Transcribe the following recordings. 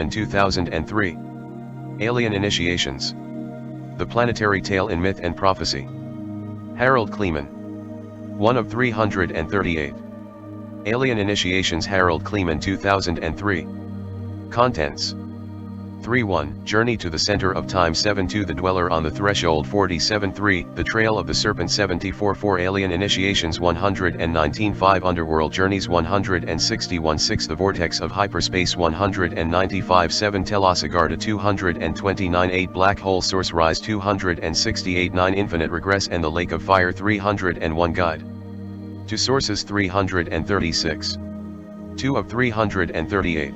Kleemann 2003. Alien Initiations. The Planetary Tale in Myth and Prophecy. Harald Kleemann. 1 of 338. Alien Initiations. Harald Kleemann 2003. Contents. 3.1 Journey to the Center of Time. 7.2 The Dweller on the Threshold. 47.3 The Trail of the Serpent. 74.4 Alien Initiations. 119.5 Underworld Journeys. 161.6 The Vortex of Hyperspace. 195.7 Telosigarda. 229.8 Black Hole Source Rise. 268.9 Infinite Regress and the Lake of Fire. 301 Guide to Sources. 336. 2 of 338.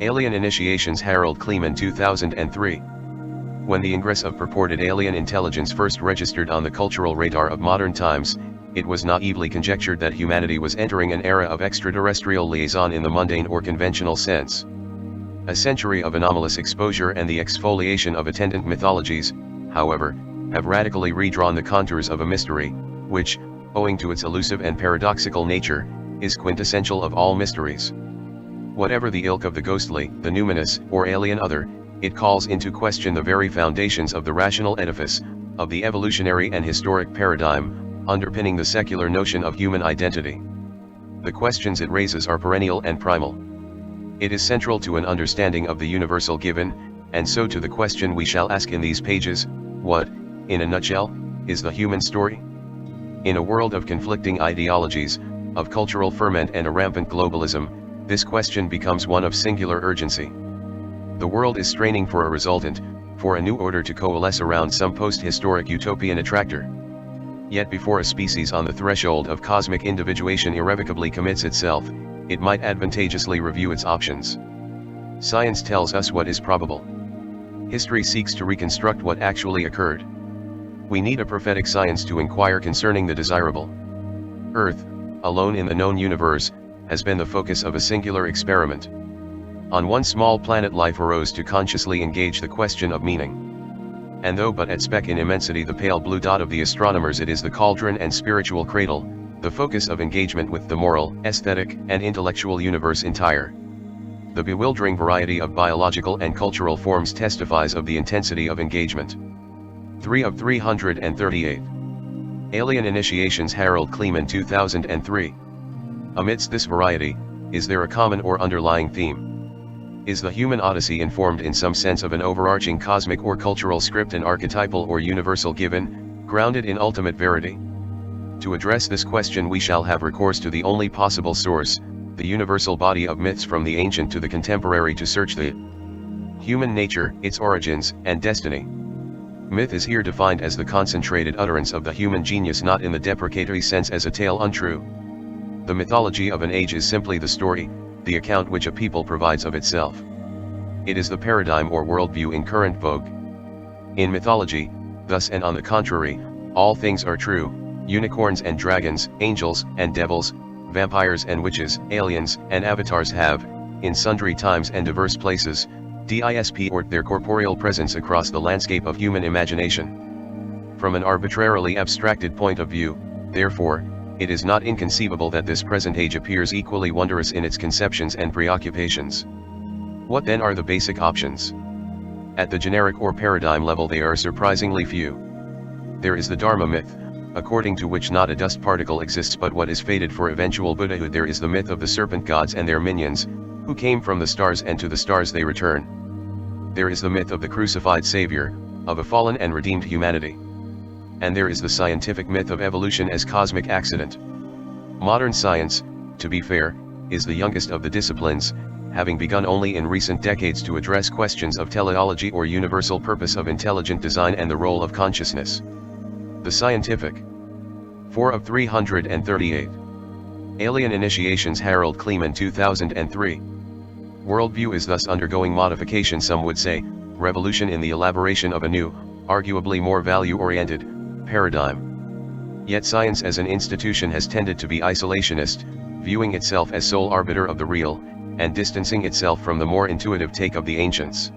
Alien Initiations. Harald Kleemann 2003. When the ingress of purported alien intelligence first registered on the cultural radar of modern times, it was naively conjectured that humanity was entering an era of extraterrestrial liaison in the mundane or conventional sense. A century of anomalous exposure and the exfoliation of attendant mythologies, however, have radically redrawn the contours of a mystery, which, owing to its elusive and paradoxical nature, is quintessential of all mysteries. Whatever the ilk of the ghostly, the numinous, or alien other, it calls into question the very foundations of the rational edifice, of the evolutionary and historic paradigm, underpinning the secular notion of human identity. The questions it raises are perennial and primal. It is central to an understanding of the universal given, and so to the question we shall ask in these pages: what, in a nutshell, is the human story? In a world of conflicting ideologies, of cultural ferment and a rampant globalism, this question becomes one of singular urgency. The world is straining for a resultant, for a new order to coalesce around some post-historic utopian attractor. Yet before a species on the threshold of cosmic individuation irrevocably commits itself, it might advantageously review its options. Science tells us what is probable. History seeks to reconstruct what actually occurred. We need a prophetic science to inquire concerning the desirable. Earth, alone in the known universe, has been the focus of a singular experiment. On one small planet, life arose to consciously engage the question of meaning. And though but a speck in immensity, the pale blue dot of the astronomers, it is the cauldron and spiritual cradle, the focus of engagement with the moral, aesthetic, and intellectual universe entire. The bewildering variety of biological and cultural forms testifies of the intensity of engagement. 3 of 338. Alien Initiations. Harald Kleemann 2003. Amidst this variety, is there a common or underlying theme? Is the human odyssey informed in some sense of an overarching cosmic or cultural script, an archetypal or universal given, grounded in ultimate verity? To address this question we shall have recourse to the only possible source, the universal body of myths from the ancient to the contemporary, to search the human nature, its origins, and destiny. Myth is here defined as the concentrated utterance of the human genius, not in the deprecatory sense as a tale untrue. The mythology of an age is simply the story, the account which a people provides of itself. It is the paradigm or worldview in current vogue. In mythology, thus and on the contrary, all things are true: unicorns and dragons, angels and devils, vampires and witches, aliens and avatars have, in sundry times and diverse places, disport their corporeal presence across the landscape of human imagination. From an arbitrarily abstracted point of view, therefore, it is not inconceivable that this present age appears equally wondrous in its conceptions and preoccupations. What then are the basic options? At the generic or paradigm level they are surprisingly few. There is the Dharma myth, according to which not a dust particle exists but what is fated for eventual Buddhahood. There is the myth of the serpent gods and their minions, who came from the stars and to the stars they return. There is the myth of the crucified Savior, of a fallen and redeemed humanity. And there is the scientific myth of evolution as cosmic accident. Modern science, to be fair, is the youngest of the disciplines, having begun only in recent decades to address questions of teleology or universal purpose of intelligent design and the role of consciousness. The scientific. 4 of 338. Alien Initiations. Harald Kleemann 2003. Worldview is thus undergoing modification, some would say, revolution in the elaboration of a new, arguably more value-oriented, paradigm. Yet science as an institution has tended to be isolationist, viewing itself as sole arbiter of the real, and distancing itself from the more intuitive take of the ancients.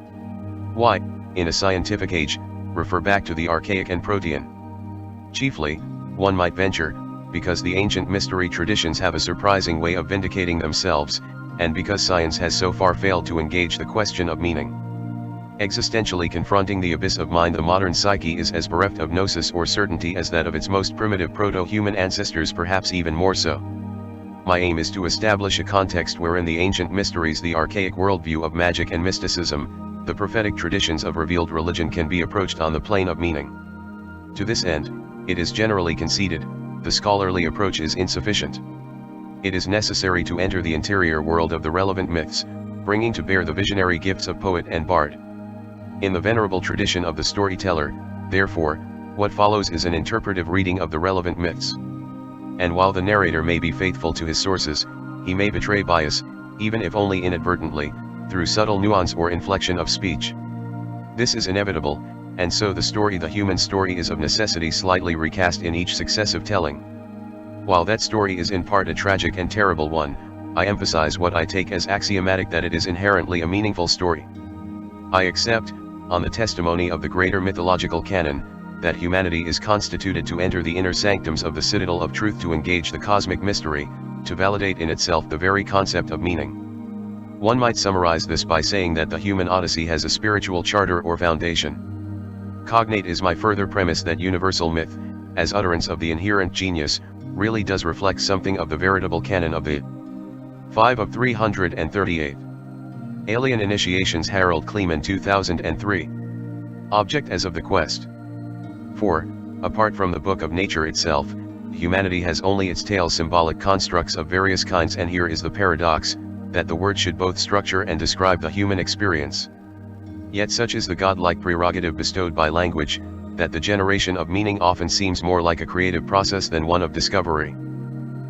Why, in a scientific age, refer back to the archaic and protean? Chiefly, one might venture, because the ancient mystery traditions have a surprising way of vindicating themselves, and because science has so far failed to engage the question of meaning. Existentially confronting the abyss of mind, the modern psyche is as bereft of gnosis or certainty as that of its most primitive proto-human ancestors, perhaps even more so. My aim is to establish a context wherein the ancient mysteries, the archaic worldview of magic and mysticism, the prophetic traditions of revealed religion can be approached on the plane of meaning. To this end, it is generally conceded, the scholarly approach is insufficient. It is necessary to enter the interior world of the relevant myths, bringing to bear the visionary gifts of poet and bard. In the venerable tradition of the storyteller, therefore, what follows is an interpretive reading of the relevant myths. And while the narrator may be faithful to his sources, he may betray bias, even if only inadvertently, through subtle nuance or inflection of speech. This is inevitable, and so the human story is of necessity slightly recast in each successive telling. While that story is in part a tragic and terrible one, I emphasize what I take as axiomatic, that it is inherently a meaningful story. I accept, on the testimony of the greater mythological canon, that humanity is constituted to enter the inner sanctums of the citadel of truth, to engage the cosmic mystery, to validate in itself the very concept of meaning. One might summarize this by saying that the human odyssey has a spiritual charter or foundation. Cognate is my further premise that universal myth, as utterance of the inherent genius, really does reflect something of the veritable canon of the 5 of 338. Alien Initiations, Harald Kleemann, 2003. Object as of the quest. 4. Apart from the book of nature itself, humanity has only its tale, symbolic constructs of various kinds, and here is the paradox, that the word should both structure and describe the human experience. Yet such is the godlike prerogative bestowed by language, that the generation of meaning often seems more like a creative process than one of discovery.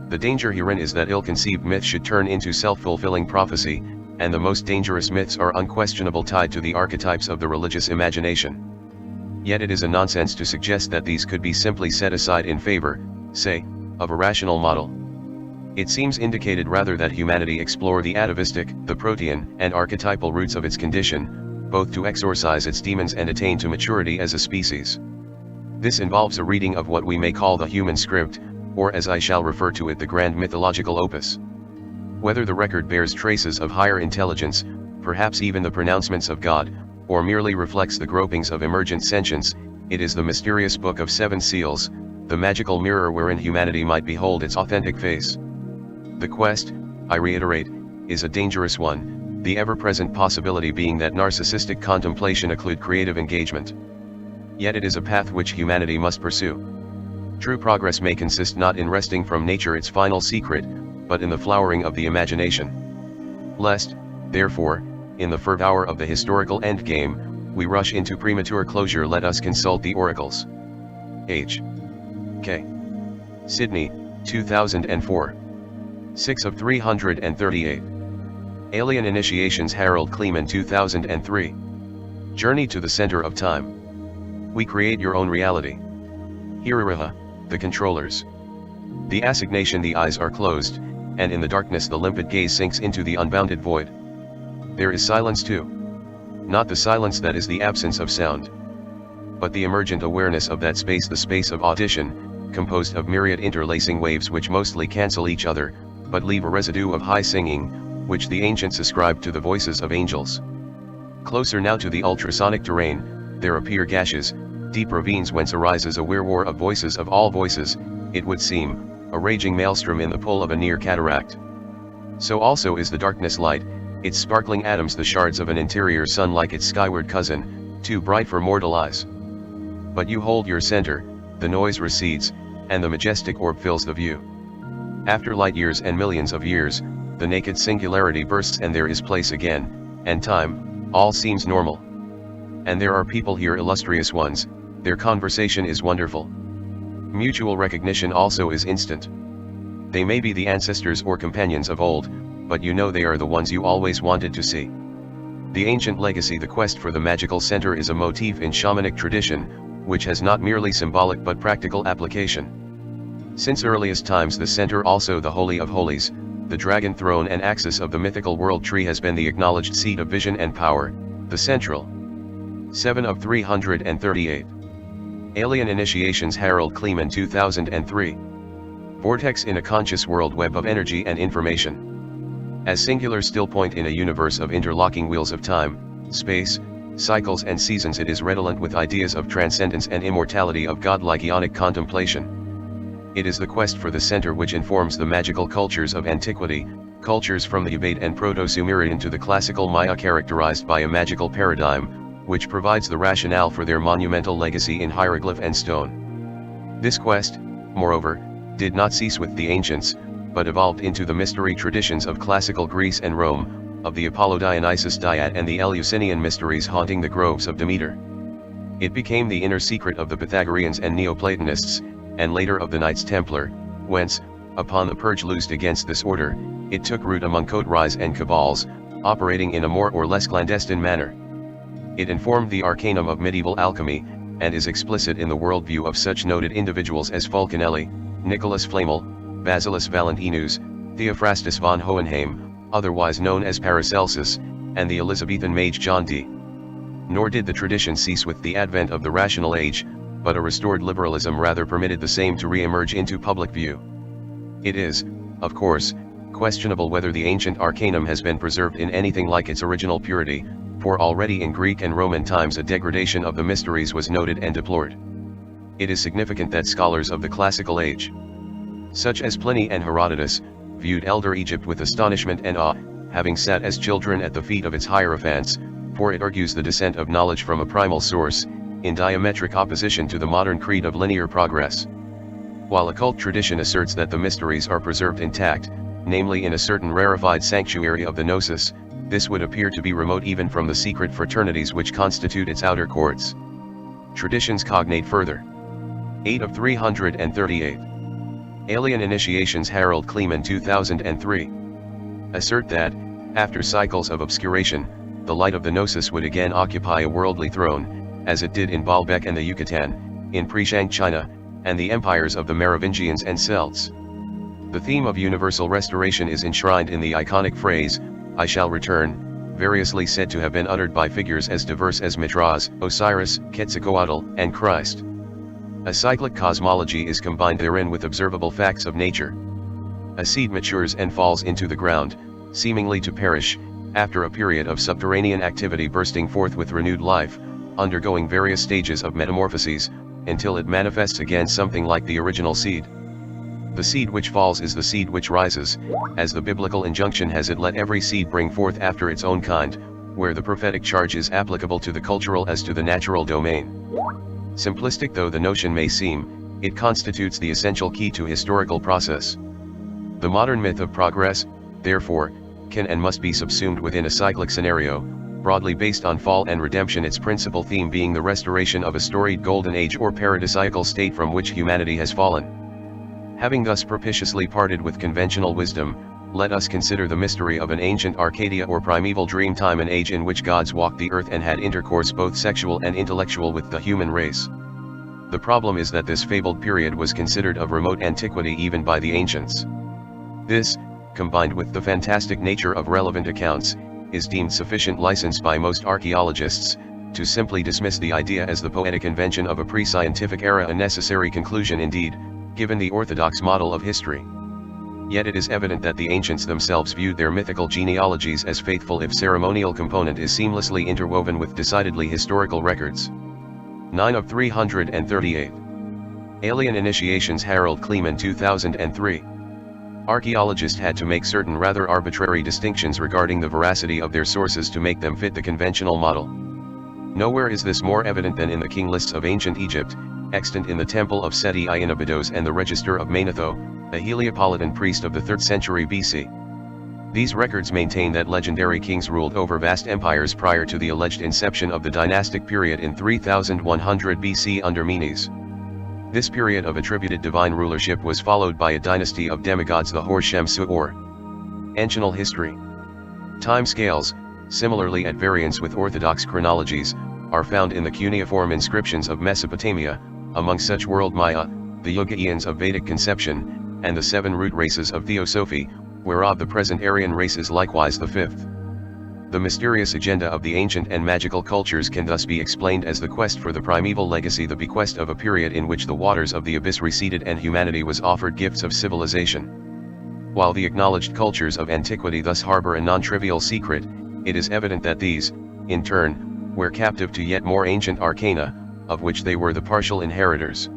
The danger herein is that ill-conceived myth should turn into self-fulfilling prophecy, and the most dangerous myths are unquestionable tied to the archetypes of the religious imagination. Yet it is a nonsense to suggest that these could be simply set aside in favor, say, of a rational model. It seems indicated rather that humanity explore the atavistic, the protean, and archetypal roots of its condition, both to exorcise its demons and attain to maturity as a species. This involves a reading of what we may call the human script, or as I shall refer to it, the grand mythological opus. Whether the record bears traces of higher intelligence, perhaps even the pronouncements of God, or merely reflects the gropings of emergent sentience, it is the mysterious book of 7 seals, the magical mirror wherein humanity might behold its authentic face. The quest, I reiterate, is a dangerous one, the ever-present possibility being that narcissistic contemplation occlude creative engagement. Yet it is a path which humanity must pursue. True progress may consist not in wresting from nature its final secret, but in the flowering of the imagination. Lest, therefore, in the fervent hour of the historical endgame, we rush into premature closure, let us consult the oracles. H. K. Sydney, 2004. 6 of 338. Alien Initiations, Harald Kleemann, 2003. Journey to the Center of Time. We create your own reality. Hiriraha, the controllers. The assignation, the eyes are closed, and in the darkness the limpid gaze sinks into the unbounded void. There is silence too. Not the silence that is the absence of sound, but the emergent awareness of that space, the space of audition, composed of myriad interlacing waves which mostly cancel each other, but leave a residue of high singing, which the ancients ascribed to the voices of angels. Closer now to the ultrasonic terrain, there appear gashes, deep ravines whence arises a whirlpool of voices, of all voices, it would seem, a raging maelstrom in the pull of a near cataract. So also is the darkness light, its sparkling atoms the shards of an interior sun like its skyward cousin, too bright for mortal eyes. But you hold your center, the noise recedes, and the majestic orb fills the view. After light years and millions of years, the naked singularity bursts and there is place again, and time, all seems normal. And there are people here, illustrious ones, their conversation is wonderful. Mutual recognition also is instant. They may be the ancestors or companions of old, but you know they are the ones you always wanted to see. The ancient legacy, the quest for the magical center, is a motif in shamanic tradition, which has not merely symbolic but practical application. Since earliest times the center, also the Holy of Holies, the dragon throne and axis of the mythical world tree, has been the acknowledged seat of vision and power, the central. 7 of 338. Alien Initiations, Harald Kleemann, 2003. Vortex in a conscious world, web of energy and information. As singular still point in a universe of interlocking wheels of time, space, cycles and seasons, it is redolent with ideas of transcendence and immortality, of godlike eonic contemplation. It is the quest for the center which informs the magical cultures of antiquity, cultures from the Ubaid and Proto-Sumerian to the classical Maya, characterized by a magical paradigm, which provides the rationale for their monumental legacy in hieroglyph and stone. This quest, moreover, did not cease with the ancients, but evolved into the mystery traditions of classical Greece and Rome, of the Apollo-Dionysus dyad and the Eleusinian mysteries haunting the groves of Demeter. It became the inner secret of the Pythagoreans and Neoplatonists, and later of the Knights Templar, whence, upon the purge loosed against this order, it took root among coteries and cabals, operating in a more or less clandestine manner. It informed the arcanum of medieval alchemy, and is explicit in the worldview of such noted individuals as Fulcanelli, Nicholas Flamel, Basilis Valentinus, Theophrastus von Hohenheim, otherwise known as Paracelsus, and the Elizabethan mage John Dee. Nor did the tradition cease with the advent of the rational age, but a restored liberalism rather permitted the same to re-emerge into public view. It is, of course, questionable whether the ancient arcanum has been preserved in anything like its original purity, for already in Greek and Roman times a degradation of the mysteries was noted and deplored. It is significant that scholars of the classical age, such as Pliny and Herodotus, viewed Elder Egypt with astonishment and awe, having sat as children at the feet of its hierophants, for it argues the descent of knowledge from a primal source, in diametric opposition to the modern creed of linear progress. While occult tradition asserts that the mysteries are preserved intact, namely in a certain rarefied sanctuary of the Gnosis, this would appear to be remote even from the secret fraternities which constitute its outer courts. Traditions cognate further. 8 of 338. Alien Initiations. Harald Kleemann 2003. Assert that, after cycles of obscuration, the light of the Gnosis would again occupy a worldly throne, as it did in Baalbek and the Yucatan, in Pre-Shang China, and the empires of the Merovingians and Celts. The theme of universal restoration is enshrined in the iconic phrase, "I shall return," variously said to have been uttered by figures as diverse as Mithras, Osiris, Quetzalcoatl, and Christ. A cyclic cosmology is combined therein with observable facts of nature. A seed matures and falls into the ground, seemingly to perish, after a period of subterranean activity, bursting forth with renewed life, undergoing various stages of metamorphoses, until it manifests again something like the original seed. The seed which falls is the seed which rises, as the biblical injunction has it, "Let every seed bring forth after its own kind," where the prophetic charge is applicable to the cultural as to the natural domain. Simplistic though the notion may seem, it constitutes the essential key to historical process. The modern myth of progress, therefore, can and must be subsumed within a cyclic scenario, broadly based on fall and redemption, its principal theme being the restoration of a storied golden age or paradisiacal state from which humanity has fallen. Having thus propitiously parted with conventional wisdom, let us consider the mystery of an ancient Arcadia or primeval dream time, an age in which gods walked the earth and had intercourse both sexual and intellectual with the human race. The problem is that this fabled period was considered of remote antiquity even by the ancients. This, combined with the fantastic nature of relevant accounts, is deemed sufficient license by most archaeologists to simply dismiss the idea as the poetic invention of a pre-scientific era, a necessary conclusion indeed, given the orthodox model of history. Yet it is evident that the ancients themselves viewed their mythical genealogies as faithful if ceremonial component is seamlessly interwoven with decidedly historical records. 9 of 338. Alien Initiations. Harald Kleemann 2003. Archaeologists had to make certain rather arbitrary distinctions regarding the veracity of their sources to make them fit the conventional model. Nowhere is this more evident than in the king lists of ancient Egypt, extant in the temple of Seti I in Abydos and the register of Manetho, a Heliopolitan priest of the 3rd century BC. These records maintain that legendary kings ruled over vast empires prior to the alleged inception of the dynastic period in 3100 BC under Menes. This period of attributed divine rulership was followed by a dynasty of demigods, the Hor-Shem-Su or Ancient history. Time scales, similarly at variance with orthodox chronologies, are found in the cuneiform inscriptions of Mesopotamia, among such world Maya, the Yuga-Eons of Vedic conception, and the 7 root races of Theosophy, whereof the present Aryan race is likewise the 5th. The mysterious agenda of the ancient and magical cultures can thus be explained as the quest for the primeval legacy, the bequest of a period in which the waters of the abyss receded and humanity was offered gifts of civilization. While the acknowledged cultures of antiquity thus harbor a non-trivial secret, it is evident that these, in turn, were captive to yet more ancient arcana, of which they were the partial inheritors.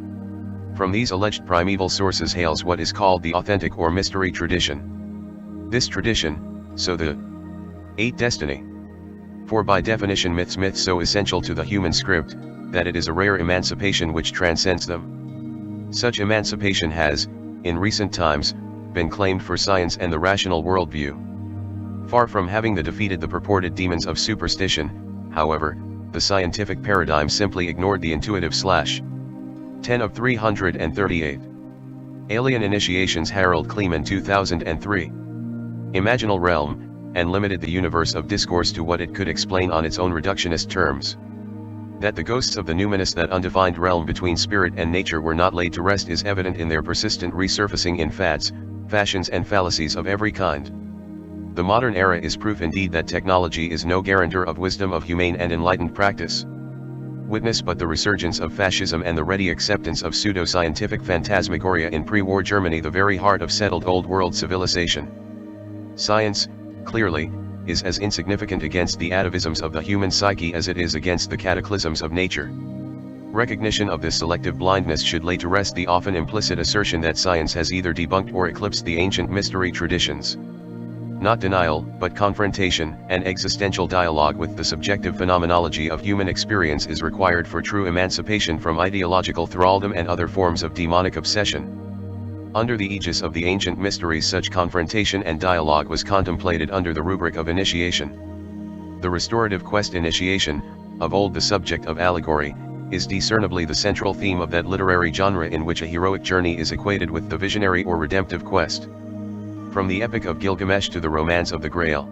From these alleged primeval sources hails what is called the authentic or mystery tradition. This tradition, so the 8 destiny. For by definition myths so essential to the human script, that it is a rare emancipation which transcends them. Such emancipation has, in recent times, been claimed for science and the rational worldview. Far from having defeated the purported demons of superstition, however, the scientific paradigm simply ignored the intuitive / 10 of 338. Alien Initiations Harald Kleemann 2003. Imaginal realm, and limited the universe of discourse to what it could explain on its own reductionist terms. That the ghosts of the numinous that undefined realm between spirit and nature were not laid to rest is evident in their persistent resurfacing in fads, fashions and fallacies of every kind. The modern era is proof indeed that technology is no guarantor of wisdom of humane and enlightened practice. Witness but the resurgence of fascism and the ready acceptance of pseudo-scientific phantasmagoria in pre-war Germany, the very heart of settled old world civilization. Science, clearly, is as insignificant against the atavisms of the human psyche as it is against the cataclysms of nature. Recognition of this selective blindness should lay to rest the often implicit assertion that science has either debunked or eclipsed the ancient mystery traditions. Not denial, but confrontation and existential dialogue with the subjective phenomenology of human experience is required for true emancipation from ideological thraldom and other forms of demonic obsession. Under the aegis of the ancient mysteries, such confrontation and dialogue was contemplated under the rubric of initiation. The restorative quest initiation, of old the subject of allegory, is discernibly the central theme of that literary genre in which a heroic journey is equated with the visionary or redemptive quest. From the Epic of Gilgamesh to the Romance of the Grail.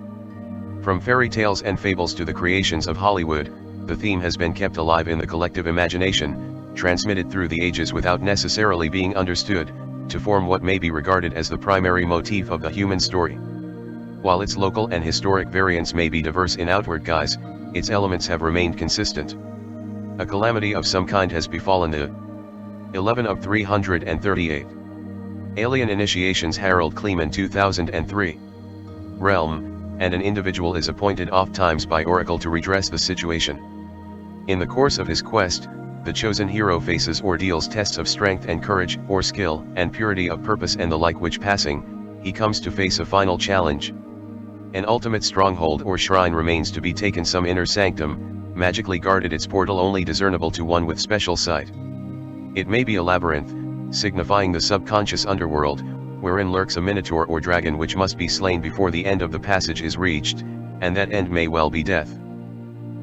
From fairy tales and fables to the creations of Hollywood, the theme has been kept alive in the collective imagination, transmitted through the ages without necessarily being understood, to form what may be regarded as the primary motif of the human story. While its local and historic variants may be diverse in outward guise, its elements have remained consistent. A calamity of some kind has befallen the 11 of 338. Alien Initiations Harald Kleemann 2003. Realm, and an individual is appointed oft-times by Oracle to redress the situation. In the course of his quest, the chosen hero faces ordeals, tests of strength and courage, or skill, and purity of purpose and the like, which passing, he comes to face a final challenge. An ultimate stronghold or shrine remains to be taken, some inner sanctum, magically guarded, its portal only discernible to one with special sight. It may be a labyrinth, signifying the subconscious underworld, wherein lurks a minotaur or dragon which must be slain before the end of the passage is reached, and that end may well be death.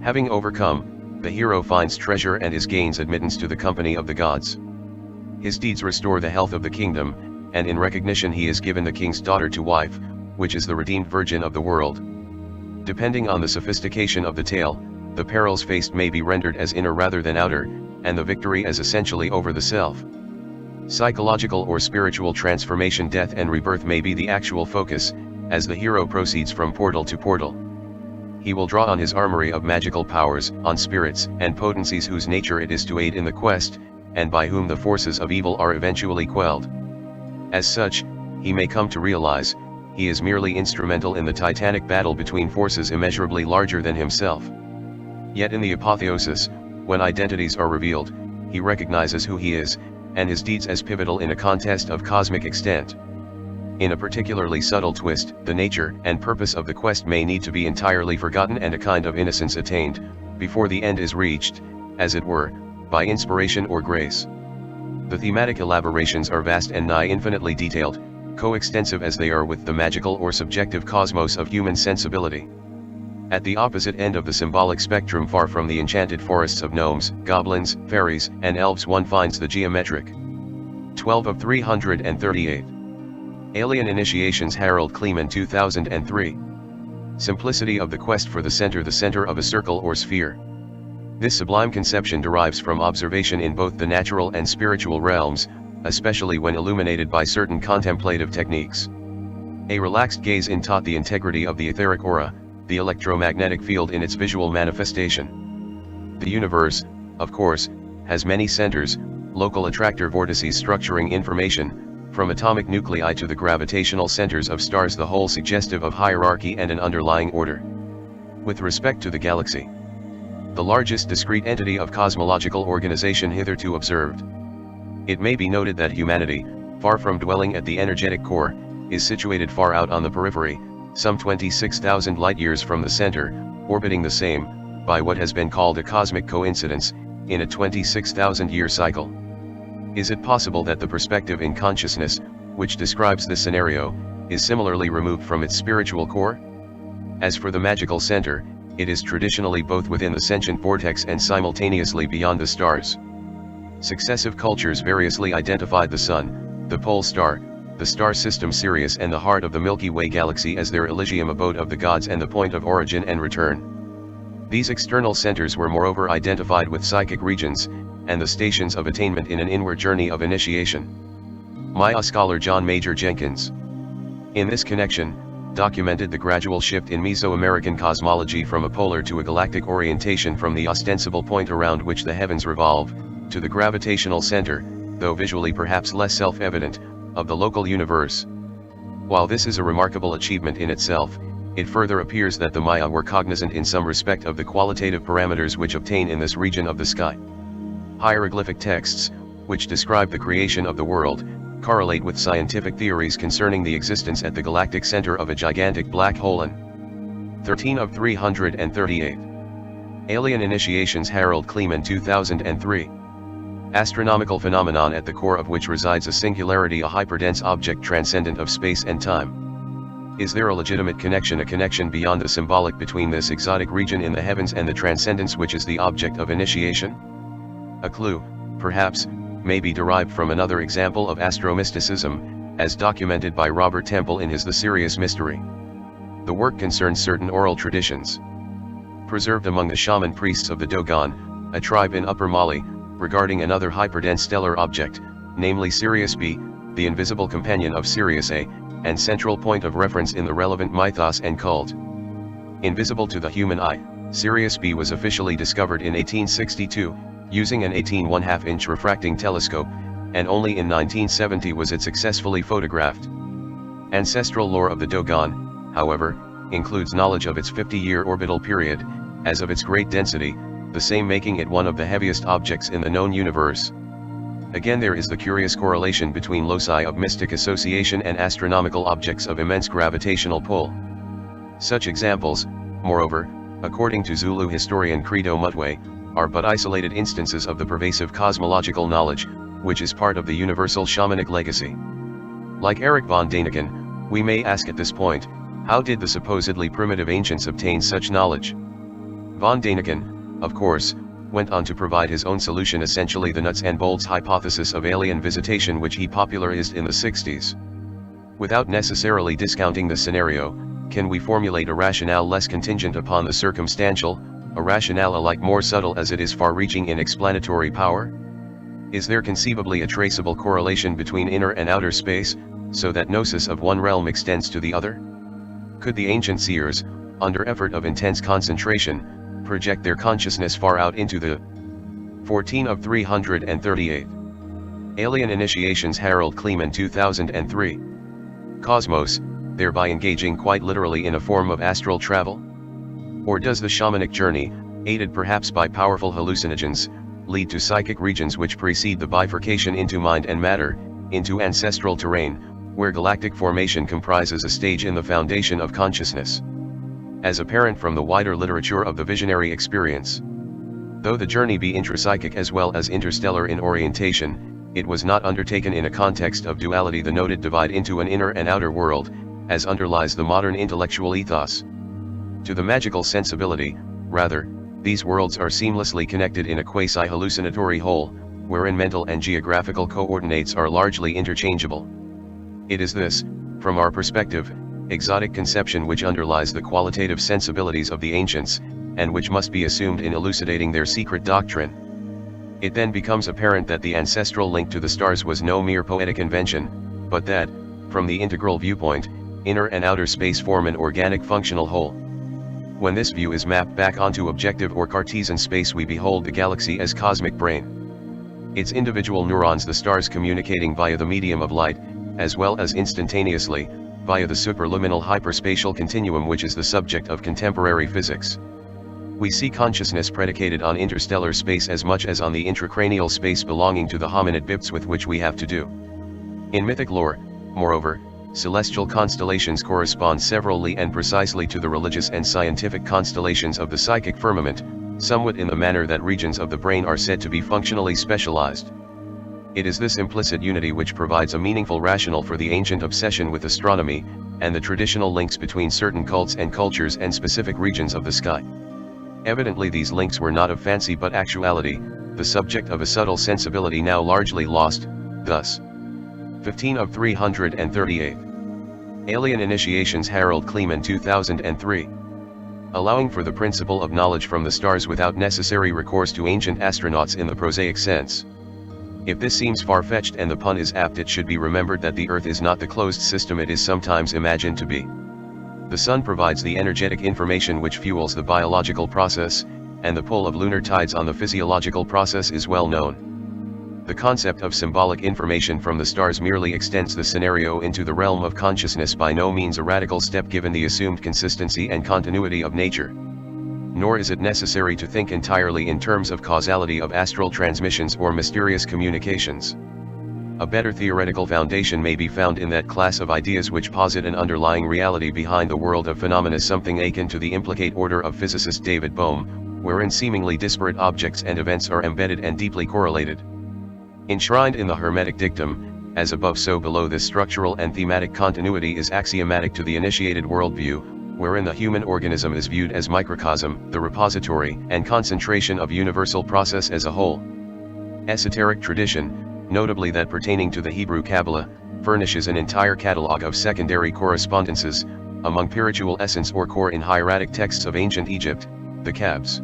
Having overcome, the hero finds treasure and is gains admittance to the company of the gods. His deeds restore the health of the kingdom, and in recognition he is given the king's daughter to wife, which is the redeemed virgin of the world. Depending on the sophistication of the tale, the perils faced may be rendered as inner rather than outer, and the victory as essentially over the self. Psychological or spiritual transformation, death and rebirth may be the actual focus, as the hero proceeds from portal to portal. He will draw on his armory of magical powers, on spirits and potencies whose nature it is to aid in the quest, and by whom the forces of evil are eventually quelled. As such, he may come to realize, he is merely instrumental in the titanic battle between forces immeasurably larger than himself. Yet in the apotheosis, when identities are revealed, he recognizes who he is, and his deeds as pivotal in a contest of cosmic extent. In a particularly subtle twist, the nature and purpose of the quest may need to be entirely forgotten and a kind of innocence attained, before the end is reached, as it were, by inspiration or grace. The thematic elaborations are vast and nigh infinitely detailed, coextensive as they are with the magical or subjective cosmos of human sensibility. At the opposite end of the symbolic spectrum, far from the enchanted forests of gnomes, goblins, fairies, and elves, one finds the geometric 12 of 338. Alien Initiations Harald Kleemann 2003. Simplicity of the quest for the center of a circle or sphere. This sublime conception derives from observation in both the natural and spiritual realms, especially when illuminated by certain contemplative techniques. A relaxed gaze in taught the integrity of the etheric aura, the electromagnetic field in its visual manifestation. The universe, of course, has many centers, local attractor vortices structuring information, from atomic nuclei to the gravitational centers of stars, the whole suggestive of hierarchy and an underlying order. With respect to the galaxy, the largest discrete entity of cosmological organization hitherto observed, it may be noted that humanity, far from dwelling at the energetic core, is situated far out on the periphery, some 26,000 light-years from the center, orbiting the same, by what has been called a cosmic coincidence, in a 26,000-year cycle. Is it possible that the perspective in consciousness, which describes this scenario, is similarly removed from its spiritual core? As for the magical center, it is traditionally both within the sentient vortex and simultaneously beyond the stars. Successive cultures variously identified the Sun, the pole star, the star system Sirius and the heart of the Milky Way galaxy as their Elysium, abode of the gods and the point of origin and return. These external centers were moreover identified with psychic regions, and the stations of attainment in an inward journey of initiation. Maya scholar John Major Jenkins, in this connection, documented the gradual shift in Mesoamerican cosmology from a polar to a galactic orientation, from the ostensible point around which the heavens revolve, to the gravitational center, though visually perhaps less self-evident, of the local universe. While this is a remarkable achievement in itself, it further appears that the Maya were cognizant in some respect of the qualitative parameters which obtain in this region of the sky. Hieroglyphic texts, which describe the creation of the world, correlate with scientific theories concerning the existence at the galactic center of a gigantic black hole. 13 of 338. Alien Initiations. Harald Kleemann, 2003. Astronomical phenomenon at the core of which resides a singularity, a hyperdense object transcendent of space and time. Is there a legitimate connection, a connection beyond the symbolic, between this exotic region in the heavens and the transcendence which is the object of initiation? A clue, perhaps, may be derived from another example of astromysticism, as documented by Robert Temple in his The Sirius Mystery. The work concerns certain oral traditions preserved among the shaman priests of the Dogon, a tribe in Upper Mali, regarding another hyperdense stellar object, namely Sirius B, the invisible companion of Sirius A, and central point of reference in the relevant mythos and cult. Invisible to the human eye, Sirius B was officially discovered in 1862, using an 18½ refracting telescope, and only in 1970 was it successfully photographed. Ancestral lore of the Dogon, however, includes knowledge of its 50-year orbital period, as of its great density, the same making it one of the heaviest objects in the known universe. Again, there is the curious correlation between loci of mystic association and astronomical objects of immense gravitational pull. Such examples, moreover, according to Zulu historian Credo Mutwe, are but isolated instances of the pervasive cosmological knowledge, which is part of the universal shamanic legacy. Like Eric von Däniken, we may ask at this point, how did the supposedly primitive ancients obtain such knowledge? Von Däniken, of course, went on to provide his own solution, essentially the nuts and bolts hypothesis of alien visitation, which he popularized in the 60s. Without necessarily discounting the scenario, can we formulate a rationale less contingent upon the circumstantial, a rationale alike more subtle as it is far-reaching in explanatory power? Is there conceivably a traceable correlation between inner and outer space, so that gnosis of one realm extends to the other? Could the ancient seers, under effort of intense concentration, project their consciousness far out into the 14 of 338. Alien Initiations. Harald Kleemann, 2003. Cosmos, thereby engaging quite literally in a form of astral travel? Or does the shamanic journey, aided perhaps by powerful hallucinogens, lead to psychic regions which precede the bifurcation into mind and matter, into ancestral terrain, where galactic formation comprises a stage in the foundation of consciousness? As apparent from the wider literature of the visionary experience, though the journey be intrapsychic as well as interstellar in orientation, it was not undertaken in a context of duality, the noted divide into an inner and outer world, as underlies the modern intellectual ethos. To the magical sensibility, rather, these worlds are seamlessly connected in a quasi-hallucinatory whole, wherein mental and geographical coordinates are largely interchangeable. It is this, from our perspective, exotic conception which underlies the qualitative sensibilities of the ancients, and which must be assumed in elucidating their secret doctrine. It then becomes apparent that the ancestral link to the stars was no mere poetic invention, but that, from the integral viewpoint, inner and outer space form an organic functional whole. When this view is mapped back onto objective or Cartesian space, we behold the galaxy as cosmic brain. Its individual neurons, the stars, communicating via the medium of light, as well as instantaneously, via the superluminal hyperspatial continuum which is the subject of contemporary physics. We see consciousness predicated on interstellar space as much as on the intracranial space belonging to the hominid bips with which we have to do. In mythic lore, moreover, celestial constellations correspond severally and precisely to the religious and scientific constellations of the psychic firmament, somewhat in the manner that regions of the brain are said to be functionally specialized. It is this implicit unity which provides a meaningful rationale for the ancient obsession with astronomy, and the traditional links between certain cults and cultures and specific regions of the sky. Evidently these links were not of fancy but actuality, the subject of a subtle sensibility now largely lost, thus. 15 of 338. Alien Initiations Harald Kleemann 2003. Allowing for the principle of knowledge from the stars without necessary recourse to ancient astronauts in the prosaic sense. If this seems far-fetched and the pun is apt, it should be remembered that the Earth is not the closed system it is sometimes imagined to be. The Sun provides the energetic information which fuels the biological process, and the pull of lunar tides on the physiological process is well known. The concept of symbolic information from the stars merely extends the scenario into the realm of consciousness, by no means a radical step given the assumed consistency and continuity of nature. Nor is it necessary to think entirely in terms of causality of astral transmissions or mysterious communications. A better theoretical foundation may be found in that class of ideas which posit an underlying reality behind the world of phenomena, something akin to the implicate order of physicist David Bohm, wherein seemingly disparate objects and events are embedded and deeply correlated. Enshrined in the Hermetic dictum, as above so below, this structural and thematic continuity is axiomatic to the initiated worldview, wherein the human organism is viewed as microcosm, the repository and concentration of universal process as a whole. Esoteric tradition, notably that pertaining to the Hebrew Kabbalah, furnishes an entire catalogue of secondary correspondences, among spiritual essence or core in hieratic texts of ancient Egypt, the Kabs.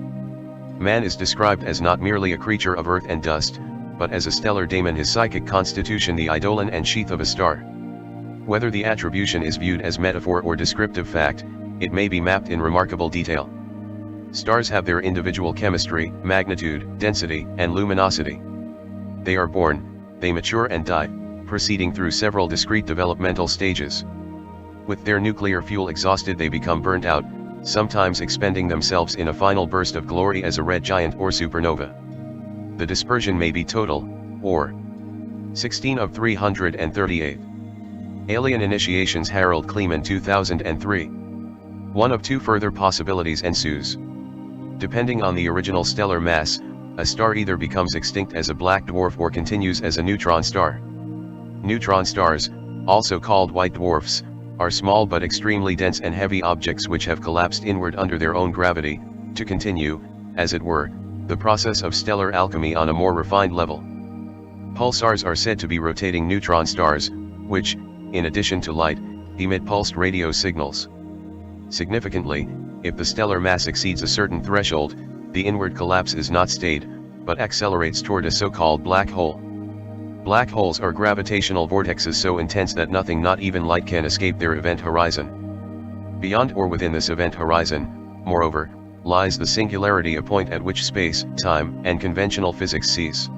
Man is described as not merely a creature of earth and dust, but as a stellar daemon, his psychic constitution the eidolon and sheath of a star. Whether the attribution is viewed as metaphor or descriptive fact, it may be mapped in remarkable detail. Stars have their individual chemistry, magnitude, density, and luminosity. They are born, they mature and die, proceeding through several discrete developmental stages. With their nuclear fuel exhausted, they become burnt out, sometimes expending themselves in a final burst of glory as a red giant or supernova. The dispersion may be total, or 16 of 338. Alien Initiations Harald Kleemann 2003. One of two further possibilities ensues. Depending on the original stellar mass, a star either becomes extinct as a black dwarf or continues as a neutron star. Neutron stars, also called white dwarfs, are small but extremely dense and heavy objects which have collapsed inward under their own gravity, to continue, as it were, the process of stellar alchemy on a more refined level. Pulsars are said to be rotating neutron stars, which, in addition to light, emit pulsed radio signals. Significantly, if the stellar mass exceeds a certain threshold, the inward collapse is not stayed, but accelerates toward a so-called black hole. Black holes are gravitational vortexes so intense that nothing, not even light, can escape their event horizon. Beyond or within this event horizon, moreover, lies the singularity, a point at which space, time, and conventional physics cease.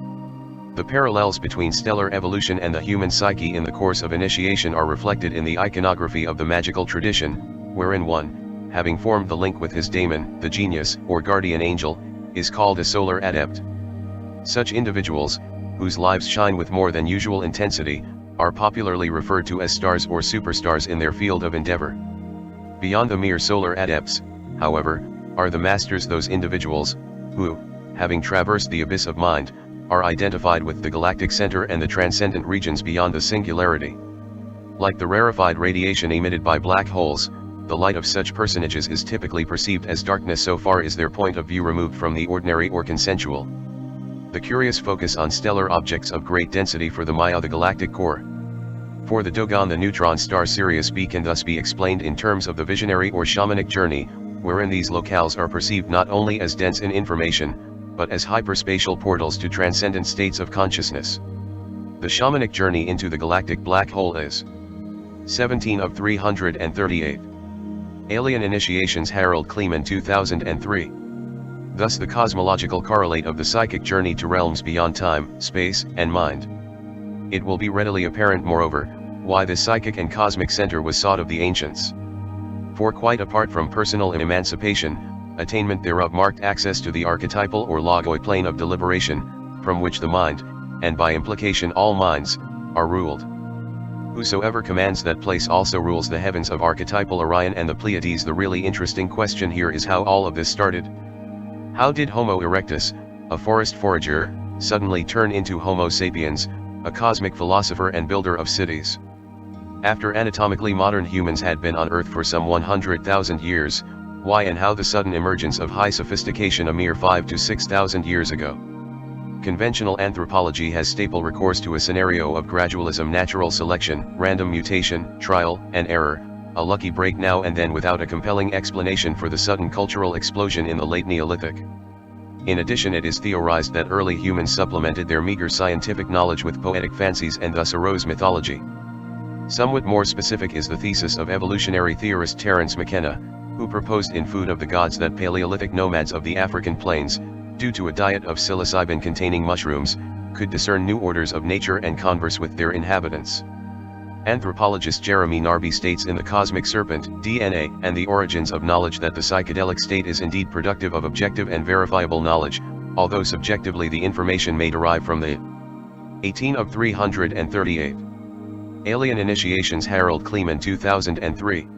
The parallels between stellar evolution and the human psyche in the course of initiation are reflected in the iconography of the magical tradition, wherein one, having formed the link with his daemon, the genius, or guardian angel, is called a solar adept. Such individuals, whose lives shine with more than usual intensity, are popularly referred to as stars or superstars in their field of endeavor. Beyond the mere solar adepts, however, are the masters, those individuals, who, having traversed the abyss of mind, are identified with the galactic center and the transcendent regions beyond the singularity. Like the rarefied radiation emitted by black holes, the light of such personages is typically perceived as darkness so far is their point of view removed from the ordinary or consensual. The curious focus on stellar objects of great density for the Maya, the galactic core. For the Dogon, the neutron star Sirius B, can thus be explained in terms of the visionary or shamanic journey, wherein these locales are perceived not only as dense in information, but as hyperspatial portals to transcendent states of consciousness. The shamanic journey into the galactic black hole is 17 of 338. Alien Initiations Harald Kleemann 2003. Thus the cosmological correlate of the psychic journey to realms beyond time, space, and mind. It will be readily apparent, moreover, why this psychic and cosmic center was sought of the ancients. For quite apart from personal emancipation, attainment thereof marked access to the archetypal or logoi plane of deliberation, from which the mind, and by implication all minds, are ruled. Whosoever commands that place also rules the heavens of archetypal Orion and the Pleiades. The really interesting question here is how all of this started. How did Homo erectus, a forest forager, suddenly turn into Homo sapiens, a cosmic philosopher and builder of cities? After anatomically modern humans had been on Earth for some 100,000 years, why and how the sudden emergence of high sophistication a mere 5,000 to 6,000 years ago? Conventional anthropology has staple recourse to a scenario of gradualism, natural selection, random mutation, trial and error, a lucky break now and then, without a compelling explanation for the sudden cultural explosion in the late Neolithic. In addition, it is theorized that early humans supplemented their meager scientific knowledge with poetic fancies and thus arose mythology. Somewhat more specific is the thesis of evolutionary theorist Terence McKenna, who proposed in Food of the Gods that Paleolithic nomads of the African plains, due to a diet of psilocybin-containing mushrooms, could discern new orders of nature and converse with their inhabitants. Anthropologist Jeremy Narby states in The Cosmic Serpent, DNA, and the Origins of Knowledge that the psychedelic state is indeed productive of objective and verifiable knowledge, although subjectively the information may derive from the 18 of 338. Alien Initiations. Harald Kleemann, 2003.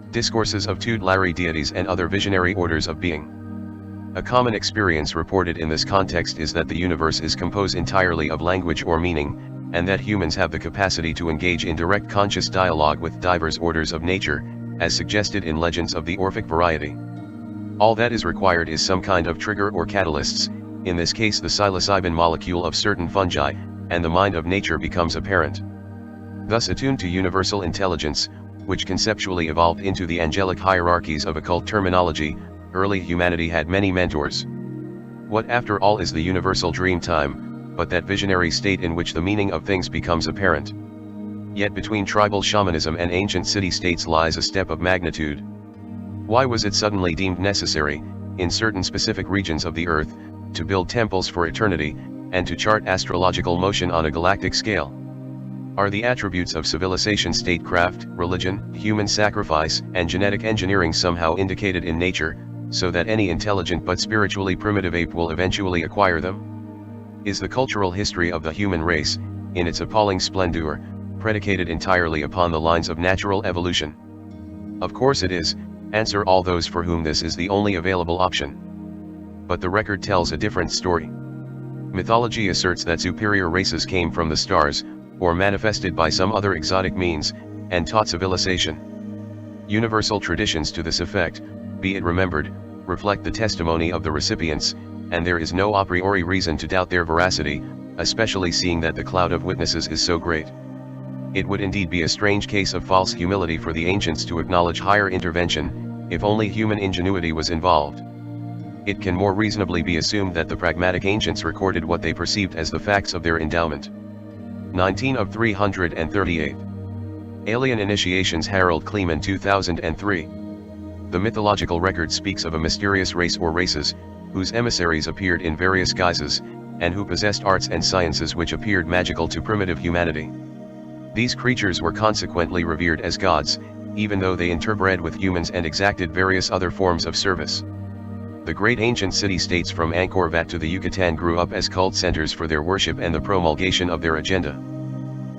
Discourses of tutelary deities and other visionary orders of being. A common experience reported in this context is that the universe is composed entirely of language or meaning, and that humans have the capacity to engage in direct conscious dialogue with diverse orders of nature, as suggested in legends of the Orphic variety. All that is required is some kind of trigger or catalysts, in this case the psilocybin molecule of certain fungi, and the mind of nature becomes apparent. Thus attuned to universal intelligence, which conceptually evolved into the angelic hierarchies of occult terminology, early humanity had many mentors. What after all is the universal dream time, but that visionary state in which the meaning of things becomes apparent? Yet between tribal shamanism and ancient city-states lies a step of magnitude. Why was it suddenly deemed necessary, in certain specific regions of the Earth, to build temples for eternity, and to chart astrological motion on a galactic scale? Are the attributes of civilization, statecraft, religion, human sacrifice, and genetic engineering somehow indicated in nature, so that any intelligent but spiritually primitive ape will eventually acquire them? Is the cultural history of the human race, in its appalling splendor, predicated entirely upon the lines of natural evolution? Of course it is, answer all those for whom this is the only available option. But the record tells a different story. Mythology asserts that superior races came from the stars, or manifested by some other exotic means, and taught civilization. Universal traditions to this effect, be it remembered, reflect the testimony of the recipients, and there is no a priori reason to doubt their veracity, especially seeing that the cloud of witnesses is so great. It would indeed be a strange case of false humility for the ancients to acknowledge higher intervention, if only human ingenuity was involved. It can more reasonably be assumed that the pragmatic ancients recorded what they perceived as the facts of their endowment. 19 of 338. Alien Initiations. Harald Kleemann, 2003. The mythological record speaks of a mysterious race or races, whose emissaries appeared in various guises, and who possessed arts and sciences which appeared magical to primitive humanity. These creatures were consequently revered as gods, even though they interbred with humans and exacted various other forms of service. The great ancient city-states from Angkor Wat to the Yucatan grew up as cult centers for their worship and the promulgation of their agenda.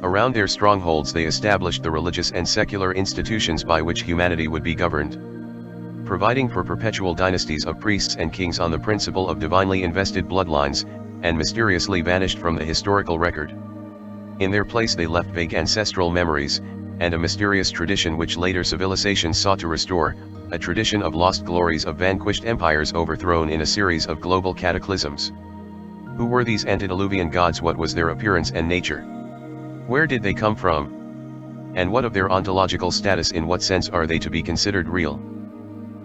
Around their strongholds they established the religious and secular institutions by which humanity would be governed, providing for perpetual dynasties of priests and kings on the principle of divinely invested bloodlines, and mysteriously vanished from the historical record. In their place they left vague ancestral memories, and a mysterious tradition which later civilizations sought to restore, a tradition of lost glories of vanquished empires overthrown in a series of global cataclysms. Who were these antediluvian gods? What was their appearance and nature? Where did they come from? And what of their ontological status? In what sense are they to be considered real?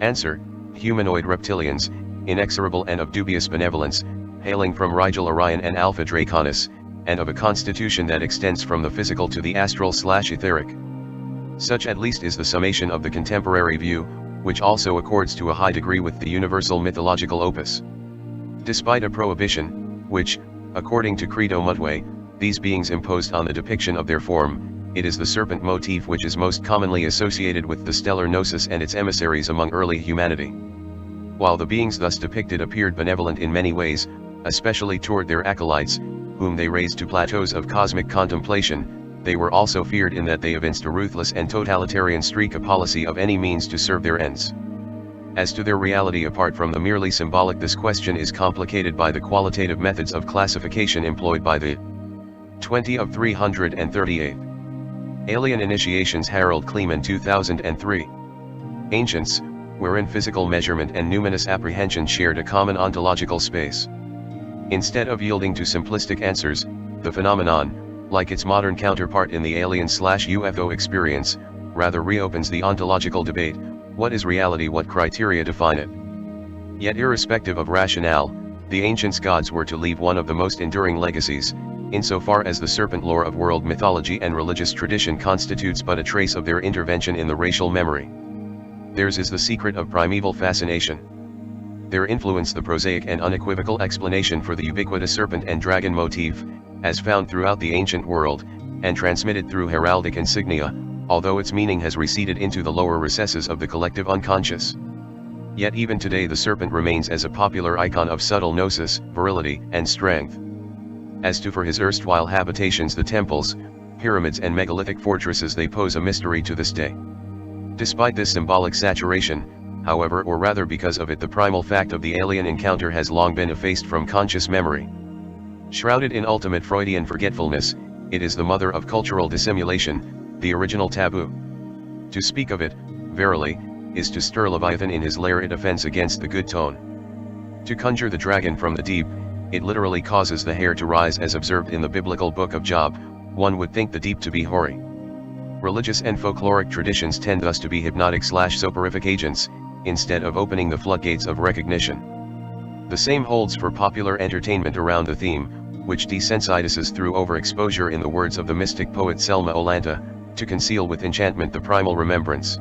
Answer: humanoid reptilians, inexorable and of dubious benevolence, hailing from Rigel Orion and Alpha Draconis, and of a constitution that extends from the physical to the astral/etheric. Such at least is the summation of the contemporary view, which also accords to a high degree with the universal mythological opus. Despite a prohibition, which, according to Credo Mutwe, these beings imposed on the depiction of their form, it is the serpent motif which is most commonly associated with the stellar gnosis and its emissaries among early humanity. While the beings thus depicted appeared benevolent in many ways, especially toward their acolytes, whom they raised to plateaus of cosmic contemplation, they were also feared in that they evinced a ruthless and totalitarian streak, a policy of any means to serve their ends. As to their reality apart from the merely symbolic, this question is complicated by the qualitative methods of classification employed by the 20 of 338. Alien Initiations. Harald Kleemann, 2003. Ancients, wherein physical measurement and numinous apprehension shared a common ontological space. Instead of yielding to simplistic answers, the phenomenon, like its modern counterpart in the alien/UFO experience, rather reopens the ontological debate: what is reality, what criteria define it? Yet irrespective of rationale, the ancients' gods were to leave one of the most enduring legacies, insofar as the serpent lore of world mythology and religious tradition constitutes but a trace of their intervention in the racial memory. Theirs is the secret of primeval fascination. Their influence the prosaic and unequivocal explanation for the ubiquitous serpent and dragon motif, as found throughout the ancient world, and transmitted through heraldic insignia, although its meaning has receded into the lower recesses of the collective unconscious. Yet even today the serpent remains as a popular icon of subtle gnosis, virility, and strength. As to for his erstwhile habitations, the temples, pyramids and megalithic fortresses, they pose a mystery to this day. Despite this symbolic saturation, however, or rather because of it, the primal fact of the alien encounter has long been effaced from conscious memory. Shrouded in ultimate Freudian forgetfulness, it is the mother of cultural dissimulation, the original taboo. To speak of it, verily, is to stir Leviathan in his lair. It offends against the good tone. To conjure the dragon from the deep, it literally causes the hair to rise, as observed in the biblical book of Job. One would think the deep to be hoary. Religious and folkloric traditions tend thus to be hypnotic/soporific agents, instead of opening the floodgates of recognition. The same holds for popular entertainment around the theme, which desensitizes through overexposure, in the words of the mystic poet Selma Olanta, to conceal with enchantment the primal remembrance.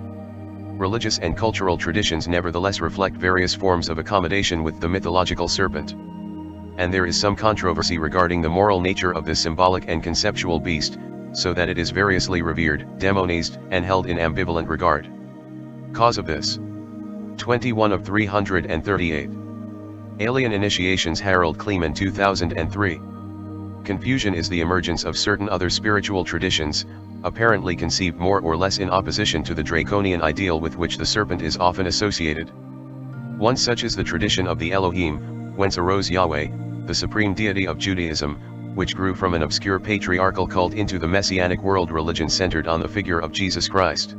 Religious and cultural traditions nevertheless reflect various forms of accommodation with the mythological serpent. And there is some controversy regarding the moral nature of this symbolic and conceptual beast, so that it is variously revered, demonized, and held in ambivalent regard. Cause of this. 21 of 338. Alien Initiations. Harald Kleemann, 2003. Confusion is the emergence of certain other spiritual traditions, apparently conceived more or less in opposition to the draconian ideal with which the serpent is often associated. One such is the tradition of the Elohim, whence arose Yahweh, the supreme deity of Judaism, which grew from an obscure patriarchal cult into the messianic world religion centered on the figure of Jesus Christ.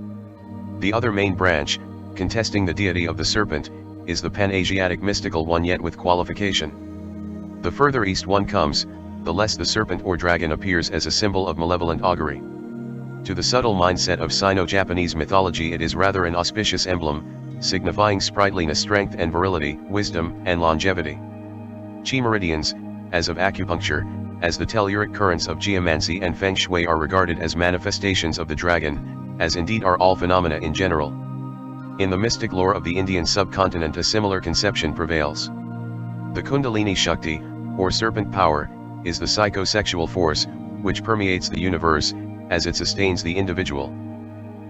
The other main branch, contesting the deity of the serpent, is the pan-Asiatic mystical one, yet with qualification. The further east one comes, the less the serpent or dragon appears as a symbol of malevolent augury. To the subtle mindset of Sino-Japanese mythology, it is rather an auspicious emblem, signifying sprightliness, strength and virility, wisdom and longevity. Chi meridians, as of acupuncture, as the telluric currents of geomancy and feng shui, are regarded as manifestations of the dragon, as indeed are all phenomena in general. In the mystic lore of the Indian subcontinent, a similar conception prevails. The Kundalini Shakti, or serpent power, is the psychosexual force, which permeates the universe, as it sustains the individual.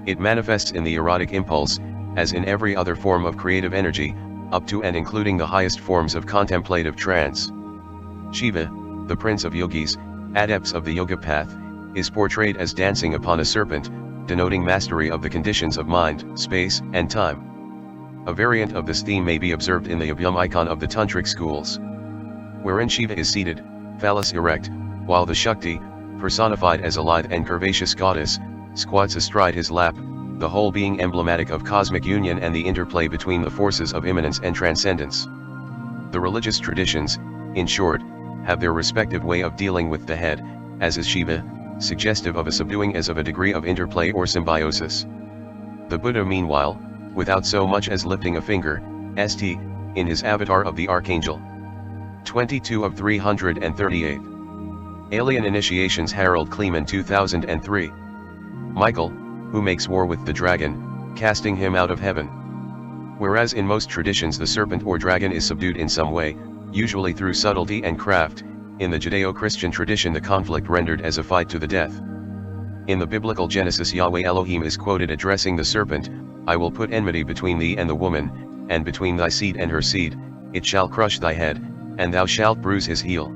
It manifests in the erotic impulse, as in every other form of creative energy, up to and including the highest forms of contemplative trance. Shiva, the prince of yogis, adepts of the yoga path, is portrayed as dancing upon a serpent, denoting mastery of the conditions of mind, space, and time. A variant of this theme may be observed in the Abhyam icon of the Tantric schools, wherein Shiva is seated, phallus erect, while the Shakti, personified as a lithe and curvaceous goddess, squats astride his lap, the whole being emblematic of cosmic union and the interplay between the forces of immanence and transcendence. The religious traditions, in short, have their respective way of dealing with the head, as is Shiva, suggestive of a subduing as of a degree of interplay or symbiosis. The Buddha, meanwhile, without so much as lifting a finger, st, in his avatar of the Archangel. 22 of 338. Alien Initiations. Harald Kleemann, 2003. Michael, who makes war with the dragon, casting him out of heaven. Whereas in most traditions the serpent or dragon is subdued in some way, usually through subtlety and craft, in the Judeo-Christian tradition the conflict rendered as a fight to the death. In the biblical Genesis, Yahweh Elohim is quoted addressing the serpent, "I will put enmity between thee and the woman, and between thy seed and her seed, it shall crush thy head, and thou shalt bruise his heel."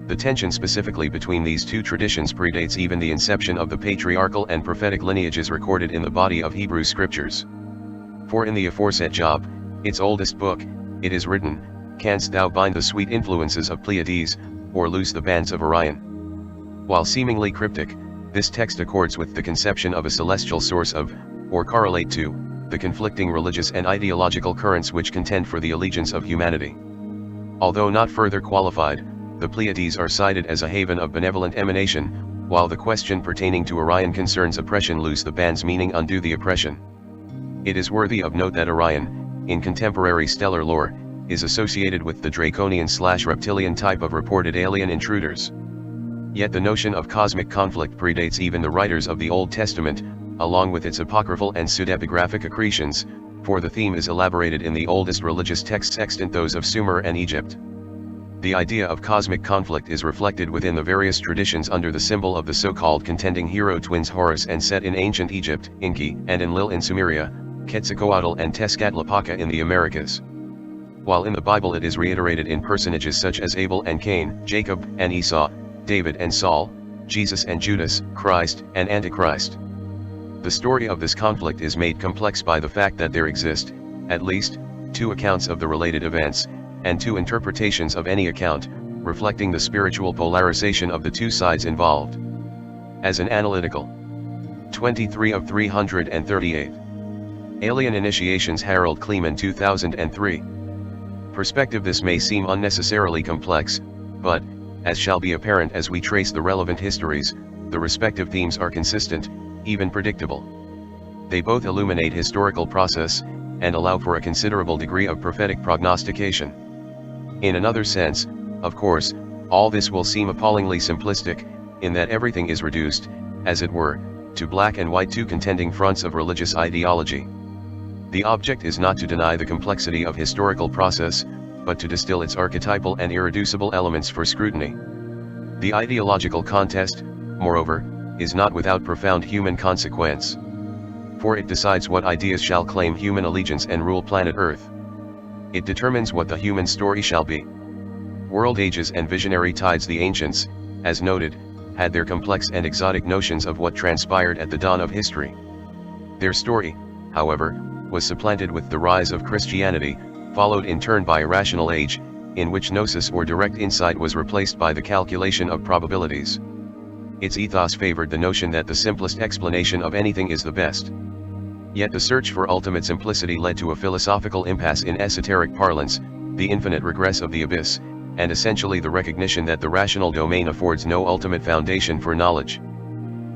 The tension specifically between these two traditions predates even the inception of the patriarchal and prophetic lineages recorded in the body of Hebrew scriptures. For in the aforesaid Job, its oldest book, it is written, "Canst thou bind the sweet influences of Pleiades, or loose the bands of Orion?" While seemingly cryptic, this text accords with the conception of a celestial source of, or correlate to, the conflicting religious and ideological currents which contend for the allegiance of humanity. Although not further qualified, the Pleiades are cited as a haven of benevolent emanation, while the question pertaining to Orion concerns oppression, loose the bands meaning undo the oppression. It is worthy of note that Orion, in contemporary stellar lore, is associated with the draconian/reptilian type of reported alien intruders. Yet the notion of cosmic conflict predates even the writers of the Old Testament, along with its apocryphal and pseudepigraphic accretions, for the theme is elaborated in the oldest religious texts extant, those of Sumer and Egypt. The idea of cosmic conflict is reflected within the various traditions under the symbol of the so-called contending hero twins Horus and Set in ancient Egypt, Enki and Enlil in Sumeria, Quetzalcoatl and Tezcatlipoca in the Americas. While in the Bible it is reiterated in personages such as Abel and Cain, Jacob and Esau, David and Saul, Jesus and Judas, Christ and Antichrist. The story of this conflict is made complex by the fact that there exist, at least, two accounts of the related events, and two interpretations of any account, reflecting the spiritual polarization of the two sides involved. As an analytical 23 of 338. Alien Initiations, Harald Kleemann 2003. Perspective. This may seem unnecessarily complex, but, as shall be apparent as we trace the relevant histories, the respective themes are consistent, even predictable. They both illuminate historical process, and allow for a considerable degree of prophetic prognostication. In another sense, of course, all this will seem appallingly simplistic, in that everything is reduced, as it were, to black and white, two contending fronts of religious ideology. The object is not to deny the complexity of historical process, but to distill its archetypal and irreducible elements for scrutiny. The ideological contest, moreover, is not without profound human consequence. For it decides what ideas shall claim human allegiance and rule planet Earth. It determines what the human story shall be. World ages and visionary tides. The ancients, as noted, had their complex and exotic notions of what transpired at the dawn of history. Their story, however, was supplanted with the rise of Christianity, followed in turn by a rational age, in which gnosis or direct insight was replaced by the calculation of probabilities. Its ethos favored the notion that the simplest explanation of anything is the best. Yet the search for ultimate simplicity led to a philosophical impasse in esoteric parlance, the infinite regress of the abyss, and essentially the recognition that the rational domain affords no ultimate foundation for knowledge.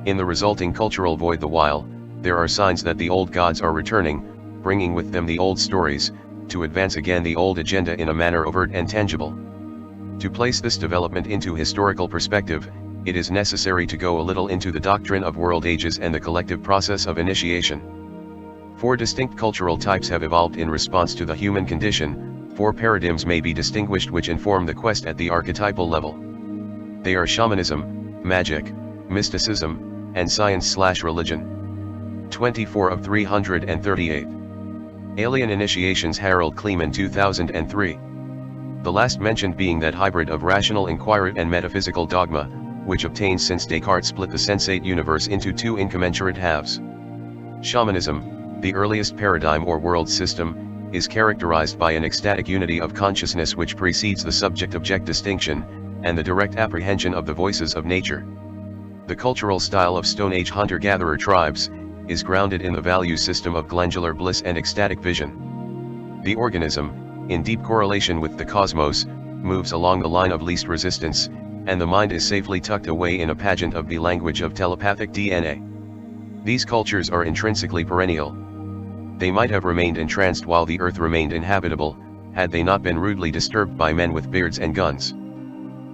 In the resulting cultural void, the while, there are signs that the old gods are returning, bringing with them the old stories, to advance again the old agenda in a manner overt and tangible. To place this development into historical perspective, it is necessary to go a little into the doctrine of world ages and the collective process of initiation. Four distinct cultural types have evolved in response to the human condition. Four paradigms may be distinguished which inform the quest at the archetypal level. They are shamanism, magic, mysticism, and science/religion. 24 of 338. Alien Initiations, Harald Kleemann 2003. The last mentioned being that hybrid of rational inquiry and metaphysical dogma, which obtains since Descartes split the sensate universe into two incommensurate halves. Shamanism, the earliest paradigm or world system, is characterized by an ecstatic unity of consciousness which precedes the subject-object distinction, and the direct apprehension of the voices of nature. The cultural style of Stone Age hunter-gatherer tribes is grounded in the value system of glandular bliss and ecstatic vision. The organism, in deep correlation with the cosmos, moves along the line of least resistance, and the mind is safely tucked away in a pageant of the language of telepathic DNA. These cultures are intrinsically perennial. They might have remained entranced while the earth remained inhabitable, had they not been rudely disturbed by men with beards and guns.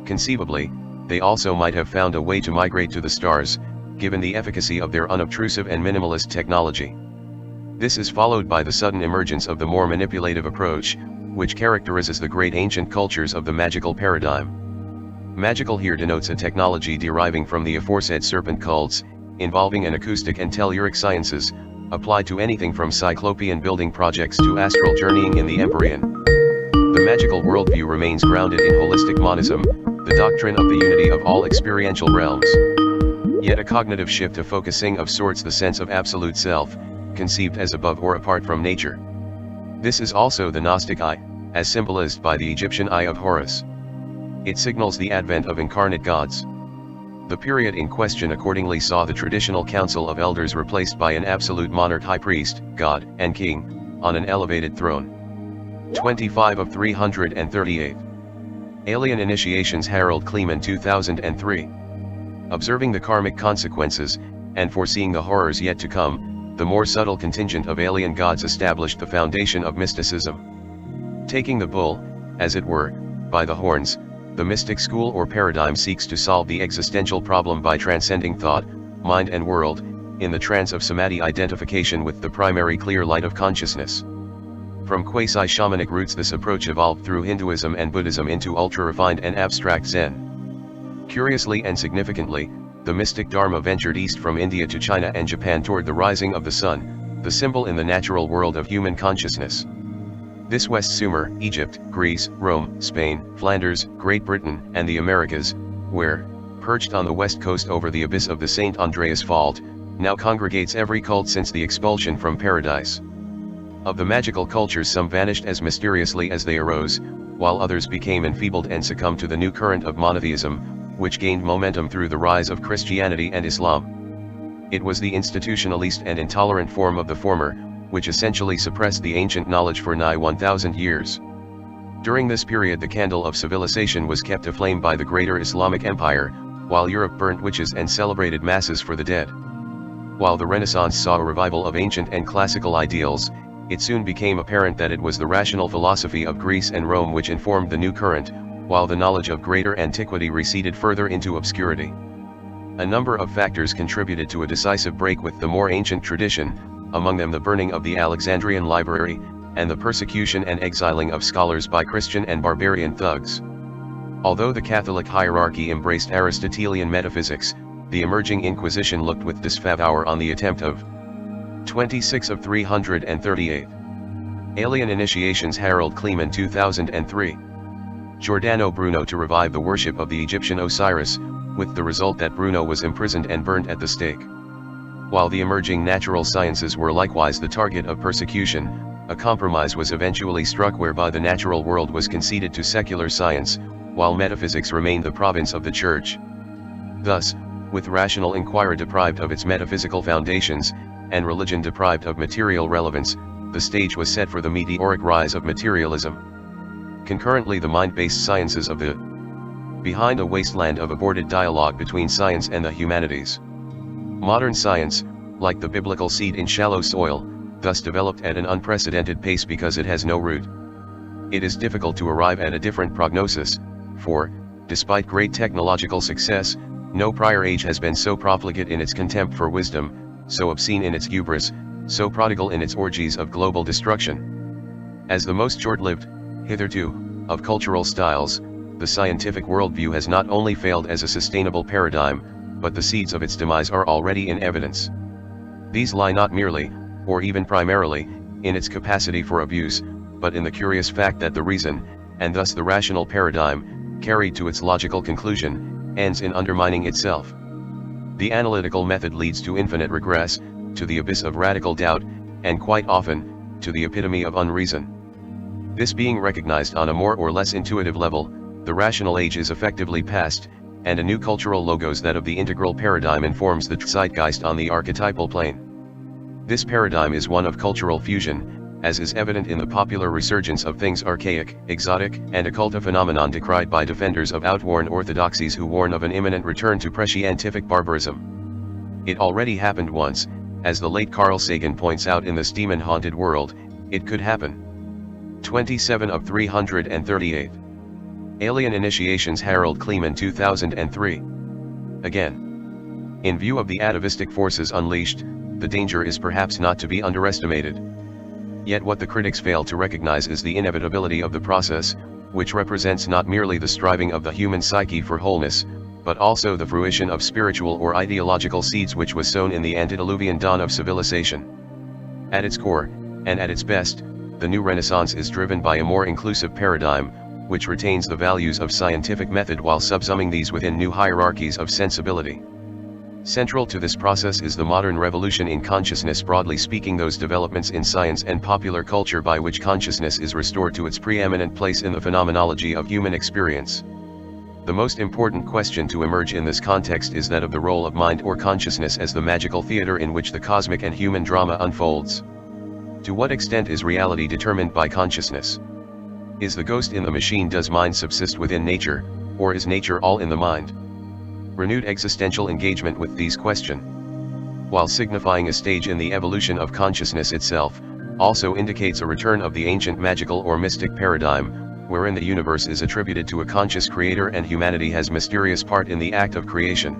Conceivably, they also might have found a way to migrate to the stars, given the efficacy of their unobtrusive and minimalist technology. This is followed by the sudden emergence of the more manipulative approach, which characterizes the great ancient cultures of the magical paradigm. Magical here denotes a technology deriving from the aforesaid serpent cults, involving an acoustic and telluric sciences, applied to anything from cyclopean building projects to astral journeying in the Empyrean. The magical worldview remains grounded in holistic monism, the doctrine of the unity of all experiential realms. Yet a cognitive shift of focusing of sorts the sense of absolute self, conceived as above or apart from nature. This is also the Gnostic eye, as symbolized by the Egyptian eye of Horus. It signals the advent of incarnate gods. The period in question accordingly saw the traditional council of elders replaced by an absolute monarch high priest, god, and king, on an elevated throne. 25 of 338. Alien Initiations. Harald Kleemann, 2003. Observing the karmic consequences, and foreseeing the horrors yet to come, the more subtle contingent of alien gods established the foundation of mysticism. Taking the bull, as it were, by the horns, the mystic school or paradigm seeks to solve the existential problem by transcending thought, mind and world, in the trance of samadhi identification with the primary clear light of consciousness. From quasi-shamanic roots this approach evolved through Hinduism and Buddhism into ultra-refined and abstract Zen. Curiously and significantly, the mystic Dharma ventured east from India to China and Japan toward the rising of the sun, the symbol in the natural world of human consciousness. This West Sumer, Egypt, Greece, Rome, Spain, Flanders, Great Britain, and the Americas, where, perched on the west coast over the abyss of the St. Andreas Fault, now congregates every cult since the expulsion from paradise. Of the magical cultures some vanished as mysteriously as they arose, while others became enfeebled and succumbed to the new current of monotheism, which gained momentum through the rise of Christianity and Islam. It was the institutionalist and intolerant form of the former, which essentially suppressed the ancient knowledge for nigh 1,000 years. During this period the candle of civilization was kept aflame by the greater Islamic empire, while Europe burnt witches and celebrated masses for the dead. While the Renaissance saw a revival of ancient and classical ideals, it soon became apparent that it was the rational philosophy of Greece and Rome which informed the new current, while the knowledge of greater antiquity receded further into obscurity. A number of factors contributed to a decisive break with the more ancient tradition, among them the burning of the Alexandrian library, and the persecution and exiling of scholars by Christian and barbarian thugs. Although the Catholic hierarchy embraced Aristotelian metaphysics, the emerging Inquisition looked with disfavor on the attempt of 26 of 338. Alien Initiations. Harald Kleemann, 2003. Giordano Bruno to revive the worship of the Egyptian Osiris, with the result that Bruno was imprisoned and burnt at the stake. While the emerging natural sciences were likewise the target of persecution, a compromise was eventually struck whereby the natural world was conceded to secular science, while metaphysics remained the province of the Church. Thus, with rational inquiry deprived of its metaphysical foundations, and religion deprived of material relevance, the stage was set for the meteoric rise of materialism. Concurrently the mind-based sciences of the behind a wasteland of aborted dialogue between science and the humanities. Modern science, like the biblical seed in shallow soil, thus developed at an unprecedented pace because it has no root. It is difficult to arrive at a different prognosis, for, despite great technological success, no prior age has been so profligate in its contempt for wisdom, so obscene in its hubris, so prodigal in its orgies of global destruction. As the most short-lived, hitherto, of cultural styles, the scientific worldview has not only failed as a sustainable paradigm, but the seeds of its demise are already in evidence. These lie not merely, or even primarily, in its capacity for abuse, but in the curious fact that the reason, and thus the rational paradigm, carried to its logical conclusion, ends in undermining itself. The analytical method leads to infinite regress, to the abyss of radical doubt, and quite often, to the epitome of unreason. This being recognized on a more or less intuitive level, the rational age is effectively past, and a new cultural logos, that of the integral paradigm, informs the zeitgeist on the archetypal plane. This paradigm is one of cultural fusion, as is evident in the popular resurgence of things archaic, exotic, and occult, a phenomenon decried by defenders of outworn orthodoxies who warn of an imminent return to pre-scientific barbarism. It already happened once, as the late Carl Sagan points out in This Demon-Haunted World, it could happen. 27 of 338. Alien Initiations. Harald Kleemann, 2003. Again. In view of the atavistic forces unleashed, the danger is perhaps not to be underestimated. Yet what the critics fail to recognize is the inevitability of the process, which represents not merely the striving of the human psyche for wholeness, but also the fruition of spiritual or ideological seeds which was sown in the antediluvian dawn of civilization. At its core, and at its best, the new Renaissance is driven by a more inclusive paradigm, which retains the values of scientific method while subsuming these within new hierarchies of sensibility. Central to this process is the modern revolution in consciousness, broadly speaking those developments in science and popular culture by which consciousness is restored to its preeminent place in the phenomenology of human experience. The most important question to emerge in this context is that of the role of mind or consciousness as the magical theater in which the cosmic and human drama unfolds. To what extent is reality determined by consciousness? Is the ghost in the machine? Does mind subsist within nature, or is nature all in the mind? Renewed existential engagement with these questions, while signifying a stage in the evolution of consciousness itself, also indicates a return of the ancient magical or mystic paradigm, wherein the universe is attributed to a conscious creator and humanity has mysterious part in the act of creation.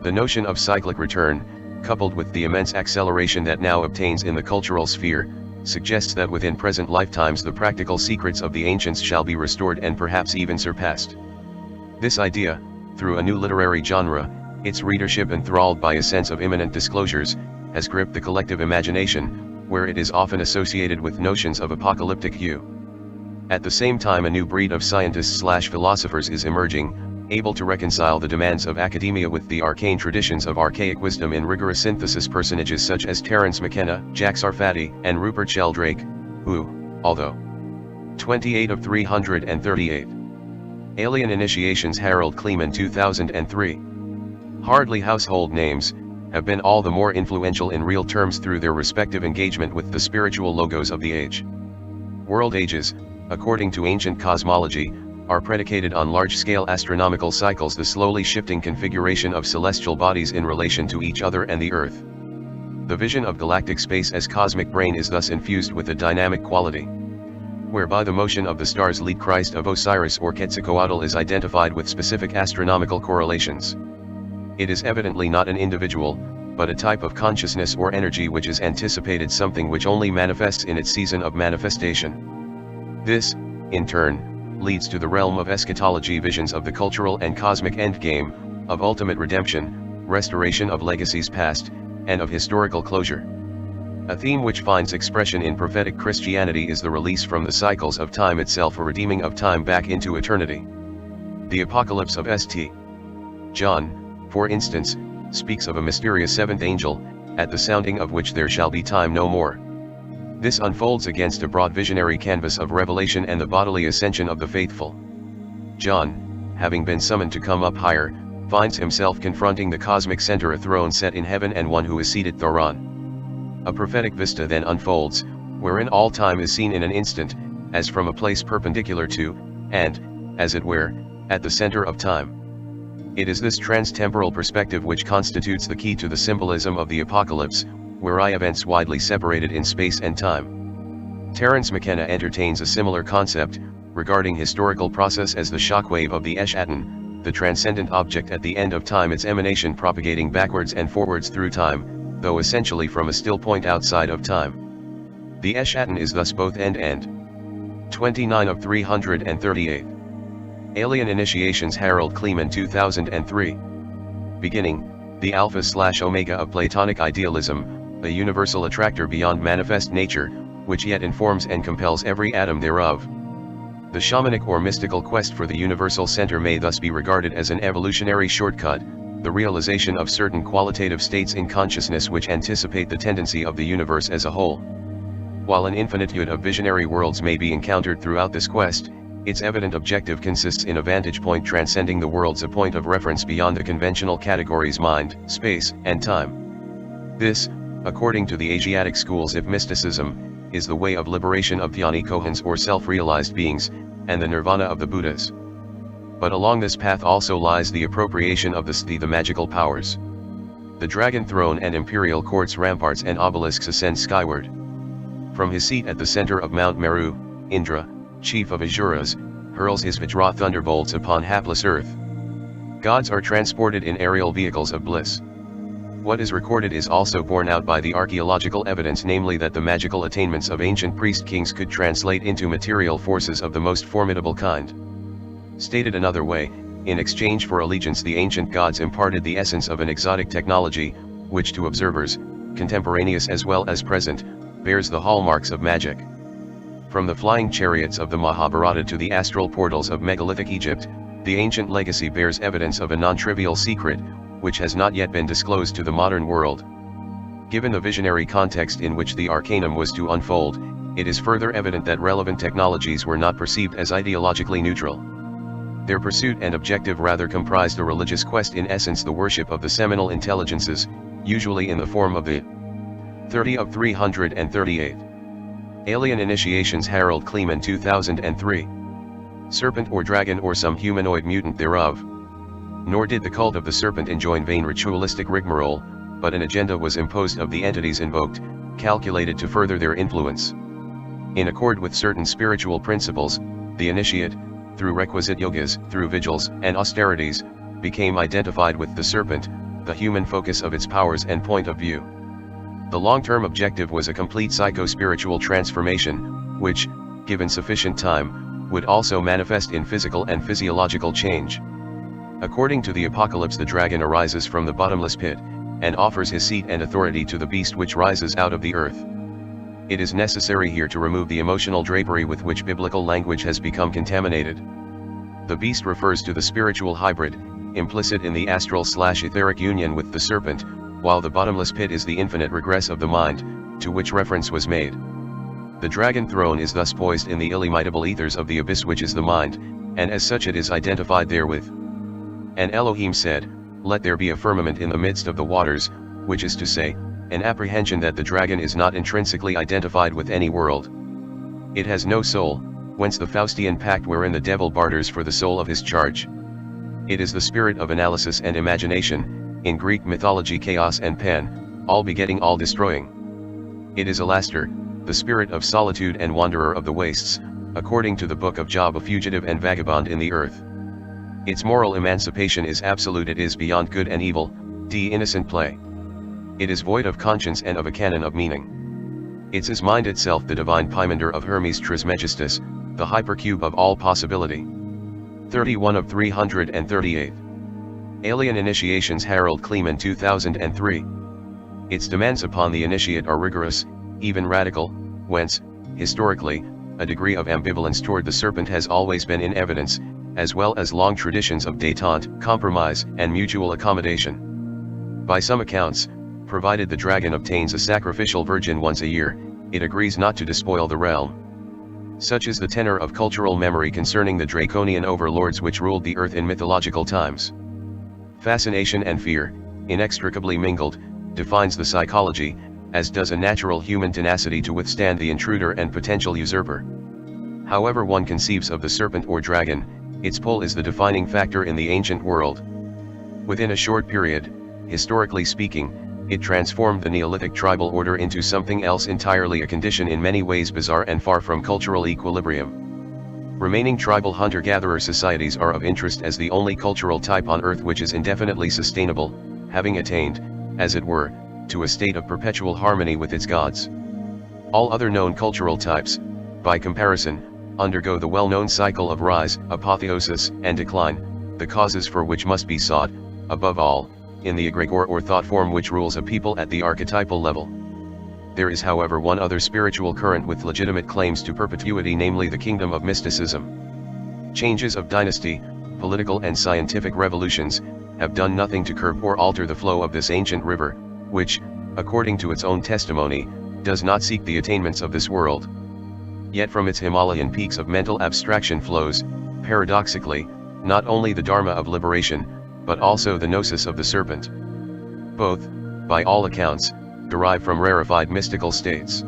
The notion of cyclic return, coupled with the immense acceleration that now obtains in the cultural sphere, suggests that within present lifetimes the practical secrets of the ancients shall be restored and perhaps even surpassed. This idea, through a new literary genre, its readership enthralled by a sense of imminent disclosures, has gripped the collective imagination, where it is often associated with notions of apocalyptic hue. At the same time, a new breed of scientists/philosophers is emerging, able to reconcile the demands of academia with the arcane traditions of archaic wisdom in rigorous synthesis. Personages such as Terence McKenna, Jack Sarfatti, and Rupert Sheldrake, who, although 28 of 338 alien initiations, Harald Kleemann 2003, hardly household names, have been all the more influential in real terms through their respective engagement with the spiritual logos of the age. World ages, according to ancient cosmology, are predicated on large-scale astronomical cycles, the slowly shifting configuration of celestial bodies in relation to each other and the Earth. The vision of galactic space as cosmic brain is thus infused with a dynamic quality, whereby the motion of the stars lead Christ of Osiris or Quetzalcoatl is identified with specific astronomical correlations. It is evidently not an individual, but a type of consciousness or energy which is anticipated, something which only manifests in its season of manifestation. This, in turn, leads to the realm of eschatology, visions of the cultural and cosmic endgame, of ultimate redemption, restoration of legacies past, and of historical closure. A theme which finds expression in prophetic Christianity is the release from the cycles of time itself, a redeeming of time back into eternity. The Apocalypse of St. John, for instance, speaks of a mysterious seventh angel, at the sounding of which there shall be time no more. This unfolds against a broad visionary canvas of revelation and the bodily ascension of the faithful. John, having been summoned to come up higher, finds himself confronting the cosmic center, a throne set in heaven and one who is seated thereon. A prophetic vista then unfolds, wherein all time is seen in an instant, as from a place perpendicular to, and, as it were, at the center of time. It is this trans-temporal perspective which constitutes the key to the symbolism of the apocalypse, where events widely separated in space and time. Terence McKenna entertains a similar concept, regarding historical process as the shockwave of the Eschaton, the transcendent object at the end of time, its emanation propagating backwards and forwards through time, though essentially from a still point outside of time. The Eschaton is thus both end and 29 of 338. Alien initiations, Harald Kleemann 2003. Beginning, the Alpha/Omega of Platonic idealism, a universal attractor beyond manifest nature, which yet informs and compels every atom thereof. The shamanic or mystical quest for the universal center may thus be regarded as an evolutionary shortcut, the realization of certain qualitative states in consciousness which anticipate the tendency of the universe as a whole. While an infinitude of visionary worlds may be encountered throughout this quest, its evident objective consists in a vantage point transcending the worlds, a point of reference beyond the conventional categories mind, space, and time. This, according to the Asiatic schools of mysticism, is the way of liberation of Dhyani Kohans or self-realized beings, and the nirvana of the Buddhas. But along this path also lies the appropriation of the magical powers. The dragon throne and imperial courts, ramparts and obelisks ascend skyward. From his seat at the center of Mount Meru, Indra, chief of Asuras, hurls his Vajra thunderbolts upon hapless earth. Gods are transported in aerial vehicles of bliss. What is recorded is also borne out by the archaeological evidence, namely that the magical attainments of ancient priest-kings could translate into material forces of the most formidable kind. Stated another way, In exchange for allegiance, the ancient gods imparted the essence of an exotic technology, which to observers, contemporaneous as well as present, bears the hallmarks of magic. From the flying chariots of the Mahabharata to the astral portals of megalithic Egypt, the ancient legacy bears evidence of a non-trivial secret, which has not yet been disclosed to the modern world. Given the visionary context in which the arcanum was to unfold, it is further evident that relevant technologies were not perceived as ideologically neutral. Their pursuit and objective rather comprised a religious quest, in essence the worship of the seminal intelligences, usually in the form of the 30 of 338. Alien Initiations. Harald Kleemann, 2003. Serpent or dragon or some humanoid mutant thereof. Nor did the cult of the serpent enjoin vain ritualistic rigmarole, but an agenda was imposed of the entities invoked, calculated to further their influence. In accord with certain spiritual principles, the initiate, through requisite yogas, through vigils and austerities, became identified with the serpent, the human focus of its powers and point of view. The long-term objective was a complete psycho-spiritual transformation, which, given sufficient time, would also manifest in physical and physiological change. According to the Apocalypse, the dragon arises from the bottomless pit, and offers his seat and authority to the beast which rises out of the earth. It is necessary here to remove the emotional drapery with which biblical language has become contaminated. The beast refers to the spiritual hybrid, implicit in the astral/etheric union with the serpent, while the bottomless pit is the infinite regress of the mind, to which reference was made. The dragon throne is thus poised in the illimitable ethers of the abyss, which is the mind, and as such it is identified therewith. And Elohim said, "Let there be a firmament in the midst of the waters," which is to say, an apprehension that the dragon is not intrinsically identified with any world. It has no soul, whence the Faustian pact wherein the devil barters for the soul of his charge. It is the spirit of analysis and imagination, in Greek mythology chaos and pan, all begetting all destroying. It is Alastor, the spirit of solitude and wanderer of the wastes, according to the book of Job, a fugitive and vagabond in the earth. Its moral emancipation is absolute, it is beyond good and evil, innocent play. It is void of conscience and of a canon of meaning. It is mind itself, the divine Pymander of Hermes Trismegistus, the hypercube of all possibility. 31 of 338. Alien Initiations. Harald Kleemann, 2003. Its demands upon the initiate are rigorous, even radical, whence, historically, a degree of ambivalence toward the serpent has always been in evidence, as well as long traditions of détente, compromise, and mutual accommodation. By some accounts, provided the dragon obtains a sacrificial virgin once a year, it agrees not to despoil the realm. Such is the tenor of cultural memory concerning the draconian overlords which ruled the earth in mythological times. Fascination and fear, inextricably mingled, defines the psychology, as does a natural human tenacity to withstand the intruder and potential usurper. However one conceives of the serpent or dragon, its pull is the defining factor in the ancient world. Within a short period, historically speaking, it transformed the Neolithic tribal order into something else entirely, a condition in many ways bizarre and far from cultural equilibrium. Remaining tribal hunter-gatherer societies are of interest as the only cultural type on Earth which is indefinitely sustainable, having attained, as it were, to a state of perpetual harmony with its gods. All other known cultural types, by comparison, undergo the well-known cycle of rise, apotheosis, and decline, the causes for which must be sought, above all, in the egregore or thought form which rules a people at the archetypal level. There is, however, one other spiritual current with legitimate claims to perpetuity, namely the kingdom of mysticism. Changes of dynasty, political and scientific revolutions, have done nothing to curb or alter the flow of this ancient river, which, according to its own testimony, does not seek the attainments of this world. Yet from its Himalayan peaks of mental abstraction flows, paradoxically, not only the Dharma of liberation, but also the gnosis of the serpent. Both, by all accounts, derive from rarefied mystical states.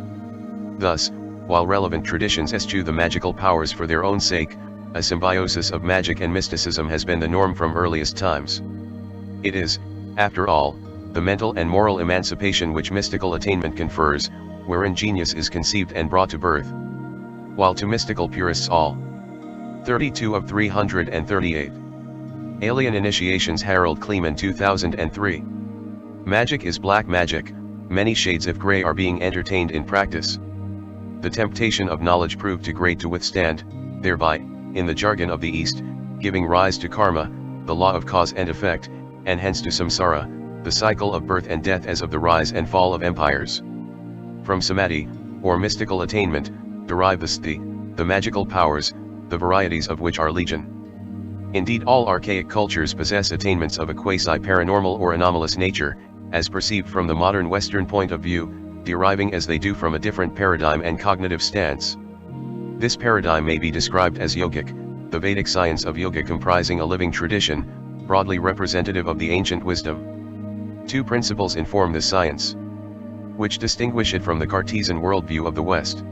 Thus, while relevant traditions eschew the magical powers for their own sake, a symbiosis of magic and mysticism has been the norm from earliest times. It is, after all, the mental and moral emancipation which mystical attainment confers, wherein genius is conceived and brought to birth. While to mystical purists all 32 of 338. Alien Initiations. Harald Kleemann, 2003. Magic is black magic, many shades of gray are being entertained in practice. The temptation of knowledge proved too great to withstand, thereby, in the jargon of the East, giving rise to karma, the law of cause and effect, and hence to samsara, the cycle of birth and death as of the rise and fall of empires. From samadhi, or mystical attainment, derive the sthiti, the magical powers, the varieties of which are legion. Indeed, all archaic cultures possess attainments of a quasi-paranormal or anomalous nature, as perceived from the modern Western point of view, deriving as they do from a different paradigm and cognitive stance. This paradigm may be described as yogic, the Vedic science of yoga comprising a living tradition, broadly representative of the ancient wisdom. Two principles inform this science, which distinguish it from the Cartesian worldview of the West.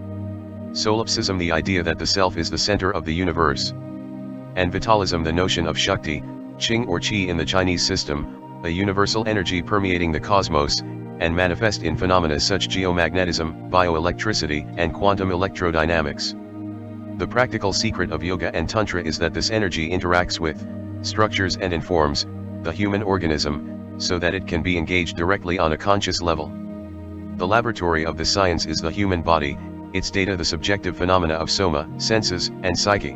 Solipsism, the idea that the self is the center of the universe, and vitalism, the notion of Shakti, Qing or Qi in the Chinese system, a universal energy permeating the cosmos, and manifest in phenomena such geomagnetism, bioelectricity, and quantum electrodynamics. The practical secret of yoga and tantra is that this energy interacts with, structures and informs, the human organism, so that it can be engaged directly on a conscious level. The laboratory of the science is the human body, its data the subjective phenomena of soma, senses, and psyche.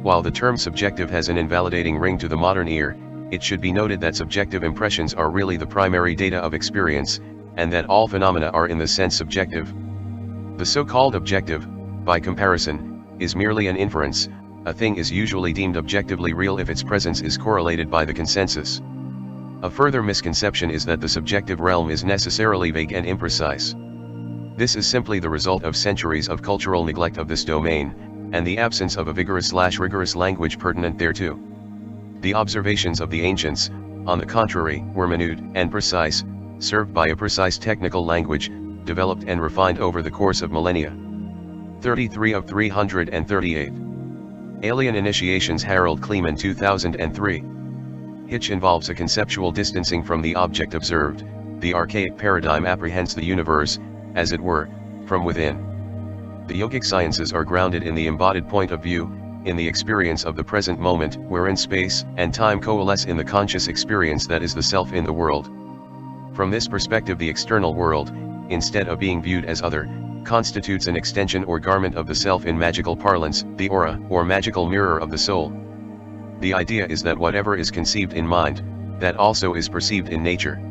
While the term subjective has an invalidating ring to the modern ear, it should be noted that subjective impressions are really the primary data of experience, and that all phenomena are in this sense subjective. The so-called objective, by comparison, is merely an inference. A thing is usually deemed objectively real if its presence is correlated by the consensus. A further misconception is that the subjective realm is necessarily vague and imprecise. This is simply the result of centuries of cultural neglect of this domain, and the absence of a vigorous/rigorous language pertinent thereto. The observations of the ancients, on the contrary, were minute and precise, served by a precise technical language, developed and refined over the course of millennia. 33 of 338. Alien Initiations. Harald Kleemann, 2003. Hitch involves a conceptual distancing from the object observed. The archaic paradigm apprehends the universe, as it were, from within. The yogic sciences are grounded in the embodied point of view, in the experience of the present moment, wherein space and time coalesce in the conscious experience that is the self in the world. From this perspective, the external world, instead of being viewed as other, constitutes an extension or garment of the self. In magical parlance, the aura, or magical mirror of the soul. The idea is that whatever is conceived in mind, that also is perceived in nature.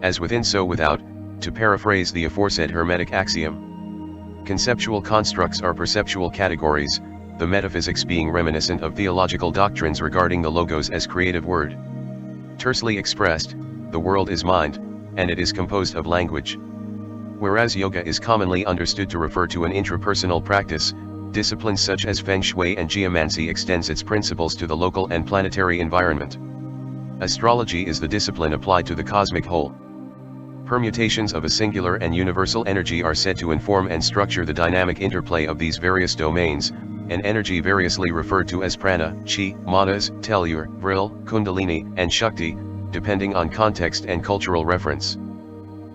As within so without, to paraphrase the aforesaid Hermetic axiom. Conceptual constructs are perceptual categories, the metaphysics being reminiscent of theological doctrines regarding the logos as creative word. Tersely expressed, the world is mind, and it is composed of language. Whereas yoga is commonly understood to refer to an intrapersonal practice, disciplines such as feng shui and geomancy extends its principles to the local and planetary environment. Astrology is the discipline applied to the cosmic whole. Permutations of a singular and universal energy are said to inform and structure the dynamic interplay of these various domains, an energy variously referred to as prana, chi, manas, tellur, vril, kundalini, and shakti, depending on context and cultural reference.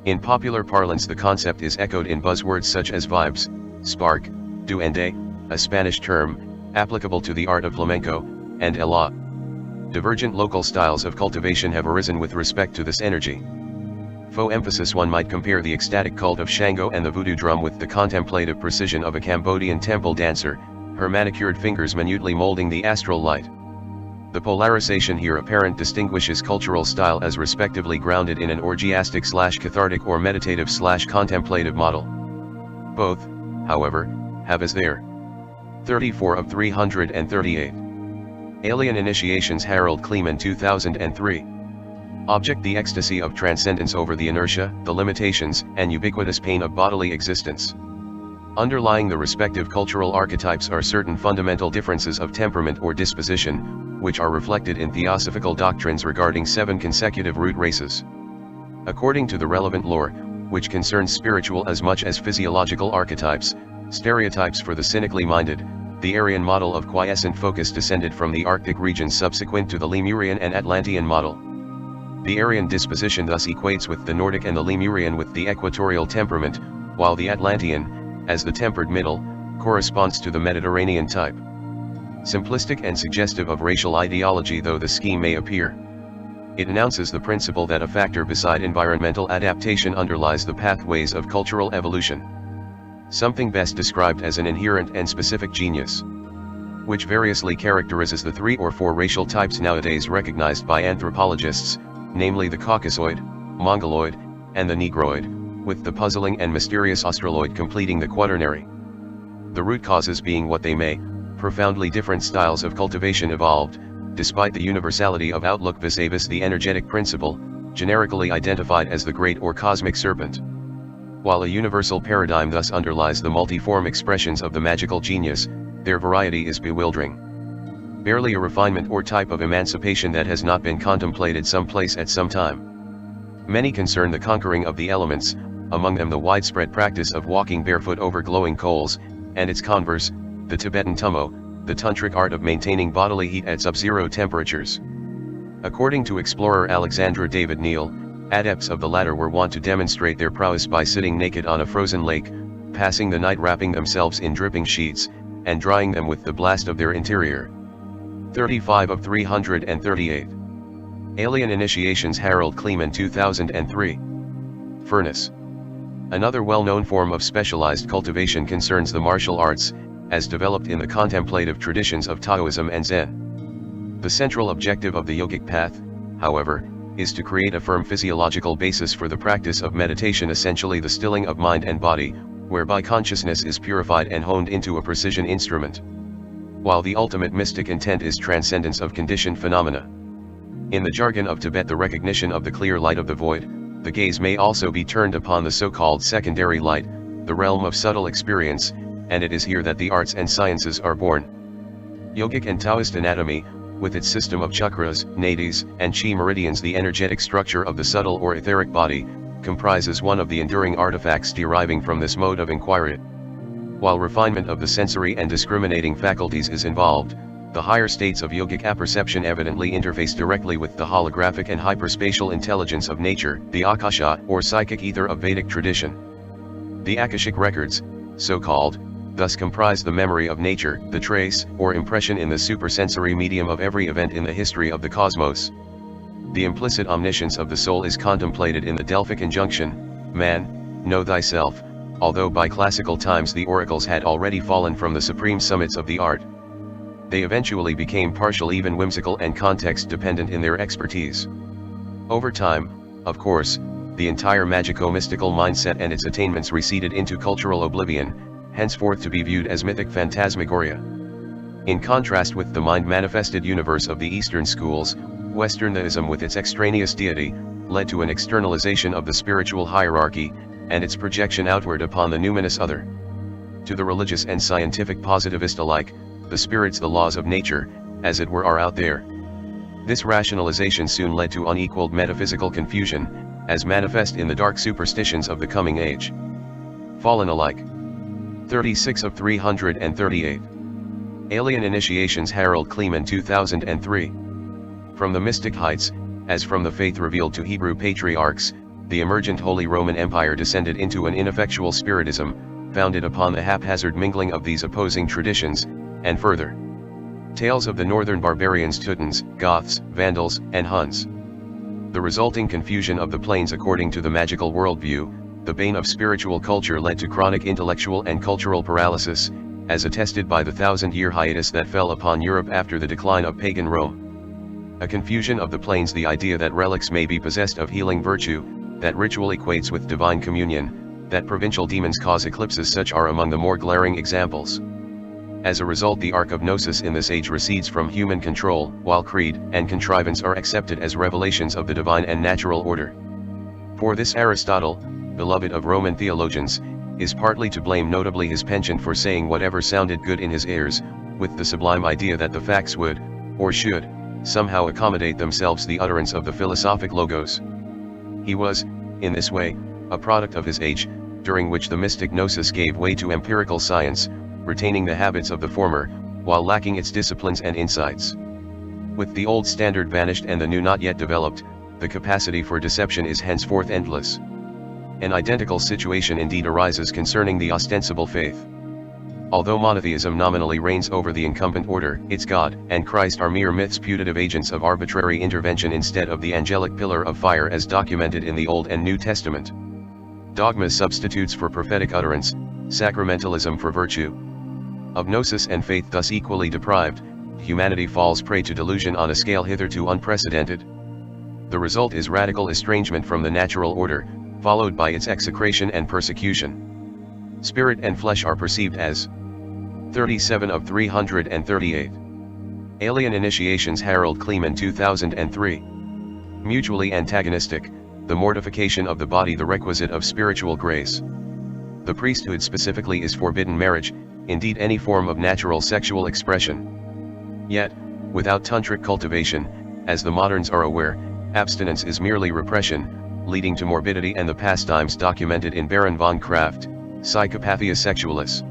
In popular parlance, the concept is echoed in buzzwords such as vibes, spark, duende, a Spanish term, applicable to the art of flamenco, and ela. Divergent local styles of cultivation have arisen with respect to this energy. For emphasis, one might compare the ecstatic cult of Shango and the voodoo drum with the contemplative precision of a Cambodian temple dancer, her manicured fingers minutely molding the astral light. The polarization here apparent distinguishes cultural style as respectively grounded in an orgiastic/cathartic or meditative/contemplative model. Both, however, have as their 34 of 338. Alien Initiations. Harald Kleemann, 2003. Object: the ecstasy of transcendence over the inertia, the limitations, and ubiquitous pain of bodily existence. Underlying the respective cultural archetypes are certain fundamental differences of temperament or disposition, which are reflected in theosophical doctrines regarding 7 consecutive root races. According to the relevant lore, which concerns spiritual as much as physiological archetypes, stereotypes for the cynically minded, the Aryan model of quiescent focus descended from the Arctic regions subsequent to the Lemurian and Atlantean model. The Aryan disposition thus equates with the Nordic and the Lemurian with the equatorial temperament, while the Atlantean, as the tempered middle, corresponds to the Mediterranean type. Simplistic and suggestive of racial ideology though the scheme may appear, it announces the principle that a factor beside environmental adaptation underlies the pathways of cultural evolution. Something best described as an inherent and specific genius. which variously characterizes the 3 or 4 racial types nowadays recognized by anthropologists, namely the Caucasoid, Mongoloid, and the Negroid, with the puzzling and mysterious Australoid completing the quaternary. The root causes being what they may, profoundly different styles of cultivation evolved, despite the universality of outlook vis-a-vis the energetic principle, generically identified as the great or cosmic serpent. While a universal paradigm thus underlies the multiform expressions of the magical genius, their variety is bewildering. Barely a refinement or type of emancipation that has not been contemplated someplace at some time. Many concern the conquering of the elements, among them the widespread practice of walking barefoot over glowing coals, and its converse, the Tibetan tummo, the tantric art of maintaining bodily heat at sub-zero temperatures. According to explorer Alexandra David Neal, adepts of the latter were wont to demonstrate their prowess by sitting naked on a frozen lake, passing the night wrapping themselves in dripping sheets, and drying them with the blast of their interior. 35 of 338. Alien Initiations. Harald Kleemann, 2003. Furnace. Another well-known form of specialized cultivation concerns the martial arts, as developed in the contemplative traditions of Taoism and Zen. The central objective of the yogic path, however, is to create a firm physiological basis for the practice of meditation, essentially the stilling of mind and body, whereby consciousness is purified and honed into a precision instrument. While the ultimate mystic intent is transcendence of conditioned phenomena. In the jargon of Tibet, the recognition of the clear light of the void, the gaze may also be turned upon the so-called secondary light, the realm of subtle experience, and it is here that the arts and sciences are born. Yogic and Taoist anatomy, with its system of chakras, nadis, and chi meridians, the energetic structure of the subtle or etheric body, comprises one of the enduring artifacts deriving from this mode of inquiry. While refinement of the sensory and discriminating faculties is involved, the higher states of yogic apperception evidently interface directly with the holographic and hyperspatial intelligence of nature, the Akasha, or psychic ether of Vedic tradition. The Akashic records, so-called, thus comprise the memory of nature, the trace, or impression in the supersensory medium of every event in the history of the cosmos. The implicit omniscience of the soul is contemplated in the Delphic injunction, "Man, know thyself," although by classical times the oracles had already fallen from the supreme summits of the art. They eventually became partial, even whimsical and context-dependent in their expertise. Over time, of course, the entire magico-mystical mindset and its attainments receded into cultural oblivion, henceforth to be viewed as mythic phantasmagoria. In contrast with the mind-manifested universe of the Eastern schools, Western theism with its extraneous deity, led to an externalization of the spiritual hierarchy, and its projection outward upon the numinous other. To the religious and scientific positivist alike, the spirits, the laws of nature, as it were, are out there. This rationalization soon led to unequaled metaphysical confusion, as manifest in the dark superstitions of the coming age. Fallen alike. 36 of 338. Alien Initiations. Harald Kleemann, 2003. From the mystic heights, as from the faith revealed to Hebrew patriarchs, the emergent Holy Roman Empire descended into an ineffectual spiritism, founded upon the haphazard mingling of these opposing traditions, and further. Tales of the northern barbarians, Teutons, Goths, Vandals, and Huns. The resulting confusion of the planes according to the magical worldview, the bane of spiritual culture, led to chronic intellectual and cultural paralysis, as attested by the 1,000-year hiatus that fell upon Europe after the decline of pagan Rome. A confusion of the planes, the idea that relics may be possessed of healing virtue, that ritual equates with divine communion, that provincial demons cause eclipses, such are among the more glaring examples. As a result, the arc of gnosis in this age recedes from human control, while creed and contrivance are accepted as revelations of the divine and natural order. For this Aristotle, beloved of Roman theologians, is partly to blame, notably his penchant for saying whatever sounded good in his ears, with the sublime idea that the facts would, or should, somehow accommodate themselves the utterance of the philosophic logos. He was, in this way, a product of his age, during which the mystic gnosis gave way to empirical science, retaining the habits of the former, while lacking its disciplines and insights. With the old standard vanished and the new not yet developed, the capacity for deception is henceforth endless. An identical situation indeed arises concerning the ostensible faith. Although monotheism nominally reigns over the incumbent order, its God and Christ are mere myths, putative agents of arbitrary intervention instead of the angelic pillar of fire as documented in the Old and New Testament. Dogma substitutes for prophetic utterance, sacramentalism for virtue. Of gnosis and faith thus equally deprived, humanity falls prey to delusion on a scale hitherto unprecedented. The result is radical estrangement from the natural order, followed by its execration and persecution. Spirit and flesh are perceived as 37 of 338. Alien initiations. Harald Kleemann, 2003. Mutually antagonistic, the mortification of the body the requisite of spiritual grace. The priesthood specifically is forbidden marriage, indeed any form of natural sexual expression. Yet, without tantric cultivation, as the moderns are aware, abstinence is merely repression, leading to morbidity and the pastimes documented in Baron von Kraft, Psychopathia Sexualis.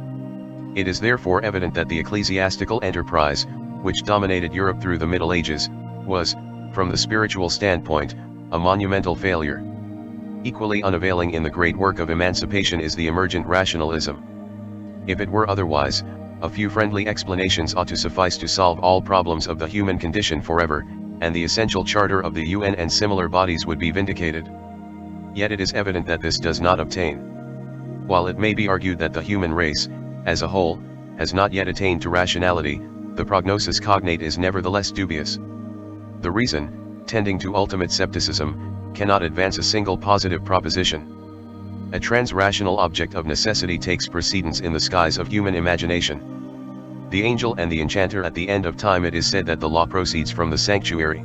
It is therefore evident that the ecclesiastical enterprise, which dominated Europe through the Middle Ages, was, from the spiritual standpoint, a monumental failure. Equally unavailing in the great work of emancipation is the emergent rationalism. If it were otherwise, a few friendly explanations ought to suffice to solve all problems of the human condition forever, and the essential charter of the UN and similar bodies would be vindicated. Yet it is evident that this does not obtain. While it may be argued that the human race, as a whole, has not yet attained to rationality, the prognosis cognate is nevertheless dubious. The reason, tending to ultimate scepticism, cannot advance a single positive proposition. A trans-rational object of necessity takes precedence in the skies of human imagination. The angel and the enchanter. At the end of time it is said that the law proceeds from the sanctuary.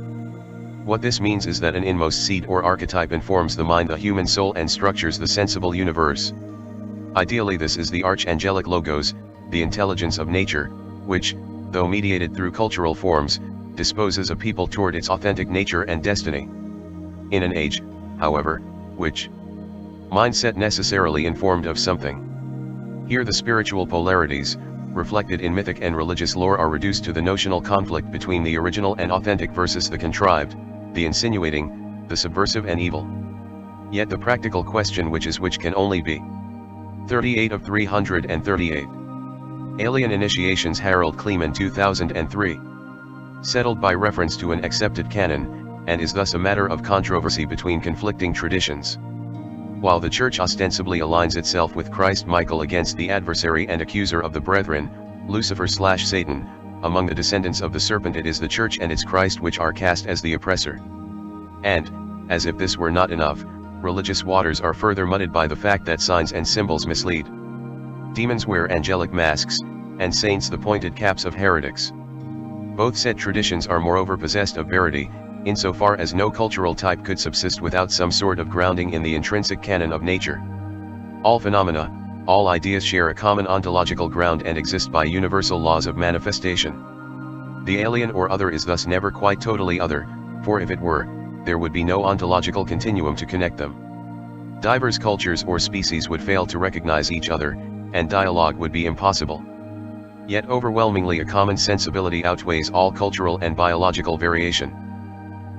What this means is that an inmost seed or archetype informs the mind, the human soul, and structures the sensible universe. Ideally this is the archangelic logos, the intelligence of nature, which, though mediated through cultural forms, disposes a people toward its authentic nature and destiny. In an age, however, which mindset necessarily informed of something. Here the spiritual polarities, reflected in mythic and religious lore, are reduced to the notional conflict between the original and authentic versus the contrived, the insinuating, the subversive and evil. Yet the practical question which can only be 38 of 338. Alien initiations. Harald Kleemann, 2003. Settled by reference to an accepted canon, and is thus a matter of controversy between conflicting traditions. While the Church ostensibly aligns itself with Christ Michael against the adversary and accuser of the brethren, Lucifer/Satan, among the descendants of the serpent it is the Church and its Christ which are cast as the oppressor. And, as if this were not enough, religious waters are further muddied by the fact that signs and symbols mislead. Demons wear angelic masks, and saints the pointed caps of heretics. Both said traditions are moreover possessed of verity, insofar as no cultural type could subsist without some sort of grounding in the intrinsic canon of nature. All phenomena, all ideas share a common ontological ground and exist by universal laws of manifestation. The alien or other is thus never quite totally other, for if it were, there would be no ontological continuum to connect them. Diverse cultures or species would fail to recognize each other, and dialogue would be impossible. Yet overwhelmingly a common sensibility outweighs all cultural and biological variation.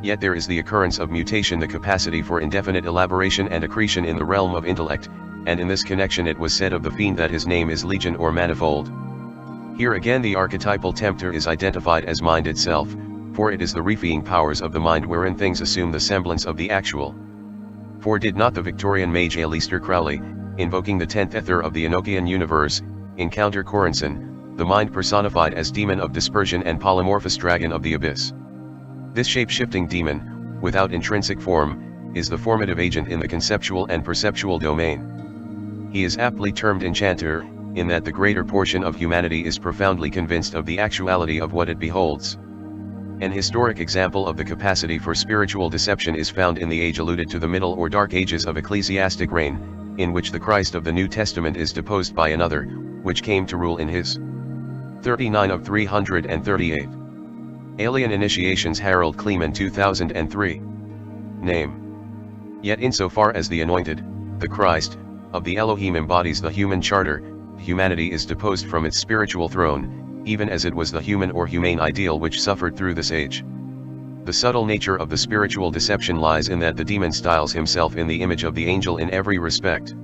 Yet there is the occurrence of mutation, the capacity for indefinite elaboration and accretion in the realm of intellect, and in this connection it was said of the fiend that his name is legion or manifold. Here again the archetypal tempter is identified as mind itself, for it is the refeeing powers of the mind wherein things assume the semblance of the actual. For did not the Victorian mage Aleister Crowley, invoking the 10th ether of the Enochian universe, encounter Corenson, the mind personified as demon of dispersion and polymorphous dragon of the abyss? This shape-shifting demon, without intrinsic form, is the formative agent in the conceptual and perceptual domain. He is aptly termed enchanter, in that the greater portion of humanity is profoundly convinced of the actuality of what it beholds. An historic example of the capacity for spiritual deception is found in the age alluded to, the Middle or Dark Ages of ecclesiastic reign, in which the Christ of the New Testament is deposed by another, which came to rule in his 39 of 338. Alien initiations. Harald Kleemann, 2003. Name. Yet insofar as the anointed, the Christ, of the Elohim embodies the human charter, humanity is deposed from its spiritual throne, even as it was the human or humane ideal which suffered through this age. The subtle nature of the spiritual deception lies in that the demon styles himself in the image of the angel in every respect.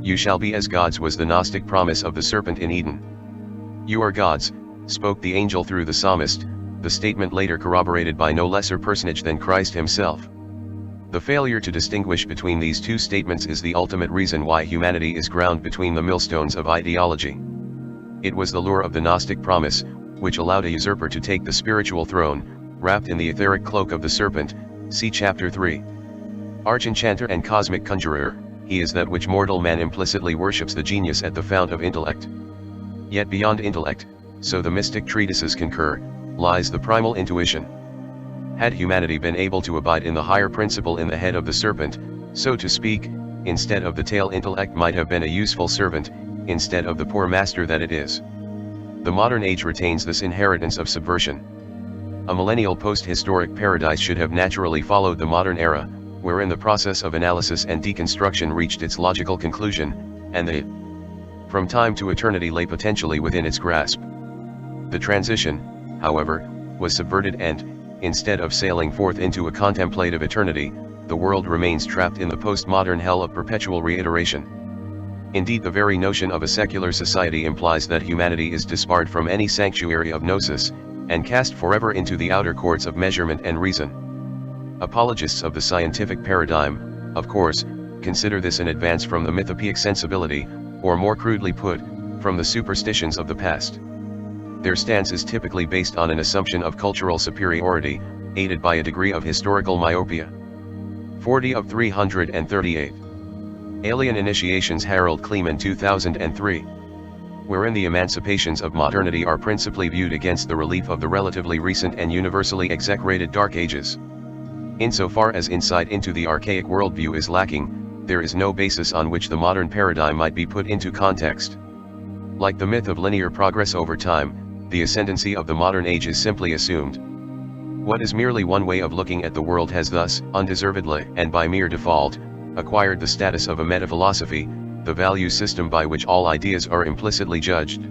You shall be as gods was the Gnostic promise of the serpent in Eden. You are gods, spoke the angel through the psalmist, the statement later corroborated by no lesser personage than Christ himself. The failure to distinguish between these two statements is the ultimate reason why humanity is ground between the millstones of ideology. It was the lure of the Gnostic promise, which allowed a usurper to take the spiritual throne, wrapped in the etheric cloak of the serpent, see chapter 3. Archenchanter and cosmic conjurer, he is that which mortal man implicitly worships, the genius at the fount of intellect. Yet beyond intellect, so the mystic treatises concur, lies the primal intuition. Had humanity been able to abide in the higher principle in the head of the serpent, so to speak, instead of the tail, intellect might have been a useful servant, instead of the poor master that it is. The modern age retains this inheritance of subversion. A millennial post-historic paradise should have naturally followed the modern era, wherein the process of analysis and deconstruction reached its logical conclusion, and the from time to eternity lay potentially within its grasp. The transition, however, was subverted, and, instead of sailing forth into a contemplative eternity, the world remains trapped in the postmodern hell of perpetual reiteration. Indeed, the very notion of a secular society implies that humanity is disbarred from any sanctuary of gnosis, and cast forever into the outer courts of measurement and reason. Apologists of the scientific paradigm, of course, consider this an advance from the mythopoeic sensibility, or more crudely put, from the superstitions of the past. Their stance is typically based on an assumption of cultural superiority, aided by a degree of historical myopia. 40 of 338. Alien Initiations, Harald Kleemann, 2003. Wherein the emancipations of modernity are principally viewed against the relief of the relatively recent and universally execrated Dark Ages. Insofar as insight into the archaic worldview is lacking, there is no basis on which the modern paradigm might be put into context. Like the myth of linear progress over time, the ascendancy of the modern age is simply assumed. What is merely one way of looking at the world has thus, undeservedly and by mere default, acquired the status of a metaphilosophy, the value system by which all ideas are implicitly judged.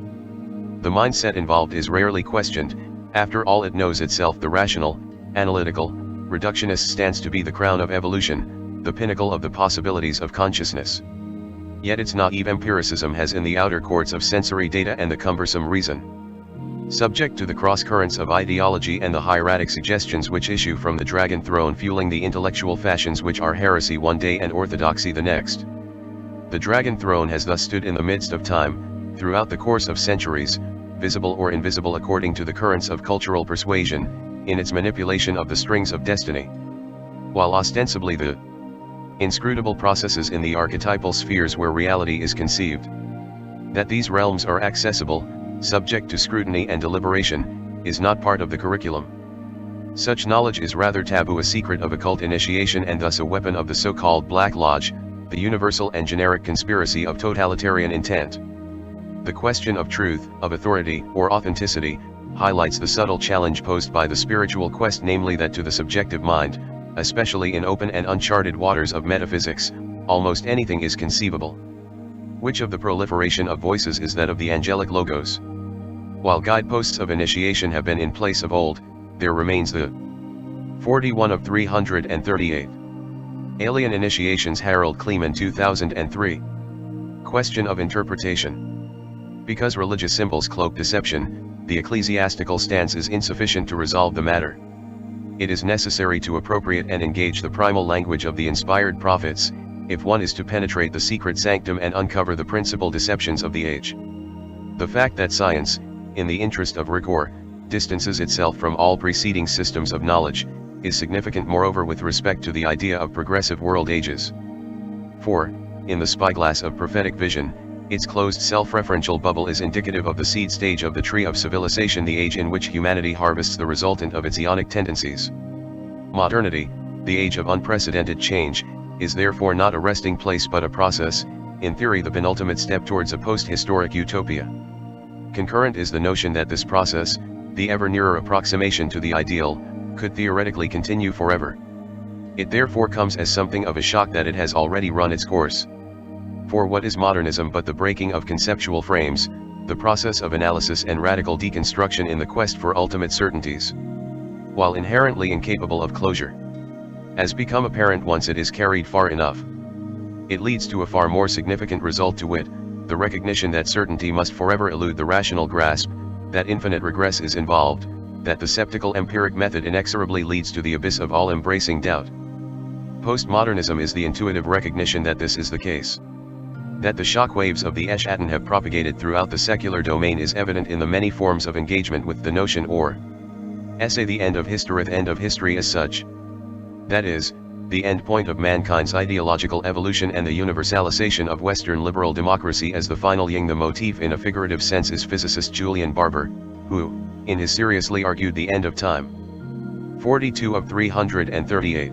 The mindset involved is rarely questioned. After all, it knows itself. The rational, analytical, reductionist stance to be the crown of evolution, the pinnacle of the possibilities of consciousness. Yet its naive empiricism has in the outer courts of sensory data and the cumbersome reason. Subject to the cross-currents of ideology and the hieratic suggestions which issue from the dragon throne, fueling the intellectual fashions which are heresy one day and orthodoxy the next. The dragon throne has thus stood in the midst of time, throughout the course of centuries, visible or invisible according to the currents of cultural persuasion, in its manipulation of the strings of destiny. While ostensibly the inscrutable processes in the archetypal spheres where reality is conceived, that these realms are accessible, subject to scrutiny and deliberation, is not part of the curriculum. Such knowledge is rather taboo, a secret of occult initiation, and thus a weapon of the so-called Black Lodge, the universal and generic conspiracy of totalitarian intent. The question of truth, of authority, or authenticity, highlights the subtle challenge posed by the spiritual quest, namely that to the subjective mind, especially in open and uncharted waters of metaphysics, almost anything is conceivable. Which of the proliferation of voices is that of the angelic logos? While guideposts of initiation have been in place of old, there remains the 41 of 338. Alien Initiations, Harald Kleemann, 2003. Question of interpretation. Because religious symbols cloak deception, the ecclesiastical stance is insufficient to resolve the matter. It is necessary to appropriate and engage the primal language of the inspired prophets, if one is to penetrate the secret sanctum and uncover the principal deceptions of the age. The fact that science, in the interest of rigor, distances itself from all preceding systems of knowledge, is significant moreover with respect to the idea of progressive world ages. For, in the spyglass of prophetic vision, its closed self-referential bubble is indicative of the seed stage of the tree of civilization, the age in which humanity harvests the resultant of its eonic tendencies. Modernity, the age of unprecedented change, is therefore not a resting place but a process, in theory the penultimate step towards a post-historic utopia. Concurrent is the notion that this process, the ever nearer approximation to the ideal, could theoretically continue forever. It therefore comes as something of a shock that it has already run its course. For what is modernism but the breaking of conceptual frames, the process of analysis and radical deconstruction in the quest for ultimate certainties? While inherently incapable of closure, has become apparent once it is carried far enough. It leads to a far more significant result, to wit, the recognition that certainty must forever elude the rational grasp, that infinite regress is involved, that the sceptical empiric method inexorably leads to the abyss of all-embracing doubt. Postmodernism is the intuitive recognition that this is the case. That the shockwaves of the Eschaton have propagated throughout the secular domain is evident in the many forms of engagement with the notion or essay the end of history as such. That is, the end point of mankind's ideological evolution and the universalization of Western liberal democracy as the final yin. The motif in a figurative sense is physicist Julian Barbour, who, in his seriously argued The End of Time. 42 of 338.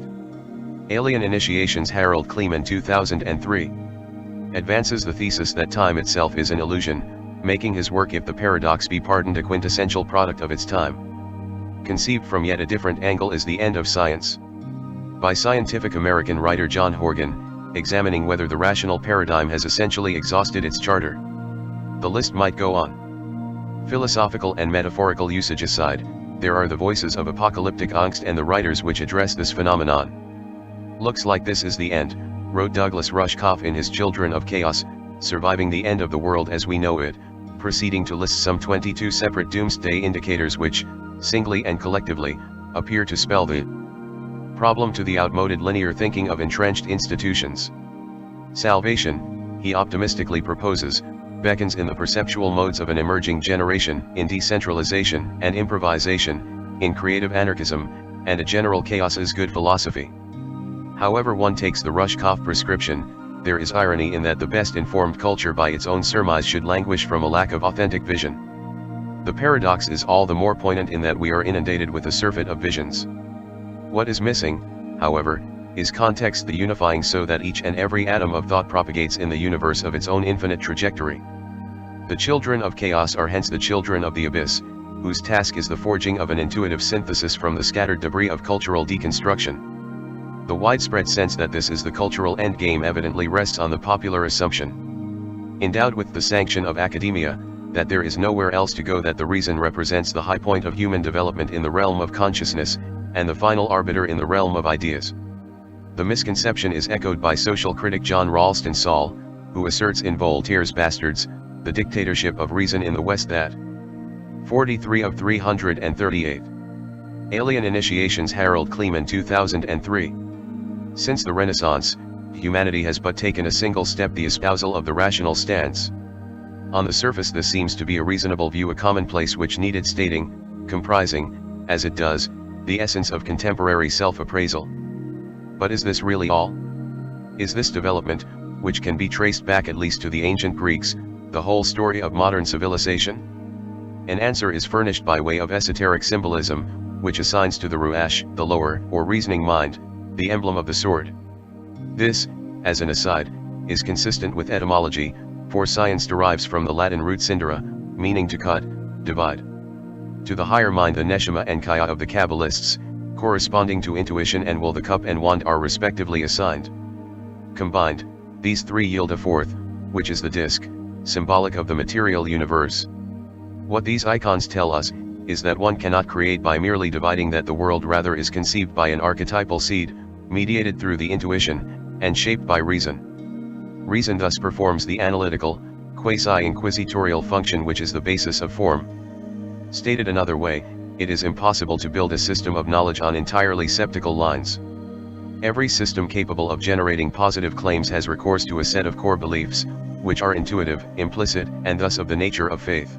Alien Initiations. Harald Kleemann 2003. Advances the thesis that time itself is an illusion, making his work If the Paradox Be Pardoned a quintessential product of its time. Conceived from yet a different angle is The End of Science, by scientific American writer John Horgan, examining whether the rational paradigm has essentially exhausted its charter. The list might go on. Philosophical and metaphorical usage aside, there are the voices of apocalyptic angst and the writers which address this phenomenon. Looks like this is the end, wrote Douglas Rushkoff in his Children of Chaos, surviving the end of the world as we know it, proceeding to list some 22 separate doomsday indicators which, singly and collectively, appear to spell the problem to the outmoded linear thinking of entrenched institutions. Salvation, he optimistically proposes, beckons in the perceptual modes of an emerging generation, in decentralization and improvisation, in creative anarchism, and a general chaos is good philosophy. However one takes the Rushkoff prescription, there is irony in that the best informed culture by its own surmise should languish from a lack of authentic vision. The paradox is all the more poignant in that we are inundated with a surfeit of visions. What is missing, however, is context, the unifying so that each and every atom of thought propagates in the universe of its own infinite trajectory. The children of chaos are hence the children of the abyss, whose task is the forging of an intuitive synthesis from the scattered debris of cultural deconstruction. The widespread sense that this is the cultural endgame evidently rests on the popular assumption, endowed with the sanction of academia, that there is nowhere else to go, that the reason represents the high point of human development in the realm of consciousness, and the final arbiter in the realm of ideas. The misconception is echoed by social critic John Ralston Saul, who asserts in Voltaire's Bastards, The Dictatorship of Reason in the West that 43 of 338. Alien Initiations. Harald Kleemann 2003. Since the Renaissance, humanity has but taken a single step, the espousal of the rational stance. On the surface this seems to be a reasonable view, a commonplace which needed stating, comprising, as it does, the essence of contemporary self-appraisal. But is this really all? Is this development, which can be traced back at least to the ancient Greeks, the whole story of modern civilization? An answer is furnished by way of esoteric symbolism, which assigns to the ruach, the lower, or reasoning mind, the emblem of the sword. This, as an aside, is consistent with etymology, for science derives from the Latin root scindere, meaning to cut, divide. To the higher mind the neshama and kaya of the Kabbalists, corresponding to intuition and will, the cup and wand are respectively assigned. Combined, these three yield a fourth, which is the disk, symbolic of the material universe. What these icons tell us, is that one cannot create by merely dividing, that the world rather is conceived by an archetypal seed, mediated through the intuition, and shaped by reason. Reason thus performs the analytical, quasi-inquisitorial function which is the basis of form. Stated another way, it is impossible to build a system of knowledge on entirely septical lines. Every system capable of generating positive claims has recourse to a set of core beliefs, which are intuitive, implicit, and thus of the nature of faith.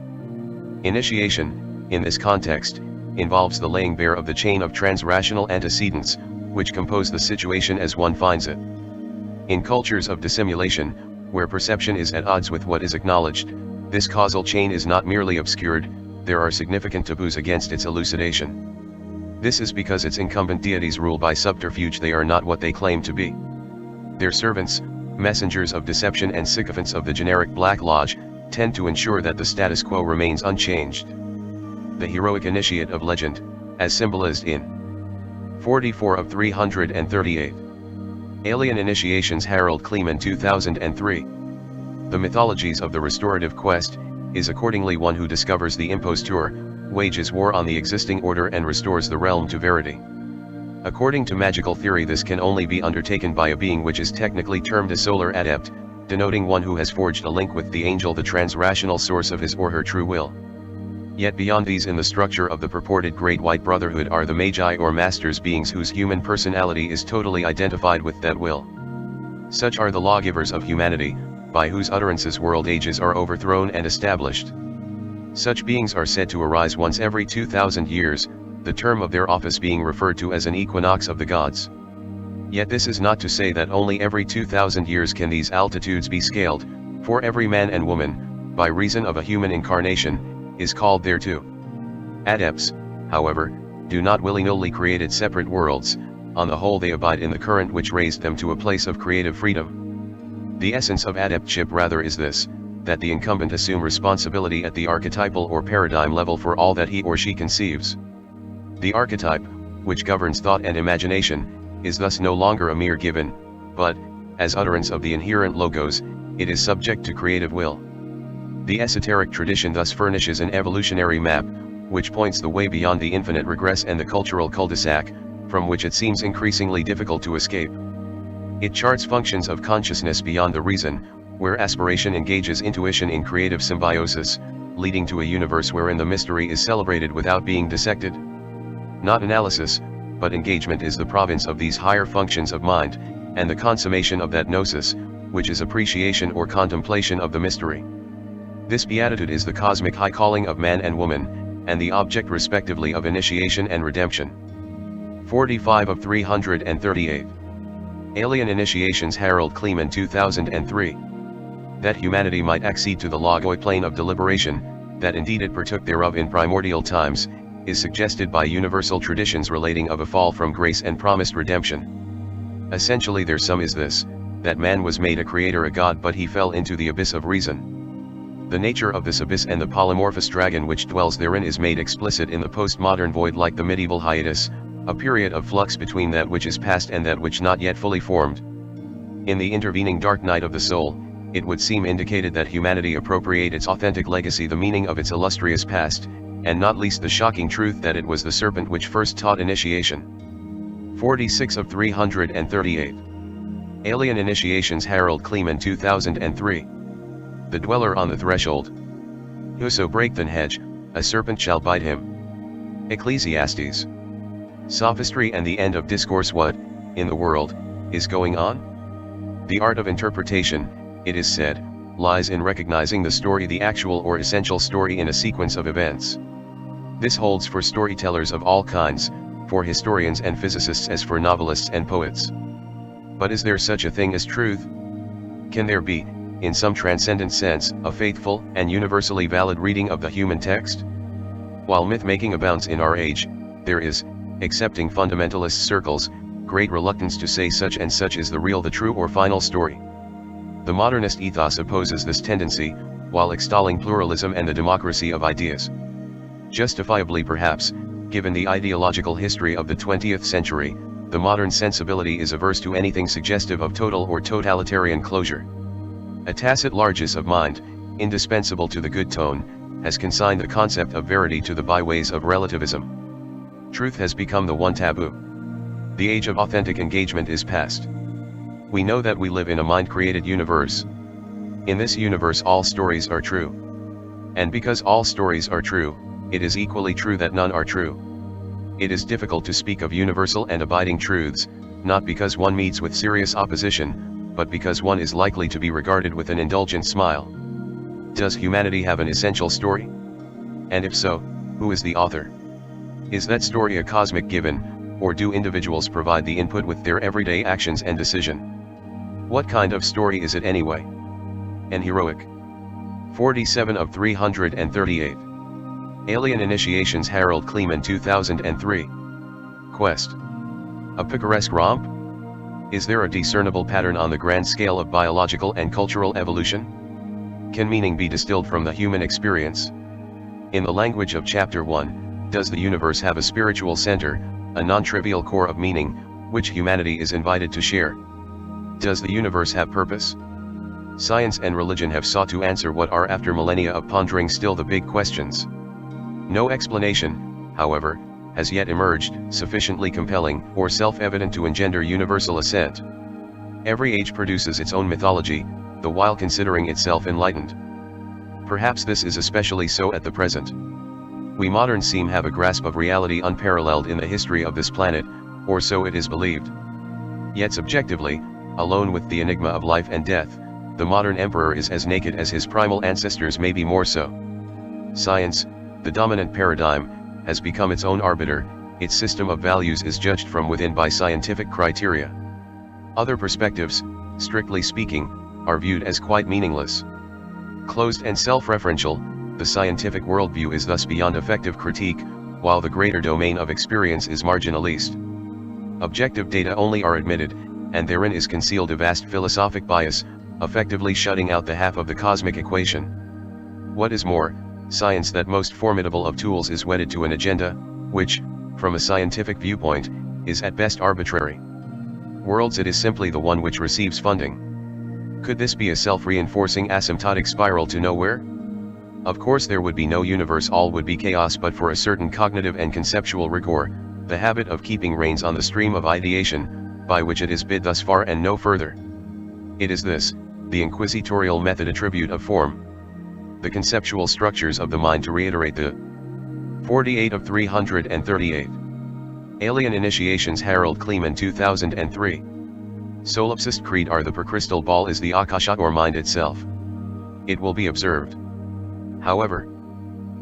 Initiation, in this context, involves the laying bare of the chain of transrational antecedents, which compose the situation as one finds it. In cultures of dissimulation, where perception is at odds with what is acknowledged, this causal chain is not merely obscured, there are significant taboos against its elucidation. This is because its incumbent deities rule by subterfuge, they are not what they claim to be. Their servants, messengers of deception and sycophants of the generic Black Lodge, tend to ensure that the status quo remains unchanged. The heroic initiate of legend, as symbolized in 44 of 338. Alien Initiations. Harald Kleemann 2003. The mythologies of the restorative quest, is accordingly one who discovers the imposture, wages war on the existing order and restores the realm to verity. According to magical theory this can only be undertaken by a being which is technically termed a solar adept, denoting one who has forged a link with the angel, the transrational source of his or her true will. Yet beyond these, in the structure of the purported Great White Brotherhood, are the magi or masters, beings whose human personality is totally identified with that will. Such are the lawgivers of humanity, by whose utterances world ages are overthrown and established. Such beings are said to arise once every 2,000 years, the term of their office being referred to as an equinox of the gods. Yet this is not to say that only every 2,000 years can these altitudes be scaled, for every man and woman, by reason of a human incarnation, is called thereto. Adepts, however, do not willy-nilly create separate worlds. On the whole they abide in the current which raised them to a place of creative freedom. The essence of adeptship rather is this, that the incumbent assume responsibility at the archetypal or paradigm level for all that he or she conceives. The archetype, which governs thought and imagination, is thus no longer a mere given, but, as utterance of the inherent logos, it is subject to creative will. The esoteric tradition thus furnishes an evolutionary map, which points the way beyond the infinite regress and the cultural cul-de-sac, from which it seems increasingly difficult to escape. It charts functions of consciousness beyond the reason, where aspiration engages intuition in creative symbiosis, leading to a universe wherein the mystery is celebrated without being dissected. Not analysis, but engagement is the province of these higher functions of mind, and the consummation of that gnosis, which is appreciation or contemplation of the mystery. This beatitude is the cosmic high calling of man and woman, and the object respectively of initiation and redemption. 45 of 338. Alien Initiations. Harald Kleemann, 2003. That humanity might accede to the logoi plane of deliberation, that indeed it partook thereof in primordial times, is suggested by universal traditions relating of a fall from grace and promised redemption. Essentially their sum is this, that man was made a creator, a god, but he fell into the abyss of reason. The nature of this abyss and the polymorphous dragon which dwells therein is made explicit in the postmodern void, like the medieval hiatus, a period of flux between that which is past and that which not yet fully formed. In the intervening dark night of the soul, it would seem indicated that humanity appropriate its authentic legacy, the meaning of its illustrious past, and not least the shocking truth that it was the serpent which first taught initiation. 46 of 338. Alien Initiations. Harald Kleemann, 2003. The dweller on the threshold. Whoso break the hedge, a serpent shall bite him. Ecclesiastes. Sophistry and the end of discourse. What, in the world, is going on? The art of interpretation, it is said, lies in recognizing the story, the actual or essential story in a sequence of events. This holds for storytellers of all kinds, for historians and physicists as for novelists and poets. But is there such a thing as truth? Can there be, in some transcendent sense, a faithful and universally valid reading of the human text? While myth-making abounds in our age, there is, excepting fundamentalist circles, great reluctance to say such and such is the real, the true or final story. The modernist ethos opposes this tendency, while extolling pluralism and the democracy of ideas. Justifiably perhaps, given the ideological history of the 20th century, the modern sensibility is averse to anything suggestive of total or totalitarian closure. A tacit largesse of mind, indispensable to the good tone, has consigned the concept of verity to the byways of relativism. Truth has become the one taboo. The age of authentic engagement is past. We know that we live in a mind-created universe. In this universe all stories are true. And because all stories are true, it is equally true that none are true. It is difficult to speak of universal and abiding truths, not because one meets with serious opposition, but because one is likely to be regarded with an indulgent smile. Does humanity have an essential story? And if so, who is the author? Is that story a cosmic given, or do individuals provide the input with their everyday actions and decision? What kind of story is it anyway? And heroic. 47 of 338. Alien Initiations. Harald Kleemann, 2003. Quest. A picaresque romp? Is there a discernible pattern on the grand scale of biological and cultural evolution? Can meaning be distilled from the human experience? In the language of Chapter 1, does the universe have a spiritual center, a non-trivial core of meaning, which humanity is invited to share? Does the universe have purpose? Science and religion have sought to answer what are, after millennia of pondering, still the big questions. No explanation, however, has yet emerged, sufficiently compelling or self-evident to engender universal assent. Every age produces its own mythology, the while considering itself enlightened. Perhaps this is especially so at the present. We moderns seem have a grasp of reality unparalleled in the history of this planet, or so it is believed. Yet subjectively, alone with the enigma of life and death, the modern emperor is as naked as his primal ancestors, maybe more so. Science, the dominant paradigm, has become its own arbiter, its system of values is judged from within by scientific criteria. Other perspectives, strictly speaking, are viewed as quite meaningless. Closed and self-referential, the scientific worldview is thus beyond effective critique, while the greater domain of experience is marginalized. Objective data only are admitted, and therein is concealed a vast philosophic bias, effectively shutting out the half of the cosmic equation. What is more, science, that most formidable of tools, is wedded to an agenda, which, from a scientific viewpoint, is at best arbitrary. Worlds, it is simply the one which receives funding. Could this be a self-reinforcing asymptotic spiral to nowhere? Of course there would be no universe, all would be chaos, but for a certain cognitive and conceptual rigor, the habit of keeping reins on the stream of ideation, by which it is bid thus far and no further. It is this, the inquisitorial method attribute of form, the conceptual structures of the mind, to reiterate the 48 of 338. Alien Initiations, Harald Kleemann, 2003. Solipsist creed are the per-crystal ball is the akasha or mind itself. It will be observed, however,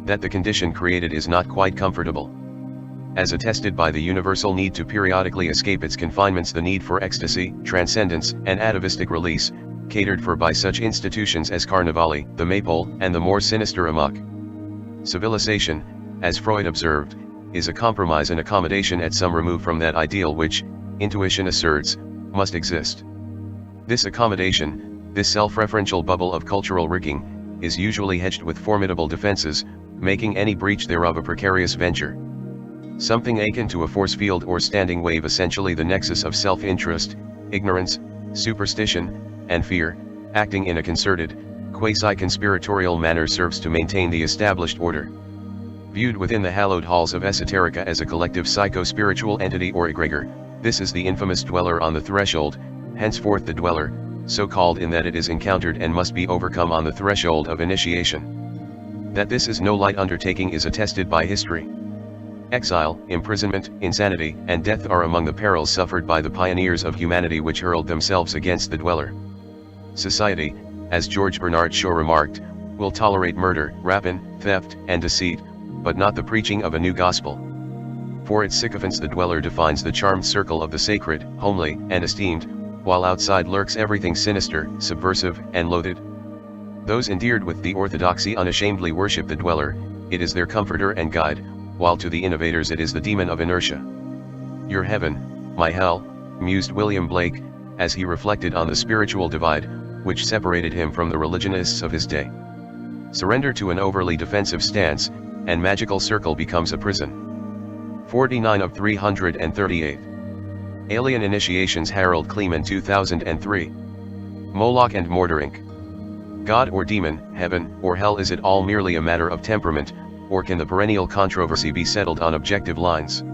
that the condition created is not quite comfortable. As attested by the universal need to periodically escape its confinements, the need for ecstasy, transcendence, and atavistic release, catered for by such institutions as Carnivali, the Maypole, and the more sinister amok. Civilization, as Freud observed, is a compromise and accommodation at some remove from that ideal which, intuition asserts, must exist. This accommodation, this self-referential bubble of cultural rigging, is usually hedged with formidable defenses, making any breach thereof a precarious venture. Something akin to a force field or standing wave, essentially the nexus of self-interest, ignorance, superstition, and fear, acting in a concerted, quasi-conspiratorial manner, serves to maintain the established order. Viewed within the hallowed halls of esoterica as a collective psycho-spiritual entity or egregor, this is the infamous dweller on the threshold, henceforth the dweller, so called in that it is encountered and must be overcome on the threshold of initiation. That this is no light undertaking is attested by history. Exile, imprisonment, insanity, and death are among the perils suffered by the pioneers of humanity which hurled themselves against the dweller. Society, as George Bernard Shaw remarked, will tolerate murder, rapine, theft, and deceit, but not the preaching of a new gospel. For its sycophants the dweller defines the charmed circle of the sacred, homely, and esteemed, while outside lurks everything sinister, subversive, and loathed. Those endeared with the orthodoxy unashamedly worship the dweller, it is their comforter and guide, while to the innovators it is the demon of inertia. Your heaven, my hell, mused William Blake, as he reflected on the spiritual divide, which separated him from the religionists of his day. Surrender to an overly defensive stance, and magical circle becomes a prison. 49 of 338. Alien Initiations, Harald Kleemann, 2003. Moloch and Mortar Inc. God or demon, heaven or hell, is it all merely a matter of temperament, or can the perennial controversy be settled on objective lines?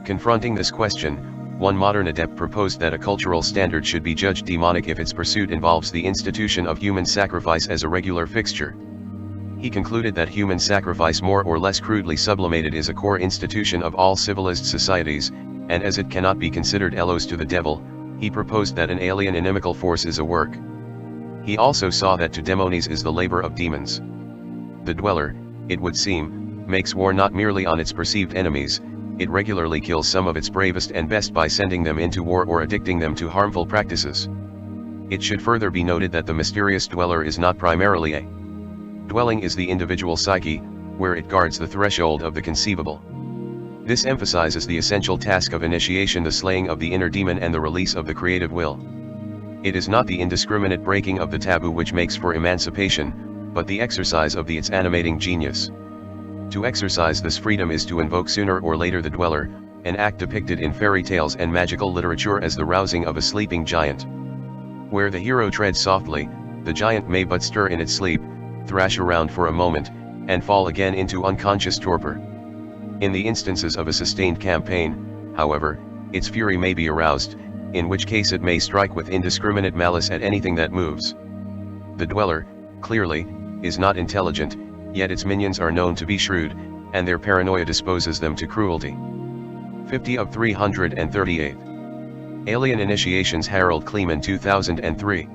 Confronting this question, one modern adept proposed that a cultural standard should be judged demonic if its pursuit involves the institution of human sacrifice as a regular fixture. He concluded that human sacrifice, more or less crudely sublimated, is a core institution of all civilized societies, and as it cannot be considered elos to the devil, he proposed that an alien inimical force is a work. He also saw that to demonies is the labor of demons. The dweller, it would seem, makes war not merely on its perceived enemies, it regularly kills some of its bravest and best by sending them into war or addicting them to harmful practices. It should further be noted that the mysterious dweller is not primarily a dwelling, is the individual psyche, where it guards the threshold of the conceivable. This emphasizes the essential task of initiation, the slaying of the inner demon and the release of the creative will. It is not the indiscriminate breaking of the taboo which makes for emancipation, but the exercise of its animating genius. To exercise this freedom is to invoke sooner or later the dweller, an act depicted in fairy tales and magical literature as the rousing of a sleeping giant. Where the hero treads softly, the giant may but stir in its sleep, thrash around for a moment, and fall again into unconscious torpor. In the instances of a sustained campaign, however, its fury may be aroused, in which case it may strike with indiscriminate malice at anything that moves. The dweller, clearly, is not intelligent, yet its minions are known to be shrewd, and their paranoia disposes them to cruelty. 50 of 338. Alien Initiations, Harald Kleemann, 2003.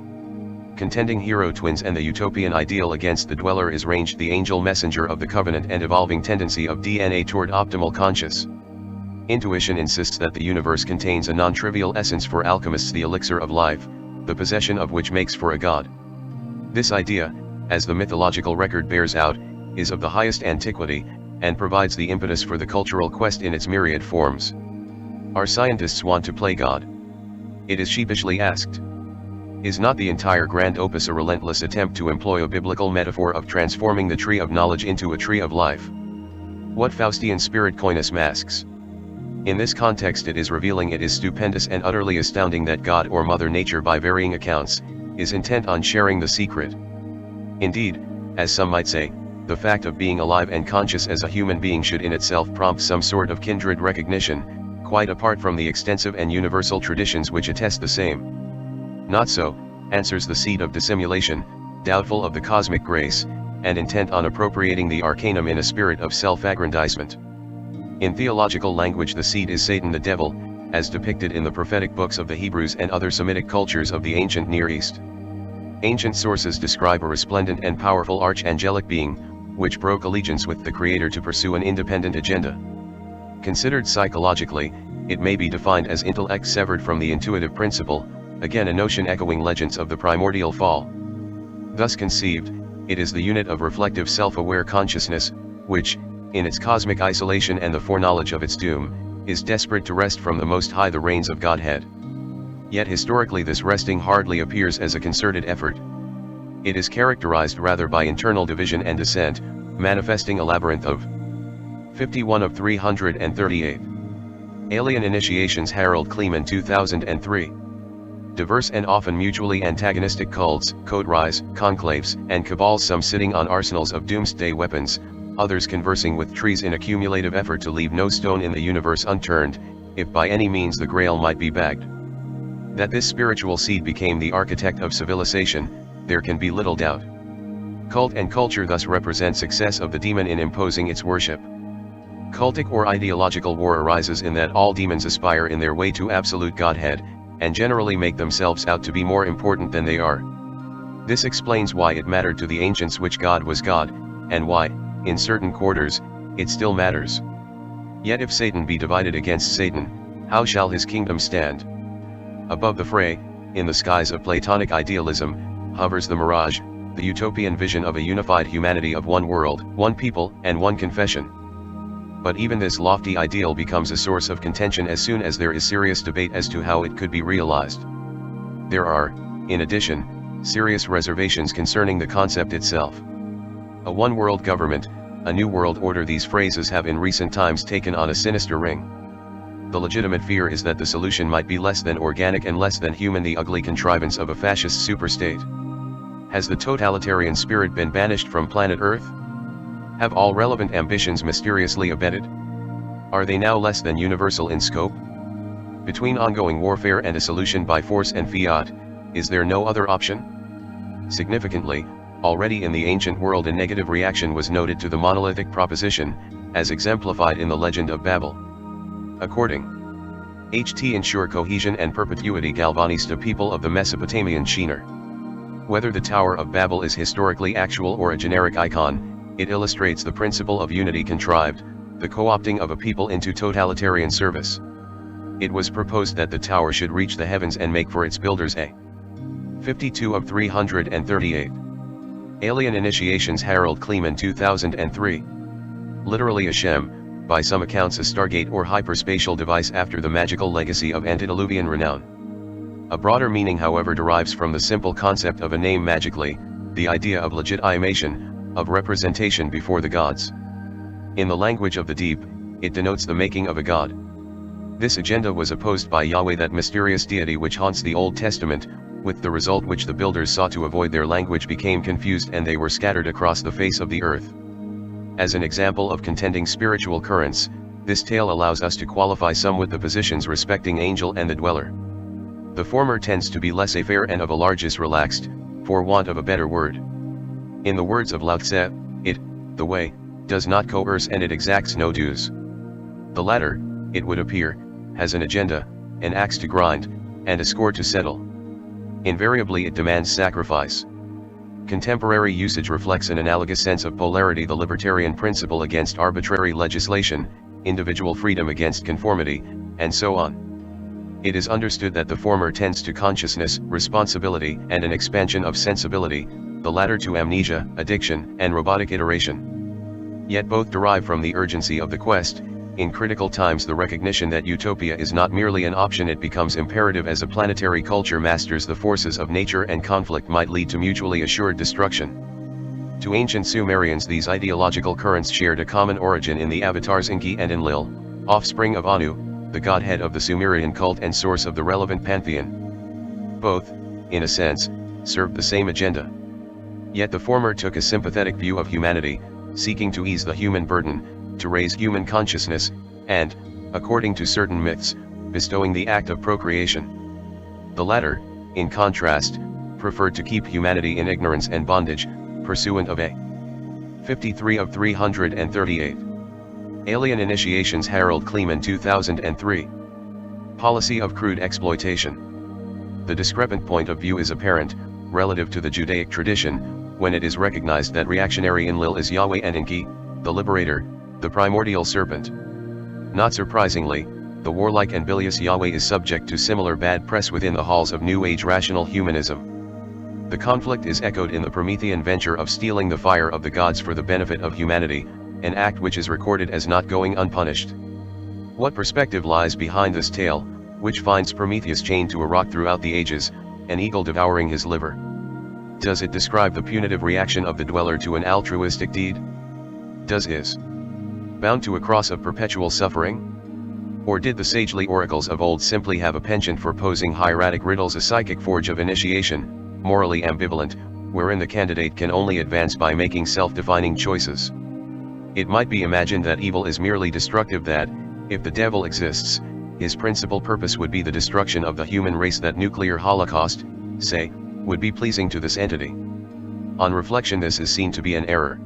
Contending hero twins and the utopian ideal against the dweller is ranged the angel messenger of the covenant and evolving tendency of DNA toward optimal conscious. Intuition insists that the universe contains a non-trivial essence, for alchemists the elixir of life, the possession of which makes for a god. This idea, as the mythological record bears out, is of the highest antiquity, and provides the impetus for the cultural quest in its myriad forms. Our scientists want to play God. It is sheepishly asked. Is not the entire grand opus a relentless attempt to employ a biblical metaphor of transforming the tree of knowledge into a tree of life? What Faustian spirit coyness masks? In this context, it is revealing, it is stupendous and utterly astounding that God, or Mother Nature by varying accounts, is intent on sharing the secret. Indeed, as some might say, the fact of being alive and conscious as a human being should in itself prompt some sort of kindred recognition, quite apart from the extensive and universal traditions which attest the same. Not so, answers the seed of dissimulation, doubtful of the cosmic grace, and intent on appropriating the arcanum in a spirit of self-aggrandizement. In theological language, the seed is Satan, the devil, as depicted in the prophetic books of the Hebrews and other Semitic cultures of the ancient Near East. Ancient sources describe a resplendent and powerful archangelic being, which broke allegiance with the Creator to pursue an independent agenda. Considered psychologically, it may be defined as intellect severed from the intuitive principle, again a notion echoing legends of the primordial fall. Thus conceived, it is the unit of reflective self-aware consciousness, which, in its cosmic isolation and the foreknowledge of its doom, is desperate to wrest from the Most High the reins of Godhead. Yet historically this wresting hardly appears as a concerted effort. It is characterized rather by internal division and dissent, manifesting a labyrinth of 51 of 338. Alien Initiations. Harald Kleemann, 2003. Diverse and often mutually antagonistic cults, coteries, conclaves, and cabals, some sitting on arsenals of doomsday weapons, others conversing with trees in a cumulative effort to leave no stone in the universe unturned, if by any means the Grail might be bagged. That this spiritual seed became the architect of civilization, there can be little doubt. Cult and culture thus represent success of the demon in imposing its worship. Cultic or ideological war arises in that all demons aspire in their way to absolute Godhead, and generally make themselves out to be more important than they are. This explains why it mattered to the ancients which god was God, and why, in certain quarters, it still matters. Yet if Satan be divided against Satan, how shall his kingdom stand? Above the fray, in the skies of Platonic idealism, hovers the mirage, the utopian vision of a unified humanity of one world, one people, and one confession. But even this lofty ideal becomes a source of contention as soon as there is serious debate as to how it could be realized. There are, in addition, serious reservations concerning the concept itself. A one-world government, a new world order, these phrases have in recent times taken on a sinister ring. The legitimate fear is that the solution might be less than organic and less than human, the ugly contrivance of a fascist superstate. Has the totalitarian spirit been banished from planet Earth? Have all relevant ambitions mysteriously abated? Are they now less than universal in scope? Between ongoing warfare and a solution by force and fiat, is there no other option? Significantly, already in the ancient world a negative reaction was noted to the monolithic proposition, as exemplified in the legend of Babel. According HT ensure cohesion and perpetuity Galvanista people of the Mesopotamian Shinar. Whether the Tower of Babel is historically actual or a generic icon, it illustrates the principle of unity contrived, the co-opting of a people into totalitarian service. It was proposed that the tower should reach the heavens and make for its builders a 52 of 338. Alien Initiations. Harald Kleemann, 2003. Literally a Shem, by some accounts a stargate or hyperspatial device after the magical legacy of antediluvian renown. A broader meaning, however, derives from the simple concept of a name magically, the idea of legitimation, of representation before the gods. In the language of the deep, it denotes the making of a god. This agenda was opposed by Yahweh, that mysterious deity which haunts the Old Testament, with the result which the builders saw to avoid their language became confused and they were scattered across the face of the earth. As an example of contending spiritual currents, this tale allows us to qualify some with the positions respecting angel and the dweller. The former tends to be laissez-faire and of a largesse relaxed, for want of a better word. In the words of Lao Tse, it, the way, does not coerce and it exacts no dues. The latter, it would appear, has an agenda, an axe to grind, and a score to settle. Invariably it demands sacrifice. Contemporary usage reflects an analogous sense of polarity: the libertarian principle against arbitrary legislation, individual freedom against conformity, and so on. It is understood that the former tends to consciousness, responsibility, and an expansion of sensibility, the latter to amnesia, addiction, and robotic iteration. Yet both derive from the urgency of the quest. In critical times, the recognition that utopia is not merely an option, it becomes imperative as a planetary culture masters the forces of nature, and conflict might lead to mutually assured destruction. To ancient Sumerians, these ideological currents shared a common origin in the avatars Enki and Enlil, offspring of Anu, the godhead of the Sumerian cult and source of the relevant pantheon. Both, in a sense, served the same agenda. Yet the former took a sympathetic view of humanity, seeking to ease the human burden, to raise human consciousness, and, according to certain myths, bestowing the act of procreation. The latter, in contrast, preferred to keep humanity in ignorance and bondage, pursuant of a 53 of 338. Alien Initiations. Harald Kleemann, 2003. Policy of Crude Exploitation. The discrepant point of view is apparent, relative to the Judaic tradition, when it is recognized that reactionary Enlil is Yahweh and Enki, the liberator, the primordial serpent. Not surprisingly, the warlike and bilious Yahweh is subject to similar bad press within the halls of New Age rational humanism. The conflict is echoed in the Promethean venture of stealing the fire of the gods for the benefit of humanity, an act which is recorded as not going unpunished. What perspective lies behind this tale, which finds Prometheus chained to a rock throughout the ages, an eagle devouring his liver? Does it describe the punitive reaction of the dweller to an altruistic deed? Does is bound to a cross of perpetual suffering? Or did the sagely oracles of old simply have a penchant for posing hieratic riddles, a psychic forge of initiation, morally ambivalent, wherein the candidate can only advance by making self-defining choices? It might be imagined that evil is merely destructive, that, if the devil exists, his principal purpose would be the destruction of the human race, that nuclear holocaust, say, would be pleasing to this entity. On reflection, this is seen to be an error.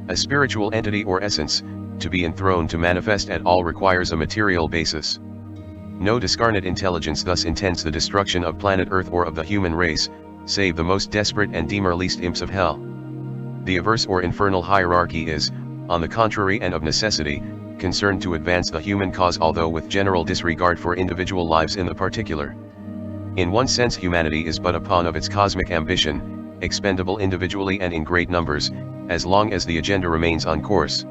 A spiritual entity or essence, to be enthroned to manifest at all, requires a material basis. No discarnate intelligence thus intends the destruction of planet Earth or of the human race, save the most desperate and demoralized imps of hell. The averse or infernal hierarchy is, on the contrary and of necessity, concerned to advance the human cause, although with general disregard for individual lives in the particular. In one sense, humanity is but a pawn of its cosmic ambition, expendable individually and in great numbers, as long as the agenda remains on course.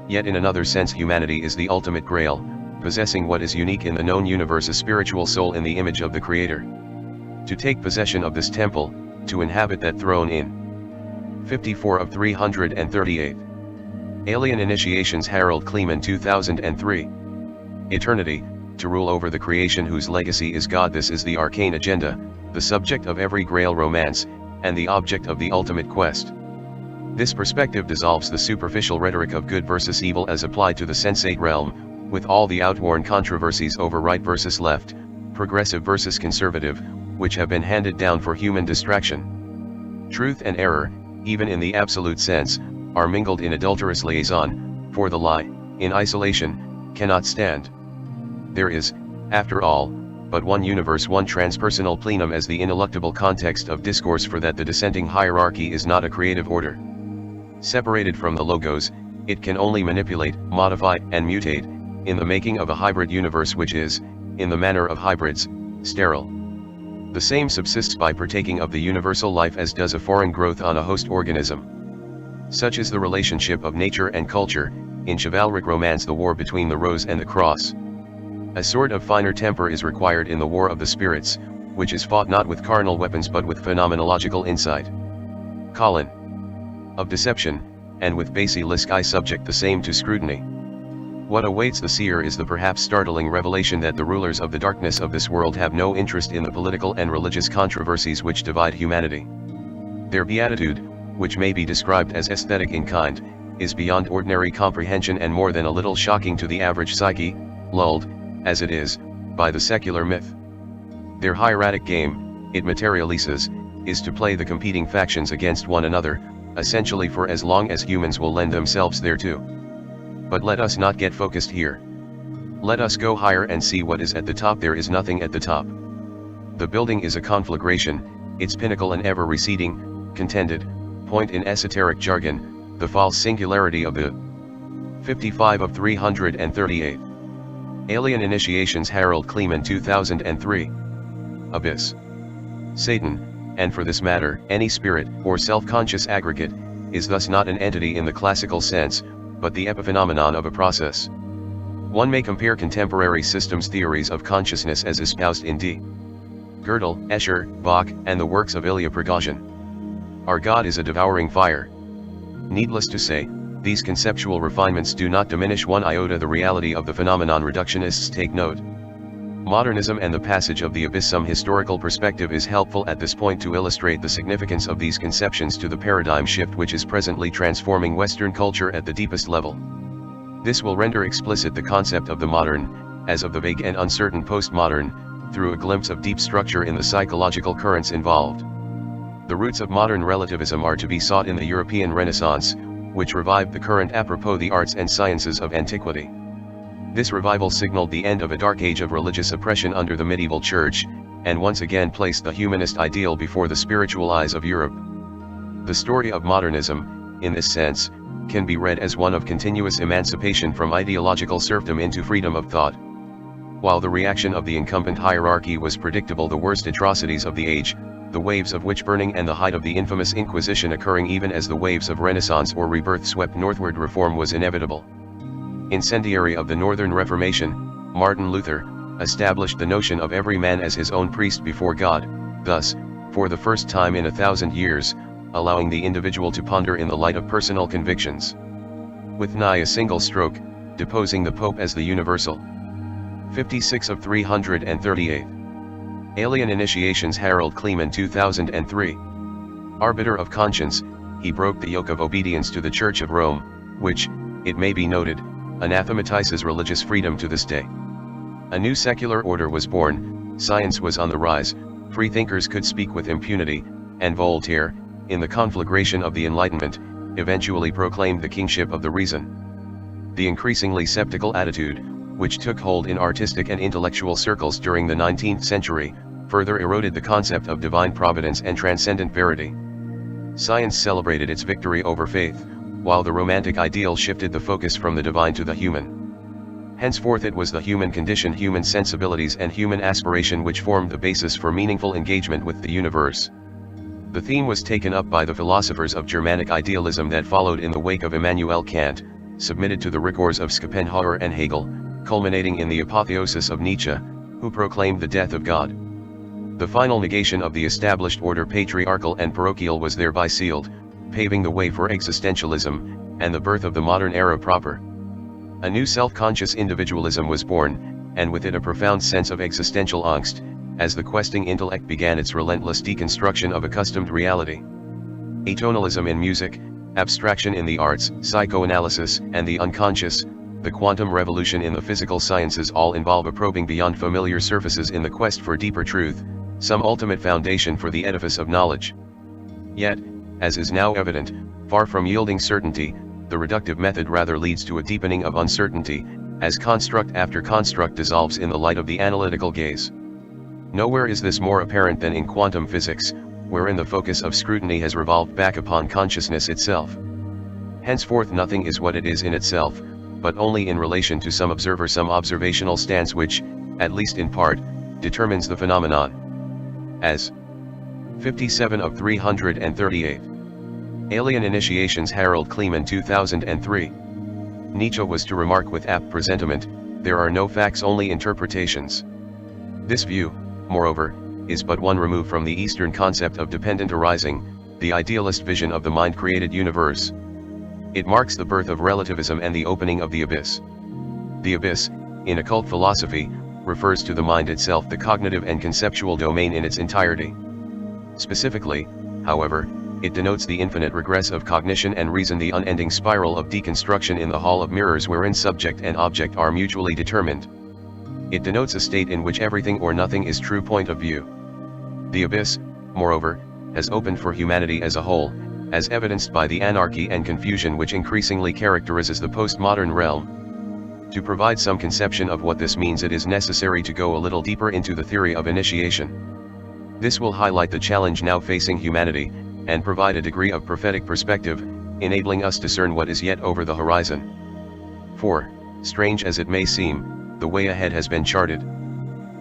Yet in another sense, humanity is the ultimate grail, possessing what is unique in the known universe, a spiritual soul in the image of the Creator. To take possession of this temple, to inhabit that throne in 54 of 338. Alien Initiations. Harald Kleemann, 2003. Eternity, to rule over the creation whose legacy is God. This is the arcane agenda, the subject of every Grail romance, and the object of the ultimate quest. This perspective dissolves the superficial rhetoric of good versus evil as applied to the sensate realm, with all the outworn controversies over right versus left, progressive versus conservative, which have been handed down for human distraction. Truth and error, even in the absolute sense, are mingled in adulterous liaison, for the lie, in isolation, cannot stand. There is, after all, but one universe, one transpersonal plenum as the ineluctable context of discourse, for that the dissenting hierarchy is not a creative order. Separated from the logos, it can only manipulate, modify, and mutate, in the making of a hybrid universe which is, in the manner of hybrids, sterile. The same subsists by partaking of the universal life as does a foreign growth on a host organism. Such is the relationship of nature and culture, in chivalric romance the war between the rose and the cross. A sort of finer temper is required in the war of the spirits, which is fought not with carnal weapons but with phenomenological insight. Colin. Of deception, and with basilisk eye subject the same to scrutiny. What awaits the seer is the perhaps startling revelation that the rulers of the darkness of this world have no interest in the political and religious controversies which divide humanity. Their beatitude, which may be described as aesthetic in kind, is beyond ordinary comprehension and more than a little shocking to the average psyche, lulled, as it is, by the secular myth. Their hieratic game, it materializes, is to play the competing factions against one another, essentially for as long as humans will lend themselves thereto. But let us not get focused here. Let us go higher and see what is at the top. There is nothing at the top. The building is a conflagration, its pinnacle an ever-receding, contended, point in esoteric jargon, the false singularity of the 55 of 338. Alien Initiations Harald Kleemann 2003. Abyss. Satan, and for this matter, any spirit, or self-conscious aggregate, is thus not an entity in the classical sense, but the epiphenomenon of a process. One may compare contemporary systems theories of consciousness as espoused in D. Gödel, Escher, Bach, and the works of Ilya Prigogine. Our God is a devouring fire. Needless to say, these conceptual refinements do not diminish one iota the reality of the phenomenon. Reductionists take note. Modernism and the passage of the abyss. Some historical perspective is helpful at this point to illustrate the significance of these conceptions to the paradigm shift which is presently transforming Western culture at the deepest level. This will render explicit the concept of the modern, as of the vague and uncertain postmodern, through a glimpse of deep structure in the psychological currents involved. The roots of modern relativism are to be sought in the European Renaissance, which revived the current apropos the arts and sciences of antiquity. This revival signaled the end of a dark age of religious oppression under the medieval church, and once again placed the humanist ideal before the spiritual eyes of Europe. The story of modernism, in this sense, can be read as one of continuous emancipation from ideological serfdom into freedom of thought. While the reaction of the incumbent hierarchy was predictable, the worst atrocities of the age, the waves of witch-burning and the height of the infamous Inquisition occurring even as the waves of Renaissance or rebirth swept northward, reform was inevitable. Incendiary of the Northern Reformation, Martin Luther established the notion of every man as his own priest before God, thus, for the first time in 1,000 years, allowing the individual to ponder in the light of personal convictions. With nigh a single stroke, deposing the Pope as the universal 56 of 338. Alien Initiations Harald Kleemann 2003. Arbiter of conscience, he broke the yoke of obedience to the Church of Rome, which, it may be noted, anathematizes religious freedom to this day. A new secular order was born, science was on the rise, freethinkers could speak with impunity, and Voltaire, in the conflagration of the Enlightenment, eventually proclaimed the kingship of the reason. The increasingly skeptical attitude, which took hold in artistic and intellectual circles during the 19th century, further eroded the concept of divine providence and transcendent verity. Science celebrated its victory over faith, while the romantic ideal shifted the focus from the divine to the human. Henceforth it was the human condition, human sensibilities and human aspiration which formed the basis for meaningful engagement with the universe. The theme was taken up by the philosophers of Germanic idealism that followed in the wake of Immanuel Kant, submitted to the rigors of Schopenhauer and Hegel, culminating in the apotheosis of Nietzsche, who proclaimed the death of God. The final negation of the established order, patriarchal and parochial, was thereby sealed, paving the way for existentialism, and the birth of the modern era proper. A new self-conscious individualism was born, and with it a profound sense of existential angst, as the questing intellect began its relentless deconstruction of accustomed reality. Atonalism in music, abstraction in the arts, psychoanalysis, and the unconscious, the quantum revolution in the physical sciences all involve a probing beyond familiar surfaces in the quest for deeper truth, some ultimate foundation for the edifice of knowledge. Yet, as is now evident, far from yielding certainty, the reductive method rather leads to a deepening of uncertainty, as construct after construct dissolves in the light of the analytical gaze. Nowhere is this more apparent than in quantum physics, wherein the focus of scrutiny has revolved back upon consciousness itself. Henceforth nothing is what it is in itself, but only in relation to some observer, some observational stance which, at least in part, determines the phenomenon. As 57 of 338. Alien Initiations Harald Kleemann 2003. Nietzsche was to remark with apt presentiment, there are no facts, only interpretations. This view, moreover, is but one remove from the Eastern concept of dependent arising, the idealist vision of the mind-created universe. It marks the birth of relativism and the opening of the abyss. The abyss, in occult philosophy, refers to the mind itself, the cognitive and conceptual domain in its entirety. Specifically, however, it denotes the infinite regress of cognition and reason, the unending spiral of deconstruction in the hall of mirrors wherein subject and object are mutually determined. It denotes a state in which everything or nothing is true point of view. The abyss, moreover, has opened for humanity as a whole, as evidenced by the anarchy and confusion which increasingly characterizes the postmodern realm. To provide some conception of what this means, it is necessary to go a little deeper into the theory of initiation. This will highlight the challenge now facing humanity, and provide a degree of prophetic perspective, enabling us to discern what is yet over the horizon. 4. Strange as it may seem, the way ahead has been charted.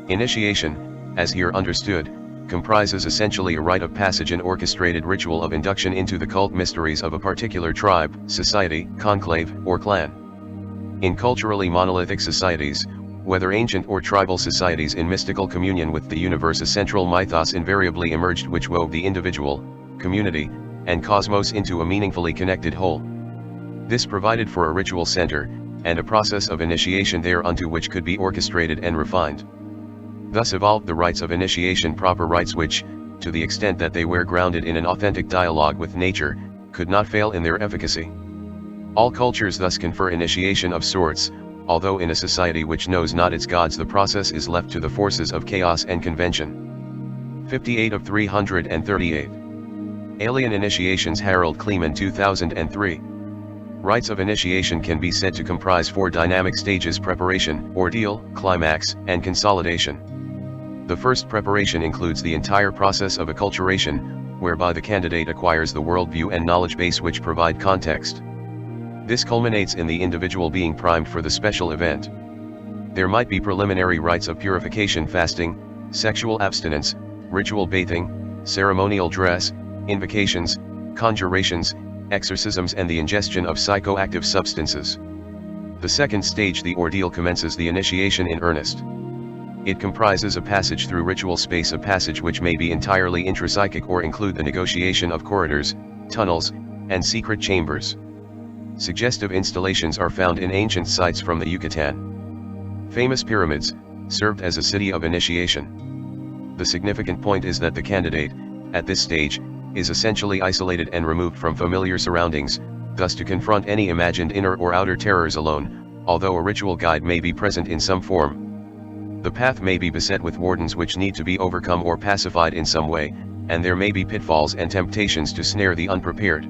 Initiation, as here understood, comprises essentially a rite of passage and orchestrated ritual of induction into the cult mysteries of a particular tribe, society, conclave, or clan. In culturally monolithic societies, whether ancient or tribal societies in mystical communion with the universe, a central mythos invariably emerged which wove the individual, community, and cosmos into a meaningfully connected whole. This provided for a ritual center, and a process of initiation thereunto which could be orchestrated and refined. Thus evolved the rites of initiation, proper rites which, to the extent that they were grounded in an authentic dialogue with nature, could not fail in their efficacy. All cultures thus confer initiation of sorts, although in a society which knows not its gods the process is left to the forces of chaos and convention. 58 of 338. Alien Initiations. Harald, Kleemann, 2003. Rites of initiation can be said to comprise 4 dynamic stages: preparation, ordeal, climax, and consolidation. The first, preparation, includes the entire process of acculturation, whereby the candidate acquires the worldview and knowledge base which provide context. This culminates in the individual being primed for the special event. There might be preliminary rites of purification: fasting, sexual abstinence, ritual bathing, ceremonial dress, invocations, conjurations, exorcisms, and the ingestion of psychoactive substances. The second stage, the ordeal, commences the initiation in earnest. It comprises a passage through ritual space, a passage which may be entirely intrapsychic or include the negotiation of corridors, tunnels, and secret chambers. Suggestive installations are found in ancient sites from the Yucatan. Famous pyramids served as a city of initiation. The significant point is that the candidate, at this stage, is essentially isolated and removed from familiar surroundings, thus to confront any imagined inner or outer terrors alone, although a ritual guide may be present in some form. The path may be beset with wardens which need to be overcome or pacified in some way, and there may be pitfalls and temptations to snare the unprepared.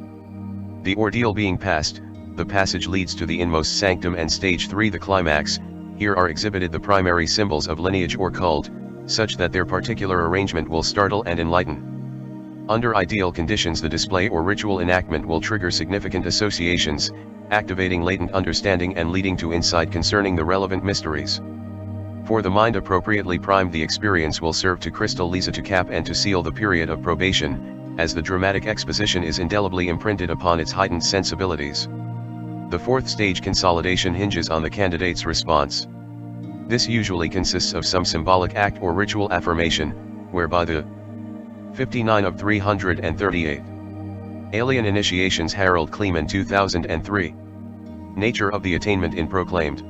The ordeal being passed, the passage leads to the inmost sanctum and stage 3, the climax. Here are exhibited the primary symbols of lineage or cult, such that their particular arrangement will startle and enlighten. Under ideal conditions, the display or ritual enactment will trigger significant associations, activating latent understanding and leading to insight concerning the relevant mysteries. For the mind appropriately primed, the experience will serve to crystallize, to cap and to seal the period of probation, as the dramatic exposition is indelibly imprinted upon its heightened sensibilities. The fourth stage, consolidation, hinges on the candidate's response. This usually consists of some symbolic act or ritual affirmation, whereby the 59 of 338. Alien Initiations. Harald, Kleemann, 2003. Nature of the attainment in proclaimed.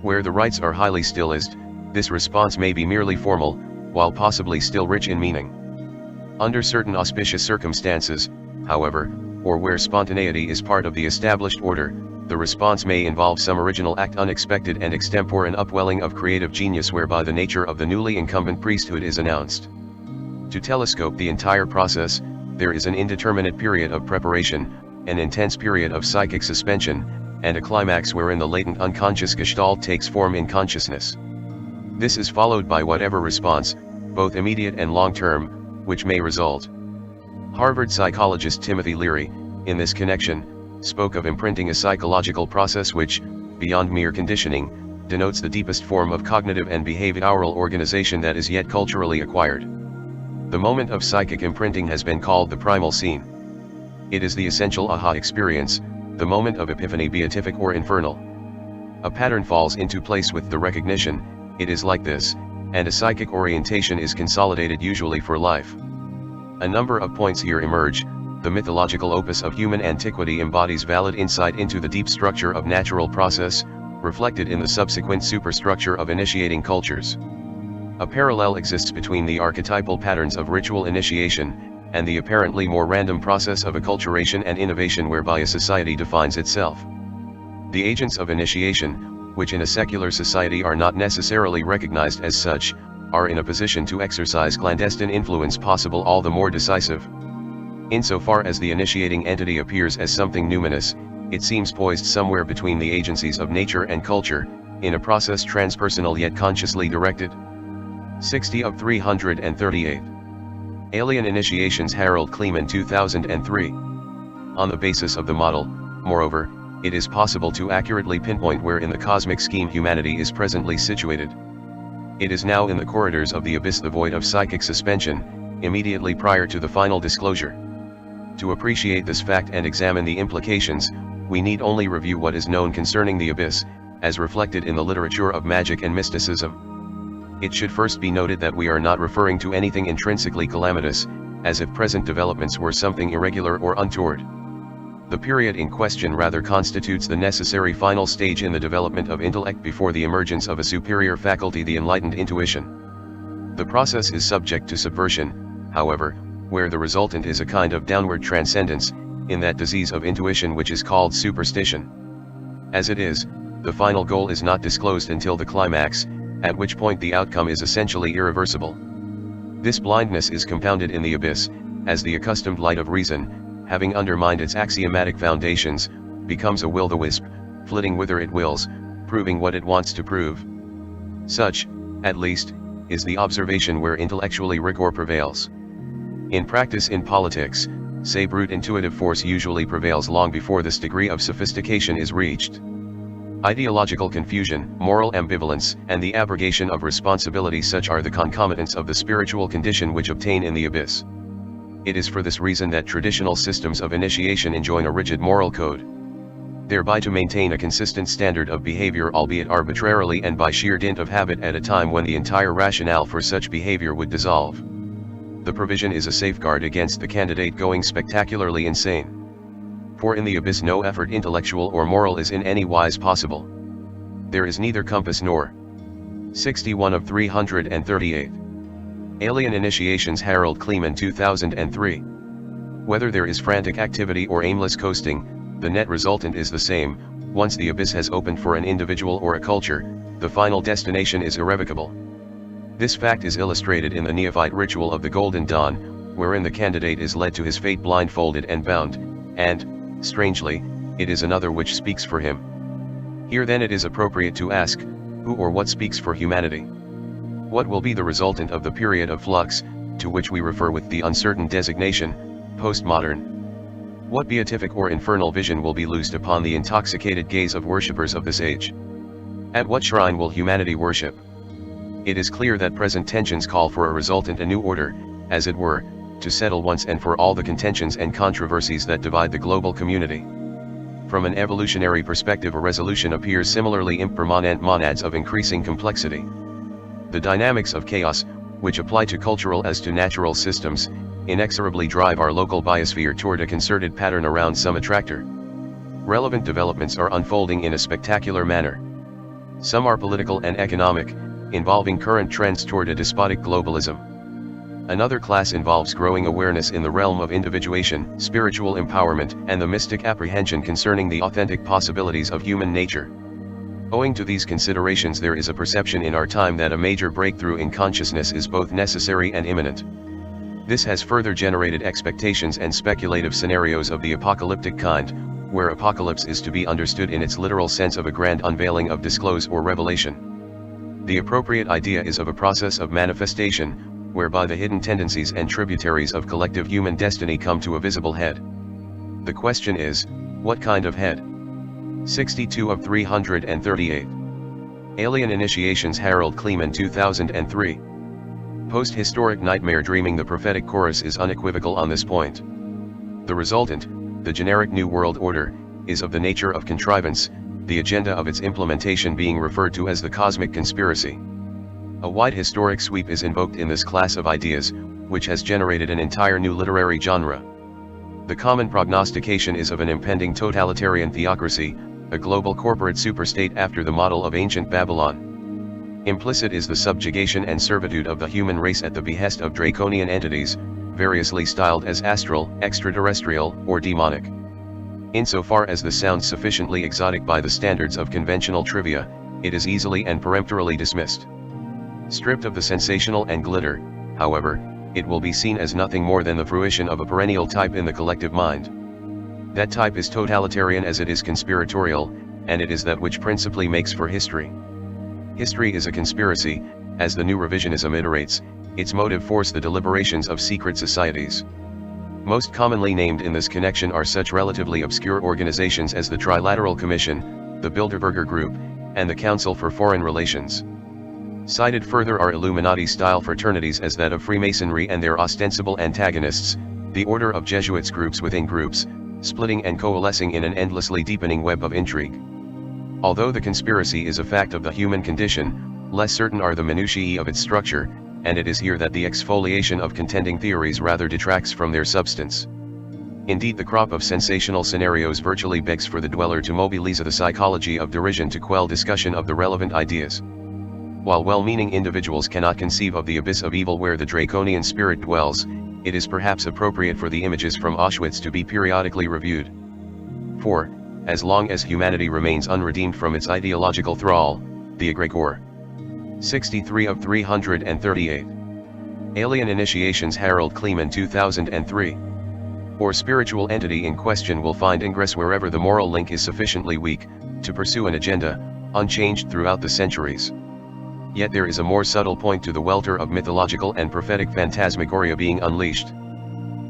Where the rites are highly stylized, this response may be merely formal, while possibly still rich in meaning. Under certain auspicious circumstances, however, or where spontaneity is part of the established order, the response may involve some original act, unexpected and extempore, an upwelling of creative genius whereby the nature of the newly incumbent priesthood is announced. To telescope the entire process, there is an indeterminate period of preparation, an intense period of psychic suspension, and a climax wherein the latent unconscious gestalt takes form in consciousness. This is followed by whatever response, both immediate and long-term, which may result. Harvard psychologist Timothy Leary, in this connection, spoke of imprinting, a psychological process which, beyond mere conditioning, denotes the deepest form of cognitive and behavioral organization that is yet culturally acquired. The moment of psychic imprinting has been called the primal scene. It is the essential aha experience, the moment of epiphany, beatific or infernal. A pattern falls into place with the recognition, it is like this, and a psychic orientation is consolidated, usually for life. A number of points here emerge. The mythological opus of human antiquity embodies valid insight into the deep structure of natural process, reflected in the subsequent superstructure of initiating cultures. A parallel exists between the archetypal patterns of ritual initiation, and the apparently more random process of acculturation and innovation whereby a society defines itself. The agents of initiation, which in a secular society are not necessarily recognized as such, are in a position to exercise clandestine influence, possible all the more decisive. Insofar as the initiating entity appears as something numinous, it seems poised somewhere between the agencies of nature and culture, in a process transpersonal yet consciously directed. 60 of 338. Alien Initiations Harald Kleemann 2003. On the basis of the model, moreover, it is possible to accurately pinpoint where in the cosmic scheme humanity is presently situated. It is now in the corridors of the abyss, the void of psychic suspension, immediately prior to the final disclosure. To appreciate this fact and examine the implications, we need only review what is known concerning the abyss, as reflected in the literature of magic and mysticism. It should first be noted that we are not referring to anything intrinsically calamitous, as if present developments were something irregular or untoward. The period in question rather constitutes the necessary final stage in the development of intellect before the emergence of a superior faculty, the enlightened intuition. The process is subject to subversion, however, where the resultant is a kind of downward transcendence, in that disease of intuition which is called superstition. As it is, the final goal is not disclosed until the climax, at which point the outcome is essentially irreversible. This blindness is compounded in the abyss, as the accustomed light of reason, having undermined its axiomatic foundations, becomes a will-o'-the-wisp, flitting whither it wills, proving what it wants to prove. Such, at least, is the observation where intellectually rigor prevails. In practice, in politics, say brute intuitive force usually prevails long before this degree of sophistication is reached. Ideological confusion, moral ambivalence, and the abrogation of responsibility, such are the concomitants of the spiritual condition which obtain in the abyss. It is for this reason that traditional systems of initiation enjoin a rigid moral code, thereby to maintain a consistent standard of behavior, albeit arbitrarily and by sheer dint of habit, at a time when the entire rationale for such behavior would dissolve. The provision is a safeguard against the candidate going spectacularly insane. For in the abyss no effort, intellectual or moral, is in any wise possible. There is neither compass nor 61 of 338. Alien Initiations Harald Kleemann 2003. Whether there is frantic activity or aimless coasting, the net resultant is the same. Once the abyss has opened for an individual or a culture, the final destination is irrevocable. This fact is illustrated in the neophyte ritual of the Golden Dawn, wherein the candidate is led to his fate blindfolded and bound, and, strangely, it is another which speaks for him. Here then it is appropriate to ask, who or what speaks for humanity? What will be the resultant of the period of flux, to which we refer with the uncertain designation, postmodern? What beatific or infernal vision will be loosed upon the intoxicated gaze of worshippers of this age? At what shrine will humanity worship? It is clear that present tensions call for a resultant, a new order, as it were, to settle once and for all the contentions and controversies that divide the global community. From an evolutionary perspective, a resolution appears similarly impermanent monads of increasing complexity. The dynamics of chaos, which apply to cultural as to natural systems, inexorably drive our local biosphere toward a concerted pattern around some attractor. Relevant developments are unfolding in a spectacular manner. Some are political and economic, involving current trends toward a despotic globalism. Another class involves growing awareness in the realm of individuation, spiritual empowerment, and the mystic apprehension concerning the authentic possibilities of human nature. Owing to these considerations, there is a perception in our time that a major breakthrough in consciousness is both necessary and imminent. This has further generated expectations and speculative scenarios of the apocalyptic kind, where apocalypse is to be understood in its literal sense of a grand unveiling of disclose or revelation. The appropriate idea is of a process of manifestation, whereby the hidden tendencies and tributaries of collective human destiny come to a visible head. The question is, what kind of head? 62 of 338. Alien Initiations Harald Kleemann 2003. Post-historic nightmare dreaming. The prophetic chorus is unequivocal on this point. The resultant, the generic New World Order, is of the nature of contrivance, the agenda of its implementation being referred to as the cosmic conspiracy. A wide historic sweep is invoked in this class of ideas, which has generated an entire new literary genre. The common prognostication is of an impending totalitarian theocracy, a global corporate superstate after the model of ancient Babylon. Implicit is the subjugation and servitude of the human race at the behest of draconian entities, variously styled as astral, extraterrestrial, or demonic. Insofar as this sounds sufficiently exotic by the standards of conventional trivia, it is easily and peremptorily dismissed. Stripped of the sensational and glitter, however, it will be seen as nothing more than the fruition of a perennial type in the collective mind. That type is totalitarian as it is conspiratorial, and it is that which principally makes for history. History is a conspiracy, as the new revisionism iterates, its motive force the deliberations of secret societies. Most commonly named in this connection are such relatively obscure organizations as the Trilateral Commission, the Bilderberger Group, and the Council for Foreign Relations. Cited further are Illuminati-style fraternities as that of Freemasonry and their ostensible antagonists, the Order of Jesuits, groups within groups, splitting and coalescing in an endlessly deepening web of intrigue. Although the conspiracy is a fact of the human condition, less certain are the minutiae of its structure, and it is here that the exfoliation of contending theories rather detracts from their substance. Indeed, the crop of sensational scenarios virtually begs for the dweller to mobilize the psychology of derision to quell discussion of the relevant ideas. While well-meaning individuals cannot conceive of the abyss of evil where the draconian spirit dwells, it is perhaps appropriate for the images from Auschwitz to be periodically reviewed. For, as long as humanity remains unredeemed from its ideological thrall, the egregore. 63 of 338. Alien Initiations, Harald Kleemann, 2003. Or spiritual entity in question will find ingress wherever the moral link is sufficiently weak, to pursue an agenda, unchanged throughout the centuries. Yet there is a more subtle point to the welter of mythological and prophetic phantasmagoria being unleashed.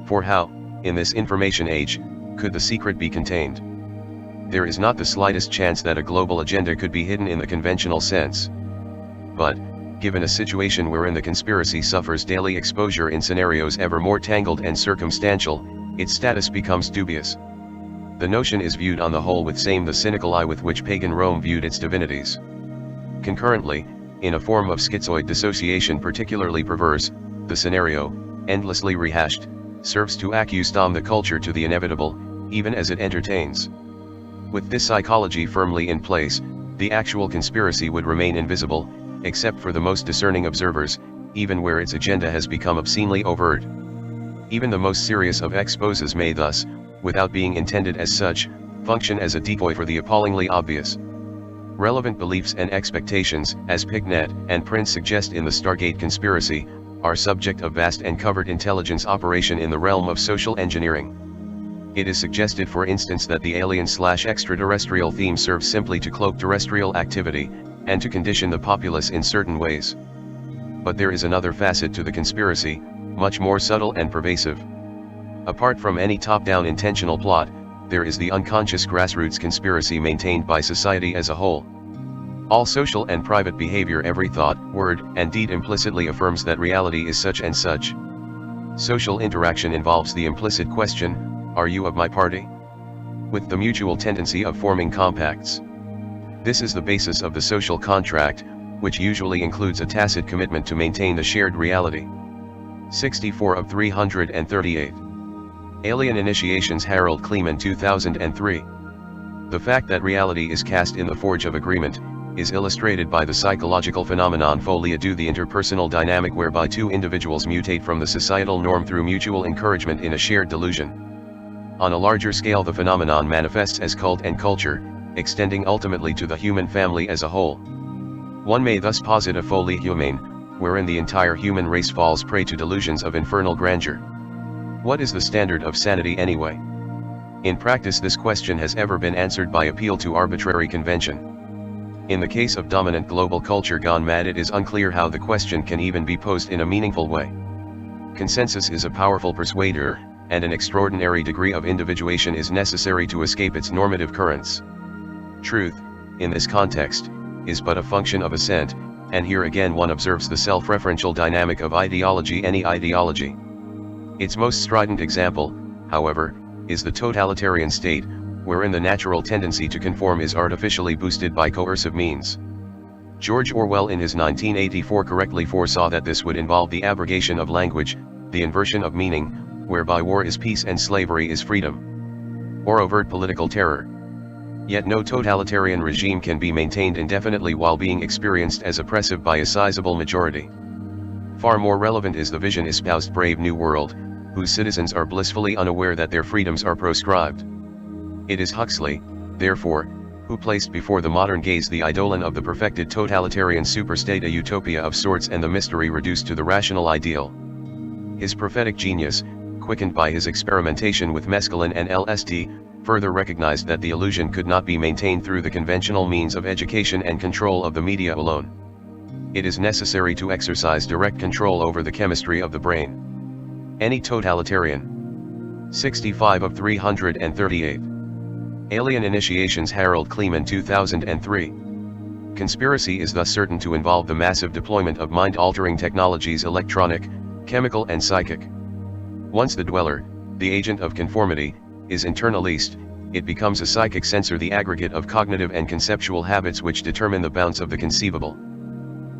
For how, in this information age, could the secret be contained? There is not the slightest chance that a global agenda could be hidden in the conventional sense. But, given a situation wherein the conspiracy suffers daily exposure in scenarios ever more tangled and circumstantial, its status becomes dubious. The notion is viewed on the whole with the cynical eye with which pagan Rome viewed its divinities. Concurrently, in a form of schizoid dissociation particularly perverse, the scenario, endlessly rehashed, serves to accustom the culture to the inevitable, even as it entertains. With this psychology firmly in place, the actual conspiracy would remain invisible, except for the most discerning observers, even where its agenda has become obscenely overt. Even the most serious of exposes may thus, without being intended as such, function as a decoy for the appallingly obvious. Relevant beliefs and expectations, as Picknett and Prince suggest in the Stargate conspiracy, are subject of vast and covert intelligence operation in the realm of social engineering. It is suggested, for instance, that the alien/extraterrestrial theme serves simply to cloak terrestrial activity, and to condition the populace in certain ways. But there is another facet to the conspiracy, much more subtle and pervasive. Apart from any top-down intentional plot, there is the unconscious grassroots conspiracy maintained by society as a whole. All social and private behavior, every thought, word, and deed implicitly affirms that reality is such and such. Social interaction involves the implicit question, "Are you of my party?" with the mutual tendency of forming compacts. This is the basis of the social contract, which usually includes a tacit commitment to maintain the shared reality. 64 of 338. Alien Initiations, Harald Kleemann, 2003. The fact that reality is cast in the forge of agreement, is illustrated by the psychological phenomenon folie à deux, the interpersonal dynamic whereby two individuals mutate from the societal norm through mutual encouragement in a shared delusion. On a larger scale, the phenomenon manifests as cult and culture, extending ultimately to the human family as a whole. One may thus posit a folie humaine, wherein the entire human race falls prey to delusions of infernal grandeur. What is the standard of sanity anyway? In practice, this question has ever been answered by appeal to arbitrary convention. In the case of dominant global culture gone mad, it is unclear how the question can even be posed in a meaningful way. Consensus is a powerful persuader, and an extraordinary degree of individuation is necessary to escape its normative currents. Truth, in this context, is but a function of assent, and here again one observes the self-referential dynamic of ideology, any ideology. Its most strident example, however, is the totalitarian state, wherein the natural tendency to conform is artificially boosted by coercive means. George Orwell in his 1984 correctly foresaw that this would involve the abrogation of language, the inversion of meaning, whereby war is peace and slavery is freedom. Or overt political terror. Yet no totalitarian regime can be maintained indefinitely while being experienced as oppressive by a sizable majority. Far more relevant is the vision espoused Brave New World, whose citizens are blissfully unaware that their freedoms are proscribed. It is Huxley, therefore, who placed before the modern gaze the eidolon of the perfected totalitarian superstate, a utopia of sorts, and the mystery reduced to the rational ideal. His prophetic genius, quickened by his experimentation with mescaline and LSD, further recognized that the illusion could not be maintained through the conventional means of education and control of the media alone. it is necessary to exercise direct control over the chemistry of the brain. Any totalitarian. 65 of 338. Alien initiations. Harald Kleemann, 2003. Conspiracy is thus certain to involve the massive deployment of mind-altering technologies, electronic, chemical and psychic. Once the dweller, the agent of conformity, is internalized, it becomes a psychic sensor, the aggregate of cognitive and conceptual habits which determine the bounds of the conceivable.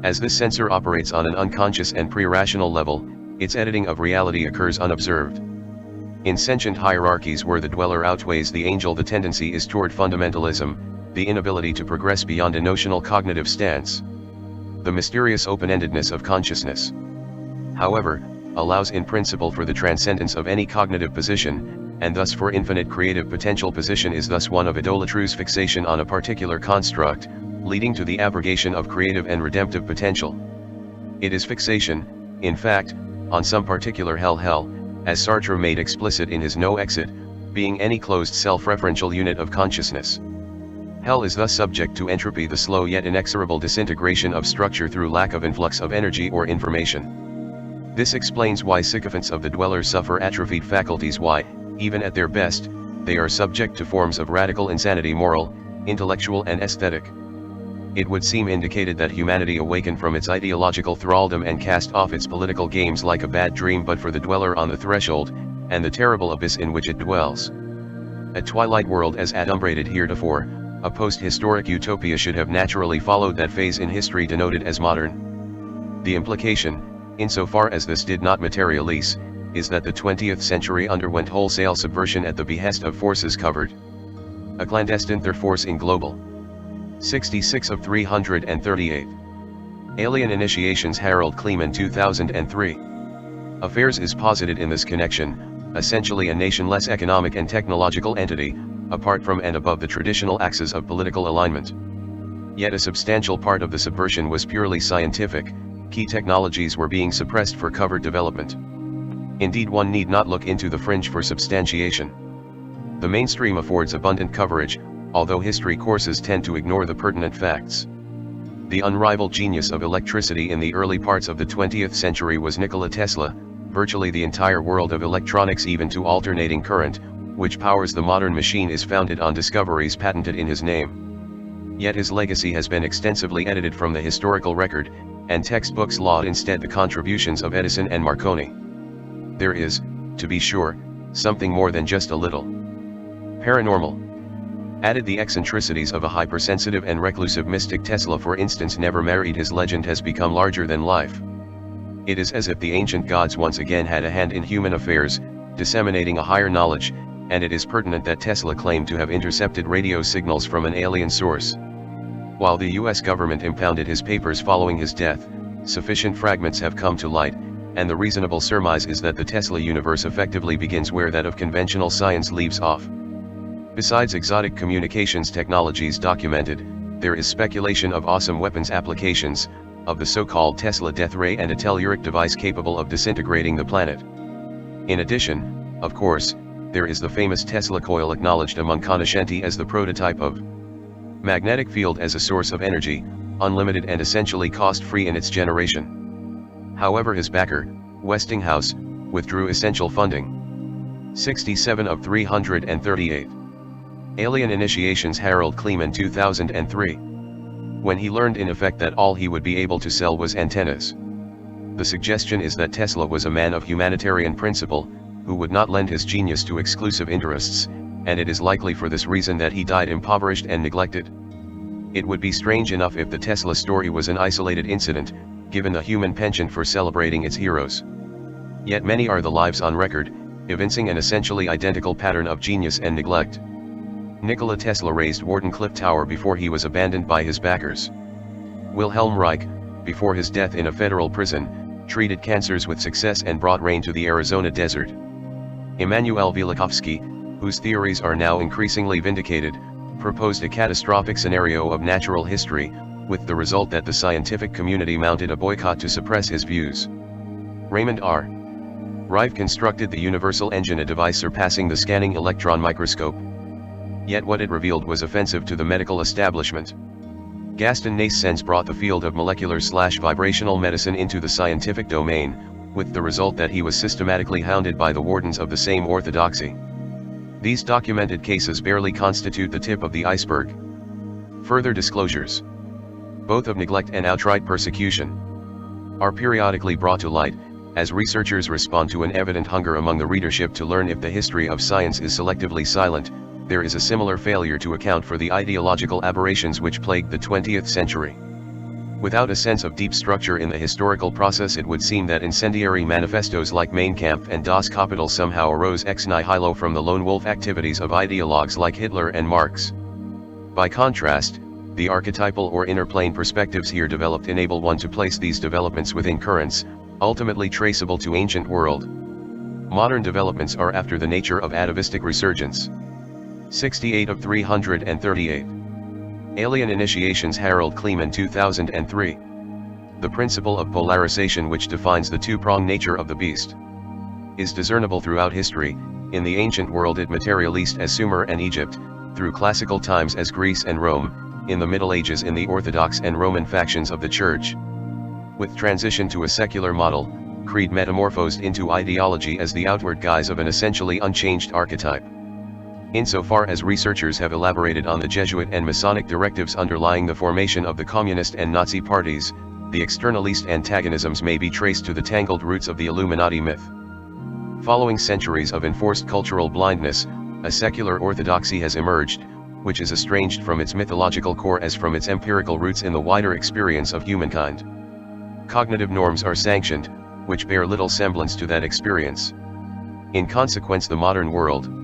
As this sensor operates on an unconscious and pre-rational level, its editing of reality occurs unobserved. In sentient hierarchies where the dweller outweighs the angel, the tendency is toward fundamentalism, the inability to progress beyond a notional cognitive stance. The mysterious open-endedness of consciousness, however, allows in principle for the transcendence of any cognitive position, and thus for infinite creative potential. Position is thus one of idolatrous fixation on a particular construct, leading to the abrogation of creative and redemptive potential. It is fixation, in fact, on some particular hell, as Sartre made explicit in his No Exit, being any closed self-referential unit of consciousness. Hell is thus subject to entropy, the slow yet inexorable disintegration of structure through lack of influx of energy or information. This explains why sycophants of the dweller suffer atrophied faculties, why, even at their best, they are subject to forms of radical insanity, moral, intellectual and aesthetic. It would seem indicated that humanity awakened from its ideological thraldom and cast off its political games like a bad dream but for the dweller on the threshold, and the terrible abyss in which it dwells. A twilight world as adumbrated heretofore, a post-historic utopia should have naturally followed that phase in history denoted as modern. The implication, insofar as this did not materialize, is that the 20th century underwent wholesale subversion at the behest of forces covered a clandestine third force in global. 66 of 338. Alien initiations. Harald Kleemann, 2003. Affairs is posited in this connection, essentially a nationless economic and technological entity, apart from and above the traditional axes of political alignment. Yet a substantial part of the subversion was purely scientific, key technologies were being suppressed for covert development. Indeed, one need not look into the fringe for substantiation. The mainstream affords abundant coverage, although history courses tend to ignore the pertinent facts. The unrivaled genius of electricity in the early parts of the 20th century was Nikola Tesla. Virtually the entire world of electronics, even to alternating current, which powers the modern machine, is founded on discoveries patented in his name. Yet his legacy has been extensively edited from the historical record, and textbooks laud instead the contributions of Edison and Marconi. There is, to be sure, something more than just a little paranormal. Added the eccentricities of a hypersensitive and reclusive mystic. Tesla, for instance, never married. His legend has become larger than life. It is as if the ancient gods once again had a hand in human affairs, disseminating a higher knowledge, and it is pertinent that Tesla claimed to have intercepted radio signals from an alien source. While the US government impounded his papers following his death, sufficient fragments have come to light, and the reasonable surmise is that the Tesla universe effectively begins where that of conventional science leaves off. Besides exotic communications technologies documented, there is speculation of awesome weapons applications, of the so-called Tesla death ray and a telluric device capable of disintegrating the planet. In addition, of course, there is the famous Tesla coil, acknowledged among cognoscenti as the prototype of magnetic field as a source of energy, unlimited and essentially cost-free in its generation. However, his backer, Westinghouse, withdrew essential funding. 67 of 338. Alien initiations. Harald Kleemann, 2003. When he learned in effect that all he would be able to sell was antennas. The suggestion is that Tesla was a man of humanitarian principle, who would not lend his genius to exclusive interests, and it is likely for this reason that he died impoverished and neglected. It would be strange enough if the Tesla story was an isolated incident, given the human penchant for celebrating its heroes. Yet many are the lives on record, evincing an essentially identical pattern of genius and neglect. Nikola Tesla raised Wardenclyffe Tower before he was abandoned by his backers. Wilhelm Reich, before his death in a federal prison, treated cancers with success and brought rain to the Arizona desert. Immanuel Velikovsky, whose theories are now increasingly vindicated, proposed a catastrophic scenario of natural history, with the result that the scientific community mounted a boycott to suppress his views. Raymond R. Rive constructed the universal engine, a device surpassing the scanning electron microscope. Yet what it revealed was offensive to the medical establishment. Gaston Naessens brought the field of molecular/vibrational medicine into the scientific domain, with the result that he was systematically hounded by the wardens of the same orthodoxy. These documented cases barely constitute the tip of the iceberg. Further disclosures, both of neglect and outright persecution, are periodically brought to light, as researchers respond to an evident hunger among the readership to learn if the history of science is selectively silent. There is a similar failure to account for the ideological aberrations which plagued the 20th century. Without a sense of deep structure in the historical process, it would seem that incendiary manifestos like Mein Kampf and Das Kapital somehow arose ex nihilo from the lone wolf activities of ideologues like Hitler and Marx. By contrast, the archetypal or inner plane perspectives here developed enable one to place these developments within currents, ultimately traceable to ancient world. Modern developments are after the nature of atavistic resurgence. 68 of 338. Alien Initiations. Harald Kleemann, 2003. The principle of polarization, which defines the two-pronged nature of the beast, is discernible throughout history, in the ancient world at Material East as Sumer and Egypt, through classical times as Greece and Rome, in the Middle Ages in the Orthodox and Roman factions of the Church. With transition to a secular model, creed metamorphosed into ideology as the outward guise of an essentially unchanged archetype. Insofar as researchers have elaborated on the Jesuit and Masonic directives underlying the formation of the Communist and Nazi parties, the externalist antagonisms may be traced to the tangled roots of the Illuminati myth. Following centuries of enforced cultural blindness, a secular orthodoxy has emerged, which is estranged from its mythological core as from its empirical roots in the wider experience of humankind. Cognitive norms are sanctioned, which bear little semblance to that experience. In consequence, the modern world,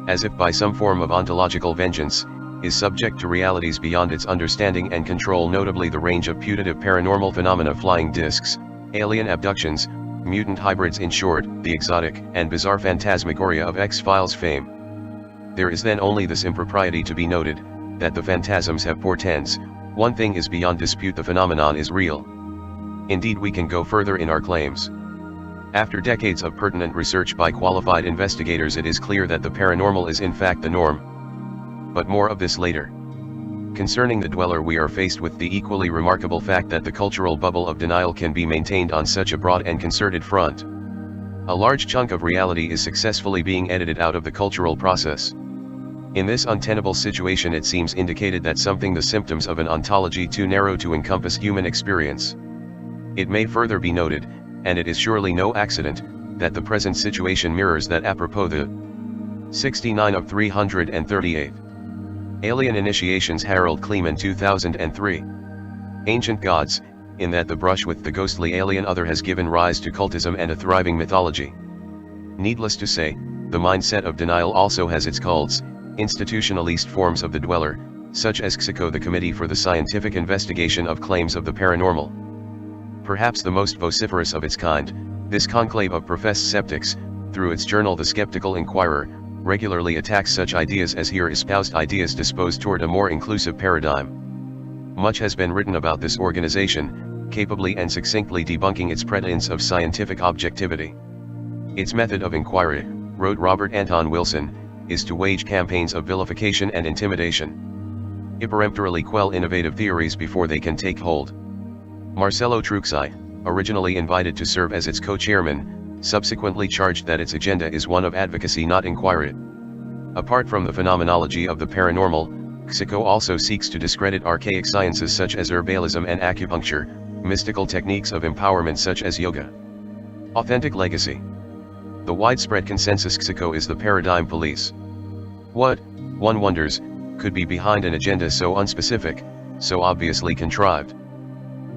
as if by some form of ontological vengeance, is subject to realities beyond its understanding and control, notably the range of putative paranormal phenomena, flying discs, alien abductions, mutant hybrids, in short, the exotic and bizarre phantasmagoria of X-Files fame. There is then only this impropriety to be noted, that the phantasms have portents. One thing is beyond dispute: the phenomenon is real. Indeed, we can go further in our claims. After decades of pertinent research by qualified investigators, it is clear that the paranormal is in fact the norm. But more of this later. Concerning the dweller, we are faced with the equally remarkable fact that the cultural bubble of denial can be maintained on such a broad and concerted front. A large chunk of reality is successfully being edited out of the cultural process. In this untenable situation, it seems indicated that something, the symptoms of an ontology too narrow to encompass human experience. It may further be noted, and it is surely no accident, that the present situation mirrors that apropos the 69 of 338. Alien Initiations. Harald Kleemann, 2003. Ancient gods, in that the brush with the ghostly alien other has given rise to cultism and a thriving mythology. Needless to say, the mindset of denial also has its cults, institutionalist forms of the dweller, such as XICO, the Committee for the Scientific Investigation of Claims of the Paranormal. Perhaps the most vociferous of its kind, this conclave of professed skeptics, through its journal The Skeptical Inquirer, regularly attacks such ideas as here espoused, ideas disposed toward a more inclusive paradigm. Much has been written about this organization, capably and succinctly debunking its pretense of scientific objectivity. Its method of inquiry, wrote Robert Anton Wilson, is to wage campaigns of vilification and intimidation. It peremptorily quell innovative theories before they can take hold. Marcello Truxai, originally invited to serve as its co-chairman, subsequently charged that its agenda is one of advocacy, not inquiry. Apart from the phenomenology of the paranormal, XICO also seeks to discredit archaic sciences such as herbalism and acupuncture, mystical techniques of empowerment such as yoga. Authentic legacy. The widespread consensus: XICO is the paradigm police. What, one wonders, could be behind an agenda so unspecific, so obviously contrived?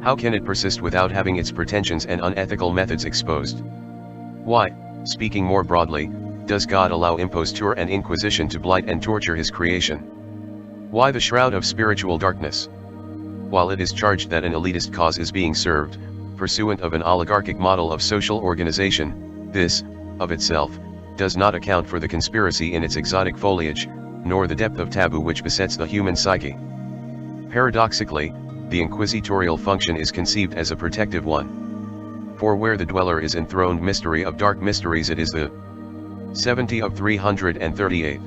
How can it persist without having its pretensions and unethical methods exposed? Why, speaking more broadly, does God allow imposture and inquisition to blight and torture his creation? Why the shroud of spiritual darkness? While it is charged that an elitist cause is being served, pursuant of an oligarchic model of social organization, this, of itself, does not account for the conspiracy in its exotic foliage, nor the depth of taboo which besets the human psyche. Paradoxically, the inquisitorial function is conceived as a protective one. For where the dweller is enthroned mystery of dark mysteries, it is the 70 of 338.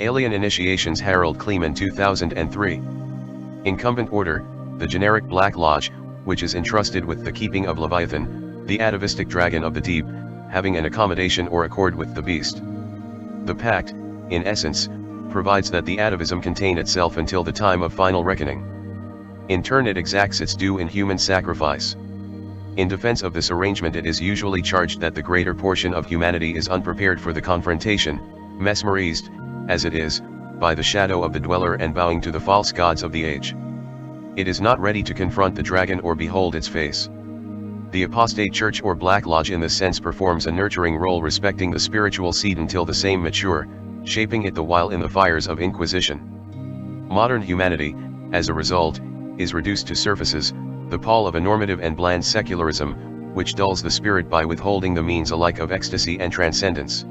Alien Initiations. Harald Kleemann, 2003. Incumbent order, the generic Black Lodge, which is entrusted with the keeping of Leviathan, the atavistic dragon of the deep, having an accommodation or accord with the beast. The pact, in essence, provides that the atavism contain itself until the time of final reckoning. In turn it exacts its due in human sacrifice. In defense of this arrangement it is usually charged that the greater portion of humanity is unprepared for the confrontation, mesmerized, as it is, by the shadow of the dweller and bowing to the false gods of the age. It is not ready to confront the dragon or behold its face. The apostate church or Black Lodge in this sense performs a nurturing role respecting the spiritual seed until the same mature, shaping it the while in the fires of Inquisition. Modern humanity, as a result, is reduced to surfaces, the pall of a normative and bland secularism, which dulls the spirit by withholding the means alike of ecstasy and transcendence.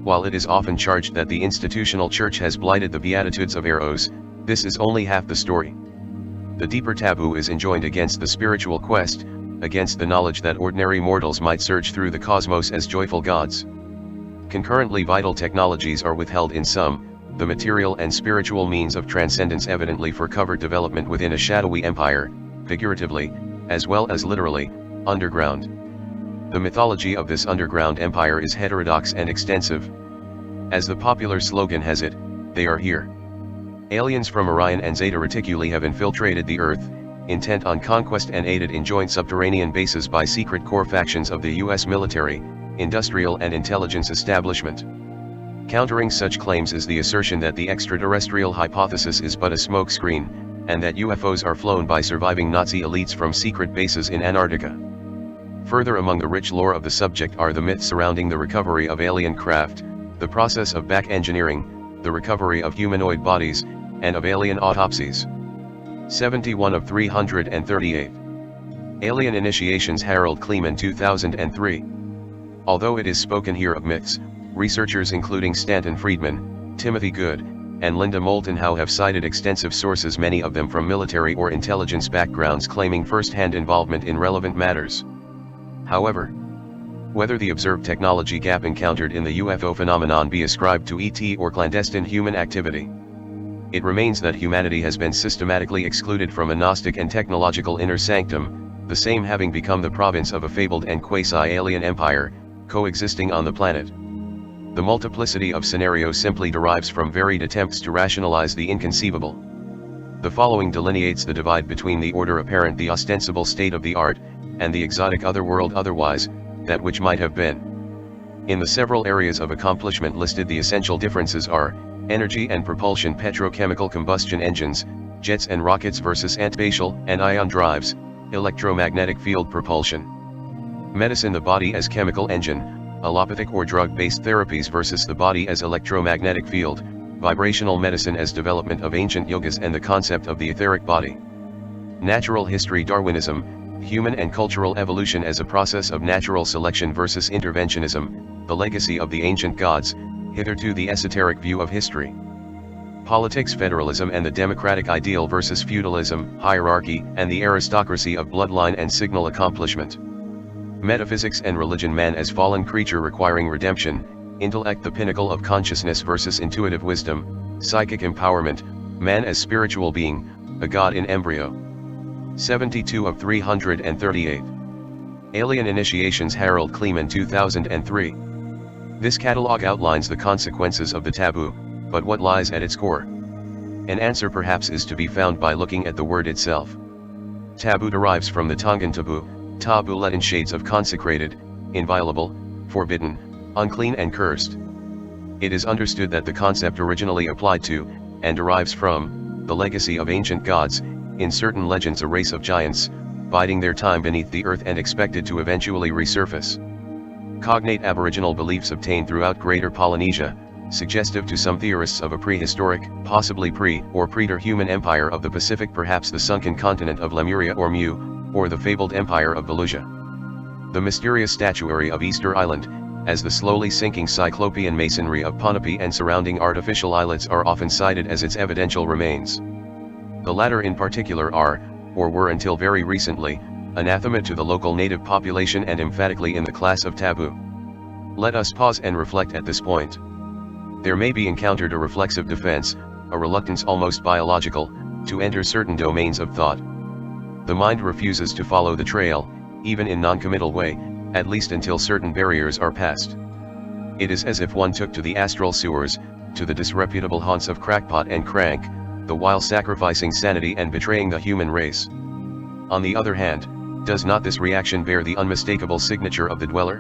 While it is often charged that the institutional church has blighted the beatitudes of Eros, this is only half the story. The deeper taboo is enjoined against the spiritual quest, against the knowledge that ordinary mortals might surge through the cosmos as joyful gods. Concurrently vital technologies are withheld in some, the material and spiritual means of transcendence evidently for covert development within a shadowy empire, figuratively, as well as literally, underground. The mythology of this underground empire is heterodox and extensive. As the popular slogan has it, they are here. Aliens from Orion and Zeta Reticuli have infiltrated the Earth, intent on conquest and aided in joint subterranean bases by secret core factions of the US military, industrial and intelligence establishment. Countering such claims is the assertion that the extraterrestrial hypothesis is but a smokescreen, and that UFOs are flown by surviving Nazi elites from secret bases in Antarctica. Further among the rich lore of the subject are the myths surrounding the recovery of alien craft, the process of back engineering, the recovery of humanoid bodies, and of alien autopsies. 71 of 338. Alien Initiations. Harald Kleemann, 2003. Although it is spoken here of myths, researchers including Stanton Friedman, Timothy Good, and Linda Moulton Howe have cited extensive sources, many of them from military or intelligence backgrounds, claiming first-hand involvement in relevant matters. However, whether the observed technology gap encountered in the UFO phenomenon be ascribed to ET or clandestine human activity, it remains that humanity has been systematically excluded from a Gnostic and technological inner sanctum, the same having become the province of a fabled and quasi-alien empire, coexisting on the planet. The multiplicity of scenarios simply derives from varied attempts to rationalize the inconceivable. The following delineates the divide between the order apparent, the ostensible state of the art, and the exotic otherworld, otherwise, that which might have been. In the several areas of accomplishment listed, the essential differences are energy and propulsion, petrochemical combustion engines, jets and rockets versus antibatial and ion drives, electromagnetic field propulsion. Medicine, the body as chemical engine, allopathic or drug-based therapies versus the body as electromagnetic field, vibrational medicine as development of ancient yogas and the concept of the etheric body. Natural history, Darwinism, human and cultural evolution as a process of natural selection versus interventionism, the legacy of the ancient gods, hitherto the esoteric view of history. Politics, federalism and the democratic ideal versus feudalism, hierarchy, and the aristocracy of bloodline and signal accomplishment. Metaphysics and religion, man as fallen creature requiring redemption, intellect the pinnacle of consciousness versus intuitive wisdom, psychic empowerment, man as spiritual being, a god in embryo. 72 of 338. Alien Initiations. Harald Kleemann, 2003. This catalog outlines the consequences of the taboo, but what lies at its core? An answer perhaps is to be found by looking at the word itself. Taboo derives from the Tongan tabu, tabu Latin, shades of consecrated, inviolable, forbidden, unclean and cursed. It is understood that the concept originally applied to, and derives from, the legacy of ancient gods, in certain legends a race of giants, biding their time beneath the earth and expected to eventually resurface. Cognate Aboriginal beliefs obtained throughout Greater Polynesia, suggestive to some theorists of a prehistoric, possibly or pre-human empire of the Pacific, perhaps the sunken continent of Lemuria or Mu, or the fabled empire of Volusia. The mysterious statuary of Easter Island, as the slowly sinking cyclopean masonry of Ponape and surrounding artificial islets are often cited as its evidential remains. The latter in particular are, or were until very recently, anathema to the local native population and emphatically in the class of taboo. Let us pause and reflect at this point. There may be encountered a reflexive defense, a reluctance almost biological, to enter certain domains of thought. The mind refuses to follow the trail, even in non-committal way, at least until certain barriers are passed. It is as if one took to the astral sewers, to the disreputable haunts of crackpot and crank, the while sacrificing sanity and betraying the human race. On the other hand, does not this reaction bear the unmistakable signature of the dweller?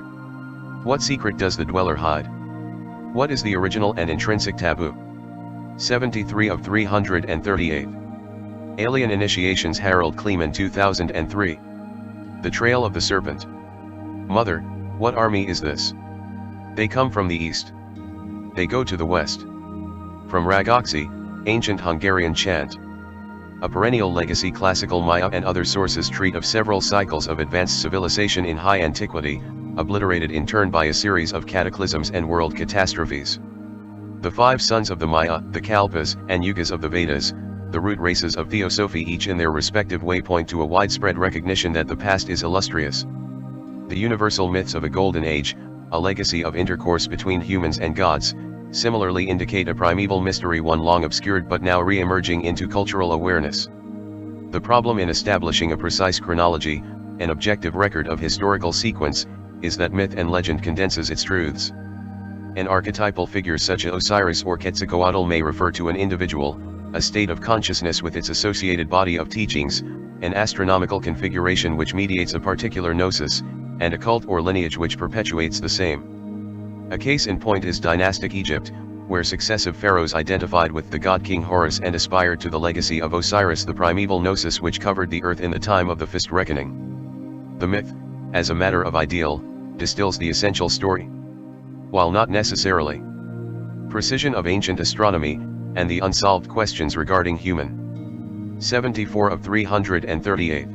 What secret does the dweller hide? What is the original and intrinsic taboo? 73 of 338. Alien Initiations. Harald Kleemann, 2003. The Trail of the Serpent. Mother, what army is this? They come from the east. They go to the west. From Ragoxi, ancient Hungarian chant. A perennial legacy. Classical Maya and other sources treat of several cycles of advanced civilization in high antiquity, obliterated in turn by a series of cataclysms and world catastrophes. The five sons of the Maya, the Kalpas, and Yugas of the Vedas, the root races of Theosophy, each in their respective way, point to a widespread recognition that the past is illustrious. The universal myths of a golden age, a legacy of intercourse between humans and gods, similarly indicate a primeval mystery, one long obscured but now re-emerging into cultural awareness. The problem in establishing a precise chronology, an objective record of historical sequence, is that myth and legend condenses its truths. An archetypal figure such as Osiris or Quetzalcoatl may refer to an individual, a state of consciousness with its associated body of teachings, an astronomical configuration which mediates a particular gnosis, and a cult or lineage which perpetuates the same. A case in point is dynastic Egypt, where successive pharaohs identified with the god King Horus and aspired to the legacy of Osiris, the primeval gnosis which covered the earth in the time of the first reckoning. The myth, as a matter of ideal, distills the essential story, while not necessarily precision of ancient astronomy, and the unsolved questions regarding human. 74 of 338.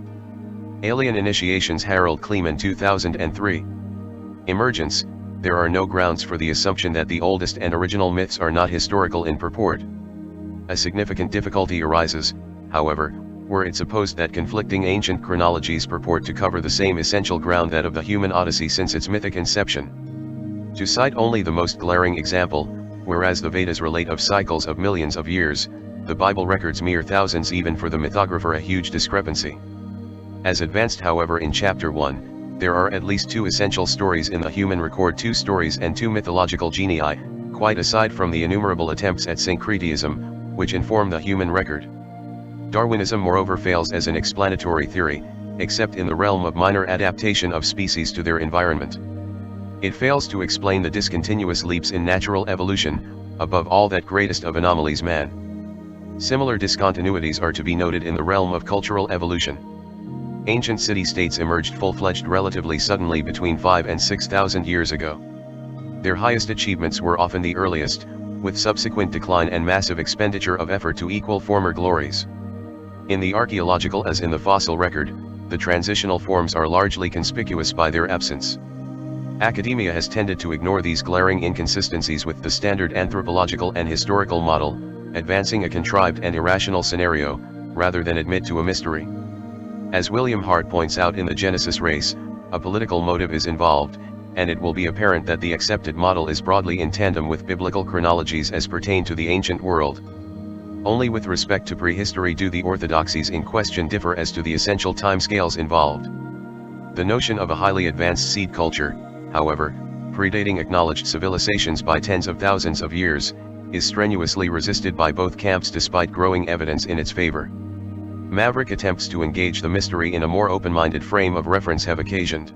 Alien Initiations. Harald Kleemann, 2003. Emergence. There are no grounds for the assumption that the oldest and original myths are not historical in purport. A significant difficulty arises, however, were it supposed that conflicting ancient chronologies purport to cover the same essential ground, that of the human odyssey since its mythic inception. To cite only the most glaring example, whereas the Vedas relate of cycles of millions of years, the Bible records mere thousands, even for the mythographer a huge discrepancy. As advanced however in chapter 1, there are at least two essential stories in the human record, two stories and two mythological genii, quite aside from the innumerable attempts at syncretism, which inform the human record. Darwinism moreover fails as an explanatory theory, except in the realm of minor adaptation of species to their environment. It fails to explain the discontinuous leaps in natural evolution, above all that greatest of anomalies, man. Similar discontinuities are to be noted in the realm of cultural evolution. Ancient city-states emerged full-fledged relatively suddenly between 5,000 and 6,000 years ago. Their highest achievements were often the earliest, with subsequent decline and massive expenditure of effort to equal former glories. In the archaeological as in the fossil record, the transitional forms are largely conspicuous by their absence. Academia has tended to ignore these glaring inconsistencies with the standard anthropological and historical model, advancing a contrived and irrational scenario, rather than admit to a mystery. As William Hart points out in The Genesis Race, a political motive is involved, and it will be apparent that the accepted model is broadly in tandem with biblical chronologies as pertain to the ancient world. Only with respect to prehistory do the orthodoxies in question differ as to the essential timescales involved. The notion of a highly advanced seed culture, however, predating acknowledged civilizations by tens of thousands of years, is strenuously resisted by both camps despite growing evidence in its favor. Maverick attempts to engage the mystery in a more open-minded frame of reference have occasioned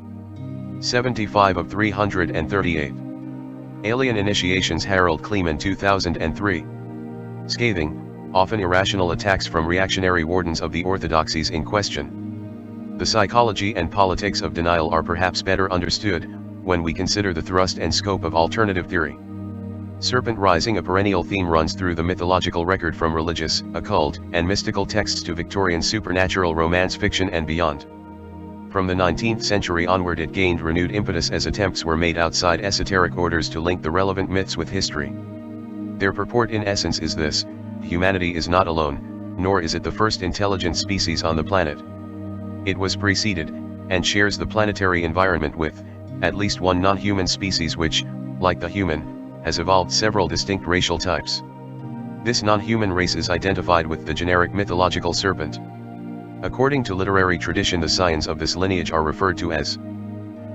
75 of 338. Alien Initiations. Harald Kleemann, 2003. Scathing, often irrational attacks from reactionary wardens of the orthodoxies in question. The psychology and politics of denial are perhaps better understood when we consider the thrust and scope of alternative theory. Serpent rising, a perennial theme, runs through the mythological record from religious, occult, and mystical texts to Victorian supernatural romance fiction and beyond. From the 19th century onward it gained renewed impetus as attempts were made outside esoteric orders to link the relevant myths with history. Their purport in essence is this: humanity is not alone, nor is it the first intelligent species on the planet. It was preceded, and shares the planetary environment with, at least one non-human species which, like the human, has evolved several distinct racial types. This non-human race is identified with the generic mythological serpent. According to literary tradition, the scions of this lineage are referred to as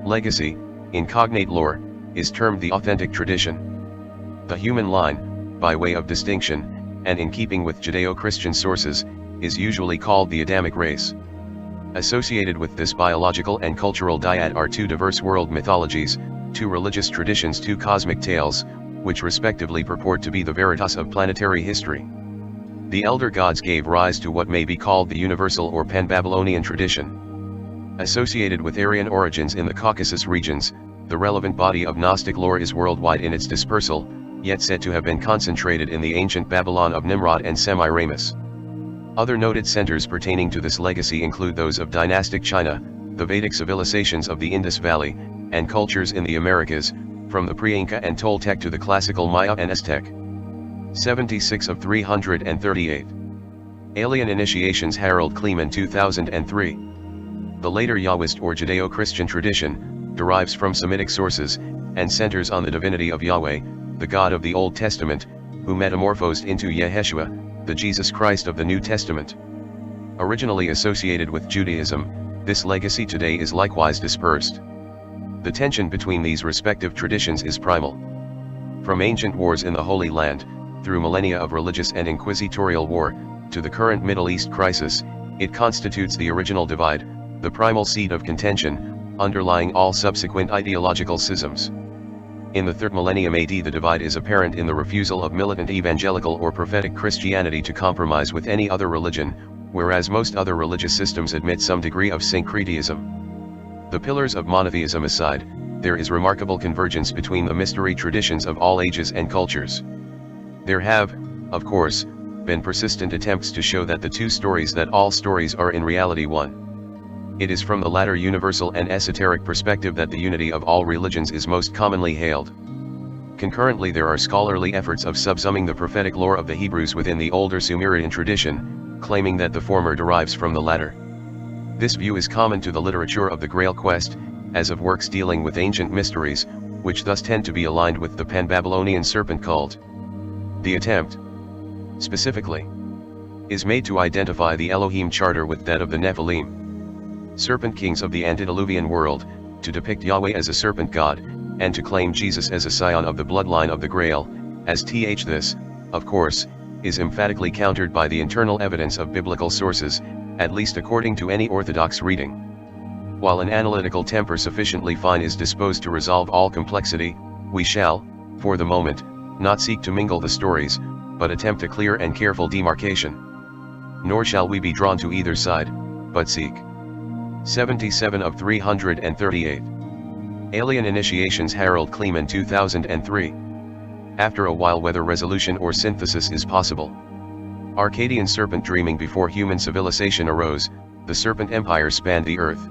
legacy. In cognate lore, is termed the authentic tradition. The human line, by way of distinction, and in keeping with Judeo-Christian sources, is usually called the Adamic race. Associated with this biological and cultural dyad are two diverse world mythologies, two religious traditions, two cosmic tales, which respectively purport to be the veritas of planetary history. The elder gods gave rise to what may be called the universal or pan-Babylonian tradition. Associated with Aryan origins in the Caucasus regions, the relevant body of Gnostic lore is worldwide in its dispersal, yet said to have been concentrated in the ancient Babylon of Nimrod and Semiramis. Other noted centers pertaining to this legacy include those of dynastic China, the Vedic civilizations of the Indus Valley, and cultures in the Americas, from the pre-Inca and Toltec to the classical Maya and Aztec. 76 of 338. Alien Initiations. Harald Kleemann, 2003. The later Yahwist or Judeo-Christian tradition derives from Semitic sources, and centers on the divinity of Yahweh, the God of the Old Testament, who metamorphosed into Yeshua, the Jesus Christ of the New Testament. Originally associated with Judaism, this legacy today is likewise dispersed. The tension between these respective traditions is primal. From ancient wars in the Holy Land, through millennia of religious and inquisitorial war, to the current Middle East crisis, it constitutes the original divide, the primal seed of contention, underlying all subsequent ideological schisms. In the 3rd millennium AD, the divide is apparent in the refusal of militant evangelical or prophetic Christianity to compromise with any other religion, whereas most other religious systems admit some degree of syncretism. The pillars of monotheism aside, there is remarkable convergence between the mystery traditions of all ages and cultures. There have, of course, been persistent attempts to show that the two stories, that all stories are in reality one. It is from the latter universal and esoteric perspective that the unity of all religions is most commonly hailed. Concurrently, there are scholarly efforts of subsuming the prophetic lore of the Hebrews within the older Sumerian tradition, claiming that the former derives from the latter. This view is common to the literature of the Grail quest, as of works dealing with ancient mysteries, which thus tend to be aligned with the pan-Babylonian serpent cult. The attempt, specifically, is made to identify the Elohim charter with that of the Nephilim, serpent kings of the antediluvian world, to depict Yahweh as a serpent god, and to claim Jesus as a scion of the bloodline of the Grail, as this, of course, is emphatically countered by the internal evidence of biblical sources, at least according to any orthodox reading. While an analytical temper sufficiently fine is disposed to resolve all complexity, we shall, for the moment, not seek to mingle the stories, but attempt a clear and careful demarcation. Nor shall we be drawn to either side, but seek. 77 of 338. Alien Initiations. Harald Kleemann, 2003. After a while, whether resolution or synthesis is possible. Arcadian serpent. Dreaming before human civilization arose, the serpent empire spanned the earth.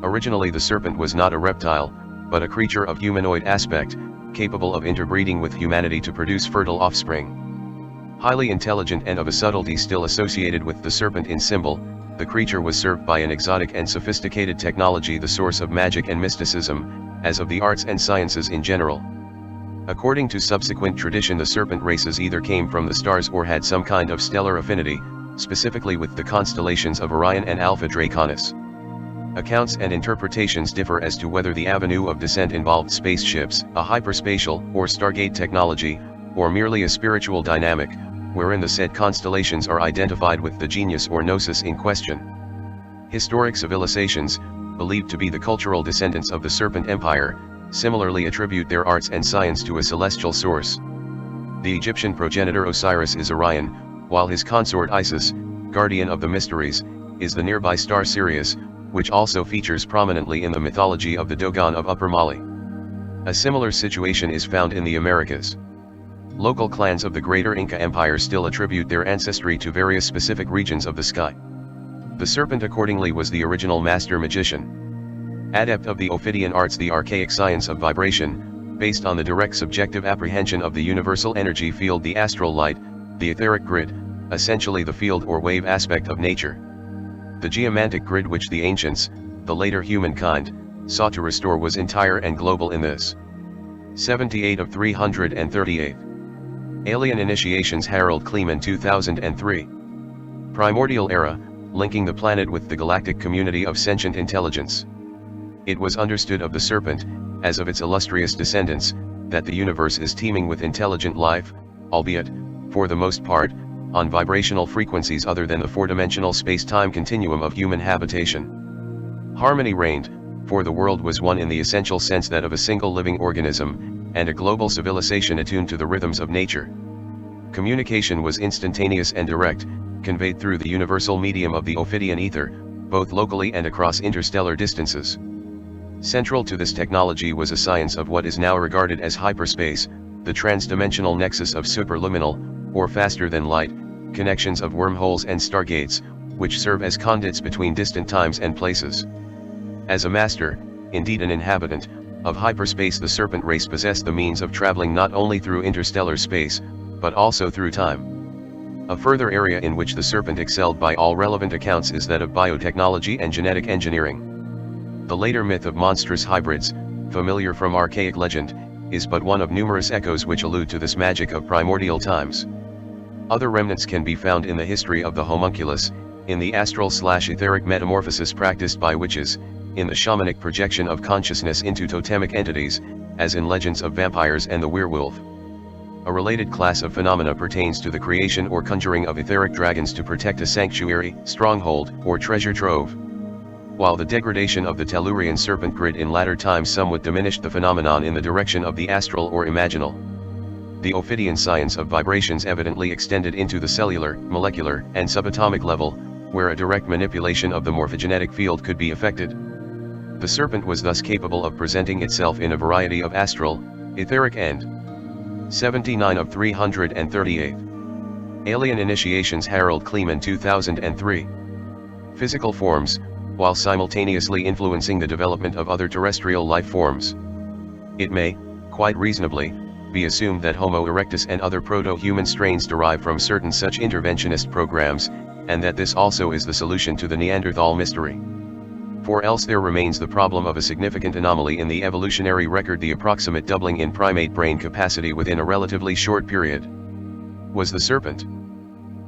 Originally the serpent was not a reptile, but a creature of humanoid aspect, capable of interbreeding with humanity to produce fertile offspring. Highly intelligent and of a subtlety still associated with the serpent in symbol, the creature was served by an exotic and sophisticated technology, the source of magic and mysticism, as of the arts and sciences in general. According to subsequent tradition, the serpent races either came from the stars or had some kind of stellar affinity, specifically with the constellations of Orion and Alpha Draconis. Accounts and interpretations differ as to whether the avenue of descent involved spaceships, a hyperspatial or Stargate technology, or merely a spiritual dynamic, wherein the said constellations are identified with the genius or gnosis in question. Historic civilizations, believed to be the cultural descendants of the Serpent Empire, similarly attribute their arts and science to a celestial source. The Egyptian progenitor Osiris is Orion, while his consort Isis, guardian of the mysteries, is the nearby star Sirius, which also features prominently in the mythology of the Dogon of Upper Mali. A similar situation is found in the Americas. Local clans of the Greater Inca Empire still attribute their ancestry to various specific regions of the sky. The serpent accordingly was the original master magician. Adept of the Ophidian arts, the archaic science of vibration, based on the direct subjective apprehension of the universal energy field, the astral light, the etheric grid, essentially the field or wave aspect of nature. The geomantic grid which the ancients, the later humankind, sought to restore was entire and global in this. 78 of 338. Alien Initiations Harald Kleemann 2003. Primordial Era, linking the planet with the galactic community of sentient intelligence. It was understood of the serpent, as of its illustrious descendants, that the universe is teeming with intelligent life, albeit, for the most part, on vibrational frequencies other than the four-dimensional space-time continuum of human habitation. Harmony reigned, for the world was one in the essential sense that of a single living organism, and a global civilization attuned to the rhythms of nature. Communication was instantaneous and direct, conveyed through the universal medium of the Ophidian ether, both locally and across interstellar distances. Central to this technology was a science of what is now regarded as hyperspace, the transdimensional nexus of superluminal, or faster-than-light, connections of wormholes and stargates, which serve as conduits between distant times and places. As a master, indeed an inhabitant, of hyperspace, the serpent race possessed the means of traveling not only through interstellar space, but also through time. A further area in which the serpent excelled by all relevant accounts is that of biotechnology and genetic engineering. The later myth of monstrous hybrids, familiar from archaic legend, is but one of numerous echoes which allude to this magic of primordial times. Other remnants can be found in the history of the homunculus, in the astral/etheric metamorphosis practiced by witches, in the shamanic projection of consciousness into totemic entities, as in legends of vampires and the werewolf. A related class of phenomena pertains to the creation or conjuring of etheric dragons to protect a sanctuary, stronghold, or treasure trove. While the degradation of the Tellurian serpent grid in latter times somewhat diminished the phenomenon in the direction of the astral or imaginal, the Ophidian science of vibrations evidently extended into the cellular, molecular, and subatomic level, where a direct manipulation of the morphogenetic field could be effected. The serpent was thus capable of presenting itself in a variety of astral, etheric and 79 of 338. Alien Initiations Harald Kleemann 2003. Physical forms, while simultaneously influencing the development of other terrestrial life forms. It may, quite reasonably, be assumed that Homo erectus and other proto-human strains derive from certain such interventionist programs, and that this also is the solution to the Neanderthal mystery. For else there remains the problem of a significant anomaly in the evolutionary record, the approximate doubling in primate brain capacity within a relatively short period. Was the serpent,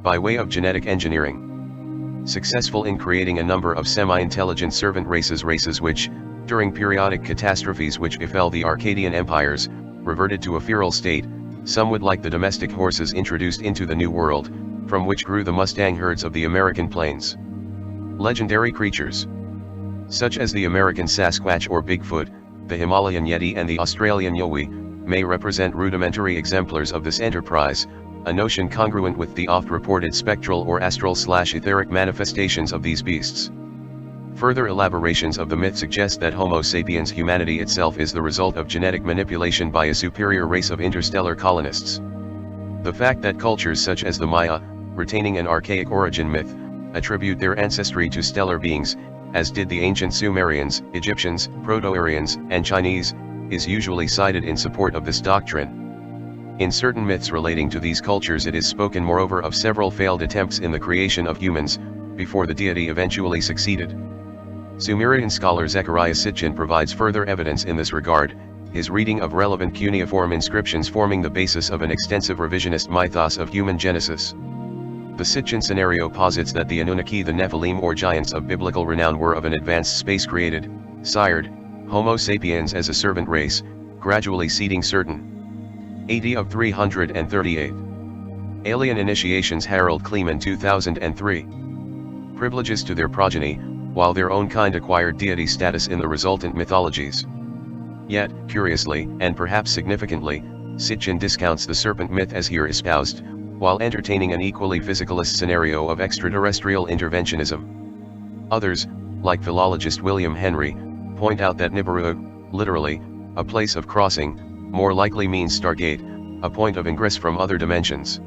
by way of genetic engineering, successful in creating a number of semi-intelligent servant races which, during periodic catastrophes which befell the Arcadian empires, reverted to a feral state, somewhat like the domestic horses introduced into the New World, from which grew the Mustang herds of the American plains. Legendary creatures, such as the American Sasquatch or Bigfoot, the Himalayan Yeti and the Australian Yowie, may represent rudimentary exemplars of this enterprise, a notion congruent with the oft-reported spectral or astral/etheric manifestations of these beasts. Further elaborations of the myth suggest that Homo sapiens humanity itself is the result of genetic manipulation by a superior race of interstellar colonists. The fact that cultures such as the Maya, retaining an archaic origin myth, attribute their ancestry to stellar beings, as did the ancient Sumerians, Egyptians, Proto-Aryans, and Chinese, is usually cited in support of this doctrine. In certain myths relating to these cultures it is spoken moreover of several failed attempts in the creation of humans, before the deity eventually succeeded. Sumerian scholar Zecharia Sitchin provides further evidence in this regard, his reading of relevant cuneiform inscriptions forming the basis of an extensive revisionist mythos of human genesis. The Sitchin scenario posits that the Anunnaki, the Nephilim or giants of biblical renown, were of an advanced space created, sired, Homo sapiens as a servant race, gradually seeding certain 80 of 338. Alien Initiations Harald Kleemann 2003. Privileges to their progeny, while their own kind acquired deity status in the resultant mythologies. Yet, curiously, and perhaps significantly, Sitchin discounts the serpent myth as here espoused, while entertaining an equally physicalist scenario of extraterrestrial interventionism. Others, like philologist William Henry, point out that Nibiru, literally, a place of crossing, more likely means Stargate, a point of ingress from other dimensions.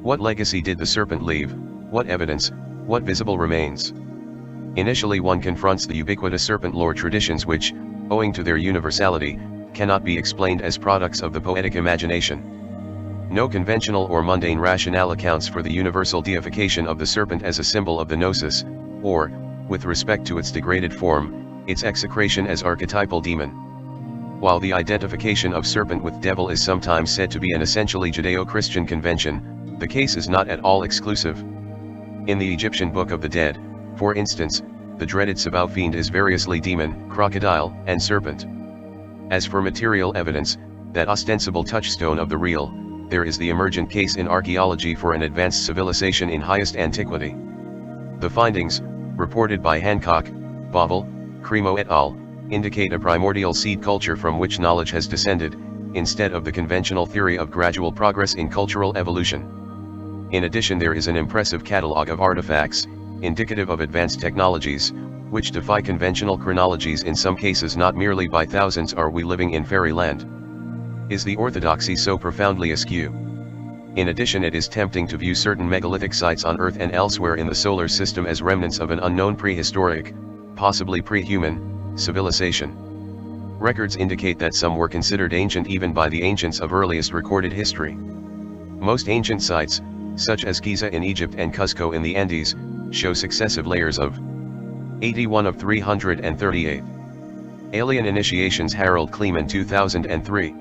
What legacy did the serpent leave? What evidence, what visible remains? Initially one confronts the ubiquitous serpent lore traditions which, owing to their universality, cannot be explained as products of the poetic imagination. No conventional or mundane rationale accounts for the universal deification of the serpent as a symbol of the gnosis, or, with respect to its degraded form, its execration as archetypal demon. While the identification of serpent with devil is sometimes said to be an essentially Judeo-Christian convention, the case is not at all exclusive. In the Egyptian Book of the Dead, for instance, the dreaded Sabau fiend is variously demon, crocodile, and serpent. As for material evidence, that ostensible touchstone of the real, there is the emergent case in archaeology for an advanced civilization in highest antiquity. The findings, reported by Hancock, Bovell, Cremo et al., indicate a primordial seed culture from which knowledge has descended, instead of the conventional theory of gradual progress in cultural evolution. In addition, there is an impressive catalogue of artifacts, indicative of advanced technologies, which defy conventional chronologies. In some cases not merely by thousands are we living in fairyland. Is the orthodoxy so profoundly askew? In addition, it is tempting to view certain megalithic sites on Earth and elsewhere in the solar system as remnants of an unknown prehistoric, possibly pre-human, civilization. Records indicate that some were considered ancient even by the ancients of earliest recorded history. Most ancient sites, such as Giza in Egypt and Cuzco in the Andes, show successive layers of 81 of 338. Alien initiations. Harald Kleemann 2003.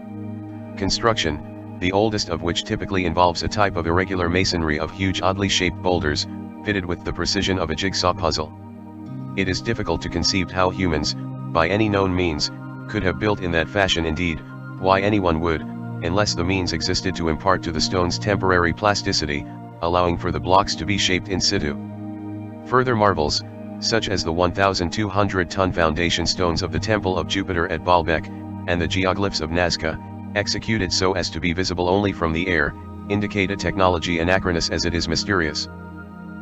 Construction, the oldest of which typically involves a type of irregular masonry of huge oddly shaped boulders, fitted with the precision of a jigsaw puzzle. It is difficult to conceive how humans, by any known means, could have built in that fashion. Indeed, why anyone would, unless the means existed to impart to the stones temporary plasticity, allowing for the blocks to be shaped in situ. Further marvels, such as the 1,200-ton foundation stones of the Temple of Jupiter at Baalbek, and the geoglyphs of Nazca, executed so as to be visible only from the air, indicate a technology anachronous as it is mysterious.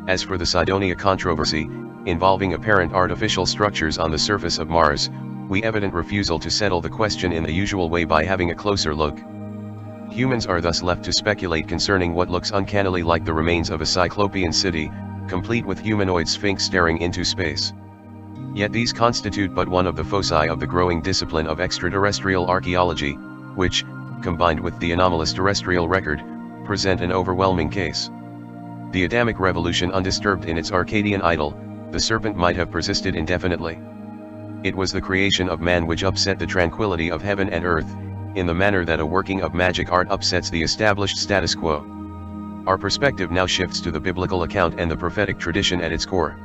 As for the Cydonia controversy, involving apparent artificial structures on the surface of Mars, we evident refusal to settle the question in the usual way by having a closer look. Humans are thus left to speculate concerning what looks uncannily like the remains of a cyclopean city, complete with humanoid sphinx staring into space. Yet these constitute but one of the foci of the growing discipline of extraterrestrial archaeology, which, combined with the anomalous terrestrial record, present an overwhelming case. The Adamic revolution undisturbed in its Arcadian idol, the serpent might have persisted indefinitely. It was the creation of man which upset the tranquility of heaven and earth, in the manner that a working of magic art upsets the established status quo. Our perspective now shifts to the biblical account and the prophetic tradition at its core.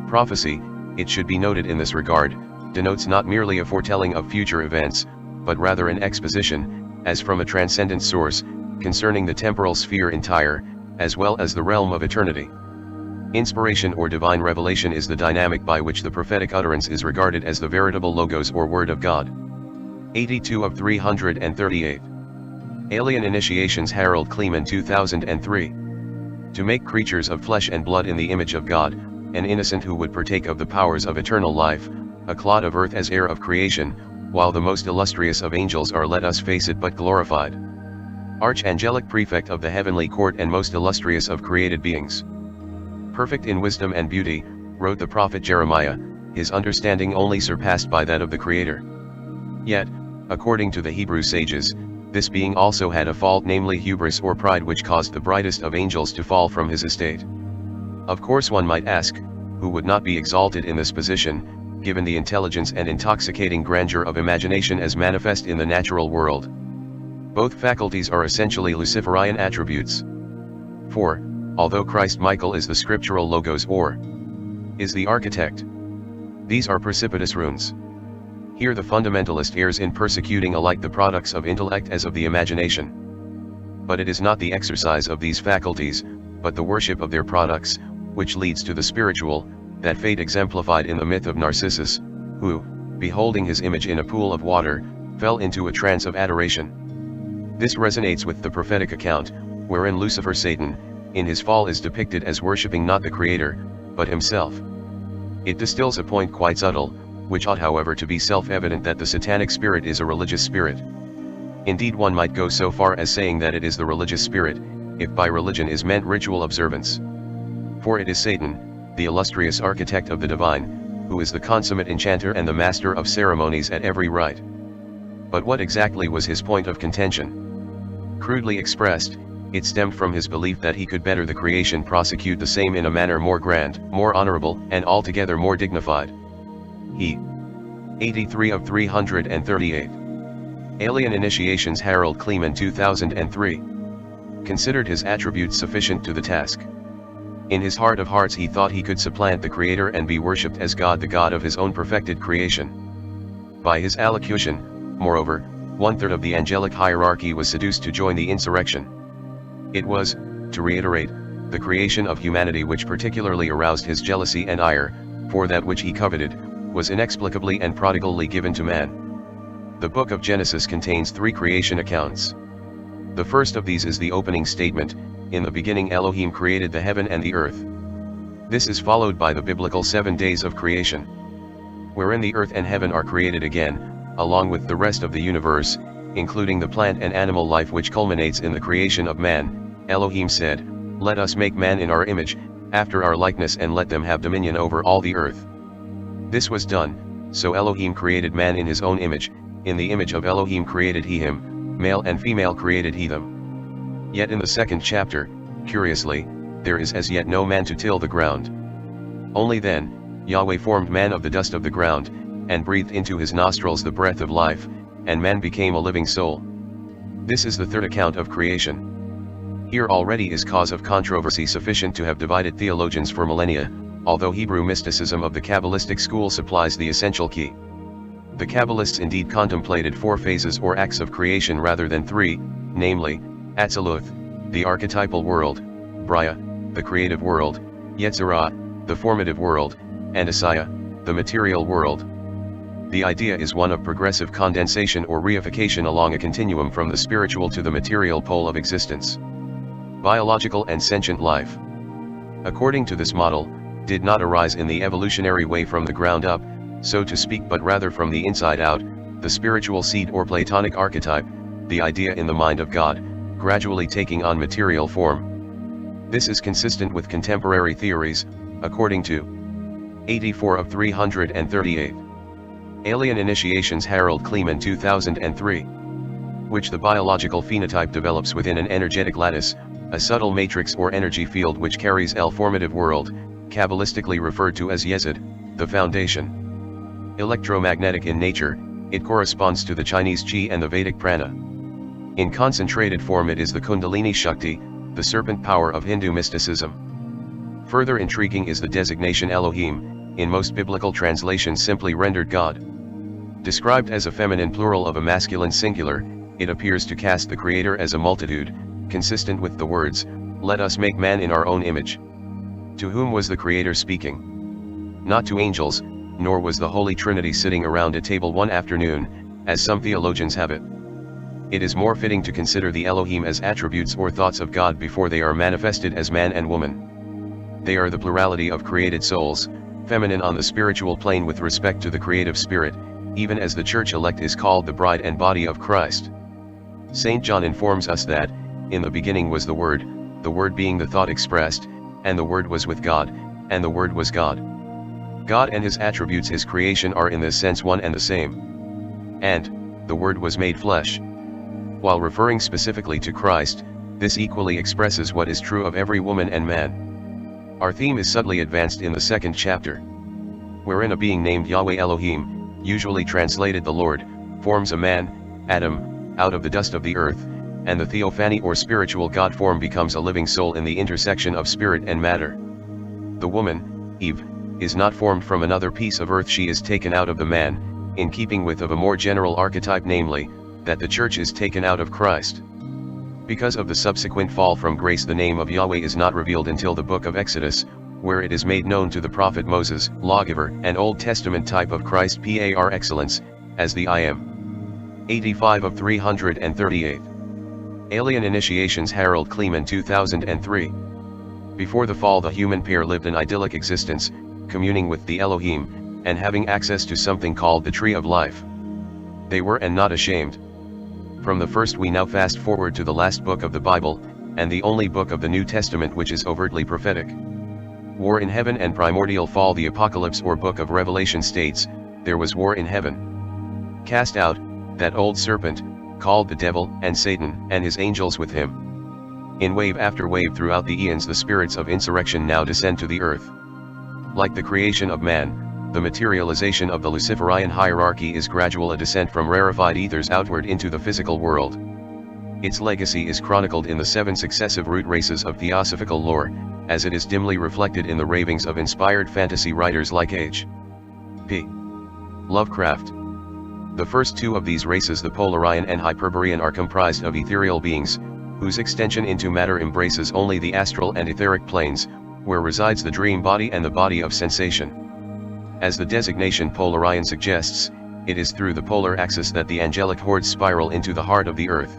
Prophecy, it should be noted in this regard, denotes not merely a foretelling of future events, but rather an exposition, as from a transcendent source, concerning the temporal sphere entire, as well as the realm of eternity. Inspiration or divine revelation is the dynamic by which the prophetic utterance is regarded as the veritable logos or word of God. 82 of 338. Alien initiations. Harald Kleemann 2003. To make creatures of flesh and blood in the image of God, an innocent who would partake of the powers of eternal life, a clod of earth as heir of creation, while the most illustrious of angels are, let us face it, but glorified. Archangelic prefect of the heavenly court and most illustrious of created beings. Perfect in wisdom and beauty, wrote the prophet Jeremiah, his understanding only surpassed by that of the Creator. Yet, according to the Hebrew sages, this being also had a fault, namely hubris or pride, which caused the brightest of angels to fall from his estate. Of course one might ask, who would not be exalted in this position, given the intelligence and intoxicating grandeur of imagination as manifest in the natural world? Both faculties are essentially Luciferian attributes. For, although Christ Michael is the scriptural logos or is the architect, these are precipitous runes. Here the fundamentalist errs in persecuting alike the products of intellect as of the imagination. But it is not the exercise of these faculties, but the worship of their products, which leads to the spiritual, that fate exemplified in the myth of Narcissus, who, beholding his image in a pool of water, fell into a trance of adoration. This resonates with the prophetic account, wherein Lucifer, Satan, in his fall is depicted as worshipping not the Creator, but himself. It distills a point quite subtle, which ought however to be self-evident, that the satanic spirit is a religious spirit. Indeed, one might go so far as saying that it is the religious spirit, if by religion is meant ritual observance. For it is Satan, the illustrious architect of the divine, who is the consummate enchanter and the master of ceremonies at every rite. But what exactly was his point of contention? Crudely expressed, it stemmed from his belief that he could better the creation prosecute the same in a manner more grand, more honorable, and altogether more dignified. He. 83 of 338. Alien Initiations Harald Kleemann 2003. Considered his attributes sufficient to the task. In his heart of hearts he thought he could supplant the Creator and be worshipped as God, the God of his own perfected creation. By his allocution, moreover, 1/3 of the angelic hierarchy was seduced to join the insurrection. It was, to reiterate, the creation of humanity which particularly aroused his jealousy and ire, for that which he coveted, was inexplicably and prodigally given to man. The book of Genesis contains 3 creation accounts. The first of these is the opening statement, "In the beginning Elohim created the heaven and the earth." This is followed by the biblical 7 days of creation, wherein the earth and heaven are created again, along with the rest of the universe, including the plant and animal life, which culminates in the creation of man. Elohim said, "Let us make man in our image, after our likeness, and let them have dominion over all the earth." This was done, so Elohim created man in his own image, in the image of Elohim created he him, male and female created he them. Yet in the second chapter, curiously, there is as yet no man to till the ground. Only then, Yahweh formed man of the dust of the ground, and breathed into his nostrils the breath of life, and man became a living soul. This is the third account of creation. Here already is cause of controversy sufficient to have divided theologians for millennia, although Hebrew mysticism of the Kabbalistic school supplies the essential key. The Kabbalists indeed contemplated 4 phases or acts of creation rather than 3, namely, Atziluth, the archetypal world; Bria, the creative world; Yetzirah, the formative world; and Asaya, the material world. The idea is one of progressive condensation or reification along a continuum from the spiritual to the material pole of existence. Biological and sentient life, according to this model, did not arise in the evolutionary way from the ground up, so to speak, but rather from the inside out, the spiritual seed or Platonic archetype, the idea in the mind of God, gradually taking on material form. This is consistent with contemporary theories, according to 84 of 338. Alien Initiations Harald Kleemann 2003. Which the biological phenotype develops within an energetic lattice, a subtle matrix or energy field which carries El formative world, Kabbalistically referred to as Yesod, the foundation. Electromagnetic in nature, it corresponds to the Chinese Qi and the Vedic Prana. In concentrated form it is the Kundalini Shakti, the serpent power of Hindu mysticism. Further intriguing is the designation Elohim, in most biblical translations simply rendered God. Described as a feminine plural of a masculine singular, it appears to cast the Creator as a multitude, consistent with the words, "Let us make man in our own image." To whom was the Creator speaking? Not to angels, nor was the Holy Trinity sitting around a table one afternoon, as some theologians have it. It is more fitting to consider the Elohim as attributes or thoughts of God before they are manifested as man and woman. They are the plurality of created souls, feminine on the spiritual plane with respect to the creative spirit, even as the church elect is called the bride and body of Christ. St. John informs us that, "In the beginning was the Word being the thought expressed, and the Word was with God, and the Word was God." God and his attributes, his creation, are in this sense one and the same. And, "the Word was made flesh." While referring specifically to Christ, this equally expresses what is true of every woman and man. Our theme is subtly advanced in the second chapter, wherein a being named Yahweh Elohim, usually translated the Lord, forms a man, Adam, out of the dust of the earth, and the theophany or spiritual God form becomes a living soul in the intersection of spirit and matter. The woman, Eve, is not formed from another piece of earth, she is taken out of the man, in keeping with of a more general archetype, namely, that the church is taken out of Christ. Because of the subsequent fall from grace, the name of Yahweh is not revealed until the book of Exodus, where it is made known to the prophet Moses, lawgiver, an Old Testament type of Christ par excellence, as the I Am. 85 of 338. Alien Initiations Harald Kleemann 2003. Before the fall, the human pair lived an idyllic existence, communing with the Elohim, and having access to something called the Tree of Life. They were and not ashamed. From the first we now fast forward to the last book of the Bible, and the only book of the New Testament which is overtly prophetic. War in heaven and primordial fall. The Apocalypse or book of Revelation states, "There was war in heaven. Cast out, that old serpent, called the devil and Satan, and his angels with him." In wave after wave throughout the eons, the spirits of insurrection now descend to the earth. Like the creation of man, The materialization of the Luciferian hierarchy is gradual, a descent from rarefied ethers outward into the physical world. Its legacy is chronicled in the 7 successive root races of theosophical lore, as it is dimly reflected in the ravings of inspired fantasy writers like H.P. Lovecraft. The first 2 of these races, the Polarian and Hyperborean, are comprised of ethereal beings, whose extension into matter embraces only the astral and etheric planes, where resides the dream body and the body of sensation. As the designation Polarian suggests, it is through the polar axis that the angelic hordes spiral into the heart of the earth.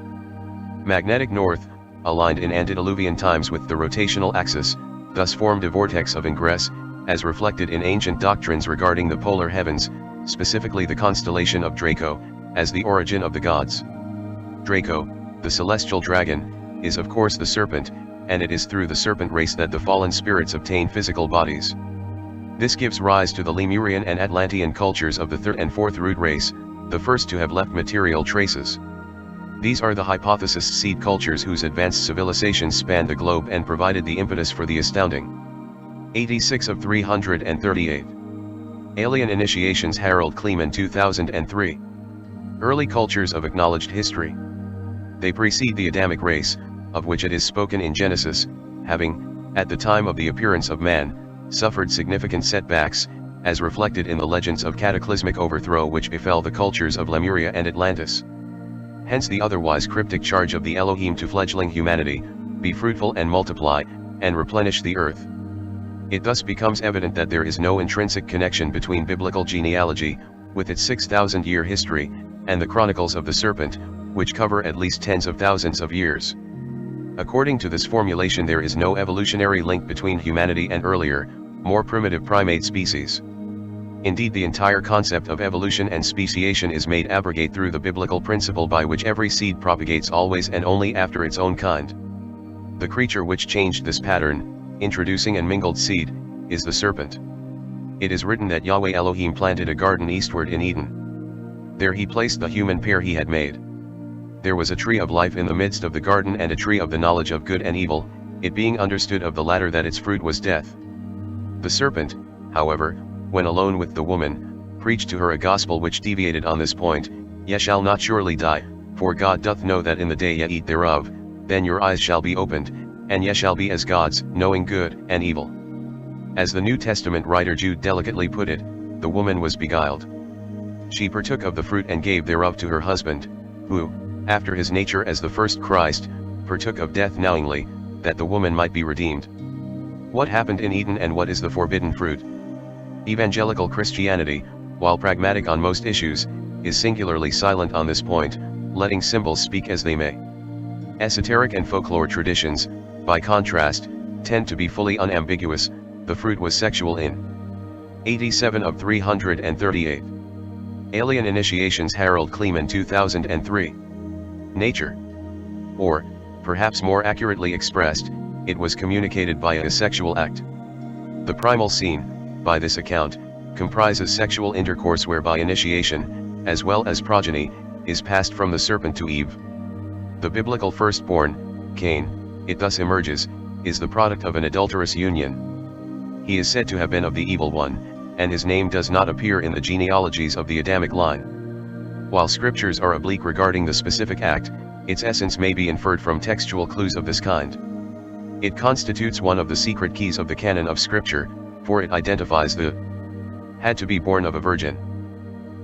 Magnetic north, aligned in antediluvian times with the rotational axis, thus formed a vortex of ingress, as reflected in ancient doctrines regarding the polar heavens, specifically the constellation of Draco, as the origin of the gods. Draco, the celestial dragon, is of course the serpent, and it is through the serpent race that the fallen spirits obtain physical bodies. This gives rise to the Lemurian and Atlantean cultures of the 3rd and 4th root race, the first to have left material traces. These are the hypothesized seed cultures whose advanced civilizations spanned the globe and provided the impetus for the astounding 86 of 338. Alien initiations. Harald, Kleemann, 2003. Early cultures of acknowledged history. They precede the Adamic race, of which it is spoken in Genesis, having, at the time of the appearance of man, suffered significant setbacks, as reflected in the legends of cataclysmic overthrow which befell the cultures of Lemuria and Atlantis. Hence the otherwise cryptic charge of the Elohim to fledgling humanity, be fruitful and multiply, and replenish the earth. It thus becomes evident that there is no intrinsic connection between biblical genealogy, with its 6,000-year history, and the Chronicles of the Serpent, which cover at least tens of thousands of years. According to this formulation, there is no evolutionary link between humanity and earlier, more primitive primate species. Indeed, the entire concept of evolution and speciation is made abrogate through the biblical principle by which every seed propagates always and only after its own kind. The creature which changed this pattern, introducing and mingled seed, is the serpent. It is written that Yahweh Elohim planted a garden eastward in Eden. There he placed the human pair he had made. There was a tree of life in the midst of the garden and a tree of the knowledge of good and evil, it being understood of the latter that its fruit was death. The serpent, however, when alone with the woman, preached to her a gospel which deviated on this point: Ye shall not surely die, for God doth know that in the day ye eat thereof, then your eyes shall be opened, and ye shall be as gods, knowing good and evil. As the New Testament writer Jude delicately put it, the woman was beguiled. She partook of the fruit and gave thereof to her husband, who, after his nature as the first Christ, partook of death knowingly, that the woman might be redeemed. What happened in Eden and what is the forbidden fruit? Evangelical Christianity, while pragmatic on most issues, is singularly silent on this point, letting symbols speak as they may. Esoteric and folklore traditions, by contrast, tend to be fully unambiguous. The fruit was sexual in 87 of 338. Alien initiations. Harald, Kleemann, 2003. Nature. Or, perhaps more accurately expressed, it was communicated by a sexual act. The primal scene, by this account, comprises sexual intercourse whereby initiation, as well as progeny, is passed from the serpent to Eve. The biblical firstborn, Cain, it thus emerges, is the product of an adulterous union. He is said to have been of the evil one, and his name does not appear in the genealogies of the Adamic line. While scriptures are oblique regarding the specific act, its essence may be inferred from textual clues of this kind. It constitutes one of the secret keys of the canon of scripture, for it identifies the had to be born of a virgin.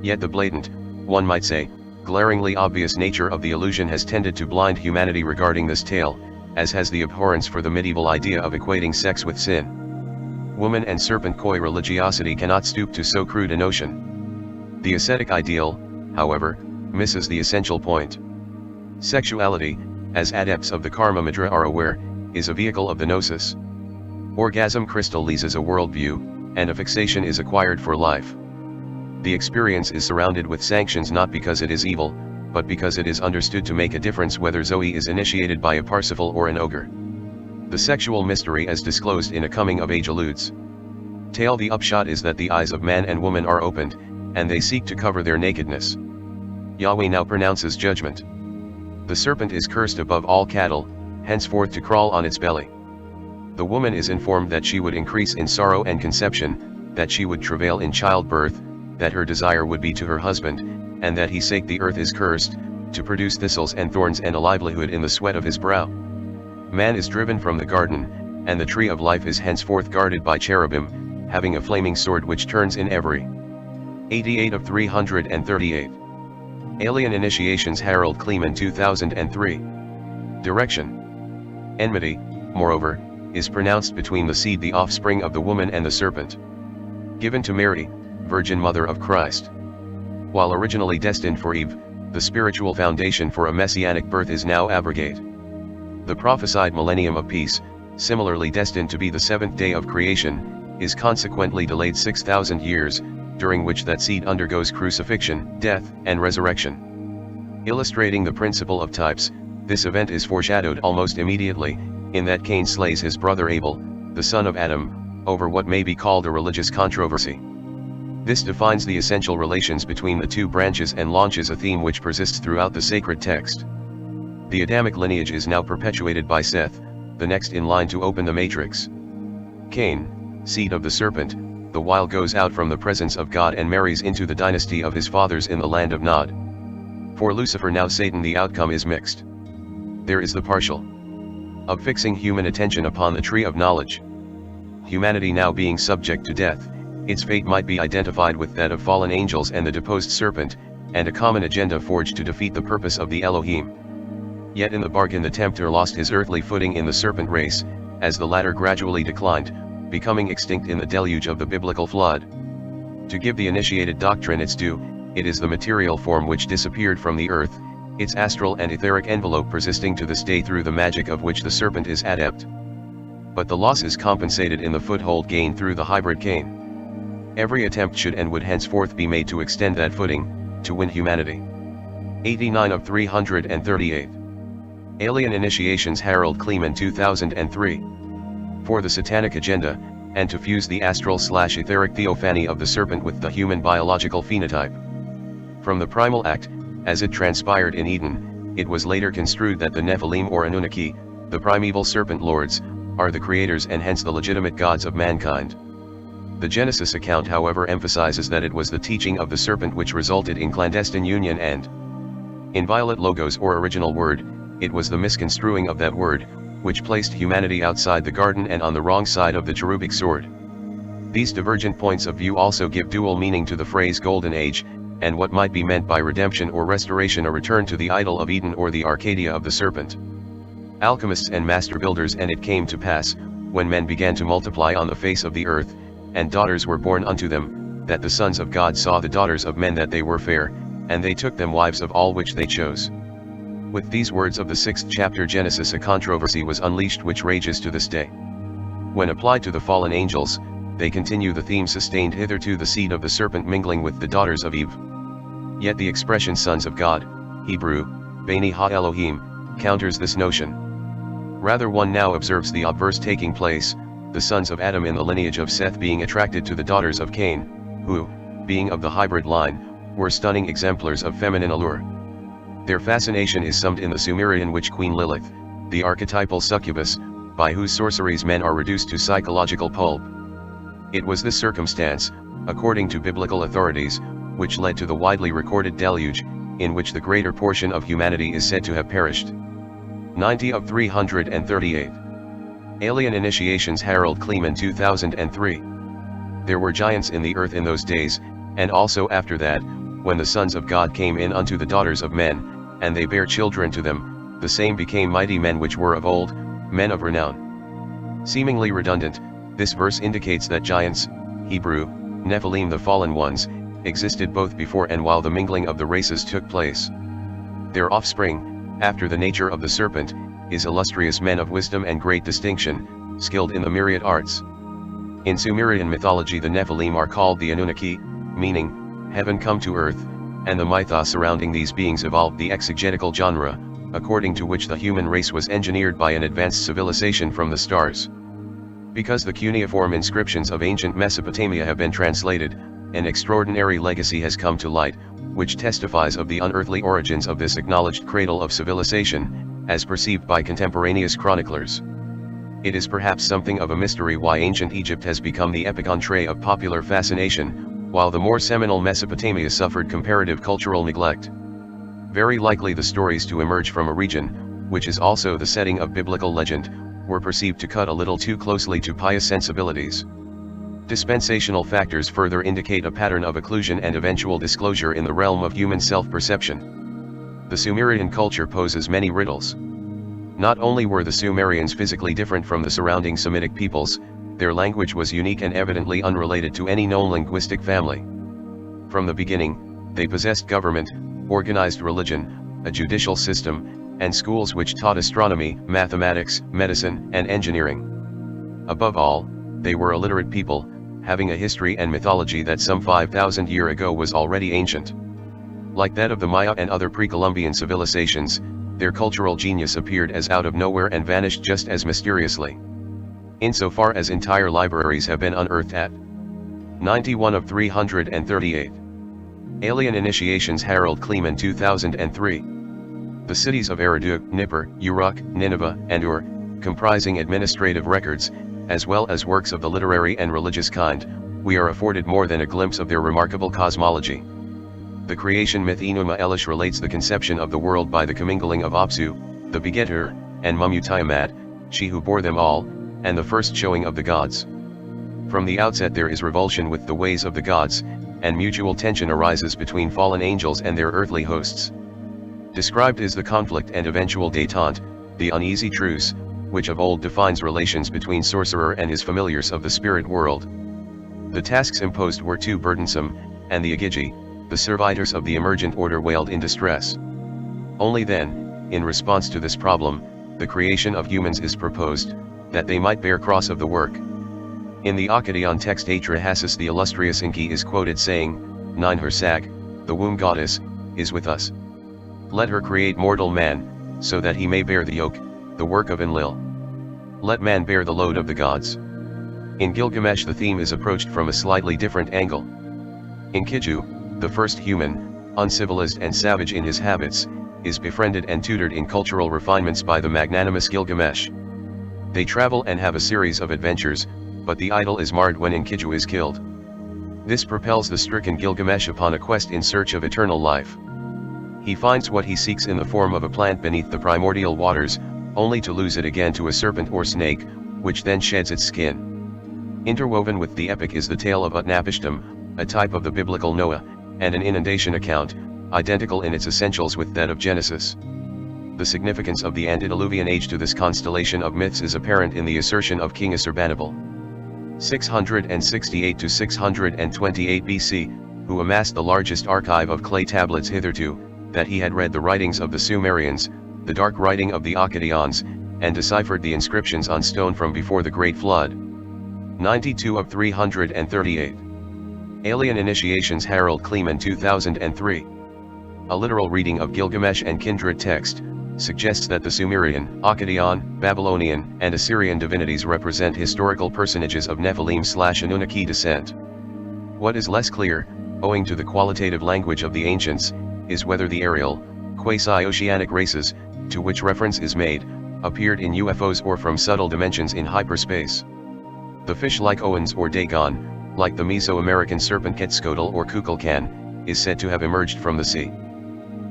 Yet the blatant, one might say, glaringly obvious nature of the allusion has tended to blind humanity regarding this tale, as has the abhorrence for the medieval idea of equating sex with sin. Woman and serpent coy religiosity cannot stoop to so crude a notion. The ascetic ideal, however, misses the essential point. Sexuality, as adepts of the Karma Mitra are aware, is a vehicle of the gnosis. Orgasm crystallizes a worldview, and a fixation is acquired for life. The experience is surrounded with sanctions not because it is evil, but because it is understood to make a difference whether Zoe is initiated by a Parsifal or an ogre. The sexual mystery as disclosed in a coming of age alludes. Tale. The upshot is that the eyes of man and woman are opened, and they seek to cover their nakedness. Yahweh now pronounces judgment. The serpent is cursed above all cattle, henceforth to crawl on its belly. The woman is informed that she would increase in sorrow and conception, that she would travail in childbirth, that her desire would be to her husband, and that he sake the earth is cursed, to produce thistles and thorns and a livelihood in the sweat of his brow. Man is driven from the garden, and the tree of life is henceforth guarded by cherubim, having a flaming sword which turns in every. 88 of 338. Alien Initiations Harald Kleemann 2003. Direction. Enmity, moreover, is pronounced between the seed, the offspring of the woman, and the serpent. Given to Mary, Virgin Mother of Christ. While originally destined for Eve, the spiritual foundation for a messianic birth is now abrogate. The prophesied millennium of peace, similarly destined to be the seventh day of creation, is consequently delayed 6,000 years, during which that seed undergoes crucifixion, death, and resurrection. Illustrating the principle of types, this event is foreshadowed almost immediately, in that Cain slays his brother Abel, the son of Adam, over what may be called a religious controversy. This defines the essential relations between the two branches and launches a theme which persists throughout the sacred text. The Adamic lineage is now perpetuated by Seth, the next in line to open the matrix. Cain, seed of the serpent, the while goes out from the presence of God and marries into the dynasty of his fathers in the land of Nod. For Lucifer, now Satan, the outcome is mixed. There is the partial of fixing human attention upon the tree of knowledge. Humanity now being subject to death, its fate might be identified with that of fallen angels and the deposed serpent, and a common agenda forged to defeat the purpose of the Elohim. Yet in the bargain the tempter lost his earthly footing in the serpent race, as the latter gradually declined, becoming extinct in the deluge of the biblical flood. To give the initiated doctrine its due, it is the material form which disappeared from the earth, its astral and etheric envelope persisting to this day through the magic of which the serpent is adept. But the loss is compensated in the foothold gained through the hybrid Cain. Every attempt should and would henceforth be made to extend that footing, to win humanity. 89 of 338. Alien Initiations Harald Kleemann 2003. For the satanic agenda, and to fuse the astral/etheric theophany of the serpent with the human biological phenotype. From the primal act, as it transpired in Eden, it was later construed that the Nephilim or Anunnaki, the primeval serpent lords, are the creators and hence the legitimate gods of mankind. The Genesis account, however, emphasizes that it was the teaching of the serpent which resulted in clandestine union and inviolate logos or original word. It was the misconstruing of that word, which placed humanity outside the garden and on the wrong side of the cherubic sword. These divergent points of view also give dual meaning to the phrase Golden Age, and what might be meant by redemption or restoration, a return to the idol of Eden or the Arcadia of the serpent. Alchemists and master builders. And it came to pass, when men began to multiply on the face of the earth, and daughters were born unto them, that the sons of God saw the daughters of men that they were fair, and they took them wives of all which they chose. With these words of the 6th chapter Genesis, a controversy was unleashed which rages to this day. When applied to the fallen angels, they continue the theme sustained hitherto, the seed of the serpent mingling with the daughters of Eve. Yet the expression sons of God, Hebrew, Bani Ha Elohim, counters this notion. Rather, one now observes the obverse taking place, the sons of Adam in the lineage of Seth being attracted to the daughters of Cain, who, being of the hybrid line, were stunning exemplars of feminine allure. Their fascination is summed in the Sumerian witch Queen Lilith, the archetypal succubus, by whose sorceries men are reduced to psychological pulp. It was this circumstance, according to biblical authorities, which led to the widely recorded deluge, in which the greater portion of humanity is said to have perished. 90 of 338. Alien Initiations Harald Kleemann 2003. There were giants in the earth in those days, and also after that, when the sons of God came in unto the daughters of men, and they bare children to them, the same became mighty men which were of old, men of renown. Seemingly redundant, this verse indicates that giants, Hebrew, Nephilim, the fallen ones, existed both before and while the mingling of the races took place. Their offspring, after the nature of the serpent, is illustrious men of wisdom and great distinction, skilled in the myriad arts. In Sumerian mythology the Nephilim are called the Anunnaki, meaning, heaven come to earth, and the mythos surrounding these beings evolved the exegetical genre, according to which the human race was engineered by an advanced civilization from the stars. Because the cuneiform inscriptions of ancient Mesopotamia have been translated, an extraordinary legacy has come to light, which testifies of the unearthly origins of this acknowledged cradle of civilization, as perceived by contemporaneous chroniclers. It is perhaps something of a mystery why ancient Egypt has become the epic entree of popular fascination, while the more seminal Mesopotamia suffered comparative cultural neglect. Very likely the stories to emerge from a region, which is also the setting of biblical legend, were perceived to cut a little too closely to pious sensibilities. Dispensational factors further indicate a pattern of occlusion and eventual disclosure in the realm of human self-perception. The Sumerian culture poses many riddles. Not only were the Sumerians physically different from the surrounding Semitic peoples, their language was unique and evidently unrelated to any known linguistic family. From the beginning, they possessed government, organized religion, a judicial system, and schools which taught astronomy, mathematics, medicine, and engineering. Above all, they were a literate people, having a history and mythology that some 5,000 years ago was already ancient. Like that of the Maya and other pre-Columbian civilizations, their cultural genius appeared as out of nowhere and vanished just as mysteriously. Insofar as entire libraries have been unearthed at 91 of 338. Alien Initiations. Harald Kleemann, 2003. The cities of Eridu, Nippur, Uruk, Nineveh, and Ur, comprising administrative records, as well as works of the literary and religious kind, we are afforded more than a glimpse of their remarkable cosmology. The creation myth Enuma Elish relates the conception of the world by the commingling of Apsu, the begetter, and Mummu Tiamat, she who bore them all, and the first showing of the gods. From the outset there is revulsion with the ways of the gods, and mutual tension arises between fallen angels and their earthly hosts. Described is the conflict and eventual détente, the uneasy truce, which of old defines relations between sorcerer and his familiars of the spirit world. The tasks imposed were too burdensome, and the Agigi, the servitors of the emergent order, wailed in distress. Only then, in response to this problem, the creation of humans is proposed, that they might bear cross of the work. In the Akkadian text Atrahasis the illustrious Enki is quoted saying, Ninhursag, the womb goddess, is with us. Let her create mortal man, so that he may bear the yoke, the work of Enlil. Let man bear the load of the gods. In Gilgamesh the theme is approached from a slightly different angle. Enkidu, the first human, uncivilized and savage in his habits, is befriended and tutored in cultural refinements by the magnanimous Gilgamesh. They travel and have a series of adventures, but the idyll is marred when Enkidu is killed. This propels the stricken Gilgamesh upon a quest in search of eternal life. He finds what he seeks in the form of a plant beneath the primordial waters, only to lose it again to a serpent or snake, which then sheds its skin. Interwoven with the epic is the tale of Utnapishtim, a type of the biblical Noah, and an inundation account, identical in its essentials with that of Genesis. The significance of the antediluvian age to this constellation of myths is apparent in the assertion of King Assurbanipal, 668 to 628 BC, who amassed the largest archive of clay tablets hitherto, that he had read the writings of the Sumerians, the dark writing of the Akkadians, and deciphered the inscriptions on stone from before the Great Flood. 92 of 338. Alien Initiations. Harald Kleemann, 2003. A literal reading of Gilgamesh and kindred text suggests that the Sumerian, Akkadian, Babylonian, and Assyrian divinities represent historical personages of Nephilim/Anunnaki descent. What is less clear, owing to the qualitative language of the ancients, is whether the aerial, quasi-oceanic races, to which reference is made, appeared in UFOs or from subtle dimensions in hyperspace. The fish-like Owens or Dagon, like the Mesoamerican serpent Quetzalcoatl or Kukulkan, is said to have emerged from the sea.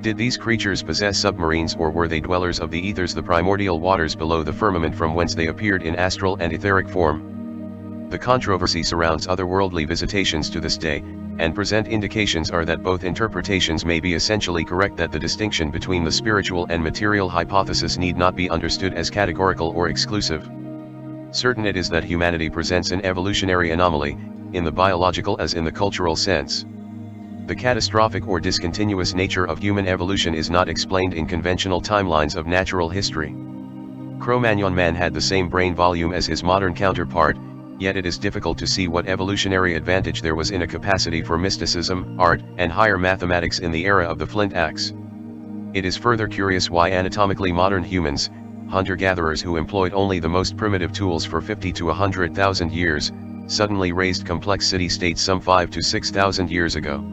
Did these creatures possess submarines, or were they dwellers of the ethers, the primordial waters below the firmament from whence they appeared in astral and etheric form? The controversy surrounds otherworldly visitations to this day, and present indications are that both interpretations may be essentially correct, that the distinction between the spiritual and material hypothesis need not be understood as categorical or exclusive. Certain it is that humanity presents an evolutionary anomaly, in the biological as in the cultural sense. The catastrophic or discontinuous nature of human evolution is not explained in conventional timelines of natural history. Cro-Magnon man had the same brain volume as his modern counterpart, yet it is difficult to see what evolutionary advantage there was in a capacity for mysticism, art, and higher mathematics in the era of the flint axe. It is further curious why anatomically modern humans, hunter-gatherers who employed only the most primitive tools for 50 to 100,000 years, suddenly raised complex city-states some 5 to 6,000 years ago.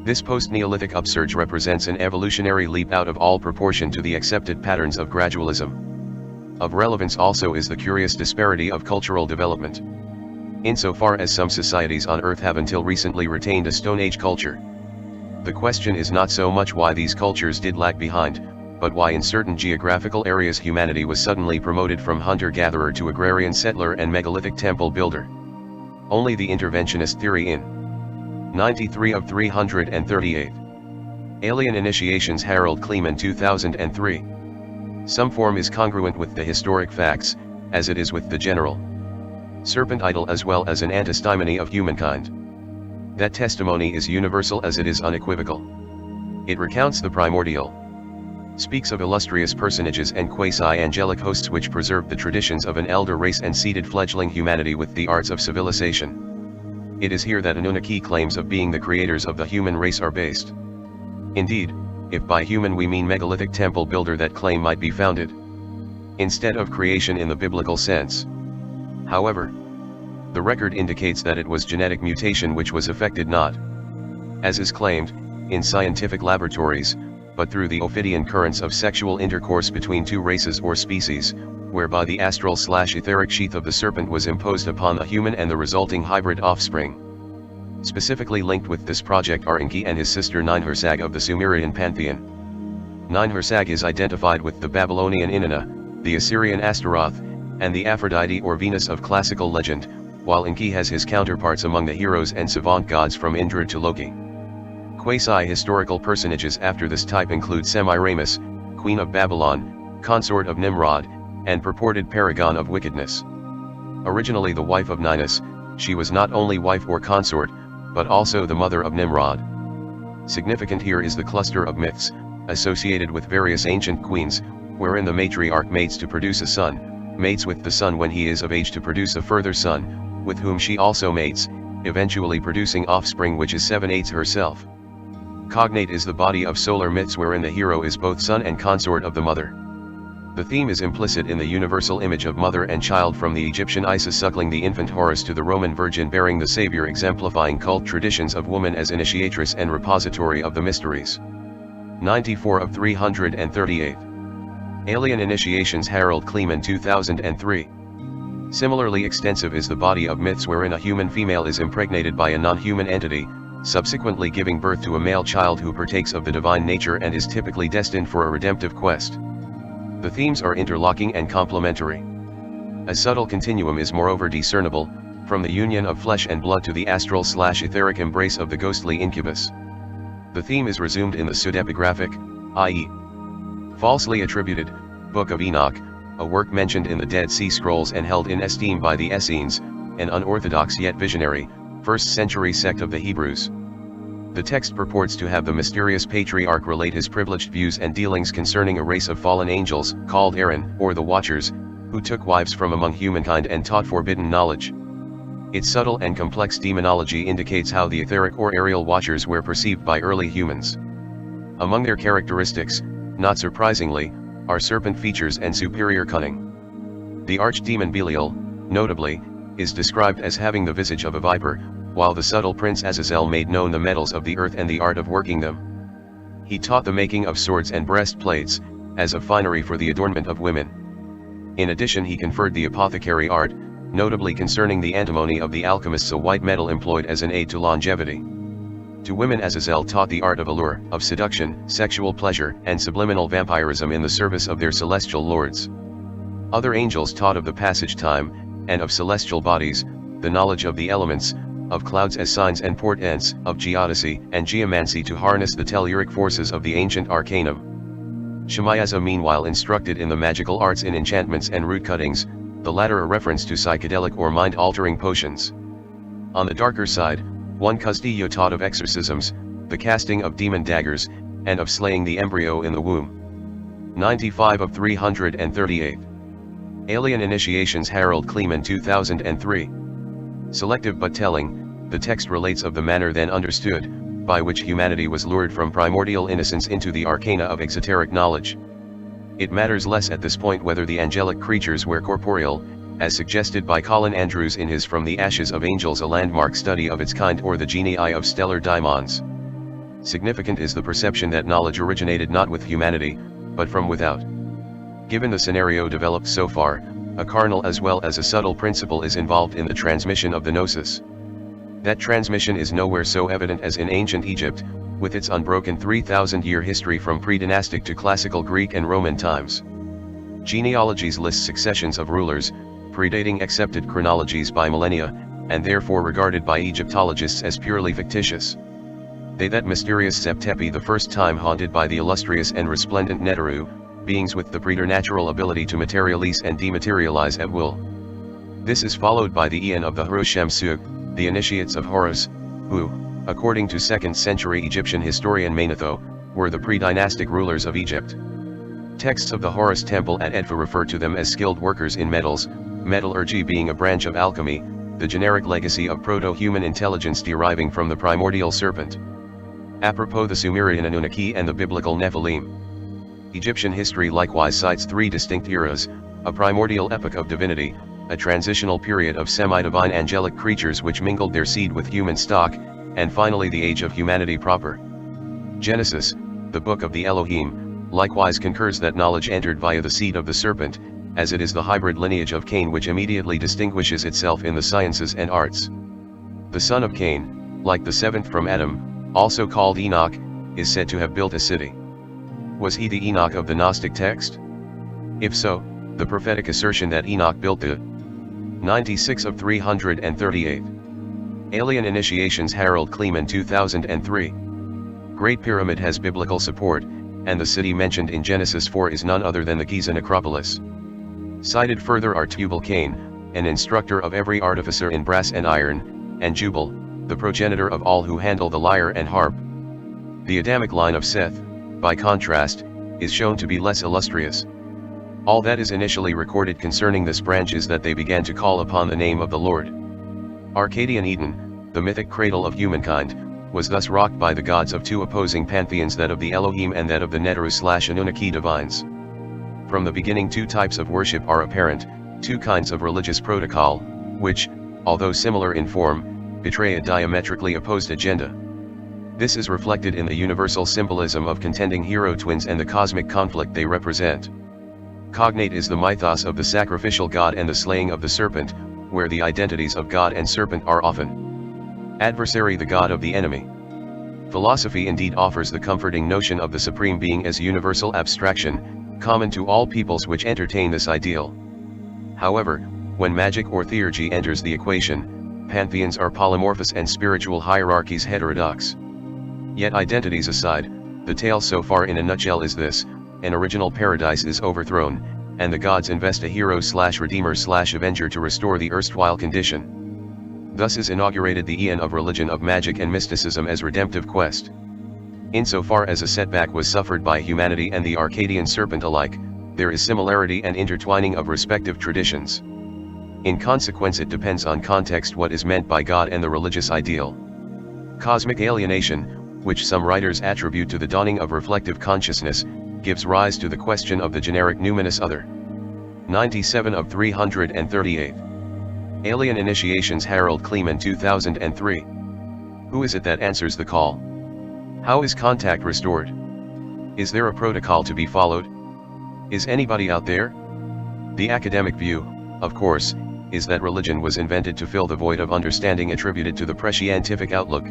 This post-Neolithic upsurge represents an evolutionary leap out of all proportion to the accepted patterns of gradualism. Of relevance also is the curious disparity of cultural development. Insofar as some societies on Earth have until recently retained a Stone Age culture, the question is not so much why these cultures did lag behind, but why in certain geographical areas humanity was suddenly promoted from hunter-gatherer to agrarian settler and megalithic temple builder. Only the interventionist theory in 93 of 338. Alien Initiations. Harald Kleemann, 2003. Some form is congruent with the historic facts, as it is with the general serpent idol as well as an antistimony of humankind. That testimony is universal as it is unequivocal. It recounts the primordial, speaks of illustrious personages and quasi-angelic hosts which preserved the traditions of an elder race and seeded fledgling humanity with the arts of civilization. It is here that Anunnaki claims of being the creators of the human race are based. Indeed, if by human we mean megalithic temple builder, that claim might be founded instead of creation in the biblical sense. However, the record indicates that it was genetic mutation which was effected not, as is claimed, in scientific laboratories, but through the Ophidian currents of sexual intercourse between two races or species, whereby the astral/etheric sheath of the serpent was imposed upon the human and the resulting hybrid offspring. Specifically linked with this project are Enki and his sister Ninhursag of the Sumerian pantheon. Ninhursag is identified with the Babylonian Inanna, the Assyrian Astaroth, and the Aphrodite or Venus of classical legend, while Enki has his counterparts among the heroes and savant gods from Indra to Loki. Quasi-historical personages after this type include Semiramis, Queen of Babylon, consort of Nimrod, and purported paragon of wickedness. Originally the wife of Ninus, she was not only wife or consort, but also the mother of Nimrod. Significant here is the cluster of myths, associated with various ancient queens, wherein the matriarch mates to produce a son, mates with the son when he is of age to produce a further son, with whom she also mates, eventually producing offspring which is 7/8 herself. Cognate is the body of solar myths wherein the hero is both son and consort of the mother. The theme is implicit in the universal image of mother and child, from the Egyptian Isis suckling the infant Horus to the Roman Virgin bearing the Savior, exemplifying cult traditions of woman as initiatrix and repository of the mysteries. 94 of 338. Alien Initiations. Harald Kleemann, 2003. Similarly extensive is the body of myths wherein a human female is impregnated by a non-human entity, subsequently giving birth to a male child who partakes of the divine nature and is typically destined for a redemptive quest. The themes are interlocking and complementary. A subtle continuum is moreover discernible, from the union of flesh and blood to the astral/etheric embrace of the ghostly incubus. The theme is resumed in the pseudepigraphic, i.e. falsely attributed, Book of Enoch, a work mentioned in the Dead Sea Scrolls and held in esteem by the Essenes, an unorthodox yet visionary, 1st century sect of the Hebrews. The text purports to have the mysterious patriarch relate his privileged views and dealings concerning a race of fallen angels, called Aaron, or the Watchers, who took wives from among humankind and taught forbidden knowledge. Its subtle and complex demonology indicates how the etheric or aerial Watchers were perceived by early humans. Among their characteristics, not surprisingly, are serpent features and superior cunning. The archdemon Belial, notably, is described as having the visage of a viper, while the subtle prince Azazel made known the metals of the earth and the art of working them. He taught the making of swords and breastplates, as of finery for the adornment of women. In addition he conferred the apothecary art, notably concerning the antimony of the alchemists, a white metal employed as an aid to longevity. To women Azazel taught the art of allure, of seduction, sexual pleasure, and subliminal vampirism in the service of their celestial lords. Other angels taught of the passage time, and of celestial bodies, the knowledge of the elements, of clouds as signs and portents, of geodesy and geomancy to harness the telluric forces of the ancient arcanum. Shemayaza meanwhile instructed in the magical arts in enchantments and root cuttings, the latter a reference to psychedelic or mind-altering potions. On the darker side, one Castillo taught of exorcisms, the casting of demon daggers, and of slaying the embryo in the womb. 95 of 338. Alien Initiations. Harald Kleemann, 2003. Selective but telling, the text relates of the manner then understood, by which humanity was lured from primordial innocence into the arcana of exoteric knowledge. It matters less at this point whether the angelic creatures were corporeal, as suggested by Colin Andrews in his From the Ashes of Angels, a landmark study of its kind, or the genii of stellar daimons. Significant is the perception that knowledge originated not with humanity, but from without. Given the scenario developed so far, a carnal as well as a subtle principle is involved in the transmission of the gnosis. That transmission is nowhere so evident as in ancient Egypt, with its unbroken 3,000-year history from pre-dynastic to classical Greek and Roman times. Genealogies list successions of rulers, predating accepted chronologies by millennia, and therefore regarded by Egyptologists as purely fictitious. They that mysterious Septepi, the first time haunted by the illustrious and resplendent Neteru, beings with the preternatural ability to materialize and dematerialize at will. This is followed by the Eon of the Harushemsuk, the initiates of Horus, who, according to 2nd century Egyptian historian Manetho, were the pre-dynastic rulers of Egypt. Texts of the Horus temple at Edfu refer to them as skilled workers in metals, metallurgy being a branch of alchemy, the generic legacy of proto-human intelligence deriving from the primordial serpent. Apropos the Sumerian Anunnaki and the biblical Nephilim. Egyptian history likewise cites 3 distinct eras, a primordial epoch of divinity, a transitional period of semi-divine angelic creatures which mingled their seed with human stock, and finally the age of humanity proper. Genesis, the book of the Elohim, likewise concurs that knowledge entered via the seed of the serpent, as it is the hybrid lineage of Cain which immediately distinguishes itself in the sciences and arts. The son of Cain, like the seventh from Adam, also called Enoch, is said to have built a city. Was he the Enoch of the Gnostic text? If so, the prophetic assertion that Enoch built the 96 of 338 Alien Initiations. Harald Kleemann 2003. Great Pyramid has biblical support, and the city mentioned in Genesis 4 is none other than the Giza necropolis. Cited further are Tubal-Cain, an instructor of every artificer in brass and iron, and Jubal, the progenitor of all who handle the lyre and harp. The Adamic line of Seth, by contrast, is shown to be less illustrious. All that is initially recorded concerning this branch is that they began to call upon the name of the Lord. Arcadian Eden, the mythic cradle of humankind, was thus rocked by the gods of 2 opposing pantheons, that of the Elohim and that of the Neteru/Anunnaki divines. From the beginning 2 types of worship are apparent, 2 kinds of religious protocol, which, although similar in form, betray a diametrically opposed agenda. This is reflected in the universal symbolism of contending hero twins and the cosmic conflict they represent. Cognate is the mythos of the sacrificial god and the slaying of the serpent, where the identities of god and serpent are often adversary, the god of the enemy. Philosophy indeed offers the comforting notion of the supreme being as universal abstraction, common to all peoples which entertain this ideal. However, when magic or theurgy enters the equation, pantheons are polymorphous and spiritual hierarchies heterodox. Yet identities aside, the tale so far in a nutshell is this: an original paradise is overthrown, and the gods invest a hero/redeemer/avenger to restore the erstwhile condition. Thus is inaugurated the Eon of religion, of magic and mysticism as redemptive quest. Insofar as a setback was suffered by humanity and the Arcadian serpent alike, there is similarity and intertwining of respective traditions. In consequence, it depends on context what is meant by God and the religious ideal. Cosmic alienation, which some writers attribute to the dawning of reflective consciousness, gives rise to the question of the generic numinous other. 97 of 338. Alien Initiations. Harald Kleemann 2003. Who is it that answers the call? How is contact restored? Is there a protocol to be followed? Is anybody out there? The academic view, of course, is that religion was invented to fill the void of understanding attributed to the prescientific outlook.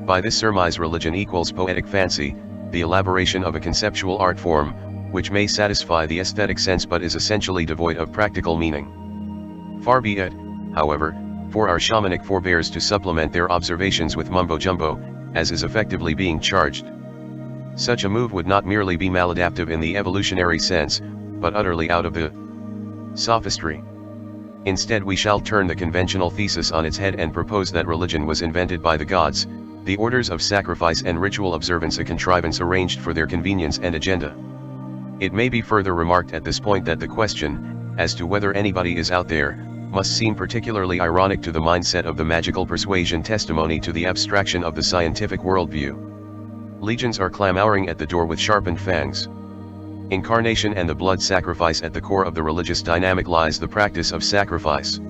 By this surmise, religion equals poetic fancy, the elaboration of a conceptual art form, which may satisfy the aesthetic sense but is essentially devoid of practical meaning. Far be it, however, for our shamanic forebears to supplement their observations with mumbo-jumbo, as is effectively being charged. Such a move would not merely be maladaptive in the evolutionary sense, but utterly out of the sophistry. Instead, we shall turn the conventional thesis on its head and propose that religion was invented by the gods, the orders of sacrifice and ritual observance a contrivance arranged for their convenience and agenda. It may be further remarked at this point that the question, as to whether anybody is out there, must seem particularly ironic to the mindset of the magical persuasion testimony to the abstraction of the scientific worldview. Legions are clamoring at the door with sharpened fangs. Incarnation and the blood sacrifice. At the core of the religious dynamic lies the practice of sacrifice.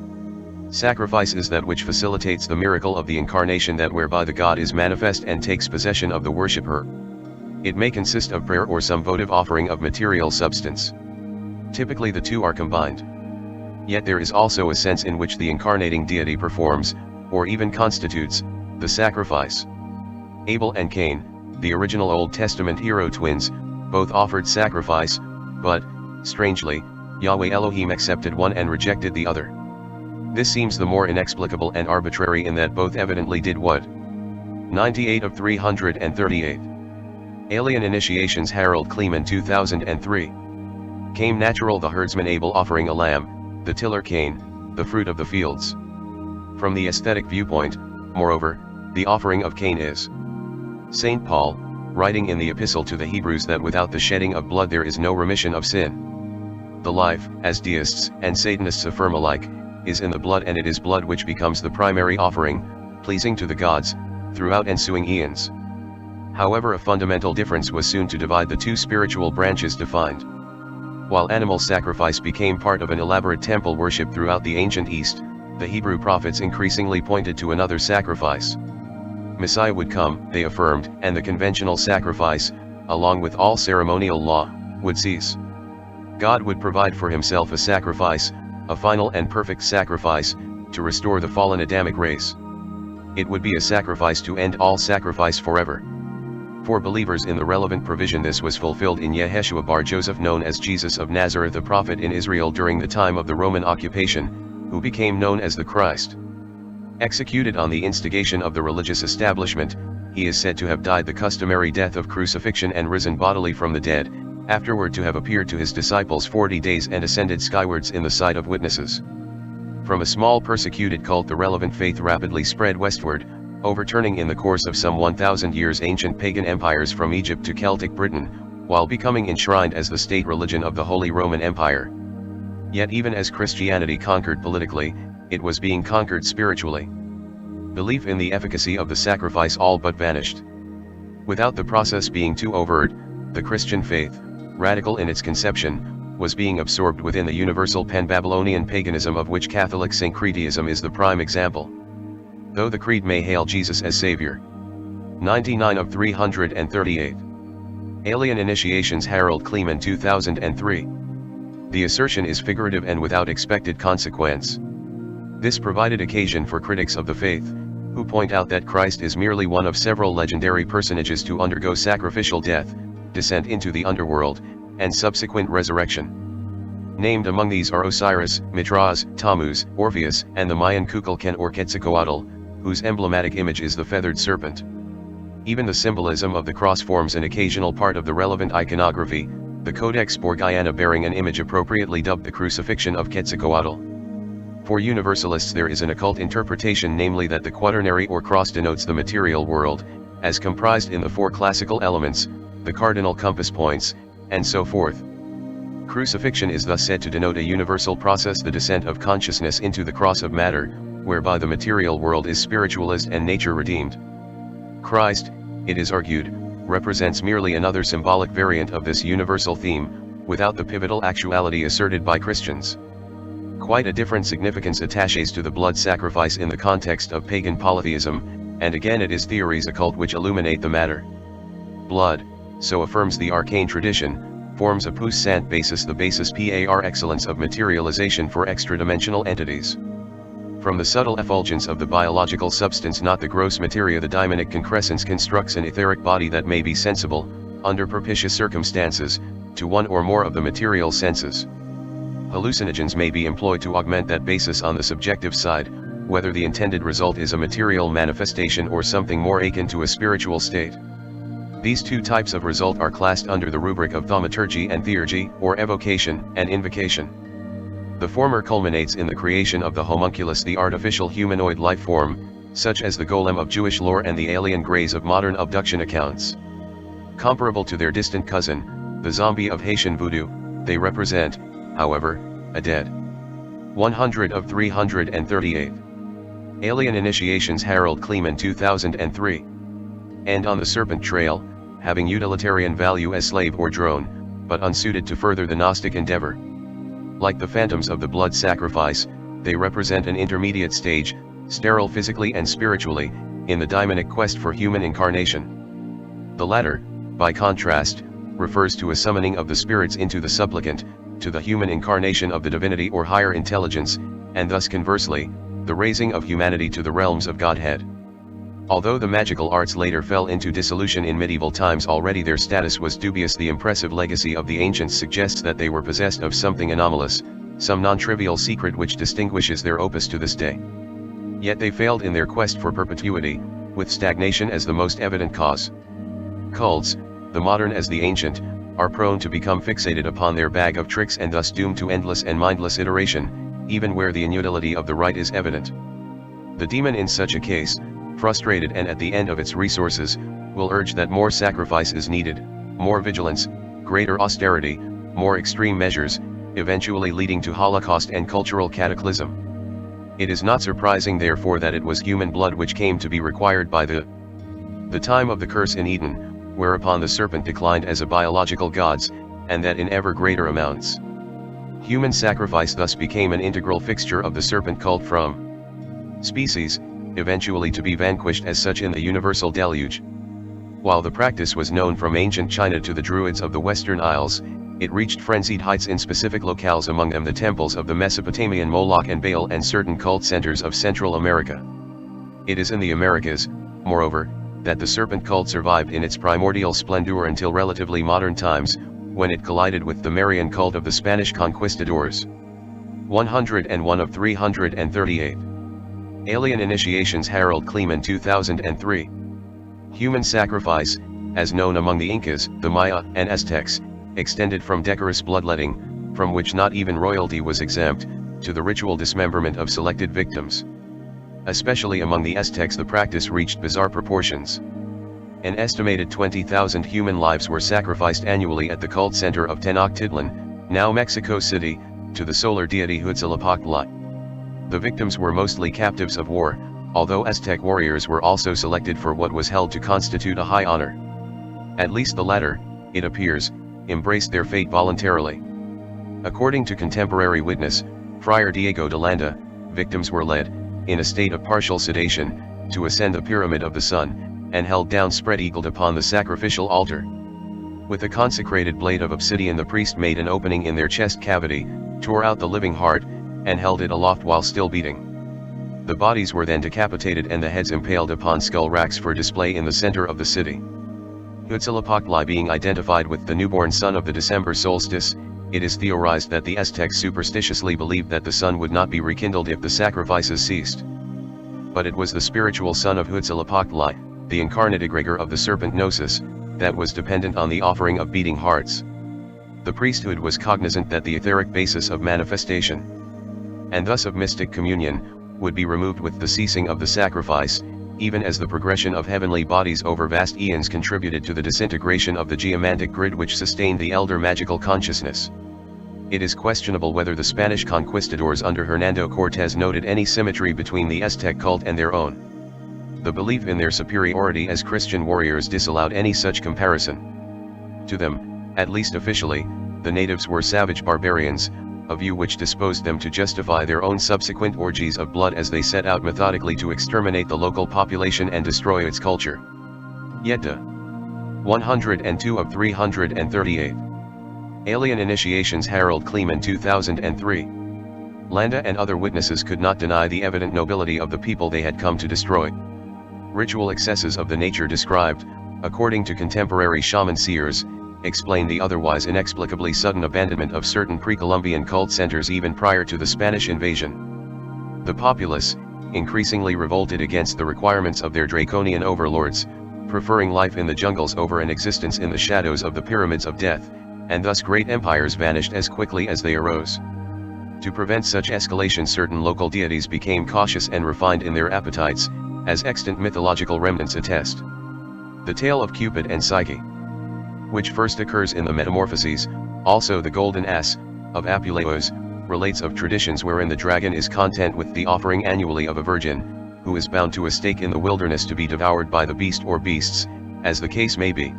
Sacrifice is that which facilitates the miracle of the incarnation, that whereby the God is manifest and takes possession of the worshipper. It may consist of prayer or some votive offering of material substance. Typically the two are combined. Yet there is also a sense in which the incarnating deity performs, or even constitutes, the sacrifice. Abel and Cain, the original Old Testament hero twins, both offered sacrifice, but, strangely, Yahweh Elohim accepted one and rejected the other. This seems the more inexplicable and arbitrary in that both evidently did what? 98 of 338. Alien Initiations Harald Kleemann 2003. Came natural the herdsman Abel offering a lamb, the tiller Cain, the fruit of the fields. From the aesthetic viewpoint, moreover, the offering of Cain is. St. Paul, writing in the epistle to the Hebrews that without the shedding of blood there is no remission of sin. The life, as deists and Satanists affirm alike, is in the blood, and it is blood which becomes the primary offering, pleasing to the gods, throughout ensuing eons. However, a fundamental difference was soon to divide the two spiritual branches defined. While animal sacrifice became part of an elaborate temple worship throughout the ancient East, the Hebrew prophets increasingly pointed to another sacrifice. Messiah would come, they affirmed, and the conventional sacrifice, along with all ceremonial law, would cease. God would provide for himself a sacrifice, a final and perfect sacrifice, to restore the fallen Adamic race. It would be a sacrifice to end all sacrifice forever. For believers in the relevant provision, this was fulfilled in Yeshua bar Joseph, known as Jesus of Nazareth, a prophet in Israel during the time of the Roman occupation, who became known as the Christ. Executed on the instigation of the religious establishment, he is said to have died the customary death of crucifixion and risen bodily from the dead, afterward to have appeared to his disciples 40 days and ascended skywards in the sight of witnesses. From a small persecuted cult, the relevant faith rapidly spread westward, overturning in the course of some 1,000 years ancient pagan empires from Egypt to Celtic Britain, while becoming enshrined as the state religion of the Holy Roman Empire. Yet even as Christianity conquered politically, it was being conquered spiritually. Belief in the efficacy of the sacrifice all but vanished. Without the process being too overt, the Christian faith, radical in its conception, was being absorbed within the universal pan-Babylonian paganism of which Catholic syncretism is the prime example. Though the creed may hail Jesus as Savior. 99 of 338. Alien Initiations Harald Kleemann 2003. The assertion is figurative and without expected consequence. This provided occasion for critics of the faith, who point out that Christ is merely one of several legendary personages to undergo sacrificial death, descent into the underworld, and subsequent resurrection. Named among these are Osiris, Mithras, Tammuz, Orpheus, and the Mayan Kukulkan or Quetzalcoatl, whose emblematic image is the feathered serpent. Even the symbolism of the cross forms an occasional part of the relevant iconography, the Codex Borgiana bearing an image appropriately dubbed the Crucifixion of Quetzalcoatl. For Universalists there is an occult interpretation, namely that the quaternary or cross denotes the material world, as comprised in the four classical elements, the cardinal compass points, and so forth. Crucifixion is thus said to denote a universal process, the descent of consciousness into the cross of matter, whereby the material world is spiritualized and nature redeemed. Christ, it is argued, represents merely another symbolic variant of this universal theme, without the pivotal actuality asserted by Christians. Quite a different significance attaches to the blood sacrifice in the context of pagan polytheism, and again it is theories occult which illuminate the matter. Blood, so affirms the arcane tradition, forms a puissant basis, the basis par excellence of materialization for extra-dimensional entities. From the subtle effulgence of the biological substance, not the gross materia, the daimonic concrescence constructs an etheric body that may be sensible, under propitious circumstances, to one or more of the material senses. Hallucinogens may be employed to augment that basis on the subjective side, whether the intended result is a material manifestation or something more akin to a spiritual state. These two types of result are classed under the rubric of thaumaturgy and theurgy, or evocation and invocation. The former culminates in the creation of the homunculus, the artificial humanoid life form, such as the golem of Jewish lore and the alien greys of modern abduction accounts. Comparable to their distant cousin, the zombie of Haitian voodoo, they represent, however, a dead. 100 of 338. Alien Initiations Harald Kleemann 2003. And on the serpent trail, having utilitarian value as slave or drone, but unsuited to further the Gnostic endeavor. Like the phantoms of the blood sacrifice, they represent an intermediate stage, sterile physically and spiritually, in the daimonic quest for human incarnation. The latter, by contrast, refers to a summoning of the spirits into the supplicant, to the human incarnation of the divinity or higher intelligence, and thus conversely, the raising of humanity to the realms of Godhead. Although the magical arts later fell into dissolution in medieval times, already their status was dubious. The impressive legacy of the ancients suggests that they were possessed of something anomalous, some non-trivial secret which distinguishes their opus to this day. Yet they failed in their quest for perpetuity, with stagnation as the most evident cause. Cults, the modern as the ancient, are prone to become fixated upon their bag of tricks and thus doomed to endless and mindless iteration, even where the inutility of the right is evident. The demon in such a case, frustrated and at the end of its resources, will urge that more sacrifice is needed, more vigilance, greater austerity, more extreme measures, eventually leading to Holocaust and cultural cataclysm. It is not surprising therefore that it was human blood which came to be required by the time of the curse in Eden, whereupon the serpent declined as a biological gods, and that in ever greater amounts. Human sacrifice thus became an integral fixture of the serpent cult from species, eventually to be vanquished as such in the universal deluge. While the practice was known from ancient China to the Druids of the Western Isles, it reached frenzied heights in specific locales, among them the temples of the Mesopotamian Moloch and Baal and certain cult centers of Central America. It is in the Americas, moreover, that the serpent cult survived in its primordial splendor until relatively modern times, when it collided with the Marian cult of the Spanish conquistadors. 101 of 338. Alien initiations. Harald Kleemann 2003. Human sacrifice, as known among the Incas, the Maya, and Aztecs, extended from decorous bloodletting, from which not even royalty was exempt, to the ritual dismemberment of selected victims. Especially among the Aztecs the practice reached bizarre proportions. An estimated 20,000 human lives were sacrificed annually at the cult center of Tenochtitlan, now Mexico City, to the solar deity Huitzilopochtli. The victims were mostly captives of war, although Aztec warriors were also selected for what was held to constitute a high honor. At least the latter, it appears, embraced their fate voluntarily. According to contemporary witness, Friar Diego de Landa, victims were led, in a state of partial sedation, to ascend the pyramid of the sun, and held down spread-eagled upon the sacrificial altar. With a consecrated blade of obsidian the priest made an opening in their chest cavity, tore out the living heart, and held it aloft while still beating. The bodies were then decapitated and the heads impaled upon skull racks for display in the center of the city. Huitzilopochtli being identified with the newborn sun of the December solstice, it is theorized that the Aztecs superstitiously believed that the sun would not be rekindled if the sacrifices ceased. But it was the spiritual sun of Huitzilopochtli, the incarnate egregor of the serpent Gnosis, that was dependent on the offering of beating hearts. The priesthood was cognizant that the etheric basis of manifestation, and thus of mystic communion, would be removed with the ceasing of the sacrifice, even as the progression of heavenly bodies over vast eons contributed to the disintegration of the geomantic grid which sustained the elder magical consciousness. It is questionable whether the Spanish conquistadors under Hernando Cortés noted any symmetry between the Aztec cult and their own. The belief in their superiority as Christian warriors disallowed any such comparison. To them, at least officially, the natives were savage barbarians, a view which disposed them to justify their own subsequent orgies of blood as they set out methodically to exterminate the local population and destroy its culture. Yetta. 102 of 338. Alien initiations. Harald Kleemann 2003. Landa and other witnesses could not deny the evident nobility of the people they had come to destroy. Ritual excesses of the nature described, according to contemporary shaman seers, explain the otherwise inexplicably sudden abandonment of certain pre-Columbian cult centers even prior to the Spanish invasion. The populace, increasingly revolted against the requirements of their draconian overlords, preferring life in the jungles over an existence in the shadows of the pyramids of death, and thus great empires vanished as quickly as they arose. To prevent such escalation certain local deities became cautious and refined in their appetites, as extant mythological remnants attest. The tale of Cupid and Psyche, which first occurs in the Metamorphoses, also the Golden Ass, of Apuleius, relates of traditions wherein the dragon is content with the offering annually of a virgin, who is bound to a stake in the wilderness to be devoured by the beast or beasts, as the case may be.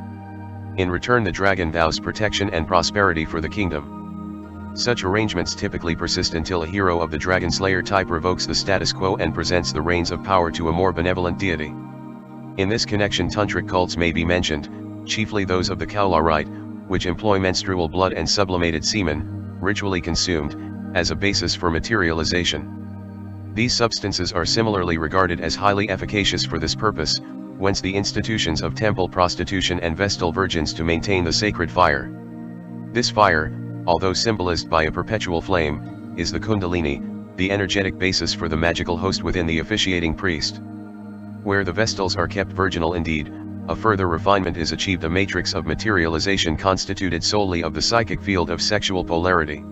In return the dragon vows protection and prosperity for the kingdom. Such arrangements typically persist until a hero of the dragon slayer type revokes the status quo and presents the reins of power to a more benevolent deity. In this connection tantric cults may be mentioned, chiefly those of the Kaula rite, which employ menstrual blood and sublimated semen, ritually consumed, as a basis for materialization. These substances are similarly regarded as highly efficacious for this purpose, whence the institutions of temple prostitution and vestal virgins to maintain the sacred fire. This fire, although symbolized by a perpetual flame, is the kundalini, the energetic basis for the magical host within the officiating priest. Where the vestals are kept virginal indeed, a further refinement is achieved, a matrix of materialization constituted solely of the psychic field of sexual polarity.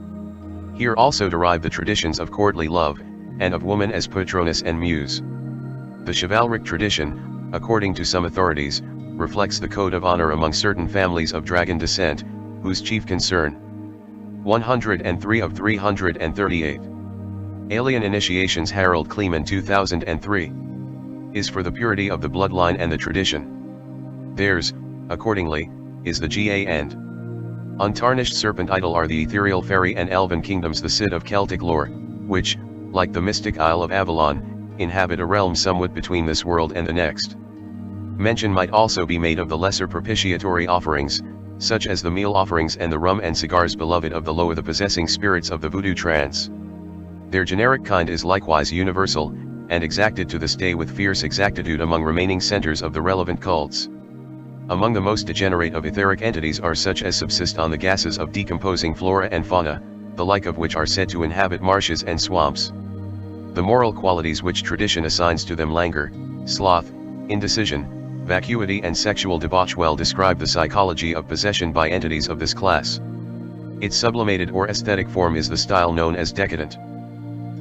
Here also derive the traditions of courtly love, and of woman as patroness and muse. The chivalric tradition, according to some authorities, reflects the code of honor among certain families of dragon descent, whose chief concern. 103 of 338. Alien Initiations. Harald Kleemann 2003. Is for the purity of the bloodline and the tradition. Theirs, accordingly, is the GA and untarnished serpent idol are the ethereal fairy and elven kingdoms, the Cid of Celtic lore, which, like the mystic Isle of Avalon, inhabit a realm somewhat between this world and the next. Mention might also be made of the lesser propitiatory offerings, such as the meal offerings and the rum and cigars beloved of the lower, the possessing spirits of the voodoo trance. Their generic kind is likewise universal, and exacted to this day with fierce exactitude among remaining centers of the relevant cults. Among the most degenerate of etheric entities are such as subsist on the gases of decomposing flora and fauna, the like of which are said to inhabit marshes and swamps. The moral qualities which tradition assigns to them, languor, sloth, indecision, vacuity and sexual debauch, well describe the psychology of possession by entities of this class. Its sublimated or aesthetic form is the style known as decadent.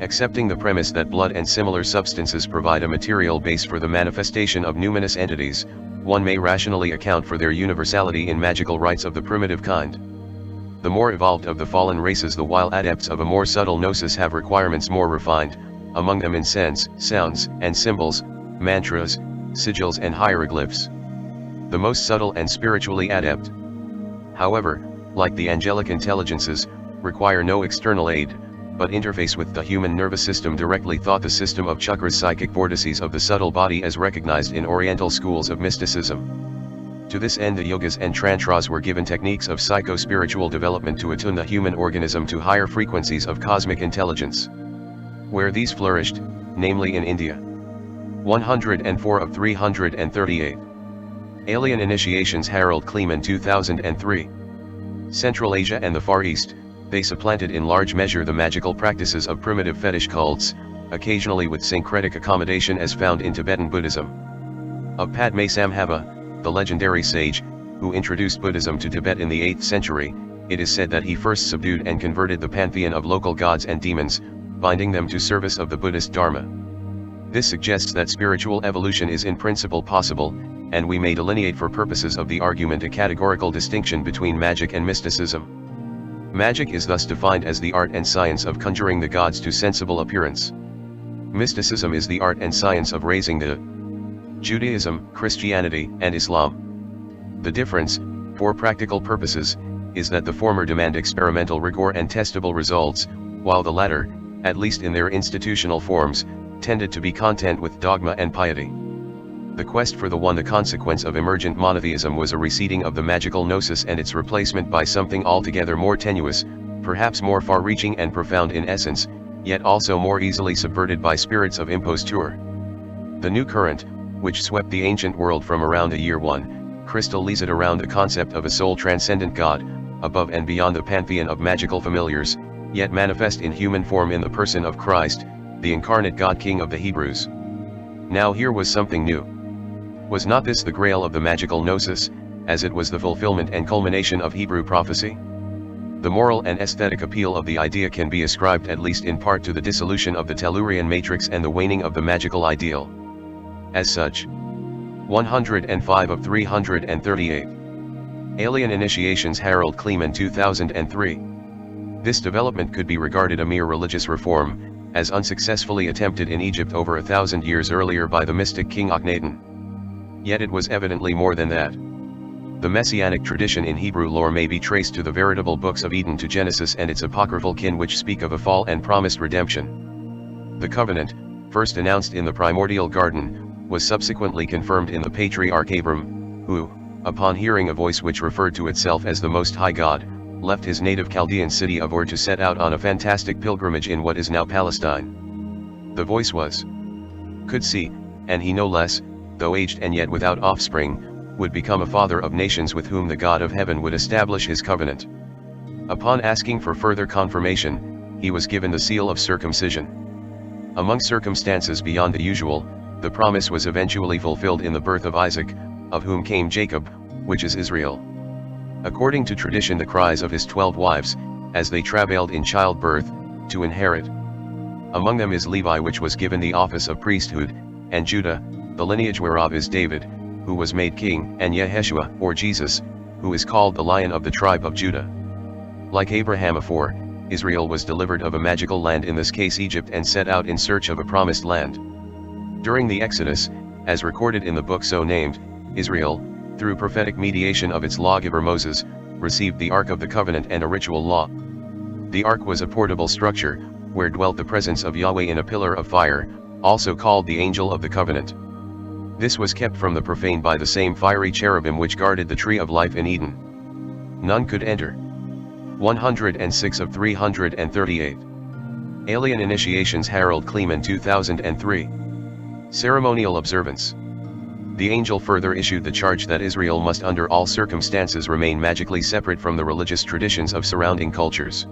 Accepting the premise that blood and similar substances provide a material base for the manifestation of numinous entities, one may rationally account for their universality in magical rites of the primitive kind. The more evolved of the fallen races, the while adepts of a more subtle gnosis have requirements more refined, among them incense, sounds and symbols, mantras, sigils and hieroglyphs. The most subtle and spiritually adept, however, like the angelic intelligences, require no external aid, but interface with the human nervous system directly. Thought the system of chakras, psychic vortices of the subtle body as recognized in Oriental schools of mysticism. To this end the yogas and tantras were given techniques of psycho-spiritual development to attune the human organism to higher frequencies of cosmic intelligence. Where these flourished, namely in India. 104 of 338. Alien Initiations. Harald Kleemann 2003. Central Asia and the Far East, they supplanted in large measure the magical practices of primitive fetish cults, occasionally with syncretic accommodation as found in Tibetan Buddhism. Of Padmasambhava, the legendary sage, who introduced Buddhism to Tibet in the 8th century, it is said that he first subdued and converted the pantheon of local gods and demons, binding them to service of the Buddhist Dharma. This suggests that spiritual evolution is in principle possible, and we may delineate for purposes of the argument a categorical distinction between magic and mysticism. Magic is thus defined as the art and science of conjuring the gods to sensible appearance. Mysticism is the art and science of raising the Judaism, Christianity, and Islam. The difference, for practical purposes, is that the former demand experimental rigor and testable results, while the latter, at least in their institutional forms, tended to be content with dogma and piety. The quest for the one, the consequence of emergent monotheism, was a receding of the magical gnosis and its replacement by something altogether more tenuous, perhaps more far-reaching and profound in essence, yet also more easily subverted by spirits of imposture. The new current, which swept the ancient world from around the year 1, crystallized around the concept of a sole transcendent God, above and beyond the pantheon of magical familiars, yet manifest in human form in the person of Christ, the incarnate God King of the Hebrews. Now here was something new. Was not this the grail of the magical gnosis, as it was the fulfillment and culmination of Hebrew prophecy? The moral and aesthetic appeal of the idea can be ascribed at least in part to the dissolution of the Tellurian matrix and the waning of the magical ideal. As such, 105 of 338. Alien Initiations. Harald Kleemann 2003. This development could be regarded a mere religious reform, as unsuccessfully attempted in Egypt over 1,000 years earlier by the mystic King Akhenaten. Yet it was evidently more than that. The messianic tradition in Hebrew lore may be traced to the veritable books of Eden, to Genesis and its apocryphal kin, which speak of a fall and promised redemption. The covenant, first announced in the primordial garden, was subsequently confirmed in the patriarch Abram, who, upon hearing a voice which referred to itself as the Most High God, left his native Chaldean city of Ur to set out on a fantastic pilgrimage in what is now Palestine. The voice was, could see, and he no less, though aged and yet without offspring, would become a father of nations with whom the God of heaven would establish his covenant. Upon asking for further confirmation, he was given the seal of circumcision. Among circumstances beyond the usual, the promise was eventually fulfilled in the birth of Isaac, of whom came Jacob, which is Israel. According to tradition, the cries of his 12 wives, as they travailed in childbirth, to inherit. Among them is Levi, which was given the office of priesthood, and Judah, the lineage whereof is David, who was made king, and Yeshua, or Jesus, who is called the Lion of the tribe of Judah. Like Abraham afore, Israel was delivered of a magical land, in this case Egypt, and set out in search of a promised land. During the Exodus, as recorded in the book so named, Israel, through prophetic mediation of its lawgiver Moses, received the Ark of the Covenant and a ritual law. The Ark was a portable structure, where dwelt the presence of Yahweh in a pillar of fire, also called the Angel of the Covenant. This was kept from the profane by the same fiery cherubim which guarded the tree of life in Eden. None could enter. 106 of 338. Alien Initiations. Harald Kleemann, 2003. Ceremonial Observance. The angel further issued the charge that Israel must under all circumstances remain magically separate from the religious traditions of surrounding cultures.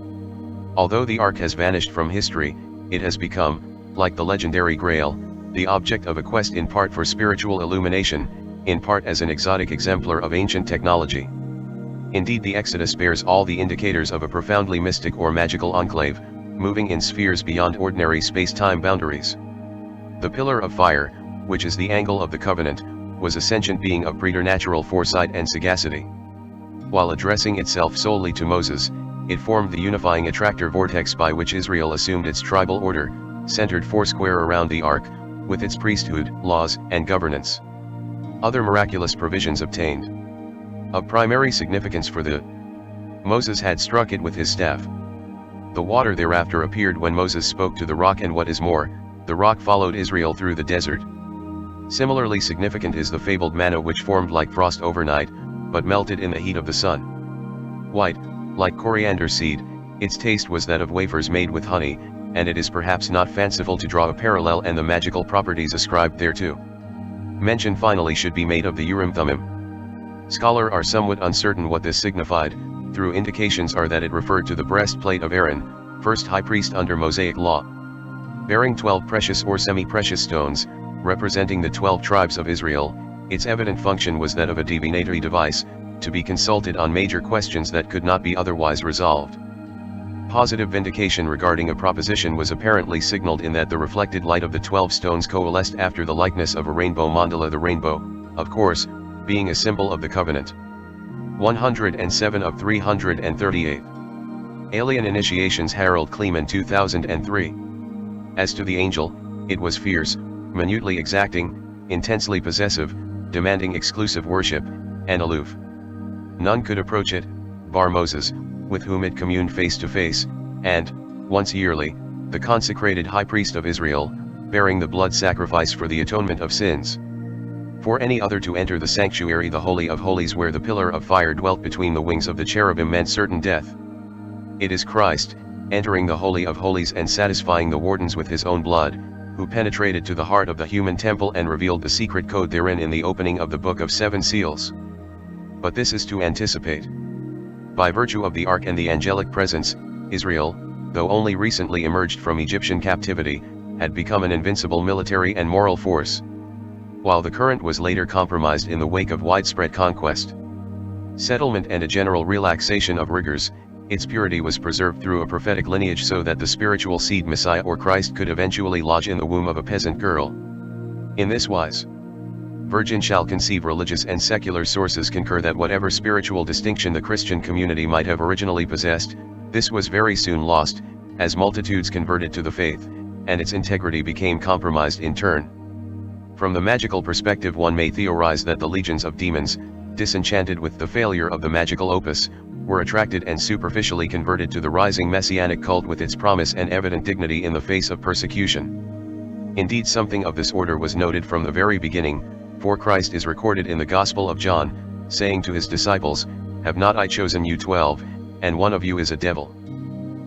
Although the Ark has vanished from history, it has become, like the legendary Grail, the object of a quest, in part for spiritual illumination, in part as an exotic exemplar of ancient technology. Indeed, the Exodus bears all the indicators of a profoundly mystic or magical enclave, moving in spheres beyond ordinary space-time boundaries. The pillar of fire, which is the angle of the covenant, was a sentient being of preternatural foresight and sagacity. While addressing itself solely to Moses, it formed the unifying attractor vortex by which Israel assumed its tribal order, centered foursquare around the ark, with its priesthood, laws, and governance. Other miraculous provisions obtained. Of primary significance for the Moses had struck it with his staff. The water thereafter appeared when Moses spoke to the rock, and what is more, the rock followed Israel through the desert. Similarly significant is the fabled manna, which formed like frost overnight, but melted in the heat of the sun. White, like coriander seed, its taste was that of wafers made with honey, and it is perhaps not fanciful to draw a parallel and the magical properties ascribed thereto. Mention finally should be made of the Urim Thummim. Scholars are somewhat uncertain what this signified, through indications are that it referred to the breastplate of Aaron, first high priest under Mosaic law. Bearing 12 precious or semi-precious stones, representing the 12 tribes of Israel, its evident function was that of a divinatory device, to be consulted on major questions that could not be otherwise resolved. Positive vindication regarding a proposition was apparently signaled in that the reflected light of the 12 stones coalesced after the likeness of a rainbow mandala, the rainbow, of course, being a symbol of the covenant. 107 of 338. Alien Initiations. Harald Kleemann, 2003. As to the angel, it was fierce, minutely exacting, intensely possessive, demanding exclusive worship, and aloof. None could approach it, bar Moses, with whom it communed face to face, and, once yearly, the consecrated high priest of Israel, bearing the blood sacrifice for the atonement of sins. For any other to enter the sanctuary, the Holy of Holies, where the pillar of fire dwelt between the wings of the cherubim, meant certain death. It is Christ, entering the Holy of Holies and satisfying the wardens with his own blood, who penetrated to the heart of the human temple and revealed the secret code therein in the opening of the Book of Seven Seals. But this is to anticipate. By virtue of the Ark and the angelic presence, Israel, though only recently emerged from Egyptian captivity, had become an invincible military and moral force. While the current was later compromised in the wake of widespread conquest, settlement, and a general relaxation of rigors, its purity was preserved through a prophetic lineage, so that the spiritual seed Messiah or Christ could eventually lodge in the womb of a peasant girl. In this wise, virgin shall conceive. Religious and secular sources concur that whatever spiritual distinction the Christian community might have originally possessed, this was very soon lost, as multitudes converted to the faith, and its integrity became compromised in turn. From the magical perspective, one may theorize that the legions of demons, disenchanted with the failure of the magical opus, were attracted and superficially converted to the rising messianic cult with its promise and evident dignity in the face of persecution. Indeed, something of this order was noted from the very beginning, for Christ is recorded in the Gospel of John, saying to his disciples, "Have not I chosen you 12, and one of you is a devil.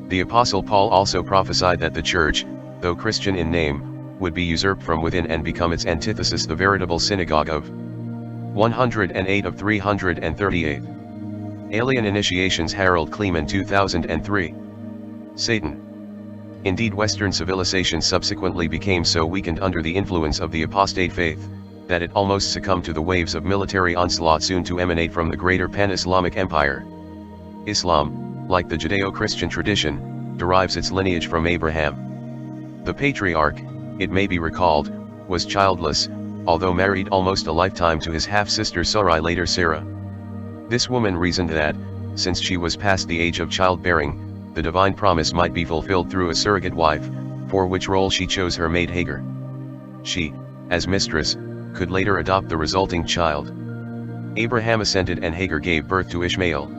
The Apostle Paul also prophesied that the church, though Christian in name, would be usurped from within and become its antithesis, the veritable synagogue of 108 of 338. Alien Initiations. Harald Kleemann, 2003. Satan. Indeed, Western civilization subsequently became so weakened under the influence of the apostate faith, that it almost succumbed to the waves of military onslaught soon to emanate from the greater pan-Islamic empire. Islam, like the Judeo-Christian tradition, derives its lineage from Abraham. The patriarch, it may be recalled, was childless, although married almost a lifetime to his half-sister Sarai, later Sarah. This woman reasoned that, since she was past the age of childbearing, the divine promise might be fulfilled through a surrogate wife, for which role she chose her maid Hagar. She, as mistress, could later adopt the resulting child. Abraham assented and Hagar gave birth to Ishmael.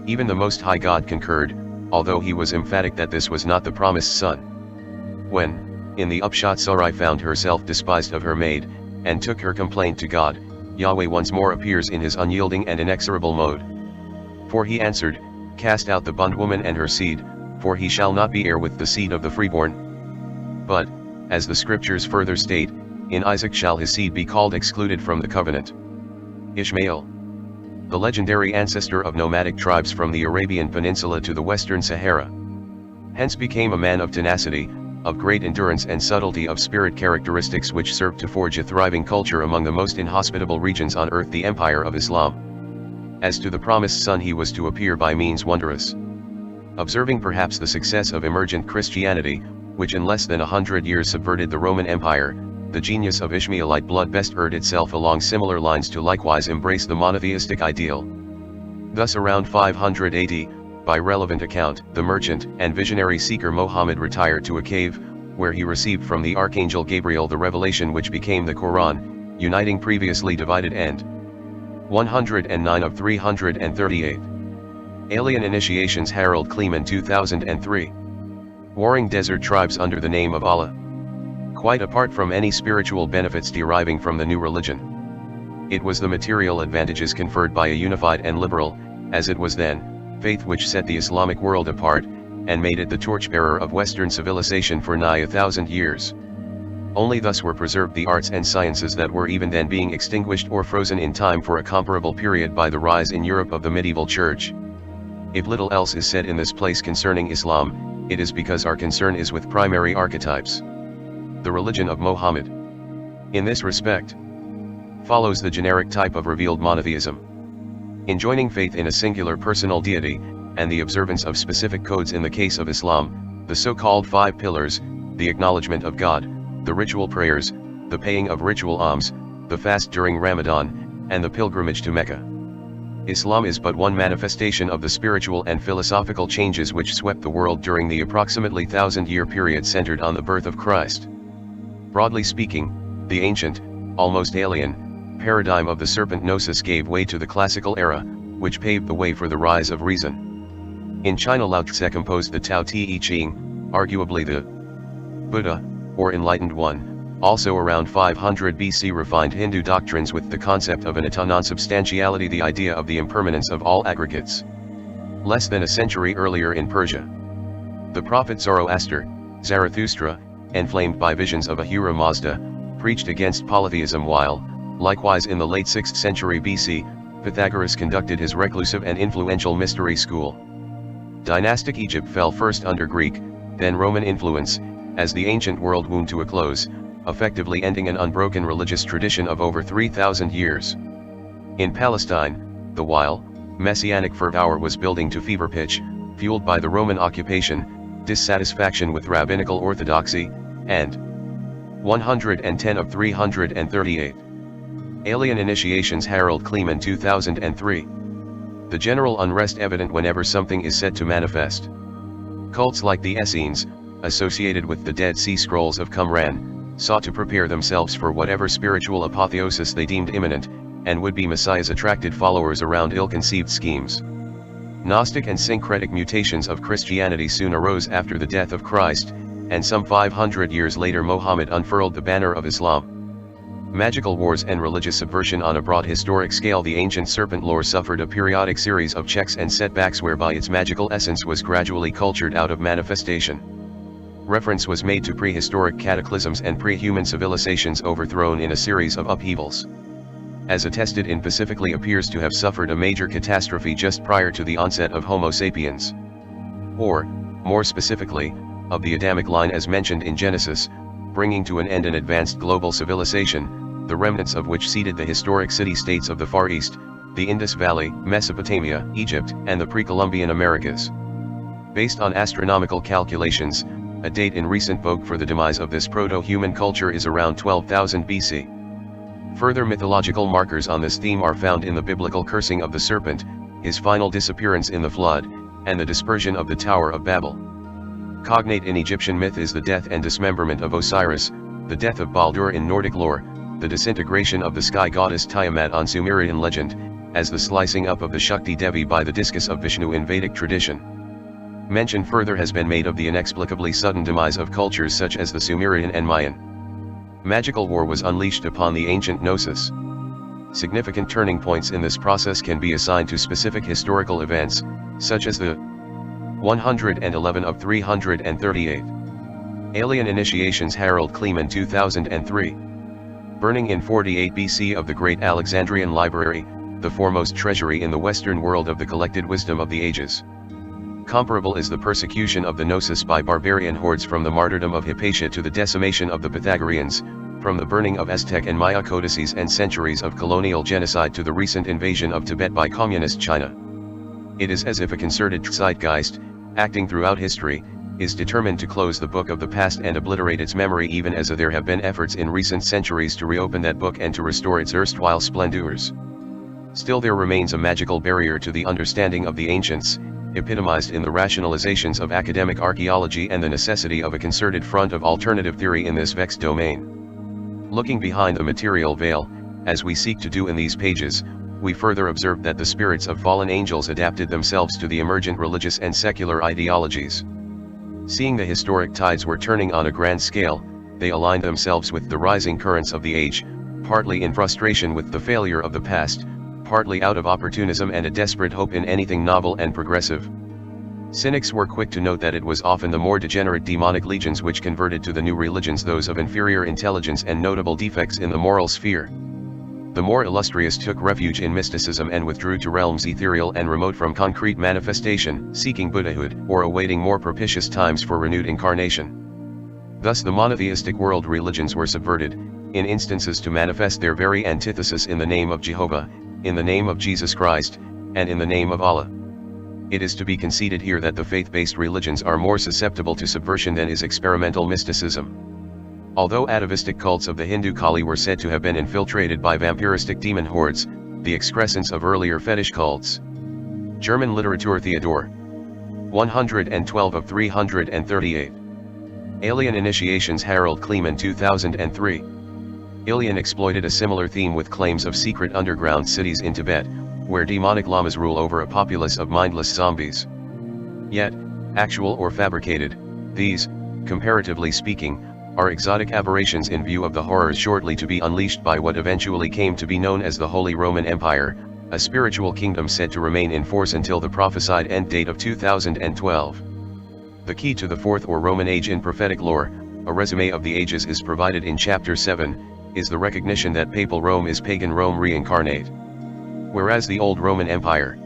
Even the Most High God concurred, although he was emphatic that this was not the promised son. When, in the upshot, Sarai found herself despised of her maid, and took her complaint to God, Yahweh once more appears in his unyielding and inexorable mode. For he answered, "Cast out the bondwoman and her seed, for he shall not be heir with the seed of the freeborn." But, as the scriptures further state, in Isaac shall his seed be called, excluded from the covenant. Ishmael, the legendary ancestor of nomadic tribes from the Arabian Peninsula to the Western Sahara, hence became a man of tenacity, of great endurance and subtlety of spirit, characteristics which served to forge a thriving culture among the most inhospitable regions on earth, the empire of Islam. As to the promised son, he was to appear by means wondrous. Observing perhaps the success of emergent Christianity, which in less than 100 years subverted the Roman Empire, the genius of Ishmaelite blood best urged itself along similar lines to likewise embrace the monotheistic ideal. Thus around 500 AD, by relevant account, the merchant and visionary seeker Mohammed retired to a cave, where he received from the archangel Gabriel the revelation which became the Quran, uniting previously divided and 109 of 338. Alien Initiations. Harald Kleemann, 2003. Warring desert tribes under the name of Allah. Quite apart from any spiritual benefits deriving from the new religion, it was the material advantages conferred by a unified and liberal, as it was then, faith which set the Islamic world apart, and made it the torchbearer of Western civilization for nigh 1,000 years. Only thus were preserved the arts and sciences that were even then being extinguished or frozen in time for a comparable period by the rise in Europe of the medieval church. If little else is said in this place concerning Islam, it is because our concern is with primary archetypes. The religion of Mohammed, in this respect, follows the generic type of revealed monotheism, enjoining faith in a singular personal deity, and the observance of specific codes. In the case of Islam, the so-called 5 pillars, the acknowledgement of God, the ritual prayers, the paying of ritual alms, the fast during Ramadan, and the pilgrimage to Mecca. Islam is but one manifestation of the spiritual and philosophical changes which swept the world during the approximately 1,000-year period centered on the birth of Christ. Broadly speaking, the ancient, almost alien, paradigm of the serpent gnosis gave way to the classical era, which paved the way for the rise of reason. In China, Lao Tse composed the Tao Te Ching, arguably the Buddha, or Enlightened One. Also around 500 BC refined Hindu doctrines with the concept of an eta non-substantiality, the idea of the impermanence of all aggregates. Less than a century earlier in Persia, the prophet Zoroaster, Zarathustra, enflamed by visions of Ahura Mazda, preached against polytheism, while, likewise in the late 6th century BC, Pythagoras conducted his reclusive and influential mystery school. Dynastic Egypt fell first under Greek, then Roman influence, as the ancient world wound to a close, effectively ending an unbroken religious tradition of over 3,000 years. In Palestine, the while, messianic fervor was building to fever pitch, fueled by the Roman occupation, dissatisfaction with rabbinical orthodoxy, and 110 of 338. Alien Initiations. Harald Kleemann, 2003. The general unrest evident whenever something is said to manifest. Cults like the Essenes, associated with the Dead Sea Scrolls of Qumran, sought to prepare themselves for whatever spiritual apotheosis they deemed imminent, and would-be messiahs attracted followers around ill-conceived schemes. Gnostic and syncretic mutations of Christianity soon arose after the death of Christ, and some 500 years later Mohammed unfurled the banner of Islam. Magical wars and religious subversion. On a broad historic scale, the ancient serpent lore suffered a periodic series of checks and setbacks whereby its magical essence was gradually cultured out of manifestation. Reference was made to prehistoric cataclysms and pre-human civilizations overthrown in a series of upheavals. As attested in, specifically appears to have suffered a major catastrophe just prior to the onset of Homo sapiens. Or, more specifically, of the Adamic line as mentioned in Genesis, bringing to an end an advanced global civilization, the remnants of which seeded the historic city-states of the Far East, the Indus Valley, Mesopotamia, Egypt, and the pre-Columbian Americas. Based on astronomical calculations, a date in recent vogue for the demise of this proto-human culture is around 12,000 BC. Further mythological markers on this theme are found in the biblical cursing of the serpent, his final disappearance in the flood, and the dispersion of the Tower of Babel. Cognate in Egyptian myth is the death and dismemberment of Osiris, the death of Baldur in Nordic lore, the disintegration of the sky goddess Tiamat on Sumerian legend, as the slicing up of the Shakti Devi by the discus of Vishnu in Vedic tradition. Mention further has been made of the inexplicably sudden demise of cultures such as the Sumerian and Mayan. Magical war was unleashed upon the ancient Gnosis. Significant turning points in this process can be assigned to specific historical events, such as the 111 of 338 alien initiations. Harald Kleemann 2003. Burning in 48 BC of the Great Alexandrian Library, the foremost treasury in the Western world of the collected wisdom of the ages. Comparable is the persecution of the Gnosis by barbarian hordes, from the martyrdom of Hypatia to the decimation of the Pythagoreans, from the burning of Aztec and Maya codices and centuries of colonial genocide to the recent invasion of Tibet by communist China. It is as if a concerted zeitgeist, acting throughout history, is determined to close the book of the past and obliterate its memory, even as there have been efforts in recent centuries to reopen that book and to restore its erstwhile splendors. Still there remains a magical barrier to the understanding of the ancients, epitomized in the rationalizations of academic archaeology and the necessity of a concerted front of alternative theory in this vexed domain. Looking behind the material veil, as we seek to do in these pages, we further observe that the spirits of fallen angels adapted themselves to the emergent religious and secular ideologies. Seeing the historic tides were turning on a grand scale, they aligned themselves with the rising currents of the age, partly in frustration with the failure of the past, partly out of opportunism and a desperate hope in anything novel and progressive. Cynics were quick to note that it was often the more degenerate demonic legions which converted to the new religions those of inferior intelligence and notable defects in the moral sphere. The more illustrious took refuge in mysticism and withdrew to realms ethereal and remote from concrete manifestation, seeking Buddhahood or awaiting more propitious times for renewed incarnation. Thus the monotheistic world religions were subverted, in instances to manifest their very antithesis in the name of Jehovah, in the name of Jesus Christ, and in the name of Allah. It is to be conceded here that the faith-based religions are more susceptible to subversion than is experimental mysticism. Although atavistic cults of the Hindu Kali were said to have been infiltrated by vampiristic demon hordes, the excrescence of earlier fetish cults. German literature. Theodor 112 of 338. Alien initiations. Harald Kleemann 2003. Alien exploited a similar theme with claims of secret underground cities in Tibet, where demonic lamas rule over a populace of mindless zombies. Yet, actual or fabricated, these, comparatively speaking, are exotic aberrations in view of the horrors shortly to be unleashed by what eventually came to be known as the Holy Roman Empire, a spiritual kingdom said to remain in force until the prophesied end date of 2012. The key to the Fourth or Roman Age in prophetic lore, a resume of the ages is provided in Chapter 7, is the recognition that Papal Rome is pagan Rome reincarnate. Whereas the Old Roman Empire,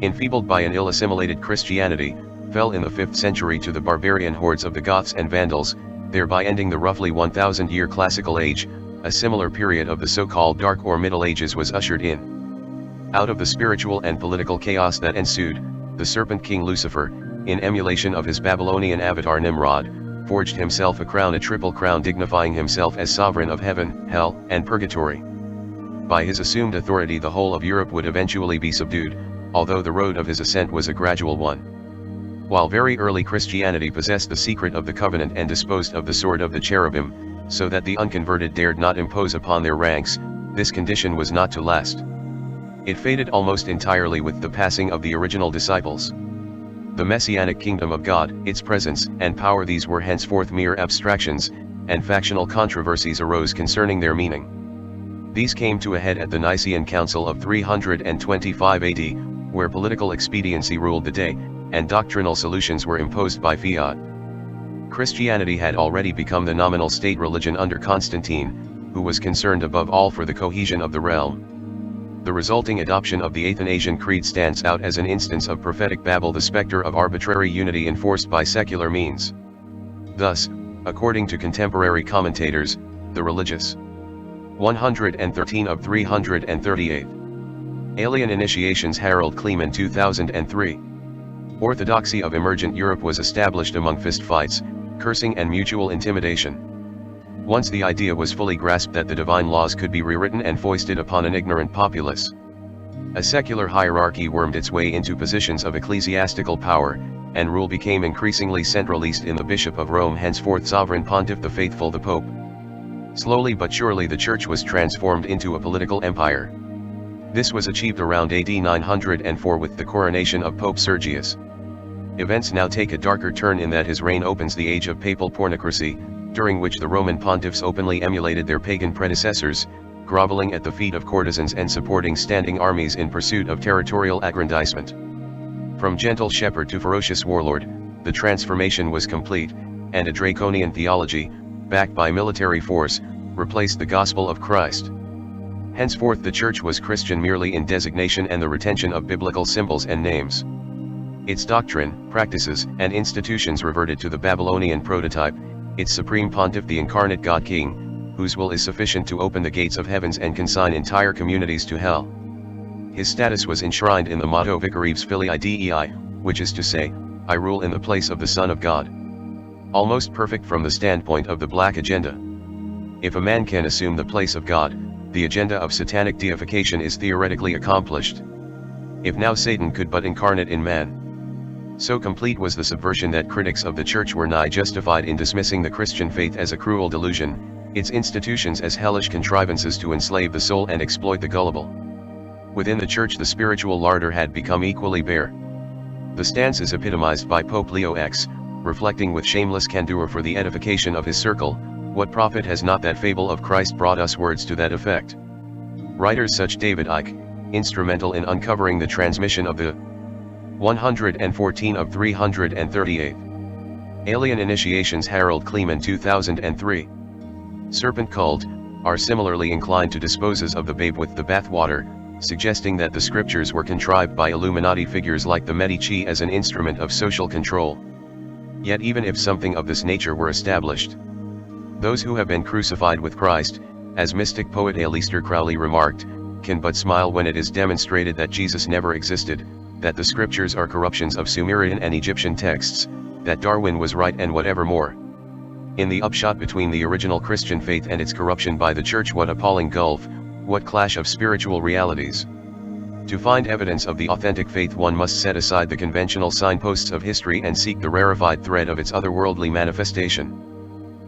enfeebled by an ill-assimilated Christianity, fell in the 5th century to the barbarian hordes of the Goths and Vandals, thereby ending the roughly 1,000-year classical age. A similar period of the so-called Dark or Middle Ages was ushered in. Out of the spiritual and political chaos that ensued, the serpent king Lucifer, in emulation of his Babylonian avatar Nimrod, forged himself a triple crown dignifying himself as sovereign of heaven, hell, and purgatory. By his assumed authority the whole of Europe would eventually be subdued, although the road of his ascent was a gradual one. While very early Christianity possessed the secret of the covenant and disposed of the sword of the cherubim, so that the unconverted dared not impose upon their ranks, this condition was not to last. It faded almost entirely with the passing of the original disciples. The Messianic kingdom of God, its presence and power, these were henceforth mere abstractions, and factional controversies arose concerning their meaning. These came to a head at the Nicene Council of 325 AD, where political expediency ruled the day, and doctrinal solutions were imposed by fiat. Christianity had already become the nominal state religion under Constantine, who was concerned above all for the cohesion of the realm. The resulting adoption of the Athanasian Creed stands out as an instance of prophetic Babel, the specter of arbitrary unity enforced by secular means. Thus, according to contemporary commentators, the religious 113 of 338 alien initiations. Harald Kleemann, 2003. Orthodoxy of emergent Europe was established among fistfights, cursing and mutual intimidation. Once the idea was fully grasped that the divine laws could be rewritten and foisted upon an ignorant populace, a secular hierarchy wormed its way into positions of ecclesiastical power, and rule became increasingly centralized in the Bishop of Rome, henceforth Sovereign Pontiff the Faithful, the Pope. Slowly but surely the Church was transformed into a political empire. This was achieved around AD 904 with the coronation of Pope Sergius. Events now take a darker turn in that his reign opens the age of papal pornocracy, during which the Roman pontiffs openly emulated their pagan predecessors, groveling at the feet of courtesans and supporting standing armies in pursuit of territorial aggrandizement. From gentle shepherd to ferocious warlord, the transformation was complete, and a draconian theology, backed by military force, replaced the gospel of Christ. Henceforth the Church was Christian merely in designation and the retention of biblical symbols and names. Its doctrine, practices, and institutions reverted to the Babylonian prototype, its supreme pontiff the incarnate God King, whose will is sufficient to open the gates of heavens and consign entire communities to hell. His status was enshrined in the motto Vicarevis Filii Dei, which is to say, I rule in the place of the Son of God. Almost perfect from the standpoint of the Black Agenda. If a man can assume the place of God, the agenda of satanic deification is theoretically accomplished. If now Satan could but incarnate in man. So complete was the subversion that critics of the Church were nigh justified in dismissing the Christian faith as a cruel delusion, its institutions as hellish contrivances to enslave the soul and exploit the gullible. Within the Church the spiritual larder had become equally bare. The stance is epitomized by Pope Leo X, reflecting with shameless candor for the edification of his circle, what profit has not that fable of Christ brought us? Words to that effect. Writers such David Icke, instrumental in uncovering the transmission of the 114 of 338 alien initiations. Harald Kleemann, 2003. Serpent cult, are similarly inclined to dispose of the babe with the bathwater, suggesting that the scriptures were contrived by Illuminati figures like the Medici as an instrument of social control. Yet even if something of this nature were established, those who have been crucified with Christ, as mystic poet Aleister Crowley remarked, can but smile when it is demonstrated that Jesus never existed, that the scriptures are corruptions of Sumerian and Egyptian texts, that Darwin was right and whatever more. In the upshot between the original Christian faith and its corruption by the Church, what appalling gulf, what clash of spiritual realities. To find evidence of the authentic faith one must set aside the conventional signposts of history and seek the rarefied thread of its otherworldly manifestation.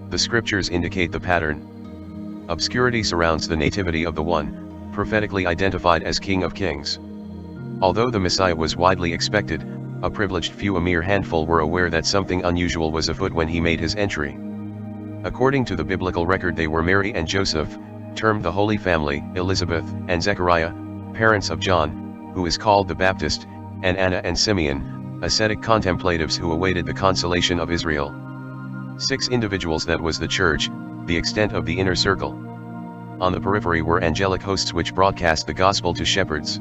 The scriptures indicate the pattern. Obscurity surrounds the nativity of the one, prophetically identified as King of Kings. Although the Messiah was widely expected, a privileged few, a mere handful, were aware that something unusual was afoot when he made his entry. According to the biblical record, they were Mary and Joseph, termed the Holy Family, Elizabeth and Zechariah, parents of John, who is called the Baptist, and Anna and Simeon, ascetic contemplatives who awaited the consolation of Israel. 6 individuals, that was the Church, the extent of the inner circle. On the periphery were angelic hosts which broadcast the gospel to shepherds.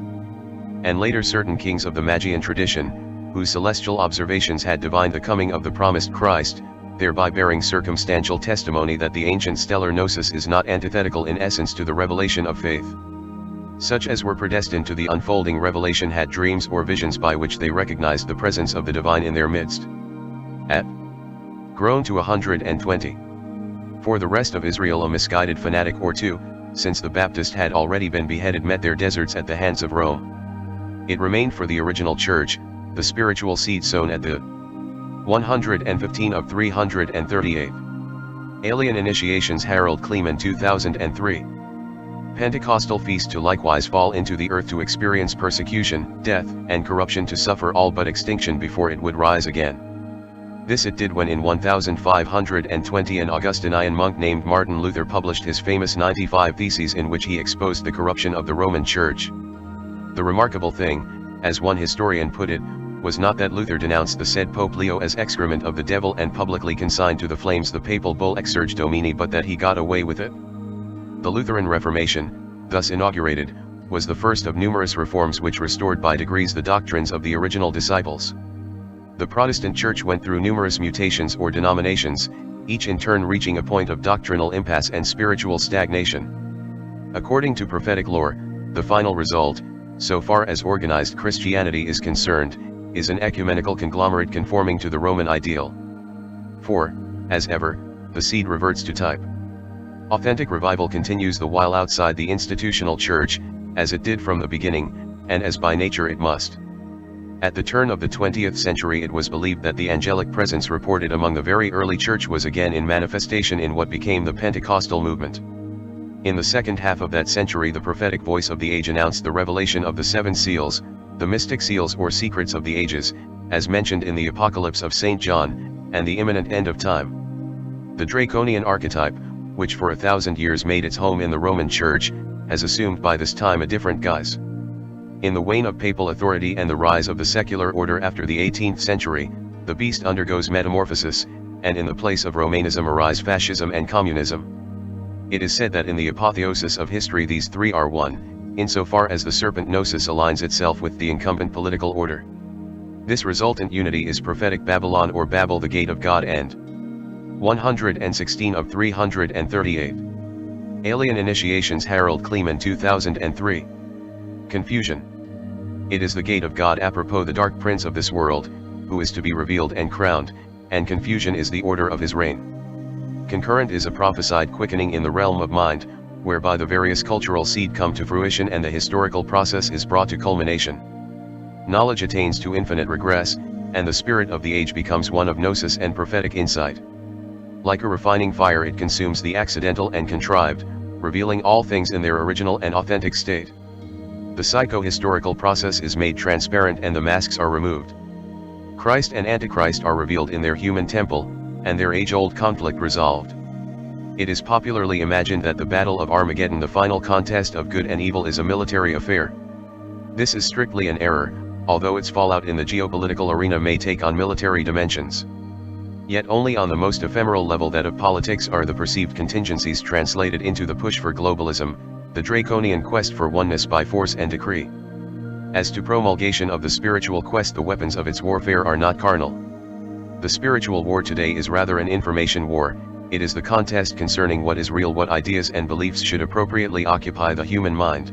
And later certain kings of the Magian tradition, whose celestial observations had divined the coming of the promised Christ, thereby bearing circumstantial testimony that the ancient stellar gnosis is not antithetical in essence to the revelation of faith. Such as were predestined to the unfolding revelation had dreams or visions by which they recognized the presence of the divine in their midst. At grown to 120. For the rest of Israel, a misguided fanatic or two, since the Baptist had already been beheaded, met their deserts at the hands of Rome. It remained for the original Church, the spiritual seed sown at the 115 of 338 alien initiations. Harald Kleemann, 2003. Pentecostal feast to likewise fall into the earth, to experience persecution, death, and corruption, to suffer all but extinction before it would rise again. This it did when in 1520 an Augustinian monk named Martin Luther published his famous 95 Theses in which he exposed the corruption of the Roman Church. The remarkable thing, as one historian put it, was not that Luther denounced the said Pope Leo as excrement of the devil and publicly consigned to the flames the papal bull Exsurge Domini, but that he got away with it. The Lutheran Reformation, thus inaugurated, was the first of numerous reforms which restored by degrees the doctrines of the original disciples. The Protestant Church went through numerous mutations or denominations, each in turn reaching a point of doctrinal impasse and spiritual stagnation. According to prophetic lore, the final result, so far as organized Christianity is concerned, is an ecumenical conglomerate conforming to the Roman ideal. For, as ever, the seed reverts to type. Authentic revival continues the while outside the institutional church, as it did from the beginning, and as by nature it must. At the turn of the 20th century it was believed that the angelic presence reported among the very early church was again in manifestation in what became the Pentecostal movement. In the second half of that century the prophetic voice of the age announced the revelation of the seven seals, the mystic seals or secrets of the ages, as mentioned in the Apocalypse of St. John, and the imminent end of time. The Draconian archetype, which for 1,000 years made its home in the Roman Church, has assumed by this time a different guise. In the wane of papal authority and the rise of the secular order after the 18th century, the beast undergoes metamorphosis, and in the place of Romanism arise fascism and communism. It is said that in the apotheosis of history these three are one, insofar as the serpent gnosis aligns itself with the incumbent political order. This resultant unity is prophetic Babylon or Babel, the gate of God, and 116 of 338. Alien Initiations, Harald Kleemann, 2003. Confusion. It is the gate of God apropos the dark prince of this world, who is to be revealed and crowned, and confusion is the order of his reign. Concurrent is a prophesied quickening in the realm of mind, whereby the various cultural seed come to fruition and the historical process is brought to culmination. Knowledge attains to infinite regress, and the spirit of the age becomes one of gnosis and prophetic insight. Like a refining fire it consumes the accidental and contrived, revealing all things in their original and authentic state. The psycho-historical process is made transparent and the masks are removed. Christ and Antichrist are revealed in their human temple, and their age-old conflict resolved. It is popularly imagined that the Battle of Armageddon, the final contest of good and evil, is a military affair. This is strictly an error, although its fallout in the geopolitical arena may take on military dimensions. Yet only on the most ephemeral level, that of politics, are the perceived contingencies translated into the push for globalism, the draconian quest for oneness by force and decree. As to promulgation of the spiritual quest, the weapons of its warfare are not carnal. The spiritual war today is rather an information war. It is the contest concerning what is real, what ideas and beliefs should appropriately occupy the human mind.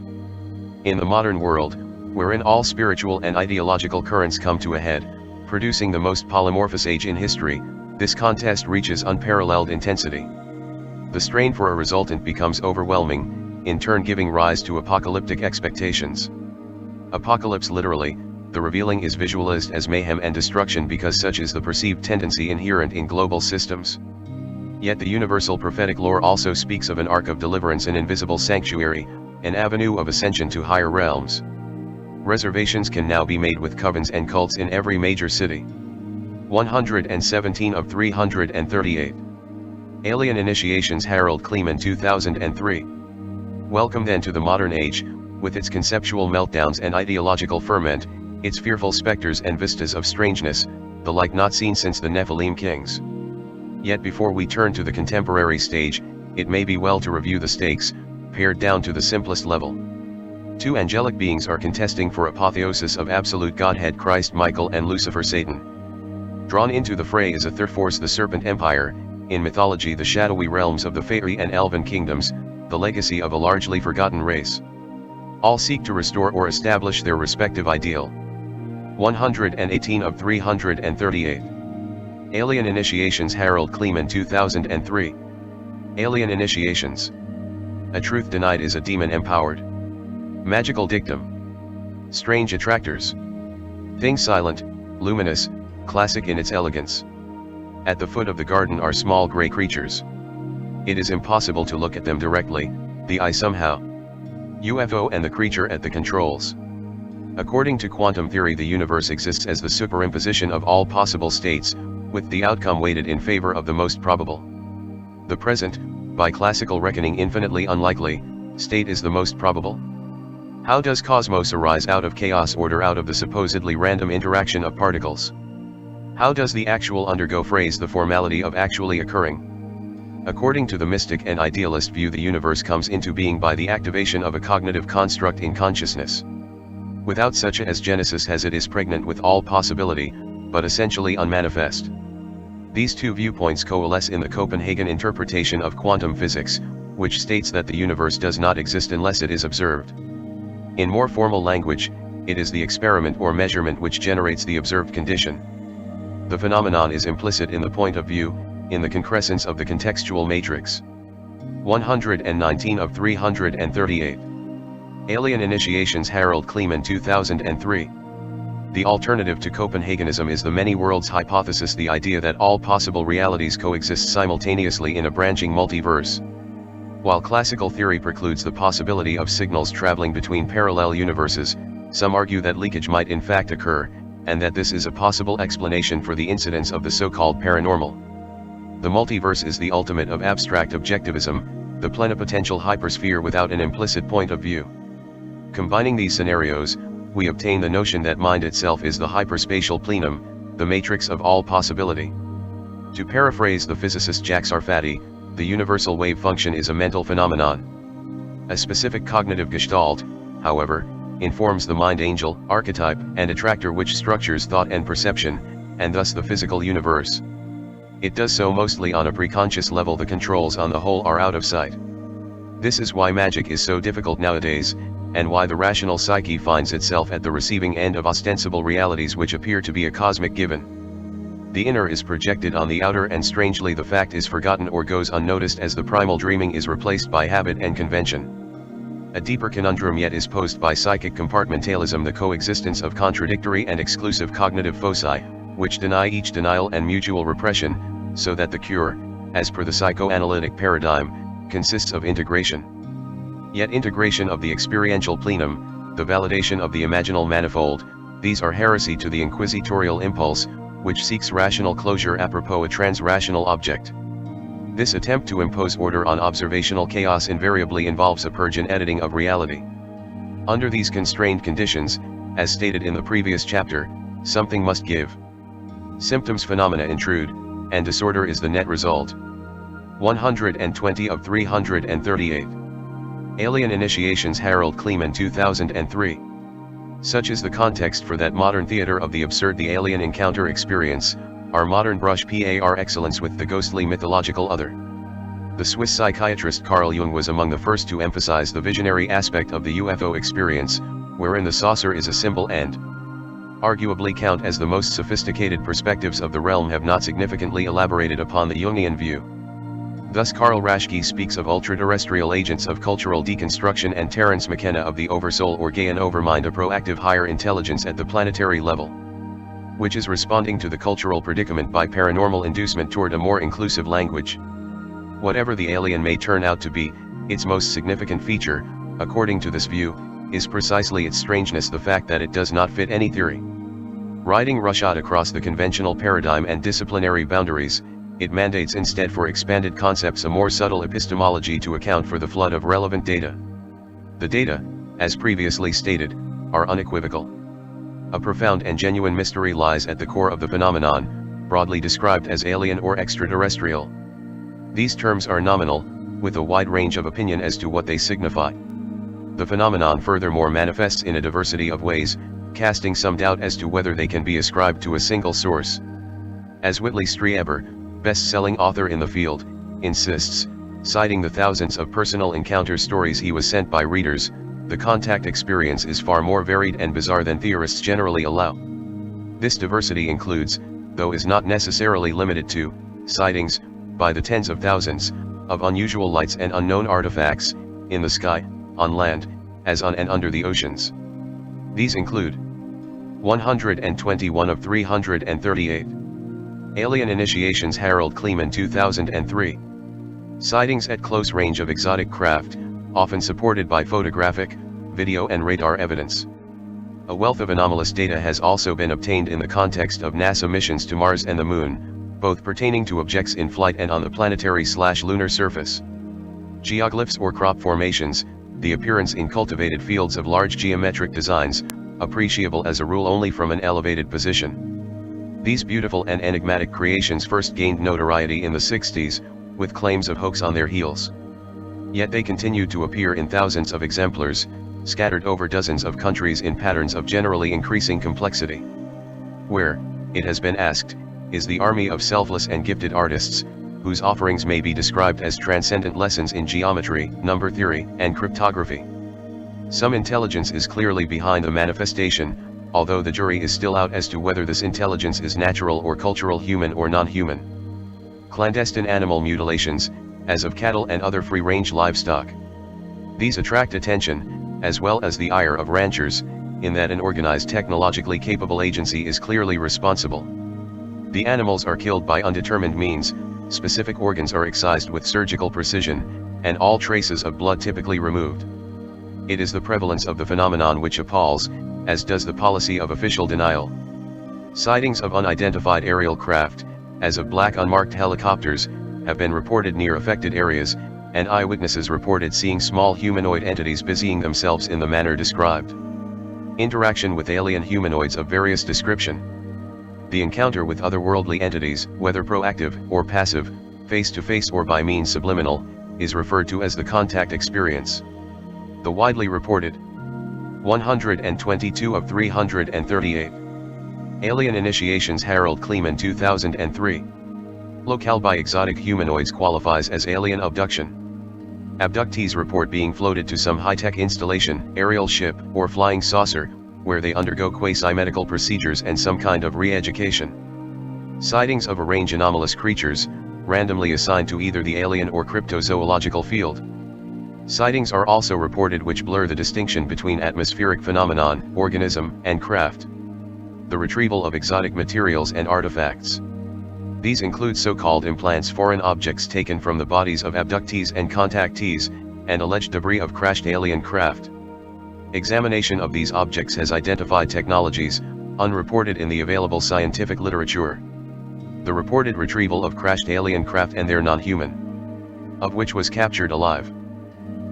In the modern world, wherein all spiritual and ideological currents come to a head, producing the most polymorphous age in history, this contest reaches unparalleled intensity. The strain for a resultant becomes overwhelming, in turn giving rise to apocalyptic expectations. Apocalypse literally, the revealing, is visualized as mayhem and destruction because such is the perceived tendency inherent in global systems. Yet the universal prophetic lore also speaks of an ark of deliverance, an invisible sanctuary, an avenue of ascension to higher realms. Reservations can now be made with covens and cults in every major city. 117 of 338. Alien Initiations, Harald Kleemann, 2003. Welcome then to the modern age, with its conceptual meltdowns and ideological ferment, its fearful specters and vistas of strangeness, the like not seen since the Nephilim kings. Yet before we turn to the contemporary stage, it may be well to review the stakes, pared down to the simplest level. Two angelic beings are contesting for apotheosis of absolute Godhead, Christ Michael and Lucifer Satan. Drawn into the fray is a third force, the Serpent Empire, in mythology the shadowy realms of the Faerie and Elven kingdoms, the legacy of a largely forgotten race. All seek to restore or establish their respective ideal. 118 of 338. Alien Initiations, Harald Kleemann, 2003. Alien Initiations. A truth denied is a demon empowered. Magical dictum. Strange attractors. Thing silent, luminous, classic in its elegance. At the foot of the garden are small gray creatures. It is impossible to look at them directly, the eye somehow. UFO and the creature at the controls. According to quantum theory, the universe exists as the superimposition of all possible states, with the outcome weighted in favor of the most probable. The present, by classical reckoning infinitely unlikely, state is the most probable. How does cosmos arise out of chaos order out of the supposedly random interaction of particles? How does the actual undergo phrase the formality of actually occurring? According to the mystic and idealist view, the universe comes into being by the activation of a cognitive construct in consciousness. Without such as Genesis as it is pregnant with all possibility, but essentially unmanifest. These two viewpoints coalesce in the Copenhagen interpretation of quantum physics, which states that the universe does not exist unless it is observed. In more formal language, it is the experiment or measurement which generates the observed condition. The phenomenon is implicit in the point of view, in the concrescence of the contextual matrix. 119 of 338. Alien Initiations. Harald Kleemann, 2003. The alternative to Copenhagenism is the many worlds hypothesis, the idea that all possible realities coexist simultaneously in a branching multiverse. While classical theory precludes the possibility of signals traveling between parallel universes, some argue that leakage might in fact occur, and that this is a possible explanation for the incidence of the so-called paranormal. The multiverse is the ultimate of abstract objectivism, the plenipotential hypersphere without an implicit point of view. Combining these scenarios, we obtain the notion that mind itself is the hyperspatial plenum, the matrix of all possibility. To paraphrase the physicist Jack Sarfati, the universal wave function is a mental phenomenon. A specific cognitive gestalt, however, informs the mind angel, archetype, and attractor which structures thought and perception, and thus the physical universe. It does so mostly on a preconscious level. The controls on the whole are out of sight. This is why magic is so difficult nowadays, and why the rational psyche finds itself at the receiving end of ostensible realities which appear to be a cosmic given. The inner is projected on the outer, and strangely the fact is forgotten or goes unnoticed as the primal dreaming is replaced by habit and convention. A deeper conundrum yet is posed by psychic compartmentalism, the coexistence of contradictory and exclusive cognitive foci, which deny each denial and mutual repression, so that the cure, as per the psychoanalytic paradigm, consists of integration. Yet integration of the experiential plenum, the validation of the imaginal manifold, these are heresy to the inquisitorial impulse, which seeks rational closure apropos a trans-rational object. This attempt to impose order on observational chaos invariably involves a purge and editing of reality. Under these constrained conditions, as stated in the previous chapter, something must give. Symptoms, phenomena intrude, and disorder is the net result. 120 of 338. Alien Initiations. Harald Kleemann, 2003. Such is the context for that modern theater of the absurd, the alien encounter experience, our modern brush par excellence with the ghostly mythological other. The Swiss psychiatrist Carl Jung was among the first to emphasize the visionary aspect of the UFO experience, wherein the saucer is a symbol and arguably count as the most sophisticated perspectives of the realm have not significantly elaborated upon the Jungian view. Thus Karl Raschke speaks of ultra-terrestrial agents of cultural deconstruction, and Terence McKenna of the oversoul or Gaian overmind, a proactive higher intelligence at the planetary level, which is responding to the cultural predicament by paranormal inducement toward a more inclusive language. Whatever the alien may turn out to be, its most significant feature, according to this view, is precisely its strangeness, the fact that it does not fit any theory. Riding roughshod across the conventional paradigm and disciplinary boundaries, it mandates instead for expanded concepts a more subtle epistemology to account for the flood of relevant data. The data, as previously stated, are unequivocal. A profound and genuine mystery lies at the core of the phenomenon, broadly described as alien or extraterrestrial. These terms are nominal, with a wide range of opinion as to what they signify. The phenomenon furthermore manifests in a diversity of ways, casting some doubt as to whether they can be ascribed to a single source. As Whitley Strieber, best-selling author in the field, insists, citing the thousands of personal encounter stories he was sent by readers, the contact experience is far more varied and bizarre than theorists generally allow. This diversity includes, though is not necessarily limited to, sightings, by the tens of thousands, of unusual lights and unknown artifacts, in the sky, on land, as on and under the oceans. These include 121 of 338. Alien Initiations. Harald Kleemann, 2003. Sightings at close range of exotic craft, often supported by photographic, video and radar evidence. A wealth of anomalous data has also been obtained in the context of NASA missions to Mars and the Moon, both pertaining to objects in flight and on the planetary/lunar surface. Geoglyphs or crop formations, the appearance in cultivated fields of large geometric designs, appreciable as a rule only from an elevated position. These beautiful and enigmatic creations first gained notoriety in the 60s, with claims of hoax on their heels. Yet they continued to appear in thousands of exemplars, scattered over dozens of countries in patterns of generally increasing complexity. Where, it has been asked, is the army of selfless and gifted artists, whose offerings may be described as transcendent lessons in geometry, number theory, and cryptography? Some intelligence is clearly behind the manifestation, although the jury is still out as to whether this intelligence is natural or cultural, human or non-human. Clandestine animal mutilations, as of cattle and other free-range livestock. These attract attention, as well as the ire of ranchers, in that an organized technologically capable agency is clearly responsible. The animals are killed by undetermined means, specific organs are excised with surgical precision, and all traces of blood typically removed. It is the prevalence of the phenomenon which appalls, as does the policy of official denial. Sightings of unidentified aerial craft, as of black unmarked helicopters, have been reported near affected areas, and eyewitnesses reported seeing small humanoid entities busying themselves in the manner described. Interaction with alien humanoids of various description. The encounter with otherworldly entities, whether proactive or passive, face-to-face or by means subliminal, is referred to as the contact experience. The widely reported 122 of 338 alien initiations. Harald Kleemann, 2003. Locale by exotic humanoids qualifies as alien abduction. Abductees report being floated to some high-tech installation, aerial ship, or flying saucer, where they undergo quasi-medical procedures and some kind of re-education. Sightings of a range anomalous creatures, randomly assigned to either the alien or cryptozoological field. Sightings are also reported which blur the distinction between atmospheric phenomenon, organism, and craft. The retrieval of exotic materials and artifacts. These include so-called implants, foreign objects taken from the bodies of abductees and contactees, and alleged debris of crashed alien craft. Examination of these objects has identified technologies, unreported in the available scientific literature. The reported retrieval of crashed alien craft and their non-human, of which was captured alive.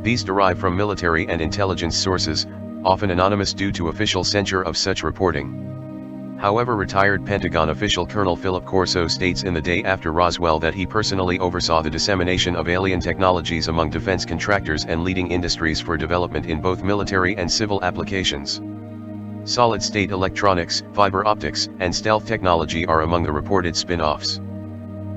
These derive from military and intelligence sources, often anonymous due to official censure of such reporting. However, retired Pentagon official Colonel Philip Corso states in The Day After Roswell that he personally oversaw the dissemination of alien technologies among defense contractors and leading industries for development in both military and civil applications. Solid-state electronics, fiber optics, and stealth technology are among the reported spin-offs.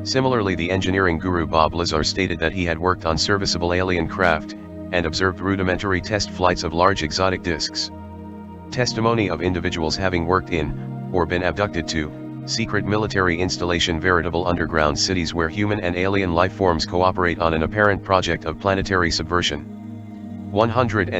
Similarly, the engineering guru Bob Lazar stated that he had worked on serviceable alien craft, and observed rudimentary test flights of large exotic discs. Testimony of individuals having worked in, or been abducted to, secret military installation, veritable underground cities where human and alien life forms cooperate on an apparent project of planetary subversion. 100